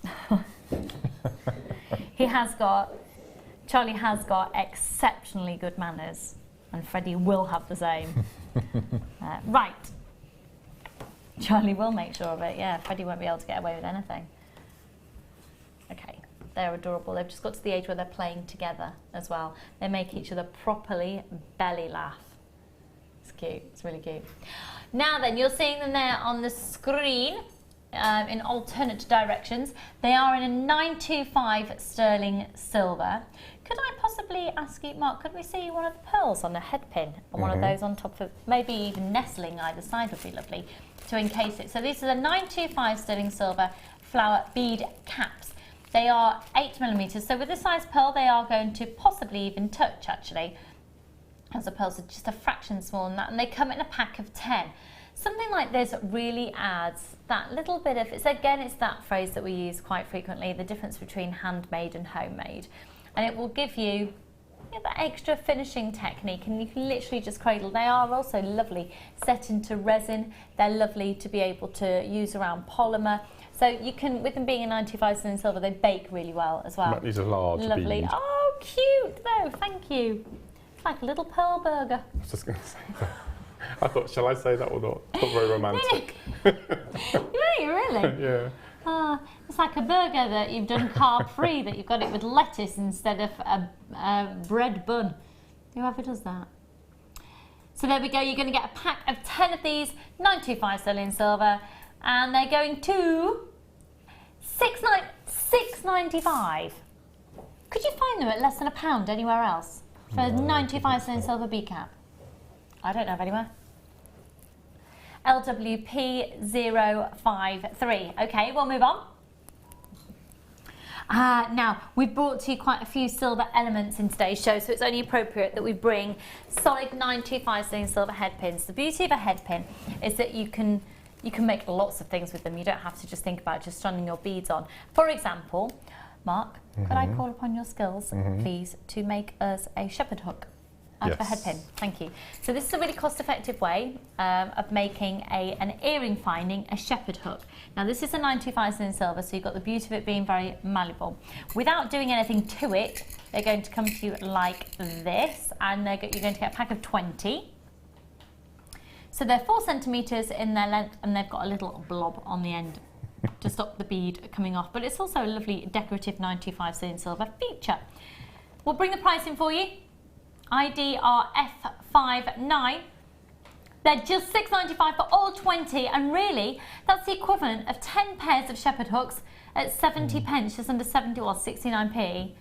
Charlie has got exceptionally good manners, and Freddie will have the same. Right. Charlie will make sure of it, yeah. Freddie won't be able to get away with anything. Okay, they're adorable. They've just got to the age where they're playing together as well. They make each other properly belly laugh. It's cute, it's really cute. Now then, you're seeing them there on the screen in alternate directions. They are in a 925 sterling silver. Could I possibly ask you, Mark, could we see one of the pearls on a headpin? Or one of those on top of, maybe even nestling either side would be lovely to encase it. So these are the 925 sterling silver flower bead caps. They are 8mm, so with this size pearl they are going to possibly even touch actually. As opposed to just a fraction smaller than that, and they come in a pack of 10. Something like this really adds that little bit of, it's that phrase that we use quite frequently, the difference between handmade and homemade. And it will give you that extra finishing technique, and you can literally just cradle. They are also lovely set into resin. They're lovely to be able to use around polymer. So you can, with them being a 95 sterling silver, they bake really well as well. These are large lovely. bead. Oh, cute though, thank you. Like a little pearl burger. I was just going to say that. I thought, shall I say that or not? It's not very romantic. Really? Yeah. It's like a burger that you've done carb-free, that you've got it with lettuce instead of a bread bun. Whoever does that. So there we go, you're going to get a pack of 10 of these, 925 sterling silver, and they're going to $6.95. Could you find them at less than £1 anywhere else? For 925 sterling silver bead cap. I don't know of anywhere. LWP053. Okay, we'll move on. Now, we've brought to you quite a few silver elements in today's show, so it's only appropriate that we bring solid 925 sterling silver headpins. The beauty of a headpin is that you can make lots of things with them. You don't have to just think about just stranding your beads on. For example, Mark, could I call upon your skills, please, to make us a shepherd hook out of a headpin? Thank you. So this is a really cost-effective way of making an earring finding a shepherd hook. Now this is a 925 sterling silver, so you've got the beauty of it being very malleable. Without doing anything to it, they're going to come to you like this, and you're going to get a pack of 20. So they're 4 centimetres in their length, and they've got a little blob on the end to stop the bead coming off. But it's also a lovely decorative 925 sterling silver feature. We'll bring the price in for you. IDR F59. They're just $6.95 for all 20, and really that's the equivalent of 10 pairs of shepherd hooks at 70 pence, just under 70 or 69p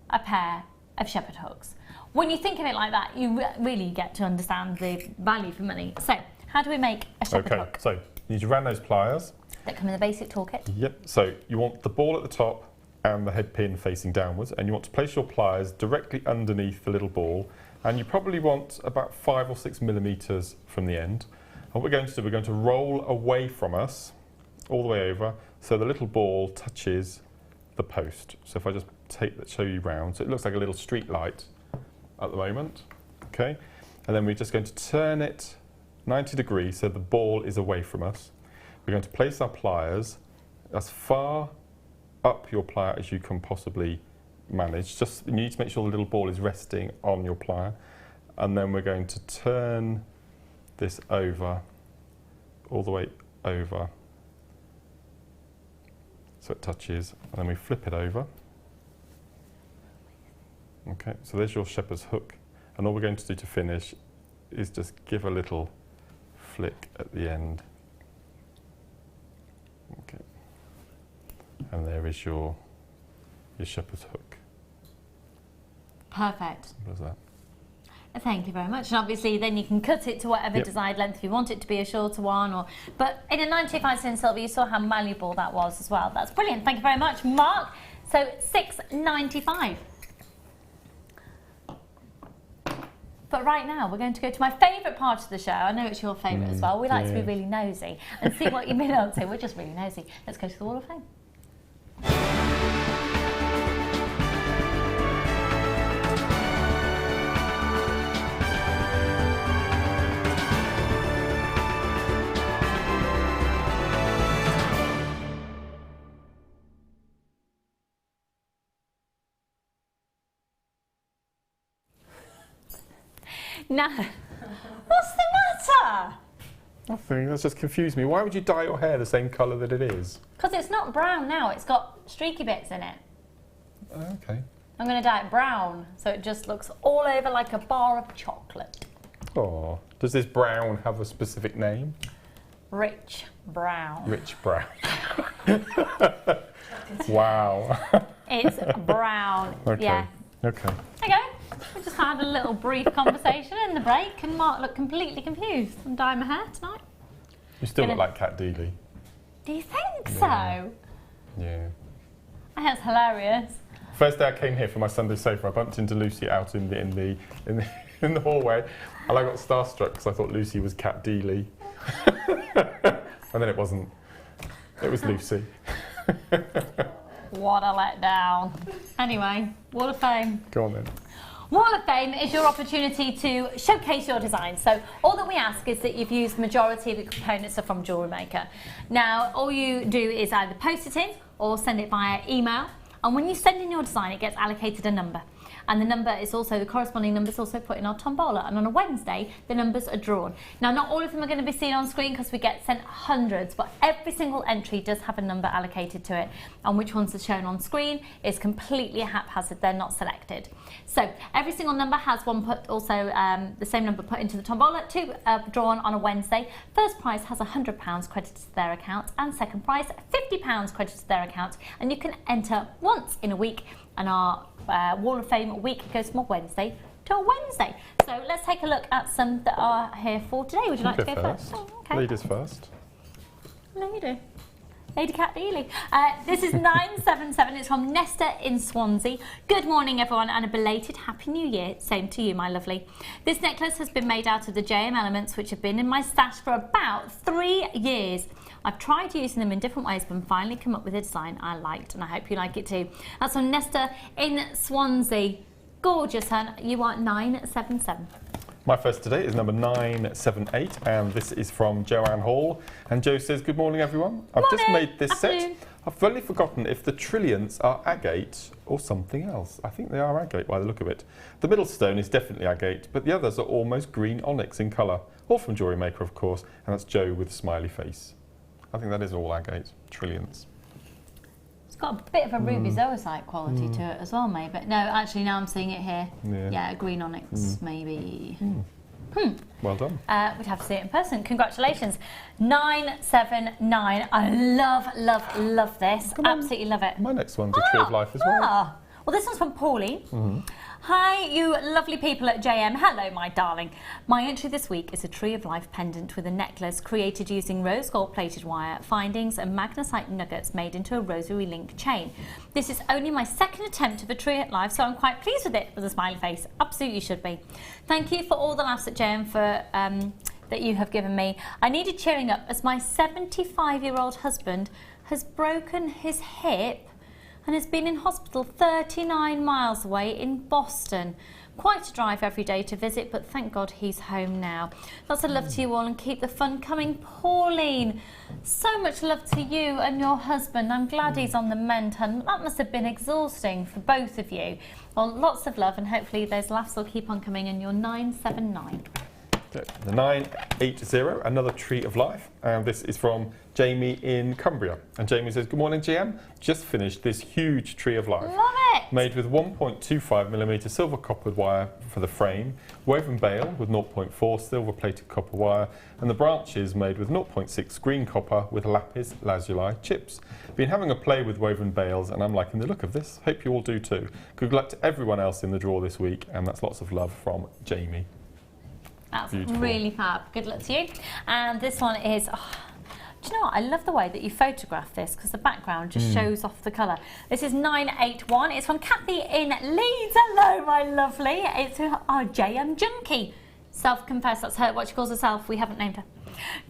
a pair of shepherd hooks. When you think of it like that, you really get to understand the value for money. So, how do we make a shepherd hook? So you need to round those pliers. That come in the basic toolkit. Yep, so you want the ball at the top and the head pin facing downwards, and you want to place your pliers directly underneath the little ball, and you probably want about 5 or 6 millimetres from the end. And what we're going to do, we're going to roll away from us all the way over so the little ball touches the post. So if I just show you round, so it looks like a little street light at the moment, okay? And then we're just going to turn it 90 degrees so the ball is away from us. We're going to place our pliers as far up your plier as you can possibly manage. Just, you need to make sure the little ball is resting on your plier. And then we're going to turn this over, all the way over, so it touches, and then we flip it over. Okay, so there's your shepherd's hook, and all we're going to do to finish is just give a little flick at the end. Okay, and there is your shepherd's hook. Perfect. What is that? Thank you very much. And obviously then you can cut it to whatever desired length if you want it to be a shorter one. But in a 925 sterling silver, you saw how malleable that was as well. That's brilliant. Thank you very much, Mark. So $6.95. But right now, we're going to go to my favourite part of the show. I know it's your favourite as well. We like to be really nosy and see what you've been up to. We're just really nosy. Let's go to the Wall of Fame. Now, what's the matter? Nothing, that's just confused me. Why would you dye your hair the same colour that it is? Because it's not brown now, it's got streaky bits in it. Okay. I'm going to dye it brown, so it just looks all over like a bar of chocolate. Oh, does this brown have a specific name? Rich brown. Rich brown. Wow. It's brown, okay. yeah. Okay. There you go. We just had a little brief conversation in the break, and Mark looked completely confused. I'm dyeing my hair tonight. You still look like Cat Dealey. Do you think so? Yeah. That's hilarious. First day I came here for my Sunday sofa, I bumped into Lucy out in the hallway, and I got starstruck because I thought Lucy was Cat Dealey, and then it wasn't. It was Lucy. What a letdown. Anyway, Wall of Fame. Go on then. Wall of Fame is your opportunity to showcase your design. So all that we ask is that you've used the majority of the components are from Jewellery Maker. Now, all you do is either post it in or send it via email. And when you send in your design, it gets allocated a number. And the number is also, the corresponding number is also put in our tombola. And on a Wednesday, the numbers are drawn. Now, not all of them are going to be seen on screen because we get sent hundreds, but every single entry does have a number allocated to it. And which ones are shown on screen is completely haphazard. They're not selected. So every single number has one put, also the same number put into the tombola, two drawn on a Wednesday. First prize has £100 credited to their account, and second prize £50 credited to their account. And you can enter once in a week. And our Wall of Fame week goes from Wednesday till Wednesday. So let's take a look at some that are here for today. Would you like to go first? Oh, okay. Ladies first. Lady Cat Dealey. This is 977. It's from Nesta in Swansea. Good morning, everyone, and a belated Happy New Year. Same to you, my lovely. This necklace has been made out of the JM elements, which have been in my stash for about 3 years. I've tried using them in different ways, but finally come up with a design I liked, and I hope you like it too. That's from Nesta in Swansea. Gorgeous, hun. You want 977. My first today is number 978, and this is from Joanne Hall. And Jo says, good morning, everyone. I've just made this set. I've only forgotten if the trilliants are agate or something else. I think they are agate by the look of it. The middle stone is definitely agate, but the others are almost green onyx in colour. All from Jewellery Maker, of course, and that's Jo with a smiley face. I think that is all agate, trilliants. It's got a bit of a ruby zoisite quality to it as well, maybe. But no, actually, now I'm seeing it here. Yeah, green onyx, maybe. Well done. We'd have to see it in person. Congratulations. 979. I love this. Absolutely love it. My next one's a Tree of Life as well. Well, this one's from Pauline. Hi, you lovely people at JM. Hello, my darling. My entry this week is a Tree of Life pendant with a necklace created using rose gold plated wire, findings and magnesite nuggets made into a rosary link chain. This is only my second attempt of a Tree of Life, so I'm quite pleased with it, with a smiley face. Absolutely should be. Thank you for all the laughs at JM for that you have given me. I needed cheering up as my 75-year-old husband has broken his hip and has been in hospital 39 miles away in Boston. Quite a drive every day to visit, but thank God he's home now. Lots of love to you all and keep the fun coming. Pauline, so much love to you and your husband. I'm glad he's on the mend, hun. That must have been exhausting for both of you. Well, lots of love, and hopefully those laughs will keep on coming in your 979. Okay. The 980, another Tree of Life, and this is from Jamie in Cumbria. And Jamie says, good morning, GM. Just finished this huge Tree of Life. Love it! Made with 1.25mm silver coppered wire for the frame, woven bale with 0.4 silver plated copper wire, and the branches made with 0.6 green copper with lapis lazuli chips. Been having a play with woven bales, and I'm liking the look of this. Hope you all do too. Good luck to everyone else in the draw this week, and that's lots of love from Jamie. That's beautiful. Really fab. Good luck to you. And this one is, do you know what? I love the way that you photograph this because the background just shows off the colour. This is 981. It's from Kathy in Leeds. Hello, my lovely. It's our JM Junkie. Self-confessed, that's her, what she calls herself. We haven't named her.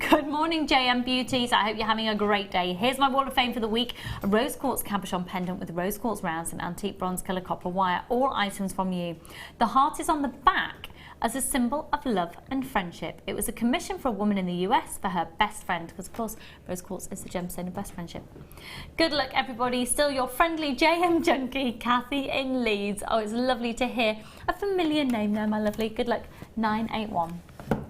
Good morning, JM Beauties. I hope you're having a great day. Here's my wall of fame for the week. A rose quartz cabochon pendant with rose quartz rounds and antique bronze colour copper wire. All items from you. The heart is on the back as a symbol of love and friendship. It was a commission for a woman in the US for her best friend, because of course rose quartz is the gemstone of best friendship. Good luck, everybody. Still your friendly JM Junkie, Kathy in Leeds. Oh, it's lovely to hear a familiar name there, my lovely. Good luck. 981.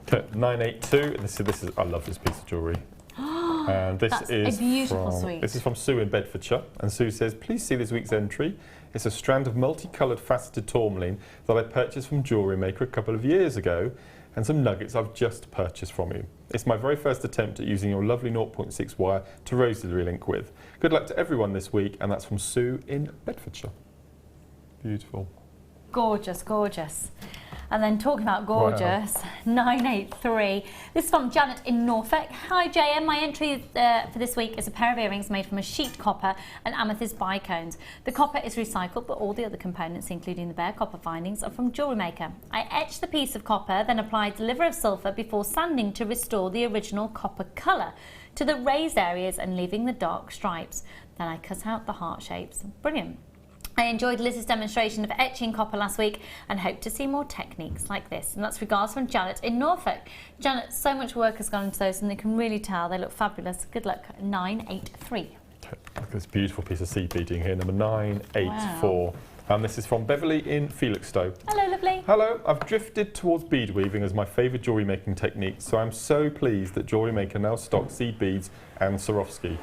Okay, 982. This is I love this piece of jewellery. And this is a beautiful suite. This is from Sue in Bedfordshire, and Sue says, please see this week's entry. It's a strand of multicoloured faceted tourmaline that I purchased from Jewellery Maker a couple of years ago, and some nuggets I've just purchased from you. It's my very first attempt at using your lovely 0.6 wire to rosary link with. Good luck to everyone this week, and that's from Sue in Bedfordshire. Beautiful. Gorgeous, gorgeous. And then talking about gorgeous, wow. 983. This is from Janet in Norfolk. Hi JM, my entry for this week is a pair of earrings made from a sheet copper and amethyst bicones. The copper is recycled, but all the other components, including the bare copper findings, are from Jewellery Maker. I etched the piece of copper, then applied the liver of sulphur before sanding to restore the original copper colour to the raised areas and leaving the dark stripes. Then I cut out the heart shapes. Brilliant. I enjoyed Liz's demonstration of etching copper last week and hope to see more techniques like this. And that's regards from Janet in Norfolk. Janet, so much work has gone into those and they can really tell. They look fabulous. Good luck. 983. Look at this beautiful piece of seed beading here, number 984. Wow. And this is from Beverly in Felixstowe. Hello, lovely. Hello. I've drifted towards bead weaving as my favourite jewellery making technique, so I'm so pleased that Jewellery Maker now stocks seed beads and Swarovski.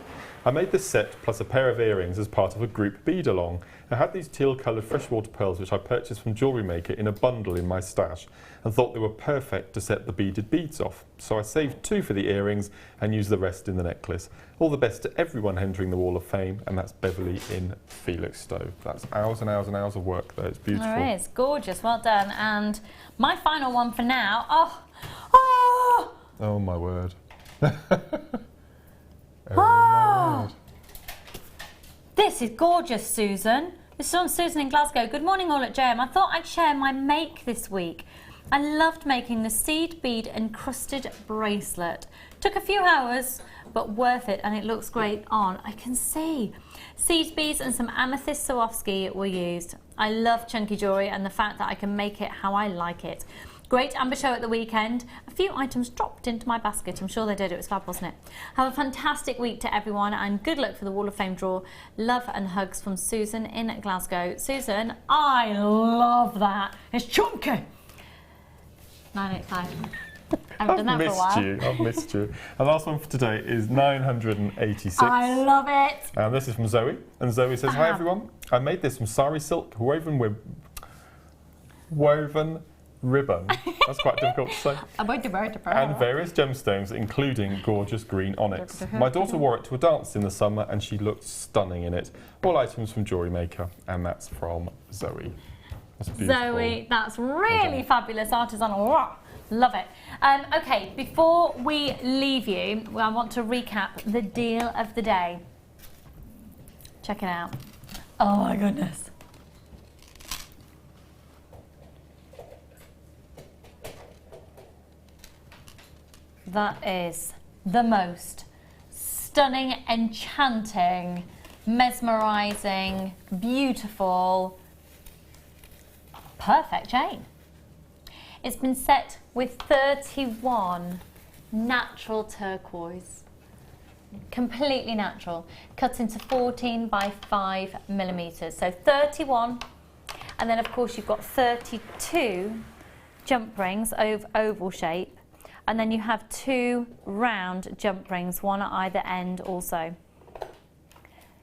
I made this set plus a pair of earrings as part of a group bead along, I had these teal coloured freshwater pearls which I purchased from Jewellery Maker in a bundle in my stash and thought they were perfect to set the beaded beads off. So I saved 2 for the earrings and used the rest in the necklace. All the best to everyone entering the Wall of Fame, and that's Beverly in Felixstowe. That's hours and hours and hours of work though, it's beautiful. There is, gorgeous, well done. And my final one for now, oh my word. My word. This is gorgeous, Susan. This is from Susan in Glasgow. Good morning all at JM. I thought I'd share my make this week. I loved making the seed bead encrusted bracelet. Took a few hours, but worth it, and it looks great on. I can see. Seed beads and some amethyst Swarovski were used. I love chunky jewellery and the fact that I can make it how I like it. Great amber show at the weekend. A few items dropped into my basket. I'm sure they did. It was fab, wasn't it? Have a fantastic week to everyone, and good luck for the Wall of Fame draw. Love and hugs from Susan in Glasgow. Susan, I love that. It's chunky. 985. I haven't done that for a while. I've missed you. And the last one for today is 986. I love it. And this is from Zoe. And Zoe says, hi everyone. I made this from sari silk woven ribbon. That's quite difficult to say. And various gemstones, including gorgeous green onyx. My daughter wore it to a dance in the summer and she looked stunning in it. All items from Jewellery Maker, and that's from Zoe. That's beautiful. Zoe, that's really fabulous artisanal. Love it. Okay, before we leave you, I want to recap the deal of the day. Check it out. Oh my goodness. That is the most stunning, enchanting, mesmerising, beautiful, perfect chain. It's been set with 31 natural turquoise, completely natural, cut into 14 by 5 millimetres. So 31, and then of course you've got 32 jump rings of oval shape. And then you have 2 round jump rings, one at either end also.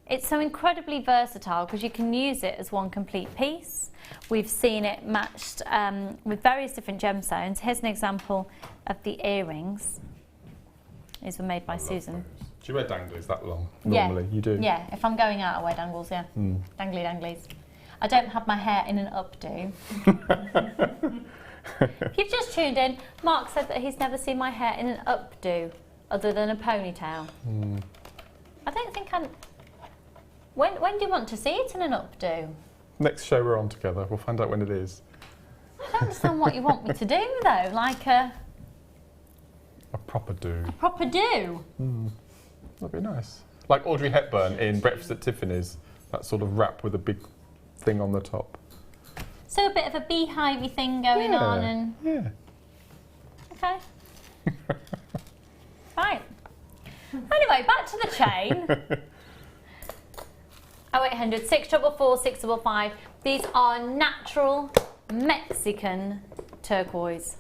It's so incredibly versatile because you can use it as one complete piece. We've seen it matched with various different gemstones. Here's an example of the earrings. These were made by Susan. Do you wear danglies that long? Normally, you do? Yeah, if I'm going out, I wear dangles, yeah. Dangly danglies. I don't have my hair in an updo. If you've just tuned in, Mark said that he's never seen my hair in an updo other than a ponytail. I don't think I'm... When do you want to see it in an updo? Next show we're on together, we'll find out when it is. I don't understand what you want me to do though, like a proper do. A proper do? That'd be nice. Like Audrey Hepburn in Breakfast at Tiffany's, that sort of wrap with a big thing on the top. So a bit of a beehivey thing going on and... Yeah. Okay. Right. Anyway, back to the chain. 0800 644 655. These are natural Mexican turquoise.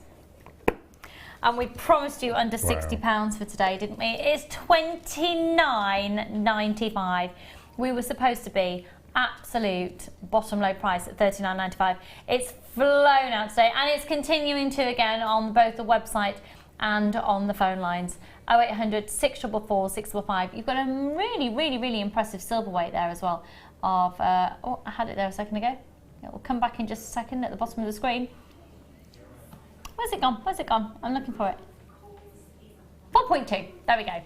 And we promised you under £60 for today, didn't we? It's $29.95. We were supposed to be absolute bottom low price at $39.95. It's flown out today, and it's continuing to again on both the website and on the phone lines. 0800 644 655. You've got a really impressive silver weight there as well. Of oh, I had it there a second ago. It will come back in just a second at the bottom of the screen. Where's it gone? Where's it gone? I'm looking for it. 4.2. There we go.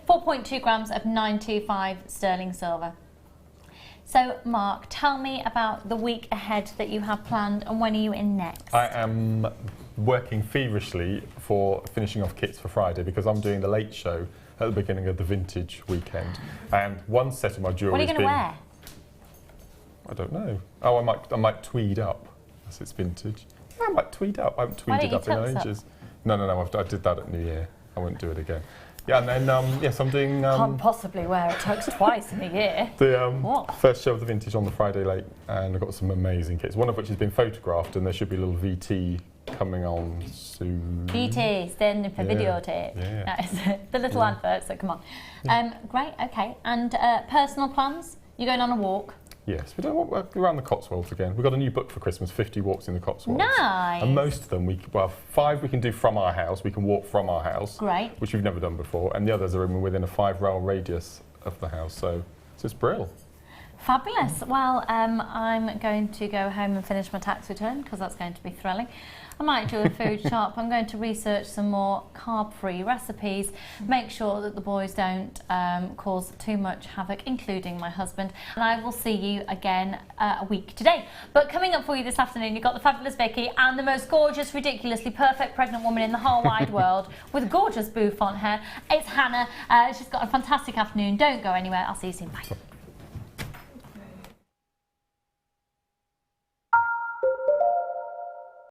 4.2 grams of 925 sterling silver. So, Mark, tell me about the week ahead that you have planned, and when are you in next? I am working feverishly for finishing off kits for Friday because I'm doing the late show at the beginning of the vintage weekend. And one set of my jewellery What are you going to wear? I don't know. Oh, I might tweed up, as it's vintage. I might tweed up. I haven't tweeded up in ages. No, I did that at New Year. I won't do it again. Yeah, and then, yes, I'm doing... Can't possibly wear a tux twice in a year. The first show of the vintage on the Friday late, and I've got some amazing kits, one of which has been photographed, and there should be a little VT coming on soon. VT, standing for videotape. Yeah. That is the little advert, so come on. Great, okay. And personal plans? You're going on a walk? Yes, we don't want around the Cotswolds again. We've got a new book for Christmas, 50 Walks in the Cotswolds. Nice. And most of them, 5 we can do from our house. We can walk from our house. Great. Which we've never done before. And the others are within a 5-rail radius of the house. So it's brilliant. Fabulous. Well, I'm going to go home and finish my tax return because that's going to be thrilling. I might do a food shop. I'm going to research some more carb-free recipes, make sure that the boys don't cause too much havoc, including my husband. And I will see you again a week today. But coming up for you this afternoon, you've got the fabulous Vicky and the most gorgeous, ridiculously perfect pregnant woman in the whole wide world with gorgeous bouffant hair. It's Hannah. She's got a fantastic afternoon. Don't go anywhere. I'll see you soon. Bye.